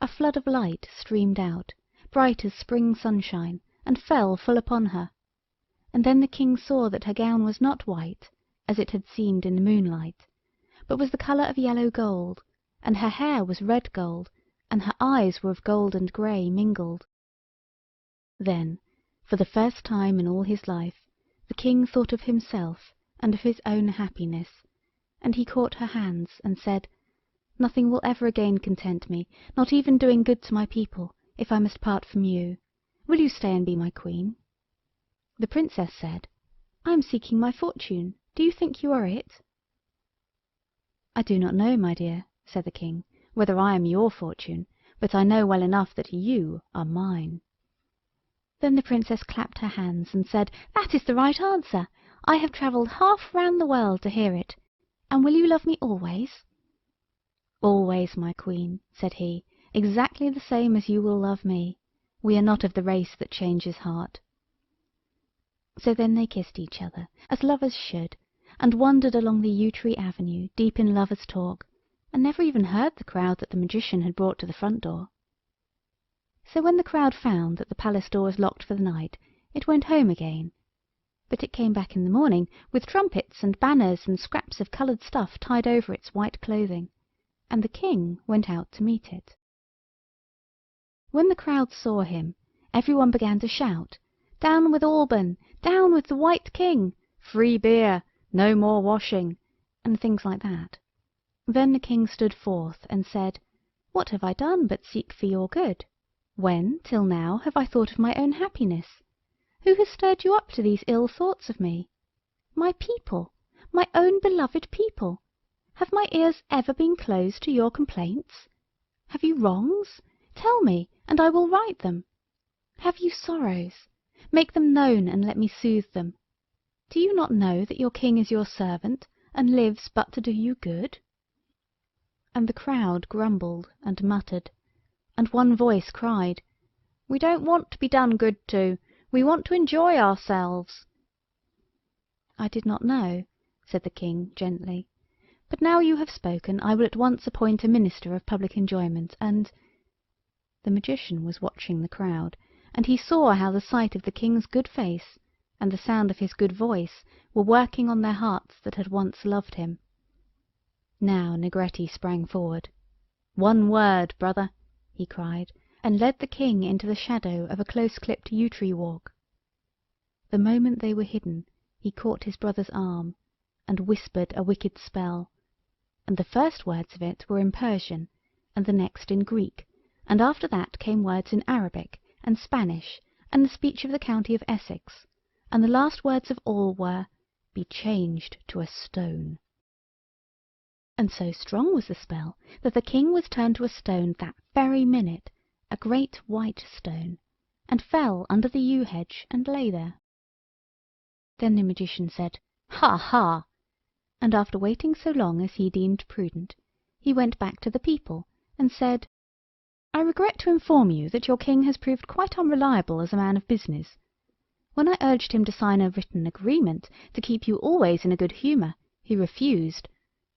A flood of light streamed out, bright as spring sunshine, and fell full upon her, and then the king saw that her gown was not white, as it had seemed in the moonlight, but was the colour of yellow gold, and her hair was red gold, and her eyes were of gold and grey mingled. Then, for the first time in all his life, the king thought of himself and of his own happiness, and he caught her hands and said, "Nothing will ever again content me, not even doing good to my people, if I must part from you. Will you stay and be my queen?" The princess said, "I am seeking my fortune. Do you think you are it?" "I do not know, my dear," said the king, "whether I am your fortune, but I know well enough that you are mine." Then the princess clapped her hands and said, "That is the right answer. I have travelled half round the world to hear it. And will you love me always?" "Always, my queen," said he, "exactly the same as you will love me. We are not of the race that changes heart." So then they kissed each other, as lovers should, and wandered along the yew tree avenue, deep in lovers' talk, and never even heard the crowd that the magician had brought to the front door. So when the crowd found that the palace door was locked for the night, it went home again, but it came back in the morning with trumpets and banners and scraps of coloured stuff tied over its white clothing, and the king went out to meet it. When the crowd saw him, everyone began to shout, "Down with Alban! Down with the White King! Free beer! No more washing!" and things like that. Then the king stood forth and said, "What have I done but seek for your good? When, till now, have I thought of my own happiness? Who has stirred you up to these ill thoughts of me? My people, my own beloved people. Have my ears ever been closed to your complaints? Have you wrongs? Tell me, and I will right them. Have you sorrows? Make them known, and let me soothe them. Do you not know that your king is your servant, and lives but to do you good?" And the crowd grumbled and muttered, and one voice cried, "We don't want to be done good to. We want to enjoy ourselves." "I did not know," said the king gently, "but now you have spoken, I will at once appoint a minister of public enjoyment, and—" The magician was watching the crowd, and he saw how the sight of the king's good face and the sound of his good voice were working on their hearts that had once loved him. Now Negretti sprang forward. "One word, brother," he cried, and led the king into the shadow of a close-clipped yew-tree walk. The moment they were hidden, he caught his brother's arm, and whispered a wicked spell, and the first words of it were in Persian, and the next in Greek, and after that came words in Arabic and Spanish, and the speech of the county of Essex, and the last words of all were, be changed to a stone. And so strong was the spell that the king was turned to a stone that very minute, a great white stone, and fell under the yew hedge and lay there. Then the magician said, "Ha, ha!" and after waiting so long as he deemed prudent, he went back to the people and said, "I regret to inform you that your king has proved quite unreliable as a man of business. When I urged him to sign a written agreement to keep you always in a good humour, he refused,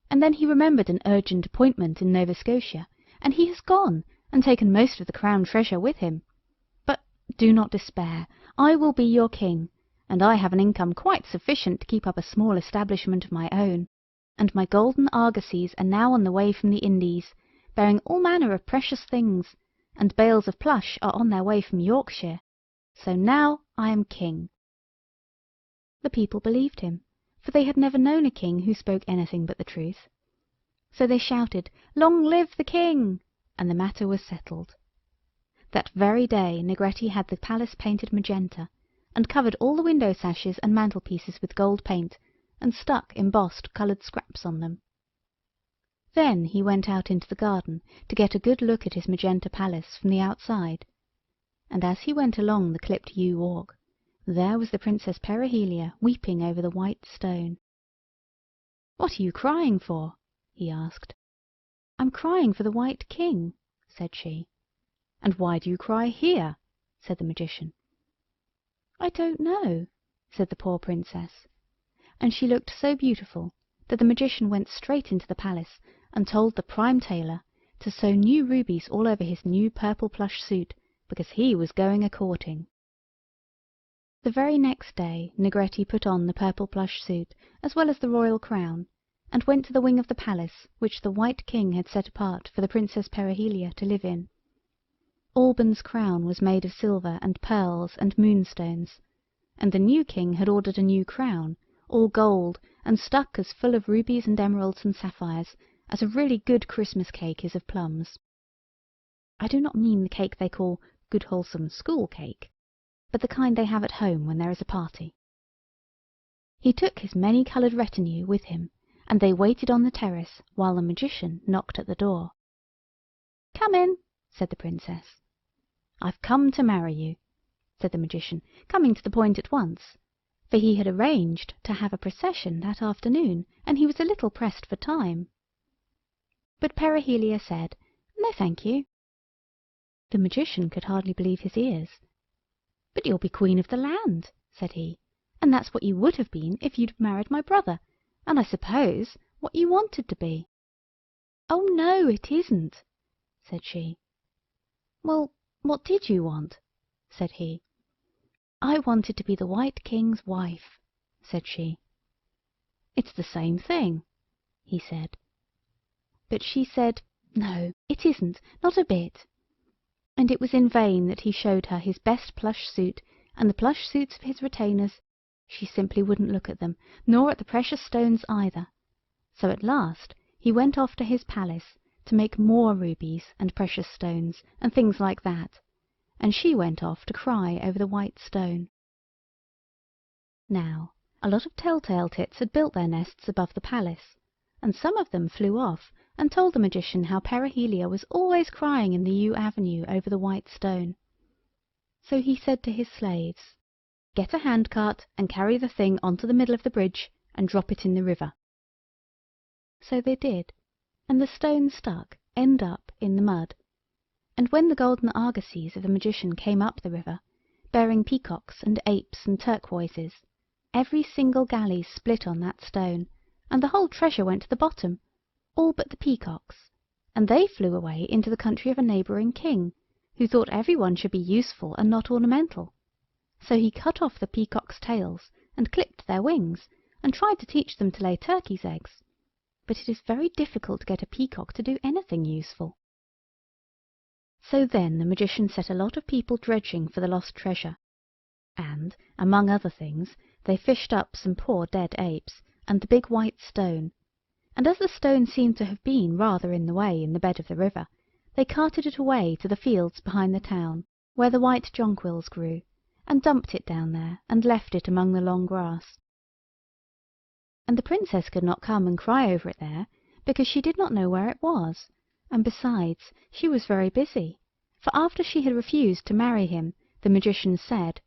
and then he remembered an urgent appointment in Nova Scotia, and he has gone and taken most of the crown treasure with him. But do not despair, I will be your king, and I have an income quite sufficient to keep up a small establishment of my own, and my golden argosies are now on the way from the Indies, bearing all manner of precious things, and bales of plush are on their way from Yorkshire. So now I am king." The people believed him, for they had never known a king who spoke anything but the truth. So they shouted, "Long live the king!" and the matter was settled. That very day Negretti had the palace painted magenta, and covered all the window sashes and mantelpieces with gold paint, and stuck embossed coloured scraps on them. Then he went out into the garden to get a good look at his magenta palace from the outside, and as he went along the clipped yew walk, there was the Princess Perihelia weeping over the white stone. "What are you crying for?" he asked. "I'm crying for the White King," said she. "And why do you cry here?" said the magician. "I don't know," said the poor princess, and she looked so beautiful that the magician went straight into the palace and told the prime tailor to sew new rubies all over his new purple plush suit, because he was going a-courting. The very next day Negretti put on the purple plush suit as well as the royal crown, and went to the wing of the palace which the White King had set apart for the Princess Perihelia to live in. Alban's crown was made of silver and pearls and moonstones, and the new king had ordered a new crown, all gold and stuck as full of rubies and emeralds and sapphires as a really good Christmas cake is of plums. I do not mean the cake they call good wholesome school cake, but the kind they have at home when there is a party. He took his many-coloured retinue with him, and they waited on the terrace while the magician knocked at the door. "Come in," said the princess. "I've come to marry you," said the magician, coming to the point at once, for he had arranged to have a procession that afternoon, and he was a little pressed for time. But Perihelia said, "No, thank you." The magician could hardly believe his ears. "But you'll be queen of the land," said he, "and that's what you would have been if you'd married my brother, and I suppose what you wanted to be." "Oh no, it isn't," said she. "Well, what did you want?" said he. "I wanted to be the White King's wife," said she. "It's the same thing," he said. But she said, "No, it isn't, not a bit." And it was in vain that he showed her his best plush suit and the plush suits of his retainers. She simply wouldn't look at them, nor at the precious stones either. So at last he went off to his palace to make more rubies and precious stones and things like that, and she went off to cry over the white stone. Now, a lot of tell-tale tits had built their nests above the palace, and some of them flew off and told the magician how Perihelia was always crying in the yew avenue over the white stone. So he said to his slaves, "Get a handcart and carry the thing onto the middle of the bridge and drop it in the river." So they did, and the stone stuck end up in the mud, and when the golden argosies of the magician came up the river, bearing peacocks and apes and turquoises, every single galley split on that stone, and the whole treasure went to the bottom, all but the peacocks, and they flew away into the country of a neighbouring king, who thought every one should be useful and not ornamental. So he cut off the peacocks' tails and clipped their wings, and tried to teach them to lay turkeys' eggs. But it is very difficult to get a peacock to do anything useful. So then the magician set a lot of people dredging for the lost treasure, and, among other things, they fished up some poor dead apes, and the big white stone, and as the stone seemed to have been rather in the way in the bed of the river, they carted it away to the fields behind the town, where the white jonquils grew, and dumped it down there, and left it among the long grass. and the Princess could not come and cry over it there, because she did not know where it was, and besides she was very busy, for after she had refused to marry him, the magician said,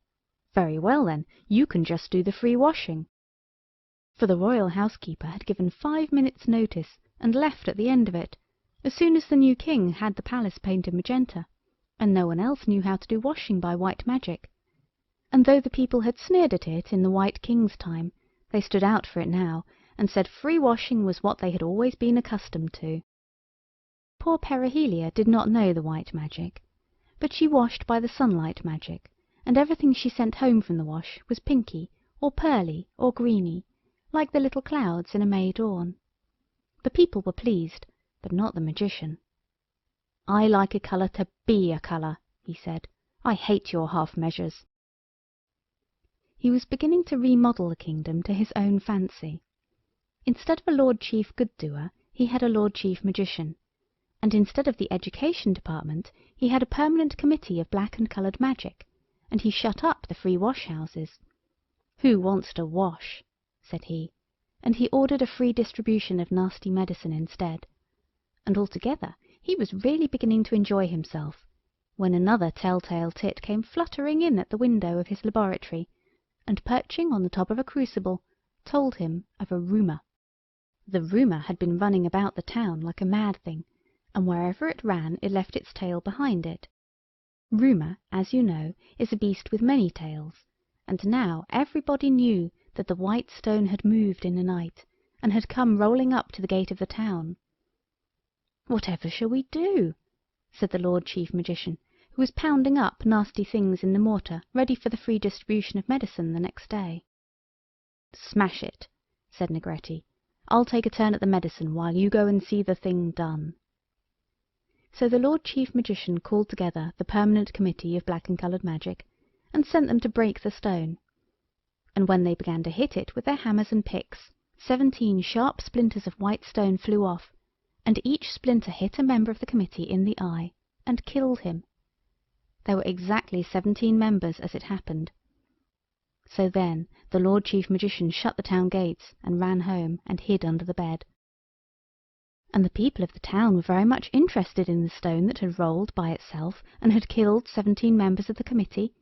"Very well then, you can just do the free washing." For the royal housekeeper had given 5 minutes' notice and left at the end of it, as soon as the new king had the palace painted magenta, and no one else knew how to do washing by white magic. And though the people had sneered at it in the White King's time, they stood out for it now, and said free washing was what they had always been accustomed to. Poor Perihelia did not know the white magic, but she washed by the sunlight magic, and everything she sent home from the wash was pinky, or pearly, or greeny, like the little clouds in a May dawn. The people were pleased, but not the magician. "I like a colour to be a colour," he said. "I hate your half-measures." He was beginning to remodel the kingdom to his own fancy. Instead of a Lord Chief Good-doer, he had a Lord Chief Magician, and instead of the Education Department, he had a permanent committee of black and coloured magic, and he shut up the free wash-houses. "Who wants to wash?" said he, and he ordered a free distribution of nasty medicine instead. And altogether he was really beginning to enjoy himself, when another tell-tale tit came fluttering in at the window of his laboratory, and perching on the top of a crucible, told him of a rumour. The rumour had been running about the town like a mad thing, and wherever it ran it left its tail behind it. Rumour, as you know, is a beast with many tails, and now everybody knew that the white stone had moved in the night, and had come rolling up to the gate of the town. "Whatever shall we do?" said the Lord Chief Magician, who was pounding up nasty things in the mortar ready for the free distribution of medicine the next day. "Smash it," said Negretti. "I'll take a turn at the medicine while you go and see the thing done." So the Lord Chief Magician called together the permanent committee of black and coloured magic, and sent them to break the stone. And when they began to hit it with their hammers and picks, 17 sharp splinters of white stone flew off, and each splinter hit a member of the committee in the eye, and killed him. There were exactly 17 members as it happened. So then the Lord Chief Magician shut the town gates, and ran home, and hid under the bed. And the people of the town were very much interested in the stone that had rolled by itself, and had killed 17 members of the committee,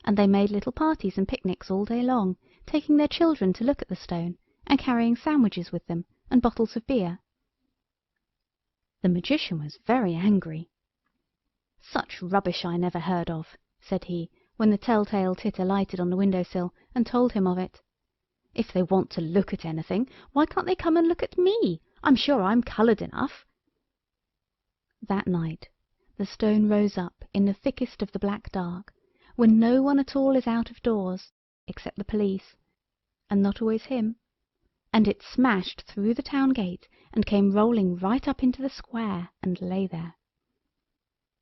and they made little parties and picnics all day long, taking their children to look at the stone, and carrying sandwiches with them, and bottles of beer. The magician was very angry. "Such rubbish I never heard of," said he, when the tell-tale tit alighted on the window-sill and told him of it. "If they want to look at anything, why can't they come and look at me? I'm sure I'm coloured enough." That night the stone rose up in the thickest of the black dark, when no one at all is out of doors, except the police, and not always him, and it smashed through the town gate and came rolling right up into the square, and lay there.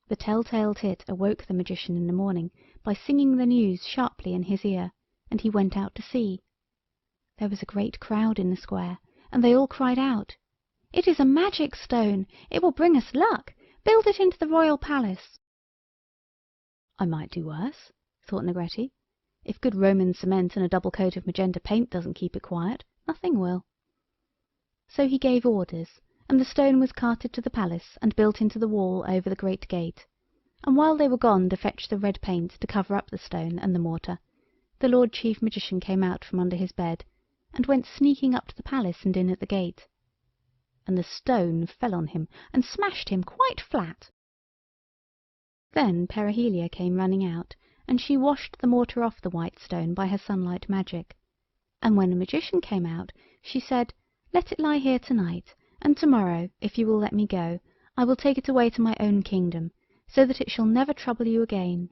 The tell-tale tit awoke the magician in the morning by singing the news sharply in his ear, and he went out to see. There was a great crowd in the square, and they all cried out, "It is a magic stone! It will bring us luck! Build it into the royal palace!" "I might do worse," thought Negretti. "If good Roman cement and a double coat of magenta paint doesn't keep it quiet, nothing will." So he gave orders, and the stone was carted to the palace and built into the wall over the great gate, and while they were gone to fetch the red paint to cover up the stone and the mortar, the Lord Chief Magician came out from under his bed, and went sneaking up to the palace and in at the gate. And the stone fell on him and smashed him quite flat. Then Perihelia came running out, and she washed the mortar off the white stone by her sunlight magic. And when the magician came out, she said, "Let it lie here tonight, and tomorrow, if you will let me go, I will take it away to my own kingdom, so that it shall never trouble you again."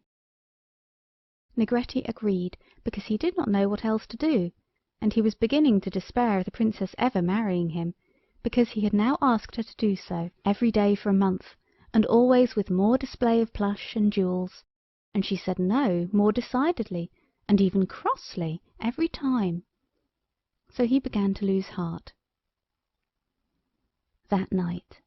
Negretti agreed, because he did not know what else to do, and he was beginning to despair of the princess ever marrying him, because he had now asked her to do so every day for a month, and always with more display of plush and jewels, and she said no more decidedly, and even crossly, every time. So he began to lose heart. That night,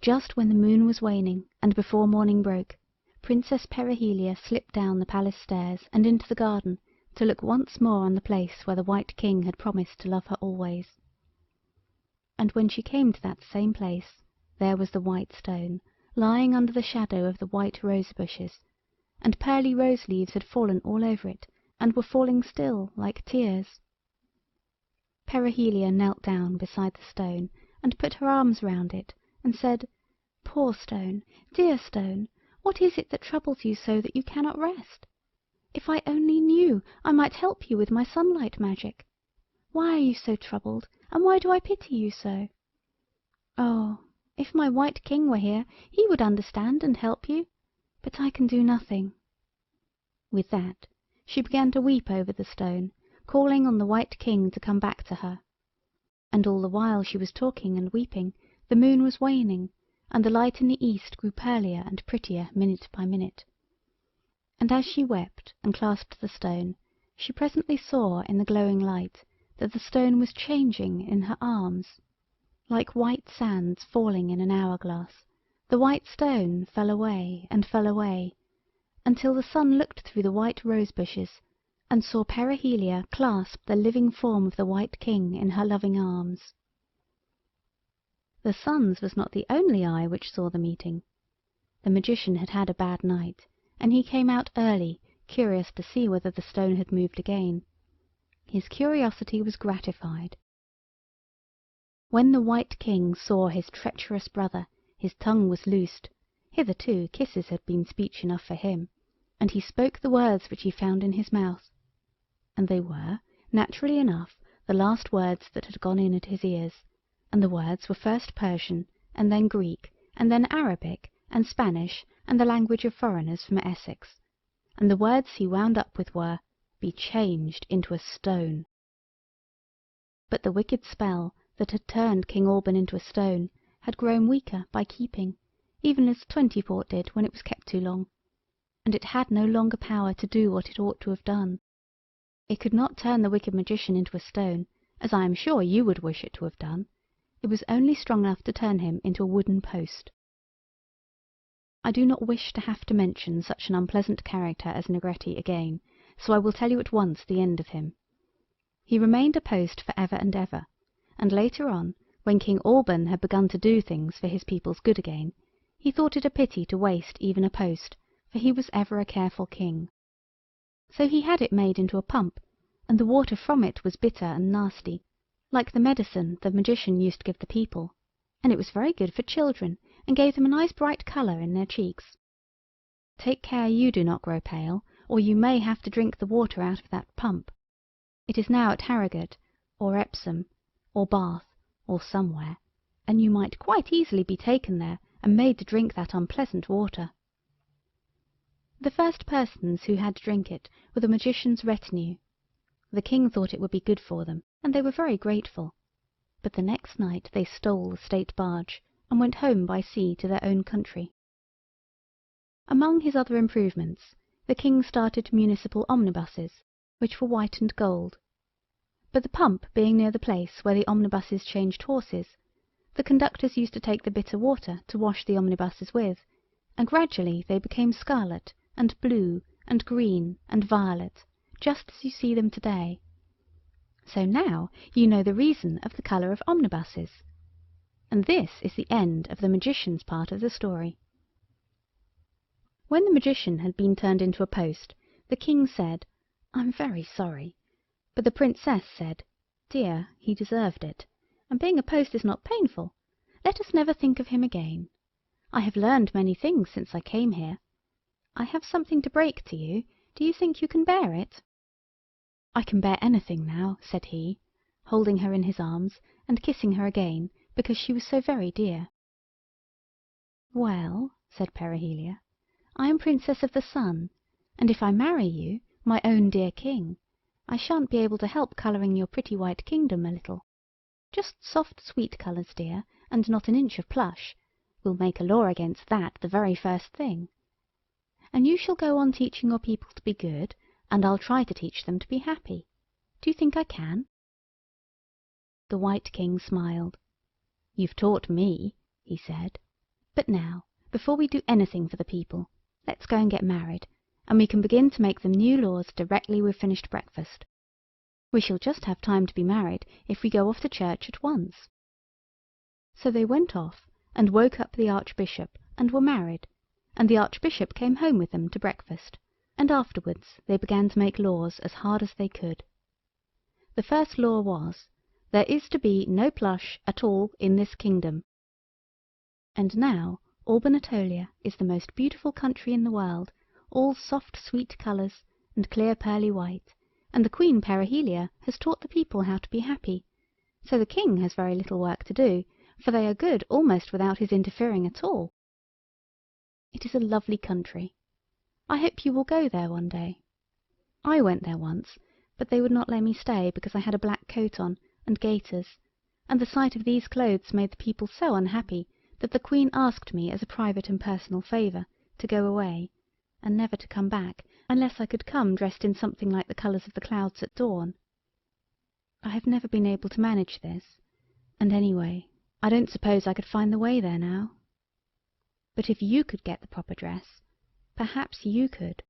just when the moon was waning and before morning broke, Princess Perihelia slipped down the palace stairs and into the garden to look once more on the place where the White King had promised to love her always. And when she came to that same place, there was the white stone, lying under the shadow of the white rose bushes, and pearly rose leaves had fallen all over it, and were falling still, like tears. Perihelia knelt down beside the stone, and put her arms round it, and said, "Poor stone, dear stone, what is it that troubles you so that you cannot rest? If I only knew, I might help you with my sunlight magic. Why are you so troubled, and why do I pity you so? Oh, if my White King were here, he would understand and help you, but I can do nothing." With that she began to weep over the stone, calling on the White King to come back to her. And all the while she was talking and weeping, the moon was waning, and the light in the east grew pearlier and prettier minute by minute. And as she wept and clasped the stone, she presently saw in the glowing light that the stone was changing in her arms. Like white sands falling in an hourglass, the white stone fell away, until the sun looked through the white rose bushes, and saw Perihelia clasp the living form of the White King in her loving arms. The sun's was not the only eye which saw the meeting. The magician had had a bad night, and he came out early, curious to see whether the stone had moved again. His curiosity was gratified. When the White King saw his treacherous brother, his tongue was loosed. Hitherto kisses had been speech enough for him, and he spoke the words which he found in his mouth. And they were, naturally enough, the last words that had gone in at his ears, and the words were first Persian, and then Greek, and then Arabic, and Spanish, and the language of foreigners from Essex. And the words he wound up with were, "Be changed into a stone." But the wicked spell that had turned King Alban into a stone had grown weaker by keeping, even as 20 did when it was kept too long, and it had no longer power to do what it ought to have done. It could not turn the wicked magician into a stone, as I am sure you would wish it to have done. It was only strong enough to turn him into a wooden post. I do not wish to have to mention such an unpleasant character as Negretti again, so I will tell you at once the end of him. He remained a post for ever and ever, and later on, when King Alban had begun to do things for his people's good again, he thought it a pity to waste even a post, for he was ever a careful king. So he had it made into a pump, and the water from it was bitter and nasty, like the medicine the magician used to give the people, and it was very good for children, and gave them a nice bright colour in their cheeks. Take care you do not grow pale, or you may have to drink the water out of that pump. It is now at Harrogate, or Epsom, or Bath, or somewhere, and you might quite easily be taken there and made to drink that unpleasant water. The first persons who had to drink it were the magician's retinue. The king thought it would be good for them, and they were very grateful. But the next night they stole the state barge, and went home by sea to their own country. Among his other improvements, the king started municipal omnibuses, which were white and gold. But the pump being near the place where the omnibuses changed horses, the conductors used to take the bitter water to wash the omnibuses with, and gradually they became scarlet, and blue, and green, and violet, just as you see them today. So now you know the reason of the colour of omnibuses. And this is the end of the magician's part of the story. When the magician had been turned into a post, the king said, "I'm very sorry." But the princess said, "Dear, he deserved it, and being a post is not painful. Let us never think of him again. I have learned many things since I came here. I have something to break to you. Do you think you can bear it?" "I can bear anything now," said he, holding her in his arms and kissing her again, because she was so very dear. "Well," said Perihelia, "I am Princess of the Sun, and if I marry you, my own dear king, I shan't be able to help colouring your pretty white kingdom a little. Just soft sweet colours, dear, and not an inch of plush. We'll make a law against that the very first thing. And you shall go on teaching your people to be good, and I'll try to teach them to be happy. Do you think I can?" The White King smiled. "You've taught me," he said. "But now, before we do anything for the people, let's go and get married, and we can begin to make them new laws directly we've finished breakfast. We shall just have time to be married if we go off to church at once." So they went off and woke up the Archbishop, and were married, and the Archbishop came home with them to breakfast, and afterwards they began to make laws as hard as they could. The first law was, there is to be no plush at all in this kingdom. And now Albanatolia is the most beautiful country in the world, all soft sweet colours and clear pearly white, and the Queen Perihelia has taught the people how to be happy, so the king has very little work to do, for they are good almost without his interfering at all. It is a lovely country. I hope you will go there one day. I went there once, but they would not let me stay because I had a black coat on and gaiters, and the sight of these clothes made the people so unhappy that the Queen asked me as a private and personal favour to go away, and never to come back unless I could come dressed in something like the colours of the clouds at dawn. I have never been able to manage this, and anyway, I don't suppose I could find the way there now. But if you could get the proper dress, perhaps you could.